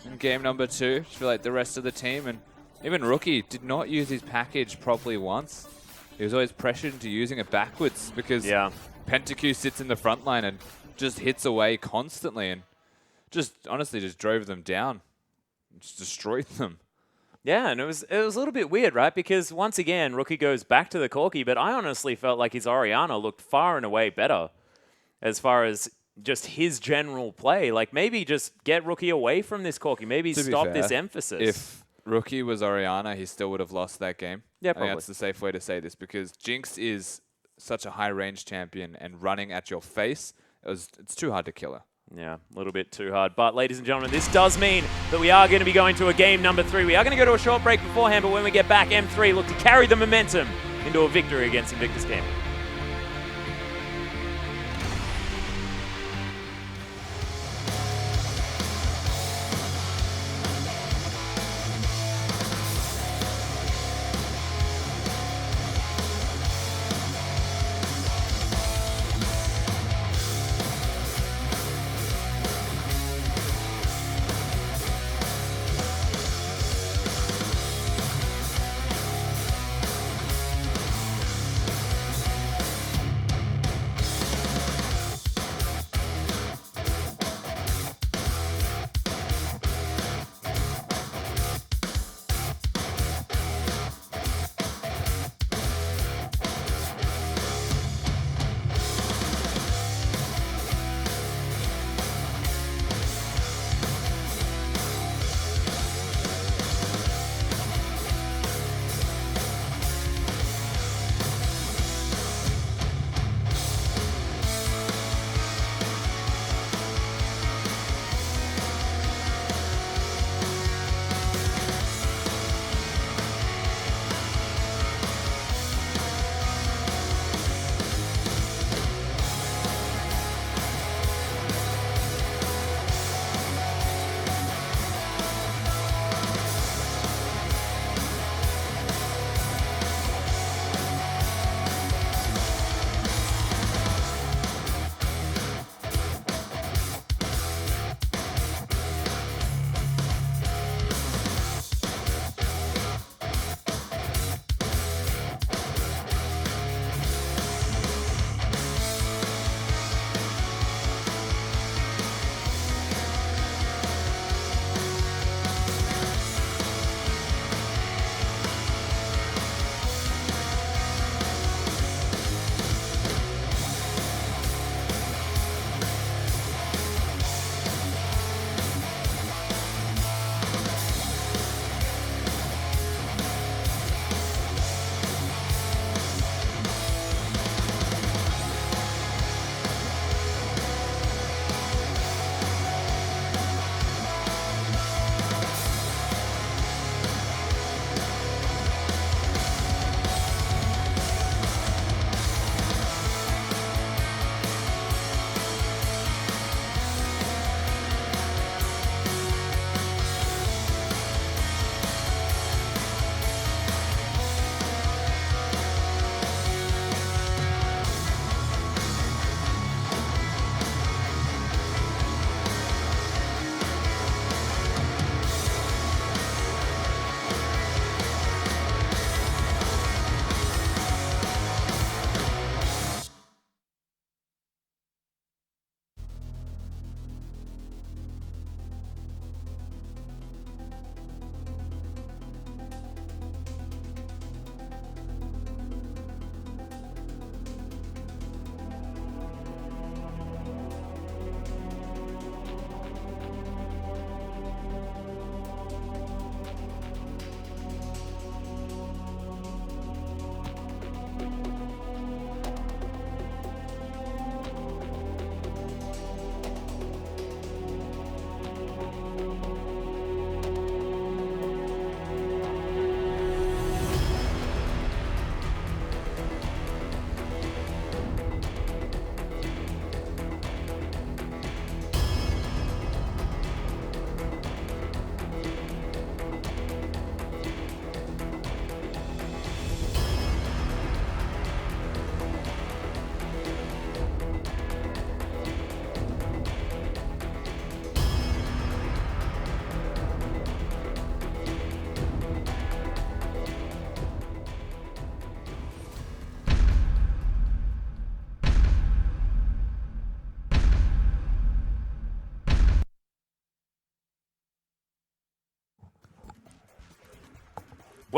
in game number 2. I feel like the rest of the team, and even Rookie, did not use his package properly once. He was always pressured into using it backwards because PentaQ sits in the front line and just hits away constantly and just honestly just drove them down. Just destroyed them. Yeah, and it was a little bit weird, right? Because once again, Rookie goes back to the Corki, but I honestly felt like his Orianna looked far and away better as far as just his general play. Maybe just get Rookie away from this Corki. Maybe stop this emphasis. If Rookie was Orianna, he still would have lost that game. Yeah, probably. I think that's the safe way to say this because Jinx is such a high range champion and running at your face, it's too hard to kill her. Yeah, a little bit too hard. But, ladies and gentlemen, this does mean that we are going to be going to a game number 3. We are going to go to a short break beforehand, but when we get back, M3 look to carry the momentum into a victory against Invictus Gaming.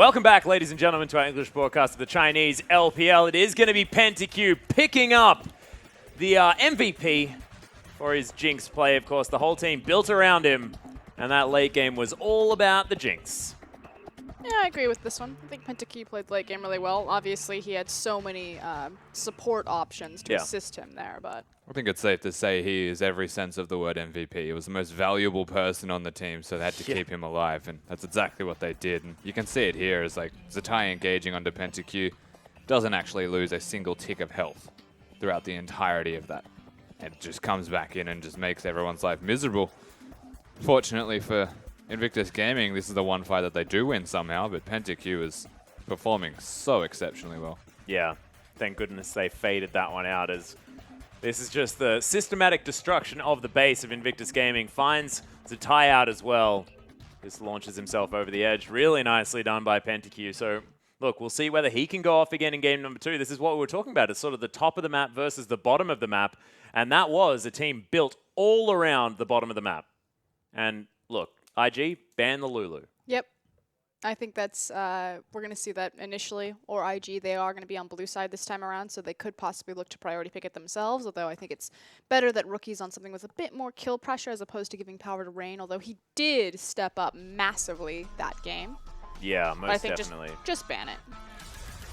Welcome back, ladies and gentlemen, to our English broadcast of the Chinese LPL. It is going to be PentaQ picking up the MVP for his Jinx play. Of course, the whole team built around him, and that late game was all about the Jinx. Yeah, I agree with this one. I think Pentaky played the late game really well. Obviously, he had so many support options to assist him there, but... I think it's safe to say he is every sense of the word MVP. He was the most valuable person on the team, so they had to keep him alive, and that's exactly what they did. And you can see it here as like Zatai engaging onto Pentaky doesn't actually lose a single tick of health throughout the entirety of that. And it just comes back in and just makes everyone's life miserable. Fortunately for Invictus Gaming, this is the one fight that they do win somehow, but Pentaky is performing so exceptionally well. Yeah, thank goodness they faded that one out, as this is just the systematic destruction of the base of Invictus Gaming. Finds Zatai out as well. Just launches himself over the edge. Really nicely done by Pentaky. So, look, we'll see whether he can go off again in game number 2. This is what we were talking about. It's sort of the top of the map versus the bottom of the map. And that was a team built all around the bottom of the map. And look, IG, ban the Lulu. Yep. I think that's, we're going to see that initially, or IG, they are going to be on blue side this time around, so they could possibly look to priority pick it themselves, although I think it's better that Rookie's on something with a bit more kill pressure as opposed to giving power to Rain, although he did step up massively that game. Yeah, but I think definitely. Just ban it.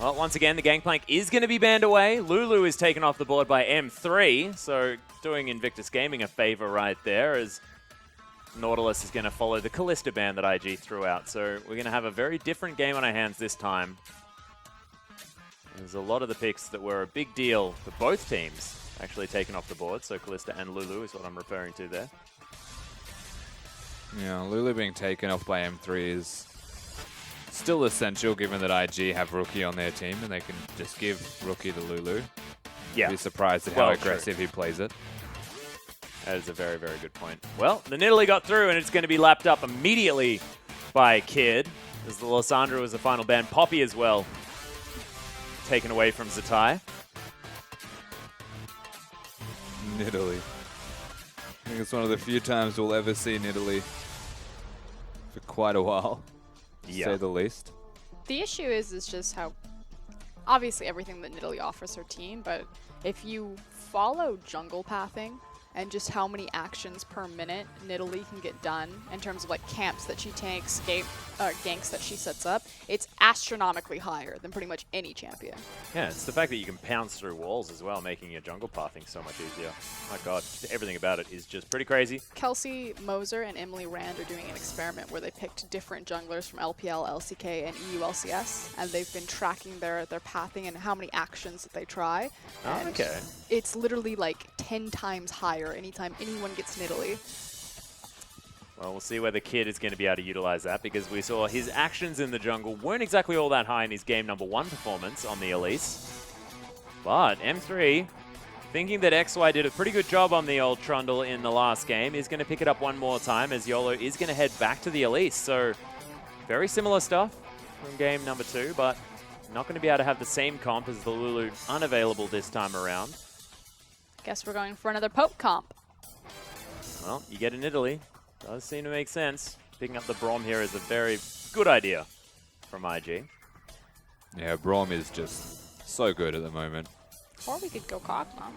Well, once again, the Gangplank is going to be banned away. Lulu is taken off the board by M3, so doing Invictus Gaming a favor right there, as Nautilus is going to follow the Kalista ban that IG threw out. So we're going to have a very different game on our hands this time. There's a lot of the picks that were a big deal for both teams actually taken off the board. So Kalista and Lulu is what I'm referring to there. Yeah, Lulu being taken off by M3 is still essential given that IG have Rookie on their team and they can just give Rookie the Lulu. Yeah. Be surprised at how aggressive he plays it. That is a very, very good point. Well, the Nidalee got through, and it's going to be lapped up immediately by Kid, as the Lysandra was the final ban. Poppy as well, taken away from Zatai. Nidalee. I think it's one of the few times we'll ever see Nidalee for quite a while, to say the least. The issue is just how, obviously everything that Nidalee offers her team, but if you follow jungle pathing, and just how many actions per minute Nidalee can get done in terms of like camps that she takes, ganks that she sets up, it's astronomically higher than pretty much any champion. Yeah, it's the fact that you can pounce through walls as well, making your jungle pathing so much easier. My god, everything about it is just pretty crazy. Kelsey Moser and Emily Rand are doing an experiment where they picked different junglers from LPL, LCK, and EU LCS, and they've been tracking their pathing and how many actions that they try. Oh, okay. It's literally like 10 times higher anytime anyone gets Nidalee. Well, we'll see whether Kid is going to be able to utilize that, because we saw his actions in the jungle weren't exactly all that high in his game number 1 performance on the Elise. But M3, thinking that XY did a pretty good job on the old Trundle in the last game, is going to pick it up one more time, as YOLO is going to head back to the Elise. So very similar stuff from game number 2, but not going to be able to have the same comp as the Lulu unavailable this time around. Guess we're going for another Pope comp. Well, you get an Italy. Does seem to make sense. Picking up the Braum here is a very good idea from IG. Yeah, Braum is just so good at the moment. Or we could go Kog'Maw.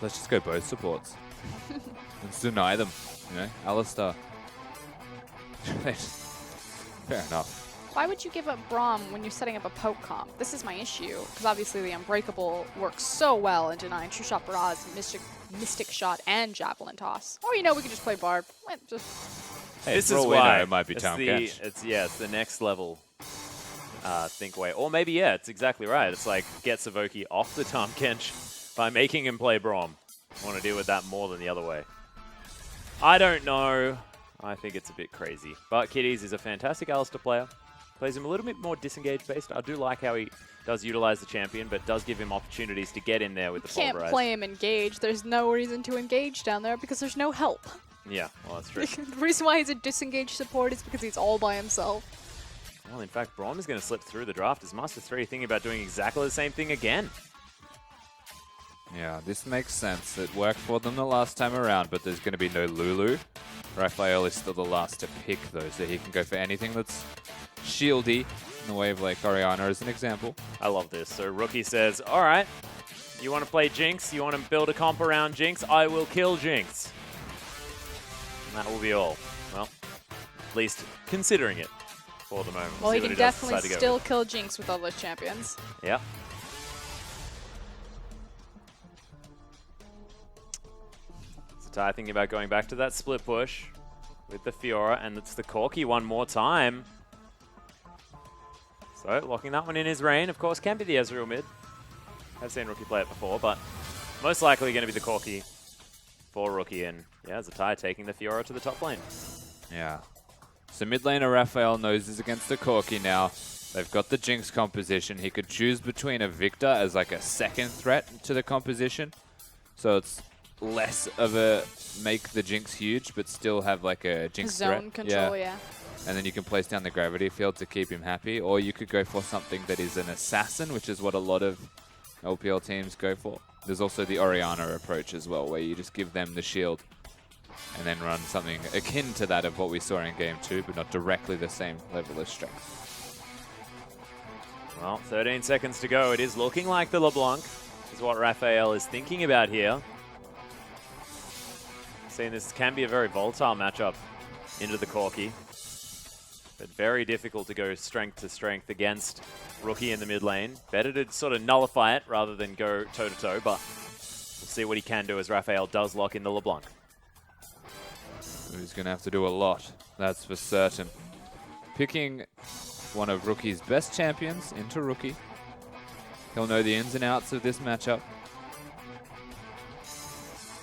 Let's just go both supports. Let's deny them, you know, Alistar. Fair enough. Why would you give up Braum when you're setting up a Poke comp? This is my issue, because obviously the Unbreakable works so well in denying True Shot Barrage, Mystic Shot, and Javelin Toss. Or, you know, we could just play Barb. Hey, this is why it might be Tom Catch. It's the next level think away. Or maybe, yeah, it's exactly right. It's like get Savoki off the Tom Kench by making him play Braum. I want to deal with that more than the other way. I don't know. I think it's a bit crazy. But Kiddies is a fantastic Alistar player. Plays him a little bit more disengaged based. I do like how he does utilize the champion, but does give him opportunities to get in there with the Pulverize. You can't play him engaged. There's no reason to engage down there because there's no help. Yeah, well, that's true. The reason why he's a disengaged support is because he's all by himself. Well, in fact, Braum is going to slip through the draft as Master 3, thinking about doing exactly the same thing again. Yeah, this makes sense. It worked for them the last time around, but there's going to be no Lulu. Raphael is still the last to pick, though, so he can go for anything that's shieldy in the way of like Oriana as an example. I love this. So Rookie says, all right, you want to play Jinx? You want to build a comp around Jinx? I will kill Jinx. And that will be all. Well, at least considering it for the moment. Well, he can definitely still kill Jinx with all those champions. Yeah. So Ty thinking about going back to that split push with the Fiora, and it's the Corki one more time. So locking that one in his reign. Of course, can be the Ezreal mid. I've seen Rookie play it before, but most likely going to be the Corki for Rookie. And yeah, Zatai taking the Fiora to the top lane. Yeah. So mid laner Raphael knows he's against the Corki now. They've got the Jinx composition. He could choose between a Victor as like a second threat to the composition. So it's less of a make the Jinx huge, but still have like a Jinx zone control, yeah. And then you can place down the gravity field to keep him happy. Or you could go for something that is an assassin, which is what a lot of LPL teams go for. There's also the Orianna approach as well, where you just give them the shield and then run something akin to that of what we saw in Game 2, but not directly the same level of strength. Well, 13 seconds to go. It is looking like the LeBlanc is what Raphael is thinking about here. Seeing this can be a very volatile matchup into the Corki, but very difficult to go strength to strength against Rookie in the mid lane. Better to sort of nullify it rather than go toe-to-toe, but we'll see what he can do as Raphael does lock in the LeBlanc. He's going to have to do a lot, that's for certain. Picking one of Rookie's best champions into Rookie. He'll know the ins and outs of this matchup.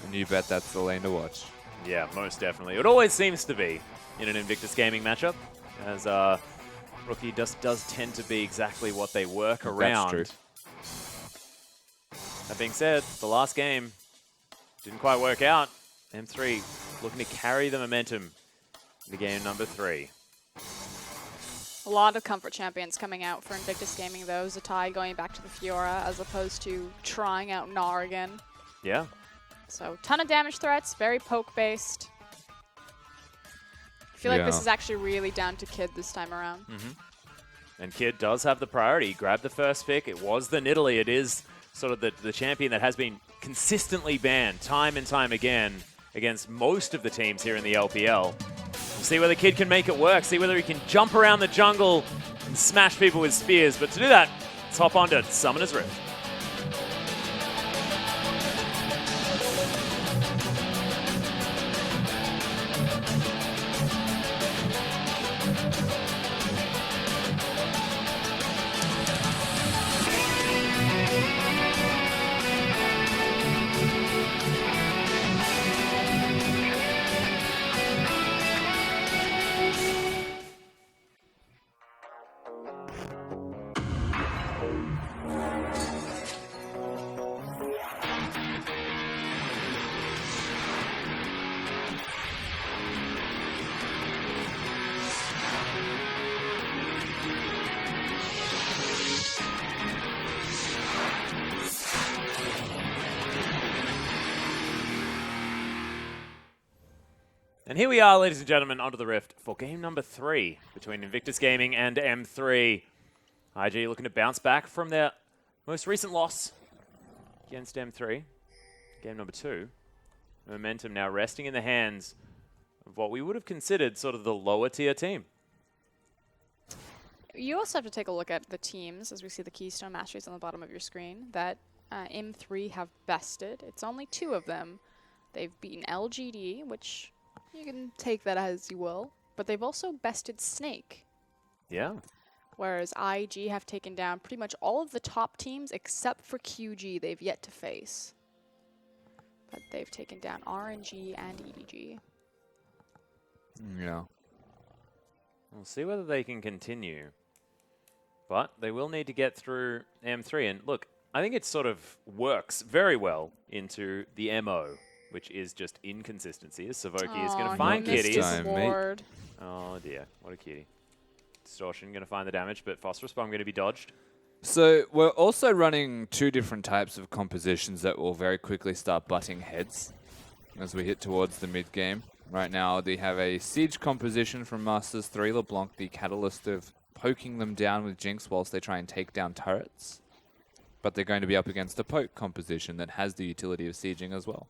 And you bet that's the lane to watch. Yeah, most definitely. It always seems to be in an Invictus Gaming matchup, as Rookie does tend to be exactly what they work around. That's true. That being said, the last game didn't quite work out. M3 looking to carry the momentum into game number 3. A lot of comfort champions coming out for Invictus Gaming, though. Zatai going back to the Fiora as opposed to trying out Gnar again. Yeah. So, ton of damage threats, very poke-based. I feel like this is actually really down to Kid this time around. And Kid does have the priority. He grabbed the first pick. It was the Nidalee. It is sort of the champion that has been consistently banned time and time again against most of the teams here in the LPL. We'll see whether Kid can make it work, see whether he can jump around the jungle and smash people with spears. But to do that, let's hop on to Summoner's Rift. And here we are, ladies and gentlemen, onto the Rift for game number 3 between Invictus Gaming and M3. IG looking to bounce back from their most recent loss against M3. Game number 2. Momentum now resting in the hands of what we would have considered sort of the lower tier team. You also have to take a look at the teams, as we see the Keystone Masters on the bottom of your screen, that M3 have bested. It's only 2 of them. They've beaten LGD, which you can take that as you will, but they've also bested Snake. Yeah. Whereas IG have taken down pretty much all of the top teams except for QG they've yet to face. But they've taken down RNG and EDG. Yeah. We'll see whether they can continue. But they will need to get through M3. And look, I think it sort of works very well into the MO, which is just inconsistency. As Savoki is going to find kitties. Oh dear, what a kitty. Distortion going to find the damage, but Phosphorus Bomb going to be dodged. So we're also running 2 different types of compositions that will very quickly start butting heads as we hit towards the mid game. Right now they have a Siege composition from Masters 3 LeBlanc, the catalyst of poking them down with Jinx whilst they try and take down turrets. But they're going to be up against a poke composition that has the utility of sieging as well.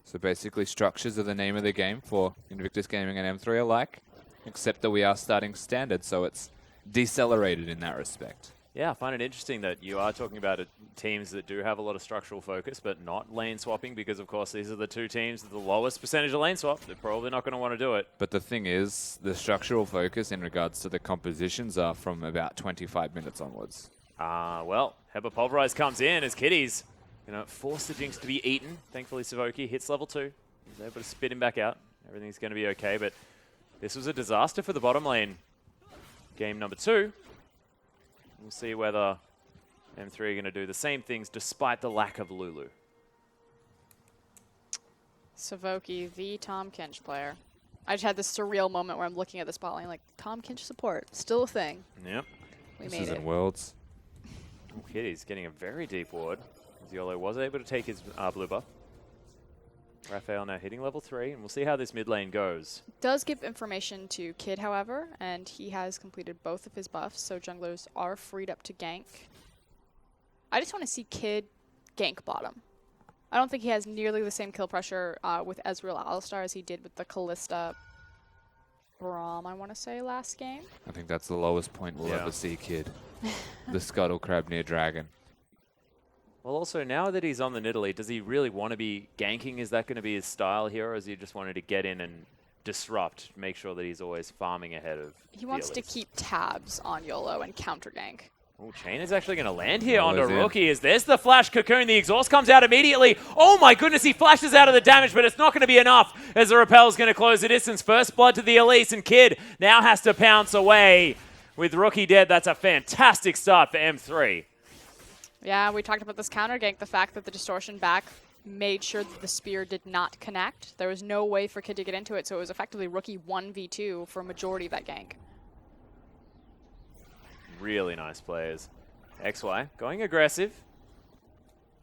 So basically, structures are the name of the game for Invictus Gaming and M3 alike, except that we are starting standard, so it's decelerated in that respect. Yeah, I find it interesting that you are talking about teams that do have a lot of structural focus, but not lane swapping, because, of course, these are the two teams with the lowest percentage of lane swap. They're probably not going to want to do it. But the thing is, the structural focus in regards to the compositions are from about 25 minutes onwards. Well, Heba Pulverize comes in as Kitties force the Jinx to be eaten. Thankfully, Savoki hits level 2. He's able to spit him back out. Everything's going to be okay, but this was a disaster for the bottom lane. Game number 2. We'll see whether M3 are going to do the same things despite the lack of Lulu. Savoki, the Tom Kinch player. I just had this surreal moment where I'm looking at this bot lane like, Tom Kinch support, still a thing. Yep. This is in Worlds. Kitty's getting a very deep ward. YOLO was able to take his blue buff. Raphael now hitting level 3, and we'll see how this mid lane goes. Does give information to Kid, however, and he has completed both of his buffs, so junglers are freed up to gank. I just want to see Kid gank bottom. I don't think he has nearly the same kill pressure with Ezreal Alistar as he did with the Kalista Braum, I want to say, last game. I think that's the lowest point we'll ever see Kid. The Scuttle Crab near Dragon. Well, also, now that he's on the Nidalee, does he really want to be ganking? Is that going to be his style here, or is he just wanted to get in and disrupt, make sure that he's always farming ahead of He wants to keep tabs on YOLO and counter gank. Oh, Chain is actually going to land here onto Rookie. Is there's the flash cocoon. The exhaust comes out immediately. Oh my goodness, he flashes out of the damage, but it's not going to be enough as the Repel's going to close the distance. First blood to the Elise, and Kid now has to pounce away. With Rookie dead, that's a fantastic start for M3. Yeah, we talked about this counter gank, the fact that the distortion back made sure that the spear did not connect. There was no way for Kid to get into it, so it was effectively Rookie 1v2 for a majority of that gank. Really nice players. XY going aggressive.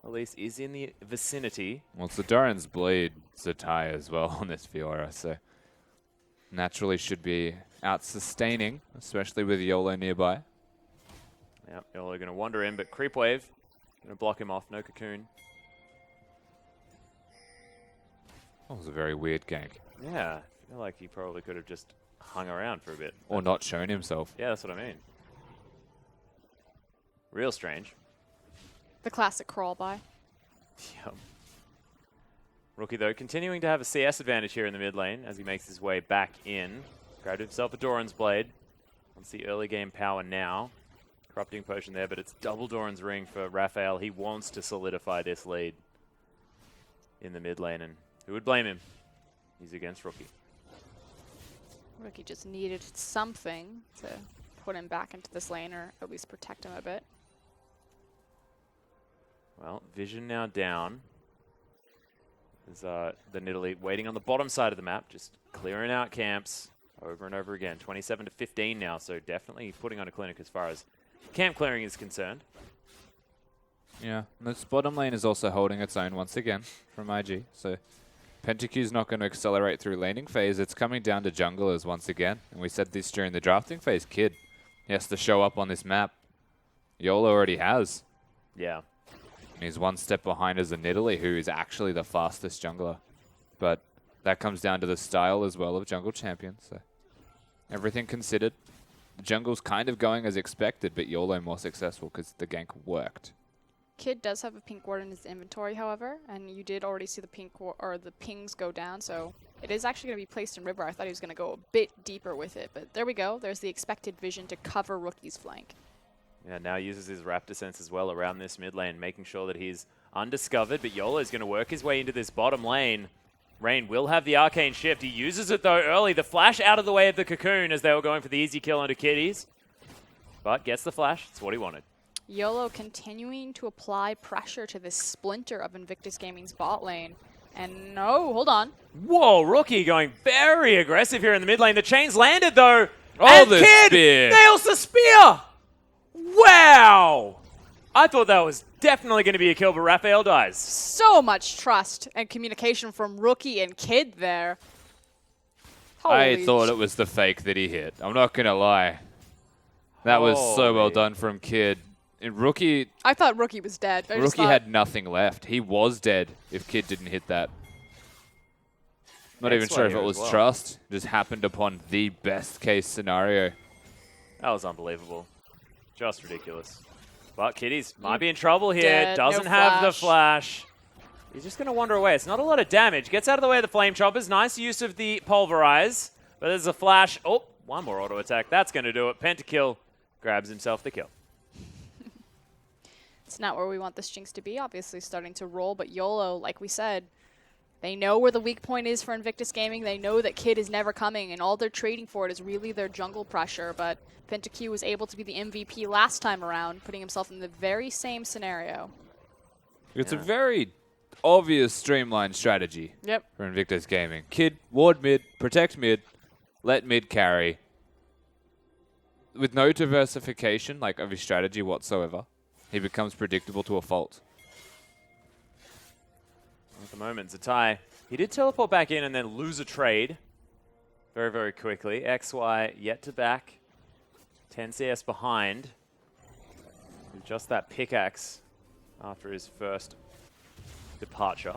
Elise is in the vicinity. Well, it's the Doran's Bleed Zatai as well on this Fiora, so naturally should be out sustaining, especially with YOLO nearby. Yep, YOLO going to wander in, but Creep Wave going to block him off. No cocoon. That was a very weird gank. Yeah, I feel like he probably could have just hung around for a bit. Or not shown himself. Yeah, that's what I mean. Real strange. The classic crawl by. Yep. Rookie, though, continuing to have a CS advantage here in the mid lane as he makes his way back in. Grabbed himself a Doran's Blade. Wants the early game power now. Corrupting Potion there, but it's double Doran's Ring for Raphael. He wants to solidify this lead in the mid lane, and who would blame him? He's against Rookie. Rookie just needed something to put him back into this lane, or at least protect him a bit. Well, vision now down. There's the Nidalee waiting on the bottom side of the map, just clearing out camps over and over again. 27 to 15 now, so definitely putting on a clinic as far as camp clearing is concerned. Yeah, and this bottom lane is also holding its own once again from IG. So Pentacu's not going to accelerate through laning phase. It's coming down to junglers once again. And we said this during the drafting phase. Kid, he has to show up on this map. YOLO already has. Yeah. And he's one step behind as a Nidalee, who is actually the fastest jungler. But that comes down to the style as well of jungle champions. So everything considered, the jungle's kind of going as expected, but YOLO more successful because the gank worked. Kid does have a pink ward in his inventory, however, and you did already see the pink or the pings go down, so it is actually going to be placed in River. I thought he was going to go a bit deeper with it, but there we go. There's the expected vision to cover Rookie's flank. Yeah, now uses his Raptor sense as well around this mid lane, making sure that he's undiscovered, but YOLO is going to work his way into this bottom lane. Rain will have the Arcane Shift. He uses it, though, early. The flash out of the way of the Cocoon as they were going for the easy kill onto Kitties. But gets the flash. It's what he wanted. YOLO continuing to apply pressure to this splinter of Invictus Gaming's bot lane. And no, hold on. Whoa, Rookie going very aggressive here in the mid lane. The chain's landed, though. Oh, and the Kid spear. nails the spear. Wow. I thought that was definitely going to be a kill, but Raphael dies. So much trust and communication from Rookie and Kid there. I thought it was the fake that he hit. I'm not going to lie. That was so well done from Kid. And Rookie... I thought Rookie was dead. Rookie had nothing left. He was dead if Kid didn't hit that. Not even sure if it was trust. Just happened upon the best case scenario. That was unbelievable. Just ridiculous. But Kitties might be in trouble here. Doesn't have the flash. He's just going to wander away. It's not a lot of damage. Gets out of the way of the Flame Choppers. Nice use of the Pulverize. But there's a flash. Oh, one more auto attack. That's going to do it. Pentakill grabs himself the kill. It's not where we want this Jinx to be. Obviously starting to roll. But YOLO, like we said, they know where the weak point is for Invictus Gaming. They know that Kid is never coming. And all they're trading for it is really their jungle pressure. But Pentakill was able to be the MVP last time around, putting himself in the very same scenario. It's a very obvious streamlined strategy for Invictus Gaming. Kid, ward mid, protect mid, let mid carry. With no diversification of his strategy whatsoever, he becomes predictable to a fault. At the moment, Zatai, he did teleport back in and then lose a trade very, very quickly. XY yet to back. 10 CS behind. With just that pickaxe after his first departure.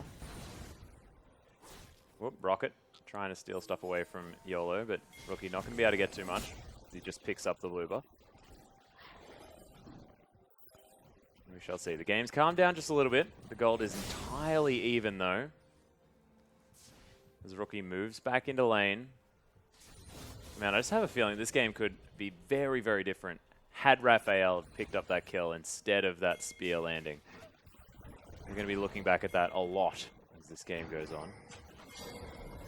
Whoop, Rocket trying to steal stuff away from YOLO, but Rookie not going to be able to get too much. He just picks up the Luba. We shall see. The game's calmed down just a little bit. The gold is entirely even, though. As Rookie moves back into lane. Man, I just have a feeling this game could be very, very different had Raphael picked up that kill instead of that spear landing. We're going to be looking back at that a lot as this game goes on.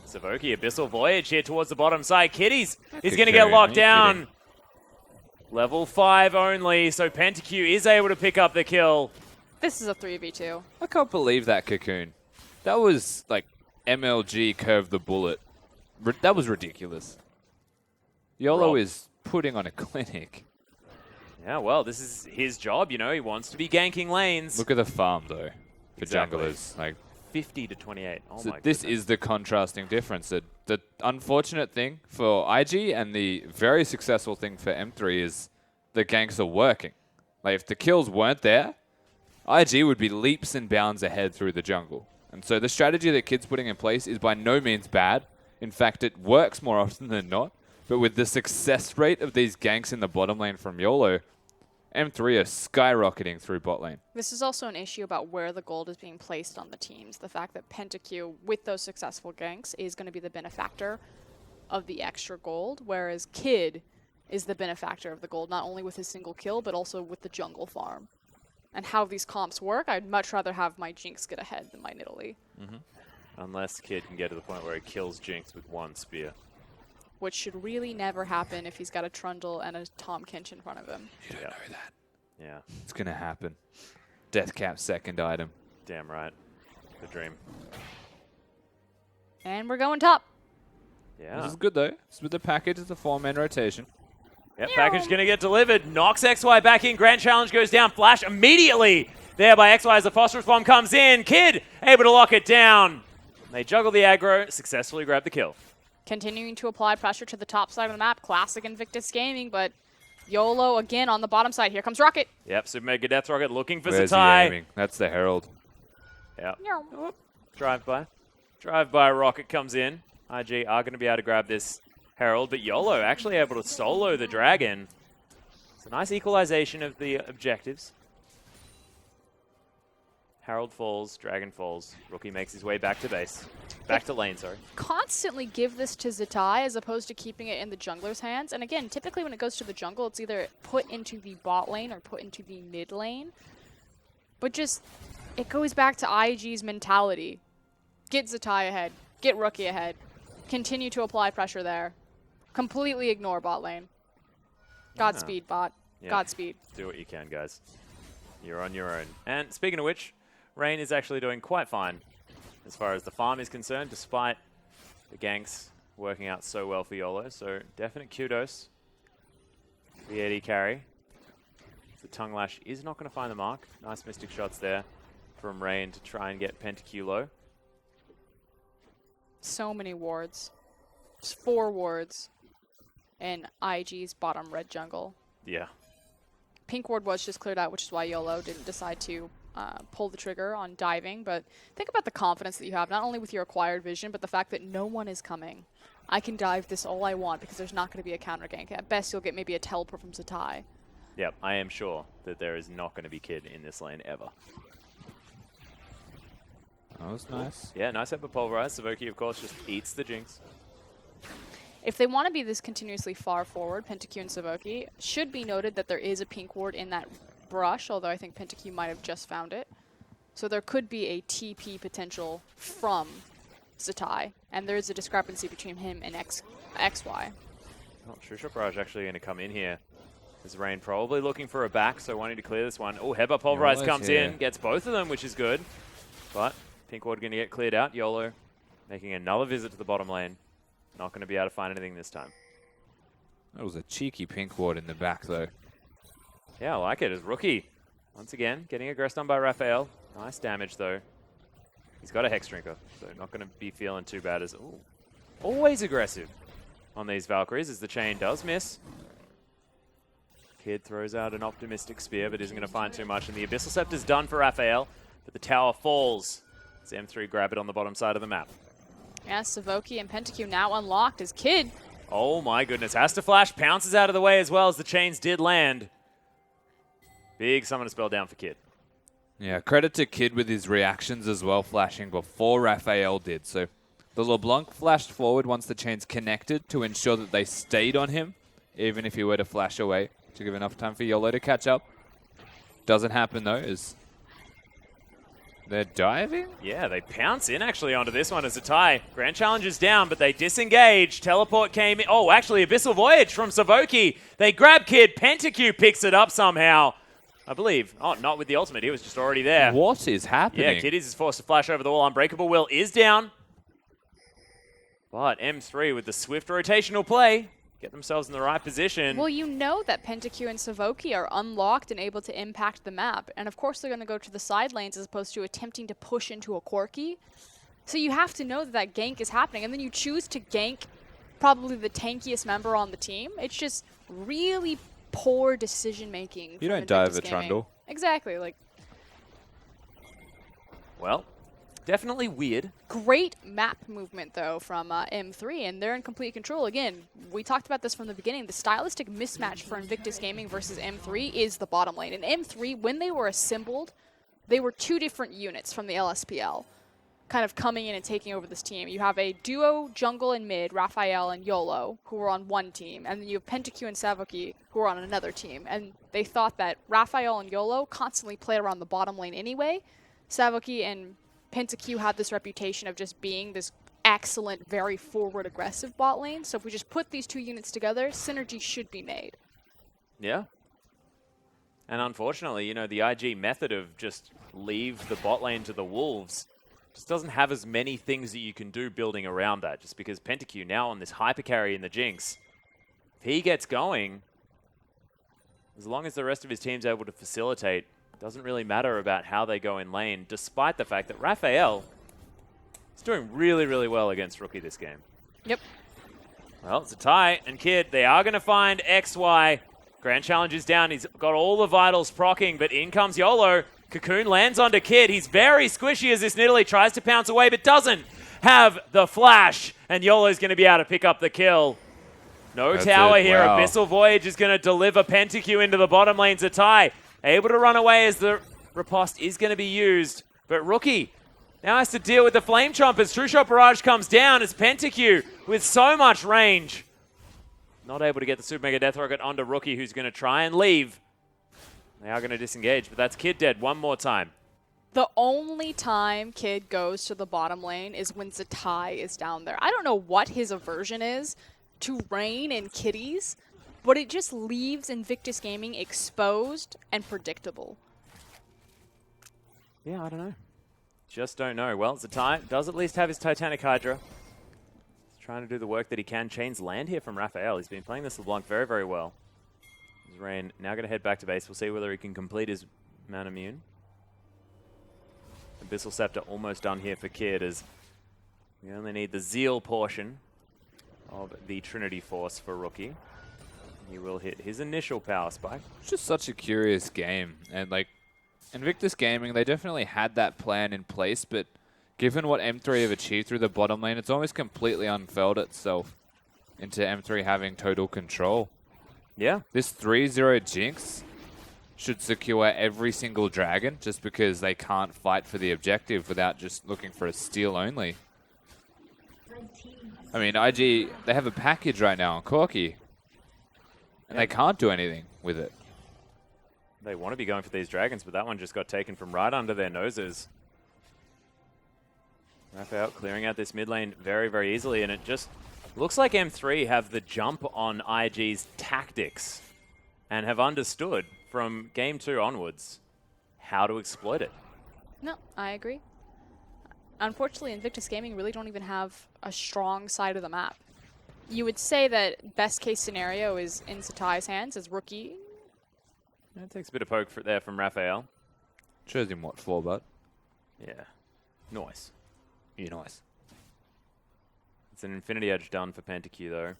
Savoki, Abyssal Voyage here towards the bottom side. Kitties is going to get locked down. Level 5 only, so Pentakill is able to pick up the kill. This is a 3v2. I can't believe that, Cocoon. That was MLG curve the bullet. That was ridiculous. YOLO is putting on a clinic. Yeah, well, this is his job, you know. He wants to be ganking lanes. Look at the farm, though, for junglers. 50 to 28. Oh, so my this goodness. is the contrasting difference. The unfortunate thing for IG and the very successful thing for M3 is the ganks are working. If the kills weren't there, IG would be leaps and bounds ahead through the jungle. And so the strategy that Kid's putting in place is by no means bad. In fact, it works more often than not. But with the success rate of these ganks in the bottom lane from YOLO, M3 are skyrocketing through bot lane. This is also an issue about where the gold is being placed on the teams. The fact that Pentakill, with those successful ganks, is going to be the benefactor of the extra gold, whereas Kid is the benefactor of the gold, not only with his single kill, but also with the jungle farm. And how these comps work, I'd much rather have my Jinx get ahead than my Nidalee. Unless Kid can get to the point where he kills Jinx with one spear. Which should really never happen if he's got a Trundle and a Tahm Kench in front of him. You don't know that. Yeah. It's going to happen. Deathcap's second item. Damn right. The dream. And we're going top. Yeah. This is good, though. It's with the package. It's a 4-man rotation. Yep, package going to get delivered. Knocks XY back in. Grand Challenge goes down. Flash immediately there by XY as the Phosphorus Bomb comes in. Kid able to lock it down. They juggle the aggro, successfully grab the kill. Continuing to apply pressure to the top side of the map. Classic Invictus Gaming, but YOLO again on the bottom side. Here comes Rocket. Yep, Super Mega Death Rocket looking for Where's Zatai. he aiming? That's the Herald. Yep. Drive by. Drive by Rocket comes in. IG are going to be able to grab this Herald, but YOLO actually able to solo the Dragon. It's a nice equalization of the objectives. Herald falls, Dragon falls. Rookie makes his way back to base. Back to lane, sorry. Constantly give this to Zatai as opposed to keeping it in the jungler's hands. And again, typically when it goes to the jungle, it's either put into the bot lane or put into the mid lane. But just, it goes back to IG's mentality. Get Zatai ahead. Get Rookie ahead. Continue to apply pressure there. Completely ignore bot lane. Godspeed, bot. Yeah. Godspeed. Do what you can, guys. You're on your own. And speaking of which, Rain is actually doing quite fine as far as the farm is concerned, despite the ganks working out so well for YOLO. So definite kudos. The AD carry. The Tongue Lash is not going to find the mark. Nice Mystic shots there from Rain to try and get Pentakill low. So many wards. Just 4 wards in IG's bottom red jungle. Yeah. Pink ward was just cleared out, which is why YOLO didn't decide to pull the trigger on diving, but think about the confidence that you have, not only with your acquired vision, but the fact that no one is coming. I can dive this all I want because there's not going to be a counter gank. At best, you'll get maybe a teleport from Zatai. Yep, I am sure that there is not going to be Kid in this lane ever. That was nice. Yeah, nice hit for Pulverize. Savoki, of course, just eats the Jinx. If they want to be this continuously far forward, PentaQ and Savoki, should be noted that there is a pink ward in that brush, although I think PentaQ might have just found it. So there could be a TP potential from Zatai, and there is a discrepancy between him and XY. Oh, True Barrage actually going to come in here. Is Rain probably looking for a back, so wanting to clear this one. Oh, Headbutt Pulverize comes in, gets both of them, which is good. But Pink Ward going to get cleared out. YOLO making another visit to the bottom lane. Not going to be able to find anything this time. That was a cheeky Pink Ward in the back, though. Yeah, I like it. As Rookie, once again, getting aggressed on by Raphael. Nice damage, though. He's got a Hex Drinker, so not going to be feeling too bad as... Ooh, always aggressive on these Valkyries, as the chain does miss. Kid throws out an optimistic spear, but isn't going to find too much. And the Abyssal Scepter's done for Raphael, but the tower falls. As M3 grab it on the bottom side of the map. Yeah, Savoki and PentaQ now unlocked as Kid. Oh my goodness, has to flash, pounces out of the way as well as the chains did land. Big Summoner Spell down for Kid. Yeah, credit to Kid with his reactions as well, flashing before Raphael did. So the LeBlanc flashed forward once the chains connected to ensure that they stayed on him, even if he were to flash away, to give enough time for YOLO to catch up. Doesn't happen though, as they're diving? Yeah, they pounce in actually onto this one as a tie. Grand Challenge is down, but they disengage. Teleport came in. Oh, actually, Abyssal Voyage from Savoki. They grab Kid. PentaQ picks it up somehow. I believe. Oh, not with the ultimate. He was just already there. What is happening? Yeah, Kid is forced to flash over the wall. Unbreakable Will is down. But M3 with the swift rotational play. Get themselves in the right position. Well, you know that PentaQ and Savoki are unlocked and able to impact the map. And of course, they're going to go to the side lanes as opposed to attempting to push into a Corki. So you have to know that that gank is happening. And then you choose to gank probably the tankiest member on the team. It's just really poor decision-making. You don't dive a Trundle. Exactly. Like, well, definitely weird. Great map movement, though, from M3, and they're in complete control. Again, we talked about this from the beginning. The stylistic mismatch for Invictus Gaming versus M3 is the bottom lane. And M3, when they were assembled, they were two different units from the LSPL, kind of coming in and taking over this team. You have a duo jungle and mid, Raphael and YOLO, who were on one team, and then you have PentaQ and Savoki, who are on another team. And they thought that Raphael and YOLO constantly played around the bottom lane anyway. Savoki and PentaQ had this reputation of just being this excellent, very forward, aggressive bot lane. So if we just put these two units together, synergy should be made. Yeah. And unfortunately, you know, the IG method of just leave the bot lane to the Wolves just doesn't have as many things that you can do building around that, just because PentaQ now on this hyper carry in the Jinx, if he gets going, as long as the rest of his team's able to facilitate, doesn't really matter about how they go in lane, despite the fact that Raphael is doing really, really well against Rookie this game. Yep. Well, it's a tie, and Kid, they are going to find XY. Grand Challenge is down. He's got all the vitals proccing, but in comes YOLO. Cocoon lands onto Kid. He's very squishy as this Nidalee tries to pounce away, but doesn't have the flash, and YOLO's going to be able to pick up the kill. No tower here. Wow. Abyssal Voyage is going to deliver PentaQ into the bottom lane. Zatai able to run away as the riposte is going to be used, but Rookie now has to deal with the Flame Chompers. True Shot Barrage comes down as PentaQ with so much range. Not able to get the Super Mega Death Rocket onto Rookie, who's going to try and leave. They are going to disengage, but that's Kid dead one more time. The only time Kid goes to the bottom lane is when Zatai is down there. I don't know what his aversion is to Rain and Kitties, but it just leaves Invictus Gaming exposed and predictable. Yeah, I don't know. Just don't know. Well, Zatai does at least have his Titanic Hydra. He's trying to do the work that he can. Chains land here from Raphael. He's been playing this LeBlanc very, very well. Rain now going to head back to base. We'll see whether he can complete his Man Immune. Abyssal Scepter almost done here for Kid, as we only need the Zeal portion of the Trinity Force for Rookie. He will hit his initial power spike. It's just such a curious game, and like Invictus Gaming, they definitely had that plan in place, but given what M3 have achieved through the bottom lane, it's almost completely unfurled itself into M3 having total control. Yeah. This 3-0 Jinx should secure every single dragon just because they can't fight for the objective without just looking for a steal only. I mean, IG, they have a package right now on Corki, and they can't do anything with it. They want to be going for these dragons, but that one just got taken from right under their noses. Raphael clearing out this mid lane very, very easily, and it just looks like M3 have the jump on IG's tactics and have understood from game 2 onwards how to exploit it. No, I agree. Unfortunately, Invictus Gaming really don't even have a strong side of the map. You would say that best case scenario is in Satai's hands as rookie. It takes a bit of poke there from Raphael. Shows him what for, but yeah, nice. Yeah, nice. It's an Infinity Edge done for PentaQ though.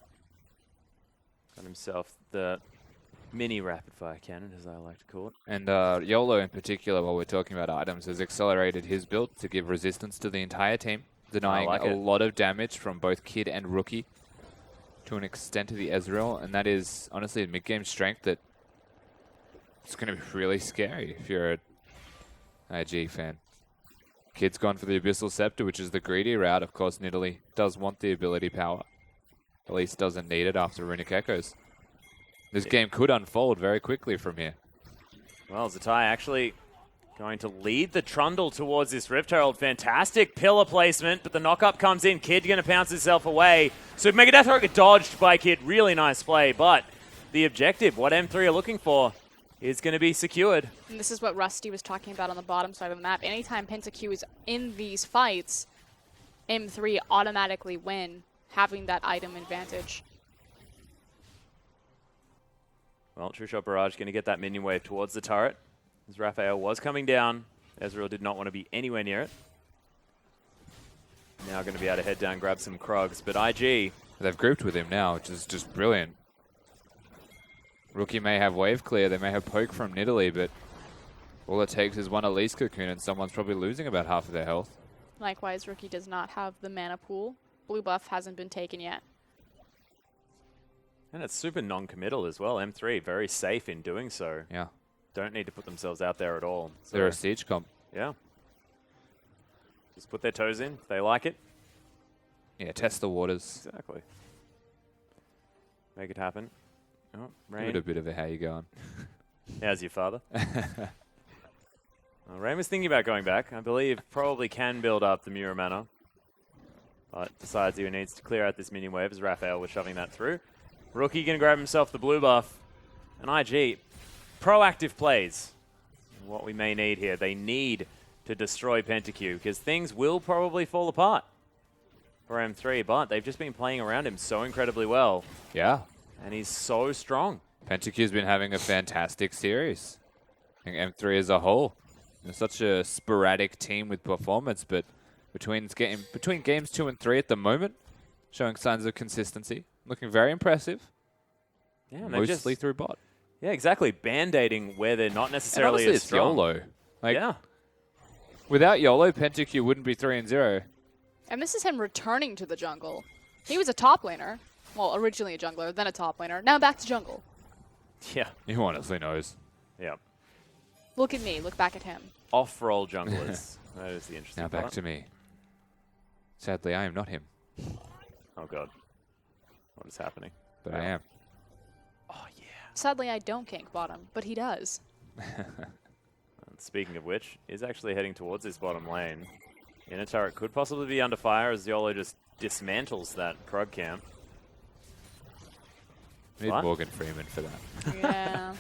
Got himself the mini rapid fire cannon, as I like to call it. And YOLO in particular, while we're talking about items, has accelerated his build to give resistance to the entire team, denying a lot of damage from both Kid and Rookie to an extent to the Ezreal, and that is honestly a mid-game strength that it's going to be really scary if you're an IG fan. Kid's gone for the Abyssal Scepter, which is the greedy route. Of course, Nidalee does want the ability power. At least doesn't need it after Runic Echoes. This game could unfold very quickly from here. Well, Zatai actually going to lead the Trundle towards this Rift Herald. Fantastic pillar placement, but the knock-up comes in. Kid going to pounce himself away. So Mega Death Stroke dodged by Kid. Really nice play, but the objective, what M3 are looking for, is going to be secured. And this is what Rusty was talking about on the bottom side of the map. Anytime PentaQ is in these fights, M3 automatically win, having that item advantage. Well, True Shot Barrage going to get that minion wave towards the turret. As Raphael was coming down, Ezreal did not want to be anywhere near it. Now going to be able to head down, grab some Krogs, but IG... They've grouped with him now, which is just brilliant. Rookie may have wave clear, they may have poke from Nidalee, but all it takes is one Elise Cocoon and someone's probably losing about half of their health. Likewise, Rookie does not have the mana pool. Blue buff hasn't been taken yet. And it's super non-committal as well. M3 very safe in doing so. Yeah. Don't need to put themselves out there at all. So they're a siege comp. Yeah. Just put their toes in if they like it. Yeah, test the waters. Exactly. Make it happen. Oh, Rain. Give it a bit of a how you going. How's your father? Well, Rain was thinking about going back. I believe probably can build up the Mura mana. But decides he needs to clear out this minion wave as Raphael was shoving that through. Rookie going to grab himself the blue buff. And IG, proactive plays. What we may need here. They need to destroy PentaQ because things will probably fall apart for M3, but they've just been playing around him so incredibly well. Yeah. And he's so strong. PentaQ's been having a fantastic series. I think M3 as a whole. They're such a sporadic team with performance, but between games 2 and 3 at the moment, showing signs of consistency. Looking very impressive. Yeah, mostly through bot. Yeah, exactly. Band-aiding where they're not necessarily as strong. YOLO. Like, yeah. Without YOLO, PentaQ wouldn't be 3-0. And this is him returning to the jungle. He was a top laner. Well, originally a jungler, then a top laner. Now back to jungle. Yeah. Who honestly knows? Yeah. Look at me. Look back at him. Off-roll junglers. That is the interesting Now back to me. Sadly, I am not him. Oh, God. What is happening? But I am. Oh, yeah. Sadly, I don't gank bottom, but he does. Speaking of which, is actually heading towards this bottom lane. Inner turret could possibly be under fire as YOLO just dismantles that Krug camp. Need Morgan Freeman for that. Yeah.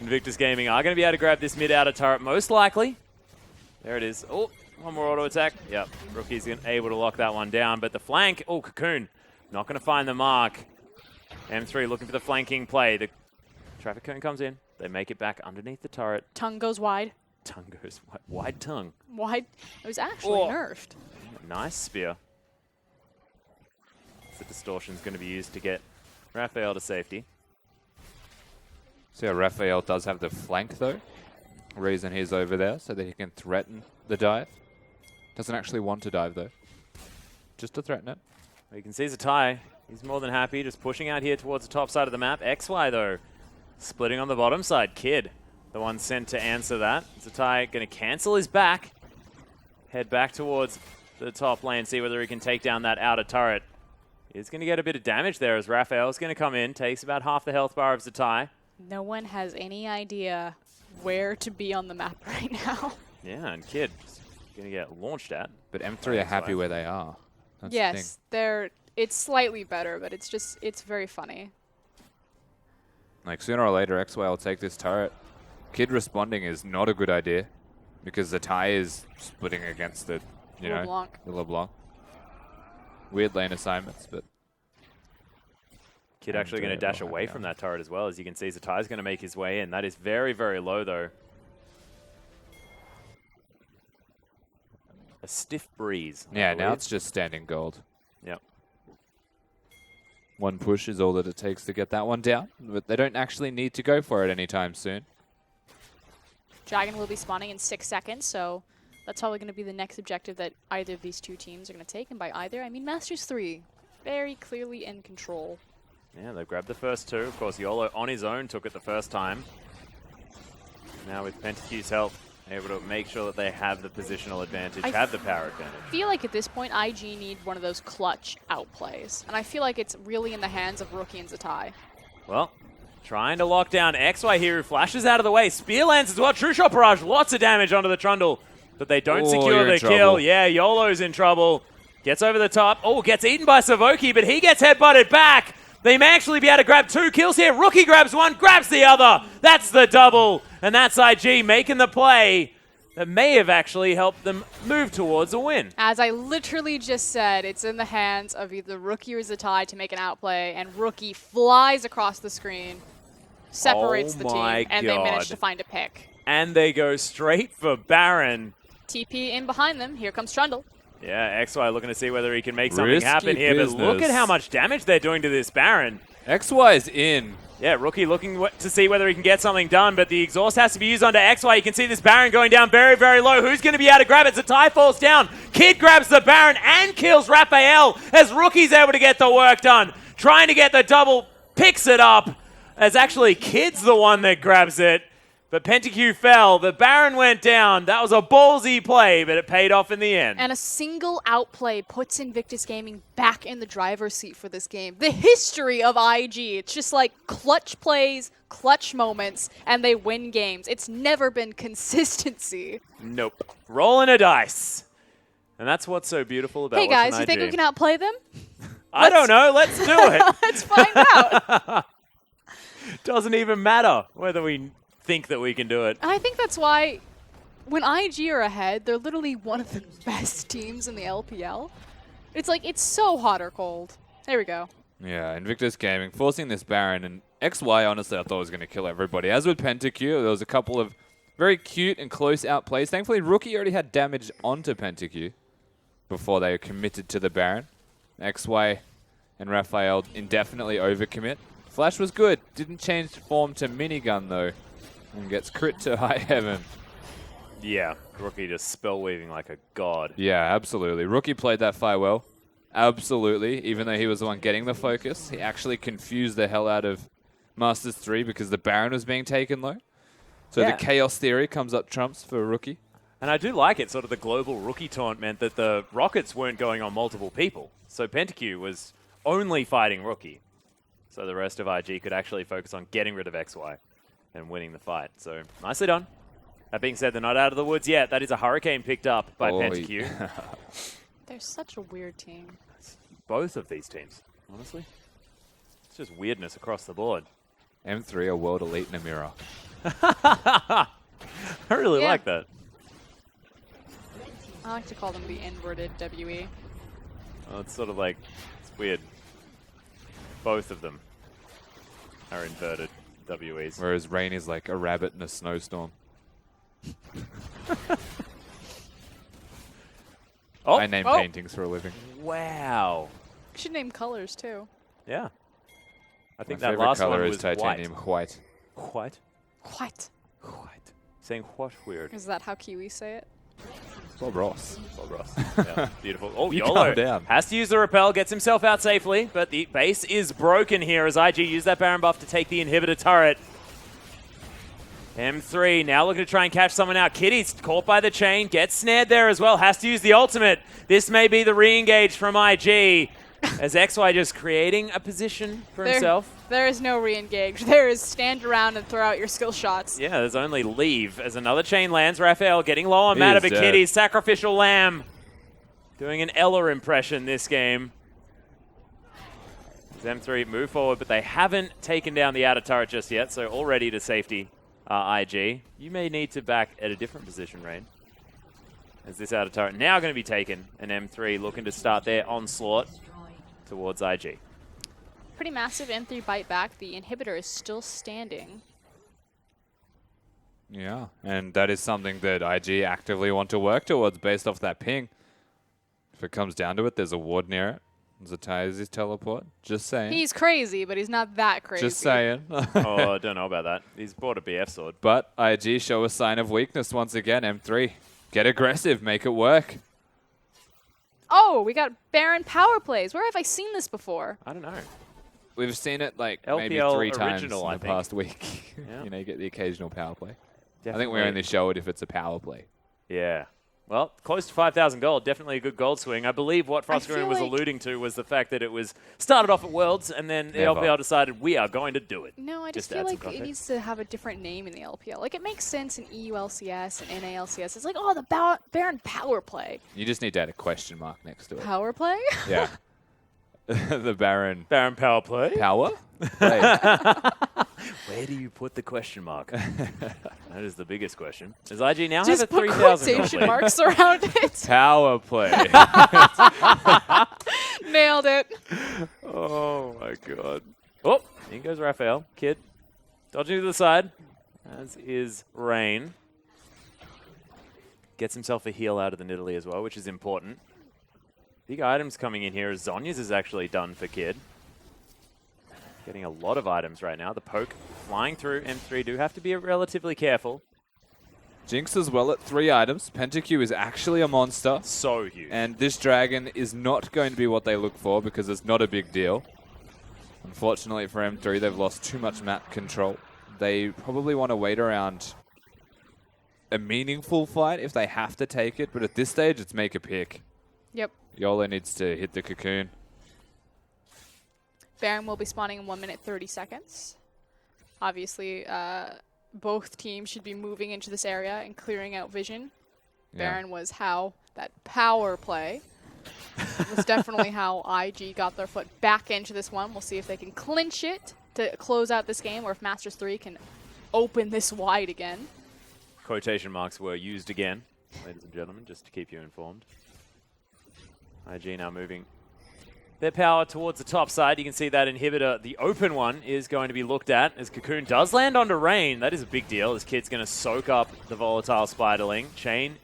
Invictus Gaming are going to be able to grab this mid-outer turret, most likely. There it is. Oh, one more auto attack. Yep, Rookie's able to lock that one down. But the flank, oh, Cocoon, not going to find the mark. M3 looking for the flanking play. The traffic cone comes in. They make it back underneath the turret. Tongue goes wide. Tongue goes wide. Wide tongue. Wide. It was actually nerfed. Nice spear. The distortion's going to be used to get Raphael to safety. So yeah, Raphael does have the flank though. reason he's over there, so that he can threaten the dive. Doesn't actually want to dive, though. Just to threaten it. You can see Zatai. He's more than happy, just pushing out here towards the top side of the map. XY, though, splitting on the bottom side. Kid, the one sent to answer that. Zatai going to cancel his back. Head back towards the top lane, see whether he can take down that outer turret. He's going to get a bit of damage there as Raphael's going to come in. Takes about half the health bar of Zatai. No one has any idea where to be on the map right now. Yeah, and Kid going to get launched at. But M3 are happy where they are. That's yes, it's slightly better, but it's very funny. Like, sooner or later, XY will take this turret. Kid responding is not a good idea because Zatai is splitting against the, the LeBlanc. Weird lane assignments, but... Kid actually going to dash away from that turret as well. As you can see, Zatai's going to make his way in. That is very, very low, though. A stiff breeze. Yeah, now it's just standing gold. Yep. One push is all that it takes to get that one down, but they don't actually need to go for it anytime soon. Dragon will be spawning in 6 seconds, so that's probably going to be the next objective that either of these two teams are going to take. And by either, I mean Masters 3. Very clearly in control. Yeah, they've grabbed the first two. Of course, YOLO on his own took it the first time. Now with Pentacu's help, able to make sure that they have the positional advantage, have the power advantage. I feel like at this point, IG need one of those clutch outplays. And I feel like it's really in the hands of Rookie and Zatai. Well, trying to lock down XY here, who flashes out of the way. Spear lands as well. True Shot Barrage, lots of damage onto the Trundle. But they don't secure the kill. Yeah, YOLO's in trouble. Gets over the top. Oh, gets eaten by Savoki, but he gets headbutted back. They may actually be able to grab 2 kills here. Rookie grabs one, grabs the other. That's the double. And that's IG making the play that may have actually helped them move towards a win. As I literally just said, it's in the hands of either Rookie or Zatai to make an outplay, and Rookie flies across the screen, separates the team, and they manage to find a pick. And they go straight for Baron. TP in behind them. Here comes Trundle. Yeah, XY looking to see whether he can make something happen here, but look at how much damage they're doing to this Baron. XY's in. Yeah, Rookie looking to see whether he can get something done, but the exhaust has to be used onto XY. You can see this Baron going down very, very low. Who's going to be able to grab it? Zatai falls down. Kid grabs the Baron and kills Raphael as Rookie's able to get the work done. Trying to get the double, picks it up as actually Kid's the one that grabs it. But Pentacu fell. The Baron went down. That was a ballsy play, but it paid off in the end. And a single outplay puts Invictus Gaming back in the driver's seat for this game. The history of IG. It's just like clutch plays, clutch moments, and they win games. It's never been consistency. Nope. Rolling a dice. And that's what's so beautiful about watching IG. Hey guys, you think we can outplay them? I don't know. Let's do it. Let's find out. Doesn't even matter whether we think that we can do it. I think that's why when IG are ahead, they're literally one of the best teams in the LPL. It's like, it's so hot or cold. There we go. Yeah, Invictus Gaming forcing this Baron, and XY honestly I thought was going to kill everybody. As with Pentacu, there was a couple of very cute and close outplays. Thankfully, Rookie already had damage onto Pentacu before they committed to the Baron. XY and Raphael indefinitely overcommit. Flash was good. Didn't change form to minigun though. And gets crit to high heaven. Yeah, Rookie just spell weaving like a god. Yeah, absolutely. Rookie played that fight well. Absolutely. Even though he was the one getting the focus, he actually confused the hell out of Masters 3 because the Baron was being taken low. So the Chaos Theory comes up trumps for Rookie. And I do like it. Sort of the global Rookie taunt meant that the rockets weren't going on multiple people. So Pentacu was only fighting Rookie. So the rest of IG could actually focus on getting rid of XY and winning the fight. So nicely done. That being said, they're not out of the woods yet. That is a Hurricane picked up by Pentacu. Yeah. They're such a weird team. Both of these teams, honestly. It's just weirdness across the board. M3 are world elite in a mirror. I really like that. I like to call them the inverted WE. Oh, it's sort of like, it's weird. Both of them are inverted WEs. Whereas Rain is like a rabbit in a snowstorm. I name paintings for a living. Wow. You should name colors too. Yeah. I think My that last color one is was titanium white. White? White. White. saying what weird? Is that how Kiwis say it? Bob Ross. Bob Ross. Yeah, beautiful. Oh, You YOLO calm down. has to use the repel, gets himself out safely, but the base is broken here as IG use that Baron buff to take the inhibitor turret. M3 now looking to try and catch someone out. Kitty's caught by the chain, gets snared there as well, has to use the ultimate. This may be the re-engage from IG as XY just creating a position for himself. There is no re-engage. There is stand around and throw out your skill shots. Yeah, there's only leave as another chain lands. Raphael getting low on mana, but Kitty's Sacrificial Lamb doing an Ella impression this game. As M3 move forward, but they haven't taken down the outer turret just yet, so already to safety. IG, you may need to back at a different position, Rain. As this outer turret now going to be taken, and M3 looking to start their onslaught towards IG. Pretty massive M3 bite back. The inhibitor is still standing. Yeah, and that is something that IG actively want to work towards based off that ping. If it comes down to it, there's a ward near it. Zati's teleport. Just saying. He's crazy, but he's not that crazy. Just saying. Oh, I don't know about that. He's bought a BF sword. But IG show a sign of weakness once again. M3. Get aggressive. Make it work. Oh, we got Baron power plays. Where have I seen this before? I don't know. We've seen it like LPL maybe 3 times in original, the past week. Yeah. You know, you get the occasional power play. Definitely. I think we only show it if it's a power play. Yeah. Well, close to 5,000 gold. Definitely a good gold swing. I believe what Frostgreen was like alluding to was the fact that it was started off at Worlds and then the LPL decided we are going to do it. No, I just to feel add some like it context. needs to have a different name in the LPL. Like, it makes sense in EULCS and NALCS. It's like, oh, the Baron power play. You just need to add a question mark next to it. Power play? Yeah. The Baron power play? power? Play. Where do you put the question mark? That is the biggest question. Does IG now Just have a put 3,000 gold quotation lead? marks around it. Power play. Nailed it. Oh, my God. Oh, in goes Raphael. Kid dodging to the side, as is Rain. Gets himself a heal out of the Nidalee as well, which is important. Big items coming in here as Zhonya's is actually done for Kid. Getting a lot of items right now. The poke flying through. M3 do have to be relatively careful. Jinx as well at 3 items. PentaQ is actually a monster. So huge. And this dragon is not going to be what they look for because it's not a big deal. Unfortunately for M3, they've lost too much map control. They probably want to wait around a meaningful fight if they have to take it, but at this stage, it's make a pick. Yep. YOLO needs to hit the cocoon. Baron will be spawning in 1 minute 30 seconds. Obviously, both teams should be moving into this area and clearing out vision. Yeah. Baron was how that power play was definitely how IG got their foot back into this one. We'll see if they can clinch it to close out this game or if Masters 3 can open this wide again. Quotation marks were used again, ladies and gentlemen, just to keep you informed. IG now moving their power towards the top side. You can see that inhibitor, the open one, is going to be looked at as Cocoon does land onto Rain. That is a big deal. This kid's going to soak up the volatile Spiderling. Chain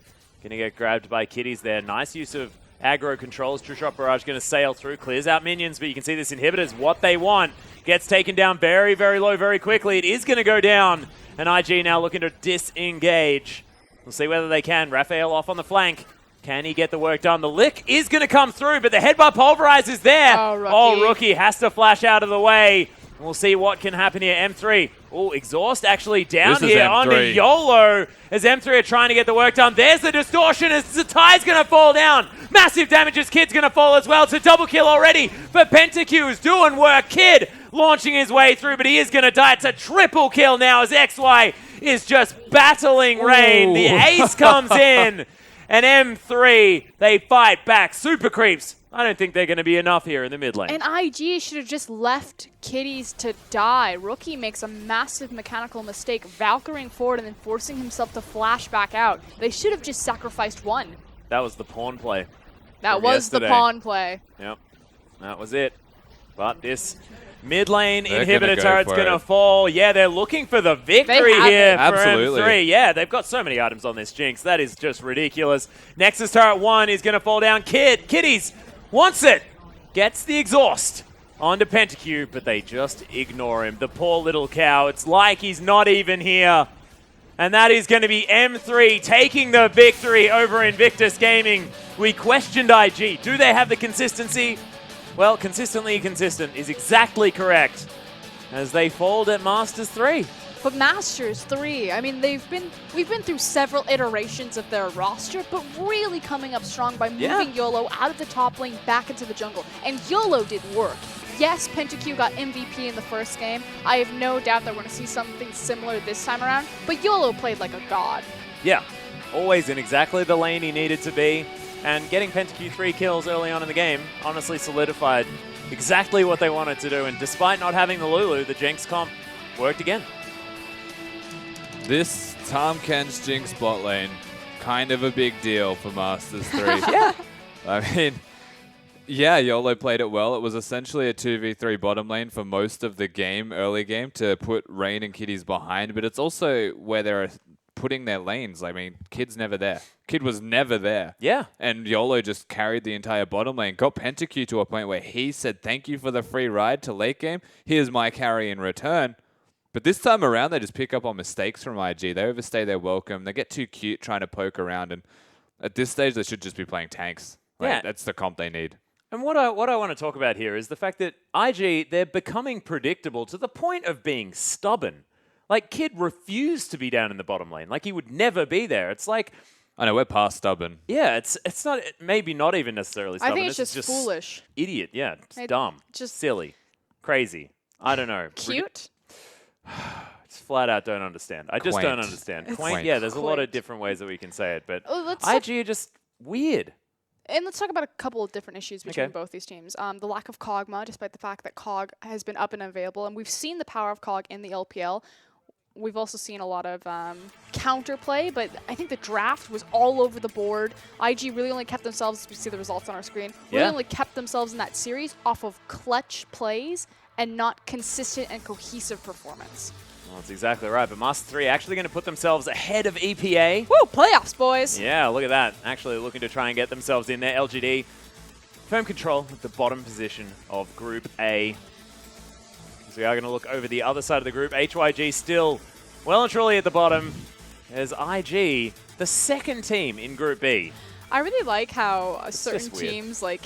going to get grabbed by Kitties there. Nice use of aggro controls. True Shot Barrage going to sail through, clears out minions, but you can see this inhibitor is what they want. Gets taken down very, very low very quickly. It is going to go down, and IG now looking to disengage. We'll see whether they can. Raphael off on the flank. Can he get the work done? The lick is going to come through, but the headbutt pulverize is there. Oh, Rookie has to flash out of the way. We'll see what can happen here. M3. Oh, Exhaust actually down here onto YOLO as M3 are trying to get the work done. There's the distortion as Zatai's going to fall down. Massive damage as Kid's going to fall as well. It's a double kill already for PentaQ, who's doing work. Kid launching his way through, but he is going to die. It's a triple kill now as XY is just battling Rain. The ace comes in. And M3, they fight back. Super creeps. I don't think they're going to be enough here in the mid lane. And IG should have just left Kitties to die. Rookie makes a massive mechanical mistake, Valkyring forward and then forcing himself to flash back out. They should have just sacrificed one. That was the pawn play. That was the pawn play. Yep, that was it. But this mid lane They're inhibitor turret's going to fall. Yeah, they're looking for the victory here for M3. Yeah, they've got so many items on this Jinx. That is just ridiculous. Nexus turret 1 is going to fall down. Kitties wants it. Gets the exhaust onto PentaQ, but they just ignore him. The poor little cow. It's like he's not even here. And that is going to be M3 taking the victory over Invictus Gaming. We questioned IG. Do they have the consistency? Well, consistently consistent is exactly correct as they fold at Masters 3. But Masters 3, I mean, we've been through several iterations of their roster, but really coming up strong by moving YOLO out of the top lane back into the jungle. And YOLO did work. Yes, PentaQ got MVP in the first game. I have no doubt that we're going to see something similar this time around, but YOLO played like a god. Yeah, always in exactly the lane he needed to be. And getting PentaQ 3 kills early on in the game honestly solidified exactly what they wanted to do. And despite not having the Lulu, the Jinx comp worked again. This Tahm Kench Jinx bot lane, kind of a big deal for Masters 3. Yeah. I mean, yeah, YOLO played it well. It was essentially a 2v3 bottom lane for most of the game, early game, to put Rain and Kitties behind, but it's also where they're putting their lanes. I mean, Kid's never there. Kid was never there. Yeah. And YOLO just carried the entire bottom lane, got PentaQ to a point where he said, thank you for the free ride to late game. Here's my carry in return. But this time around, they just pick up on mistakes from IG. They overstay their welcome. They get too cute trying to poke around. And at this stage, they should just be playing tanks. Like, that's the comp they need. And what I want to talk about here is the fact that IG, they're becoming predictable to the point of being stubborn. Like, Kid refused to be down in the bottom lane. Like, he would never be there. It's like... I know, we're past stubborn. Yeah, it's not... Maybe not even necessarily stubborn. I think it's just foolish. Idiot, yeah. It's dumb. Just silly. Crazy. I don't know. Cute? It's flat out don't understand. I just don't understand. Quaint, yeah, there's a lot of different ways that we can say it, but IG are just weird. And let's talk about a couple of different issues between both these teams. The lack of Kog'Maw, despite the fact that Kog has been up and available, and we've seen the power of Kog in the LPL. We've also seen a lot of counterplay, but I think the draft was all over the board. IG really only kept themselves, as we see the results on our screen, really only kept themselves in that series off of clutch plays and not consistent and cohesive performance. Well, that's exactly right. But Master 3 actually going to put themselves ahead of EPA. Woo, playoffs, boys. Yeah, look at that. Actually looking to try and get themselves in there. LGD, firm control at the bottom position of Group A. So we are going to look over the other side of the group. HYG still well and truly at the bottom. There's IG, the second team in Group B. I really like how certain teams, like,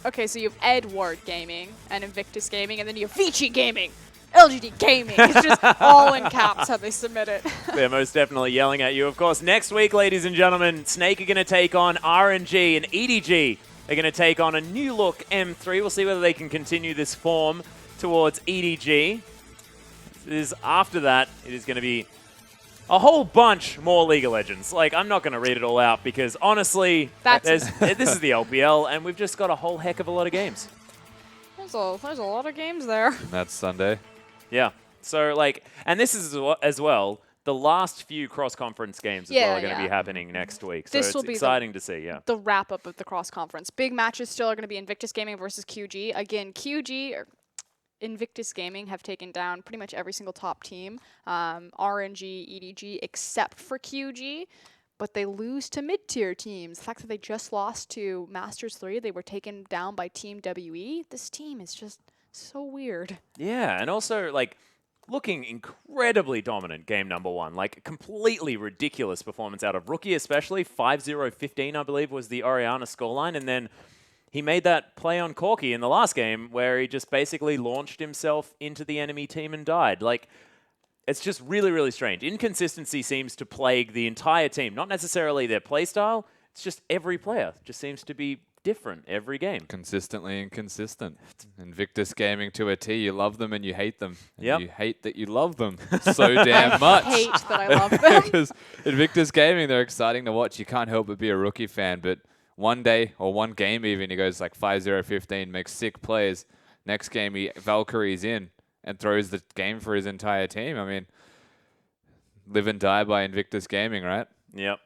okay, so you have Edward Gaming and Invictus Gaming, and then you have Vici Gaming, LGD Gaming. It's just all in caps how they submit it. They're most definitely yelling at you. Of course, next week, ladies and gentlemen, Snake are going to take on RNG, and EDG are going to take on a new look M3. We'll see whether they can continue this form towards EDG. After that, it is going to be a whole bunch more League of Legends. Like, I'm not going to read it all out because, honestly, this is the LPL, and we've just got a whole heck of a lot of games. There's a lot of games there. And that's Sunday. Yeah. So, like, and this is as well the last few cross-conference games as well are going to be happening next week. So this will be exciting to see, the wrap-up of the cross-conference. Big matches still are going to be Invictus Gaming versus QG. Again, QG... Invictus Gaming have taken down pretty much every single top team, RNG, EDG, except for QG, but they lose to mid-tier teams. The fact that they just lost to Masters 3, they were taken down by Team WE. This team is just so weird. Yeah, and also, like, looking incredibly dominant game number one. Like, completely ridiculous performance out of Rookie especially. 5-0-15, I believe, was the Orianna scoreline, and then... he made that play on Corki in the last game where he just basically launched himself into the enemy team and died. Like, it's just really, really strange. Inconsistency seems to plague the entire team. Not necessarily their playstyle. It's just every player just seems to be different every game. Consistently inconsistent. Invictus Gaming to a T. You love them and you hate them. And you hate that you love them so damn much. I hate that I love them. Because Invictus Gaming, they're exciting to watch. You can't help but be a Rookie fan, but... one day, or one game even, he goes like 5-0-15, makes sick plays. Next game, he Valkyrie's in and throws the game for his entire team. I mean, live and die by Invictus Gaming, right? Yep,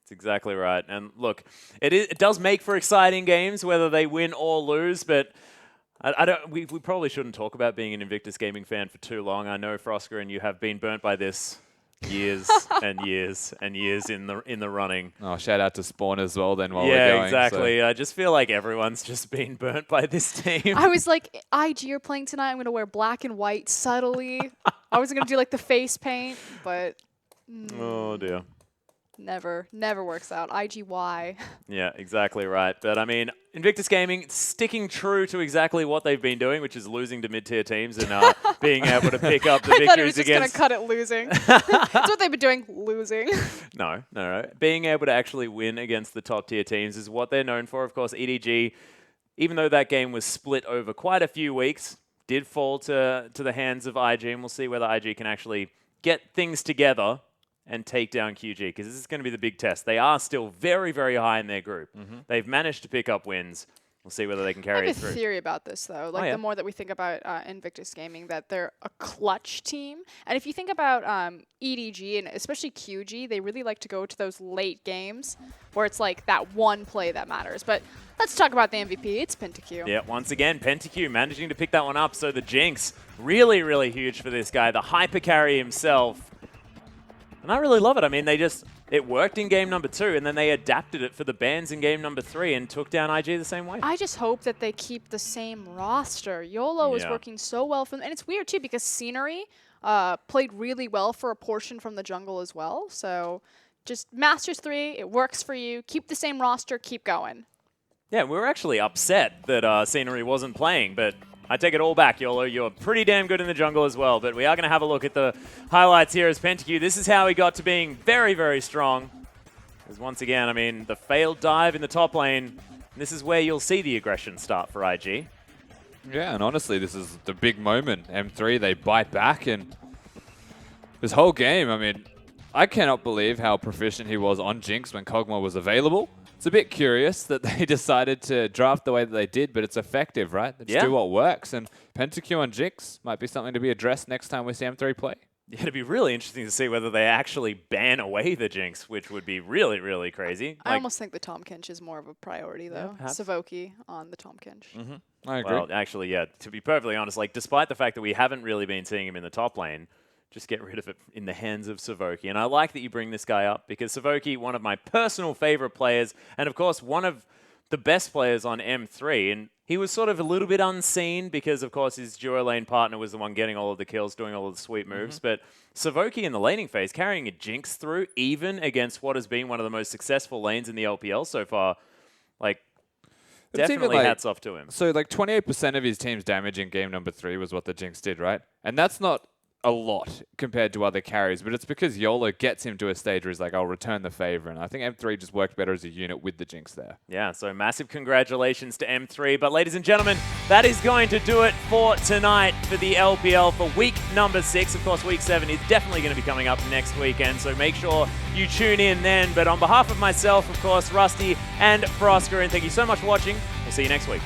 that's exactly right. And look, it does make for exciting games, whether they win or lose, but we probably shouldn't talk about being an Invictus Gaming fan for too long. I know, Frosker, and you have been burnt by this years and years and years in the running. Oh, shout out to Spawn as well then while we're going. Yeah, exactly. So. I just feel like everyone's just been burnt by this team. I was like, IG are playing tonight. I'm going to wear black and white subtly. I was going to do like the face paint, but Oh, dear. Never works out. IGY. Yeah, exactly right. But I mean, Invictus Gaming sticking true to exactly what they've been doing, which is losing to mid-tier teams and being able to pick up the I victories thought it was just against. Gonna cut it losing. That's what they've been doing, losing. No. Being able to actually win against the top-tier teams is what they're known for. Of course, EDG, even though that game was split over quite a few weeks, did fall to the hands of IG, and we'll see whether IG can actually get things together and take down QG, because this is going to be the big test. They are still very, very high in their group. They've managed to pick up wins. We'll see whether they can carry it through. I have a theory about this, though. Like, the more that we think about Invictus Gaming, that they're a clutch team. And if you think about EDG, and especially QG, they really like to go to those late games where it's like that one play that matters. But let's talk about the MVP. It's PentaQ. Yeah, once again, PentaQ managing to pick that one up. So the Jinx, really, really huge for this guy. The hyper carry himself. And I really love it. I mean, it worked in game number 2, and then they adapted it for the bans in game number 3 and took down IG the same way. I just hope that they keep the same roster. YOLO is working so well for them. And it's weird, too, because Scenery played really well for a portion from the jungle as well. So just Masters 3, it works for you. Keep the same roster, keep going. Yeah, we were actually upset that Scenery wasn't playing, but I take it all back, YOLO. You're pretty damn good in the jungle as well, but we are going to have a look at the highlights here as PentaQ. This is how he got to being very, very strong. Because once again, I mean, the failed dive in the top lane, this is where you'll see the aggression start for IG. Yeah, and honestly, this is the big moment. M3, they bite back, and this whole game, I mean, I cannot believe how proficient he was on Jinx when Kog'Maw was available. It's a bit curious that they decided to draft the way that they did, but it's effective, right? They just do what works, and PentaQ on Jinx might be something to be addressed next time we see M3 play. Yeah, it'd be really interesting to see whether they actually ban away the Jinx, which would be really, really crazy. I almost think the Tahm Kench is more of a priority, though. Yeah, Savoki on the Tahm Kench. I agree. Well, actually, yeah, to be perfectly honest, like, despite the fact that we haven't really been seeing him in the top lane, just get rid of it in the hands of Savoki. And I like that you bring this guy up, because Savoki, one of my personal favorite players, and of course, one of the best players on M3. And he was sort of a little bit unseen because, of course, his duo lane partner was the one getting all of the kills, doing all of the sweet moves. But Savoki in the laning phase, carrying a Jinx through, even against what has been one of the most successful lanes in the LPL so far, like, definitely hats off to him. So, like, 28% of his team's damage in game number 3 was what the Jinx did, right? And that's not a lot compared to other carries, but it's because YOLO gets him to a stage where he's like, I'll return the favor, and I think M3 just worked better as a unit with the Jinx there. Yeah, so massive congratulations to M3. But ladies and gentlemen, that is going to do it for tonight for the LPL for week number 6. Of course, week 7 is definitely going to be coming up next weekend, so make sure you tune in then. But on behalf of myself, of course, Rusty and Frosker, and thank you so much for watching. We'll see you next week.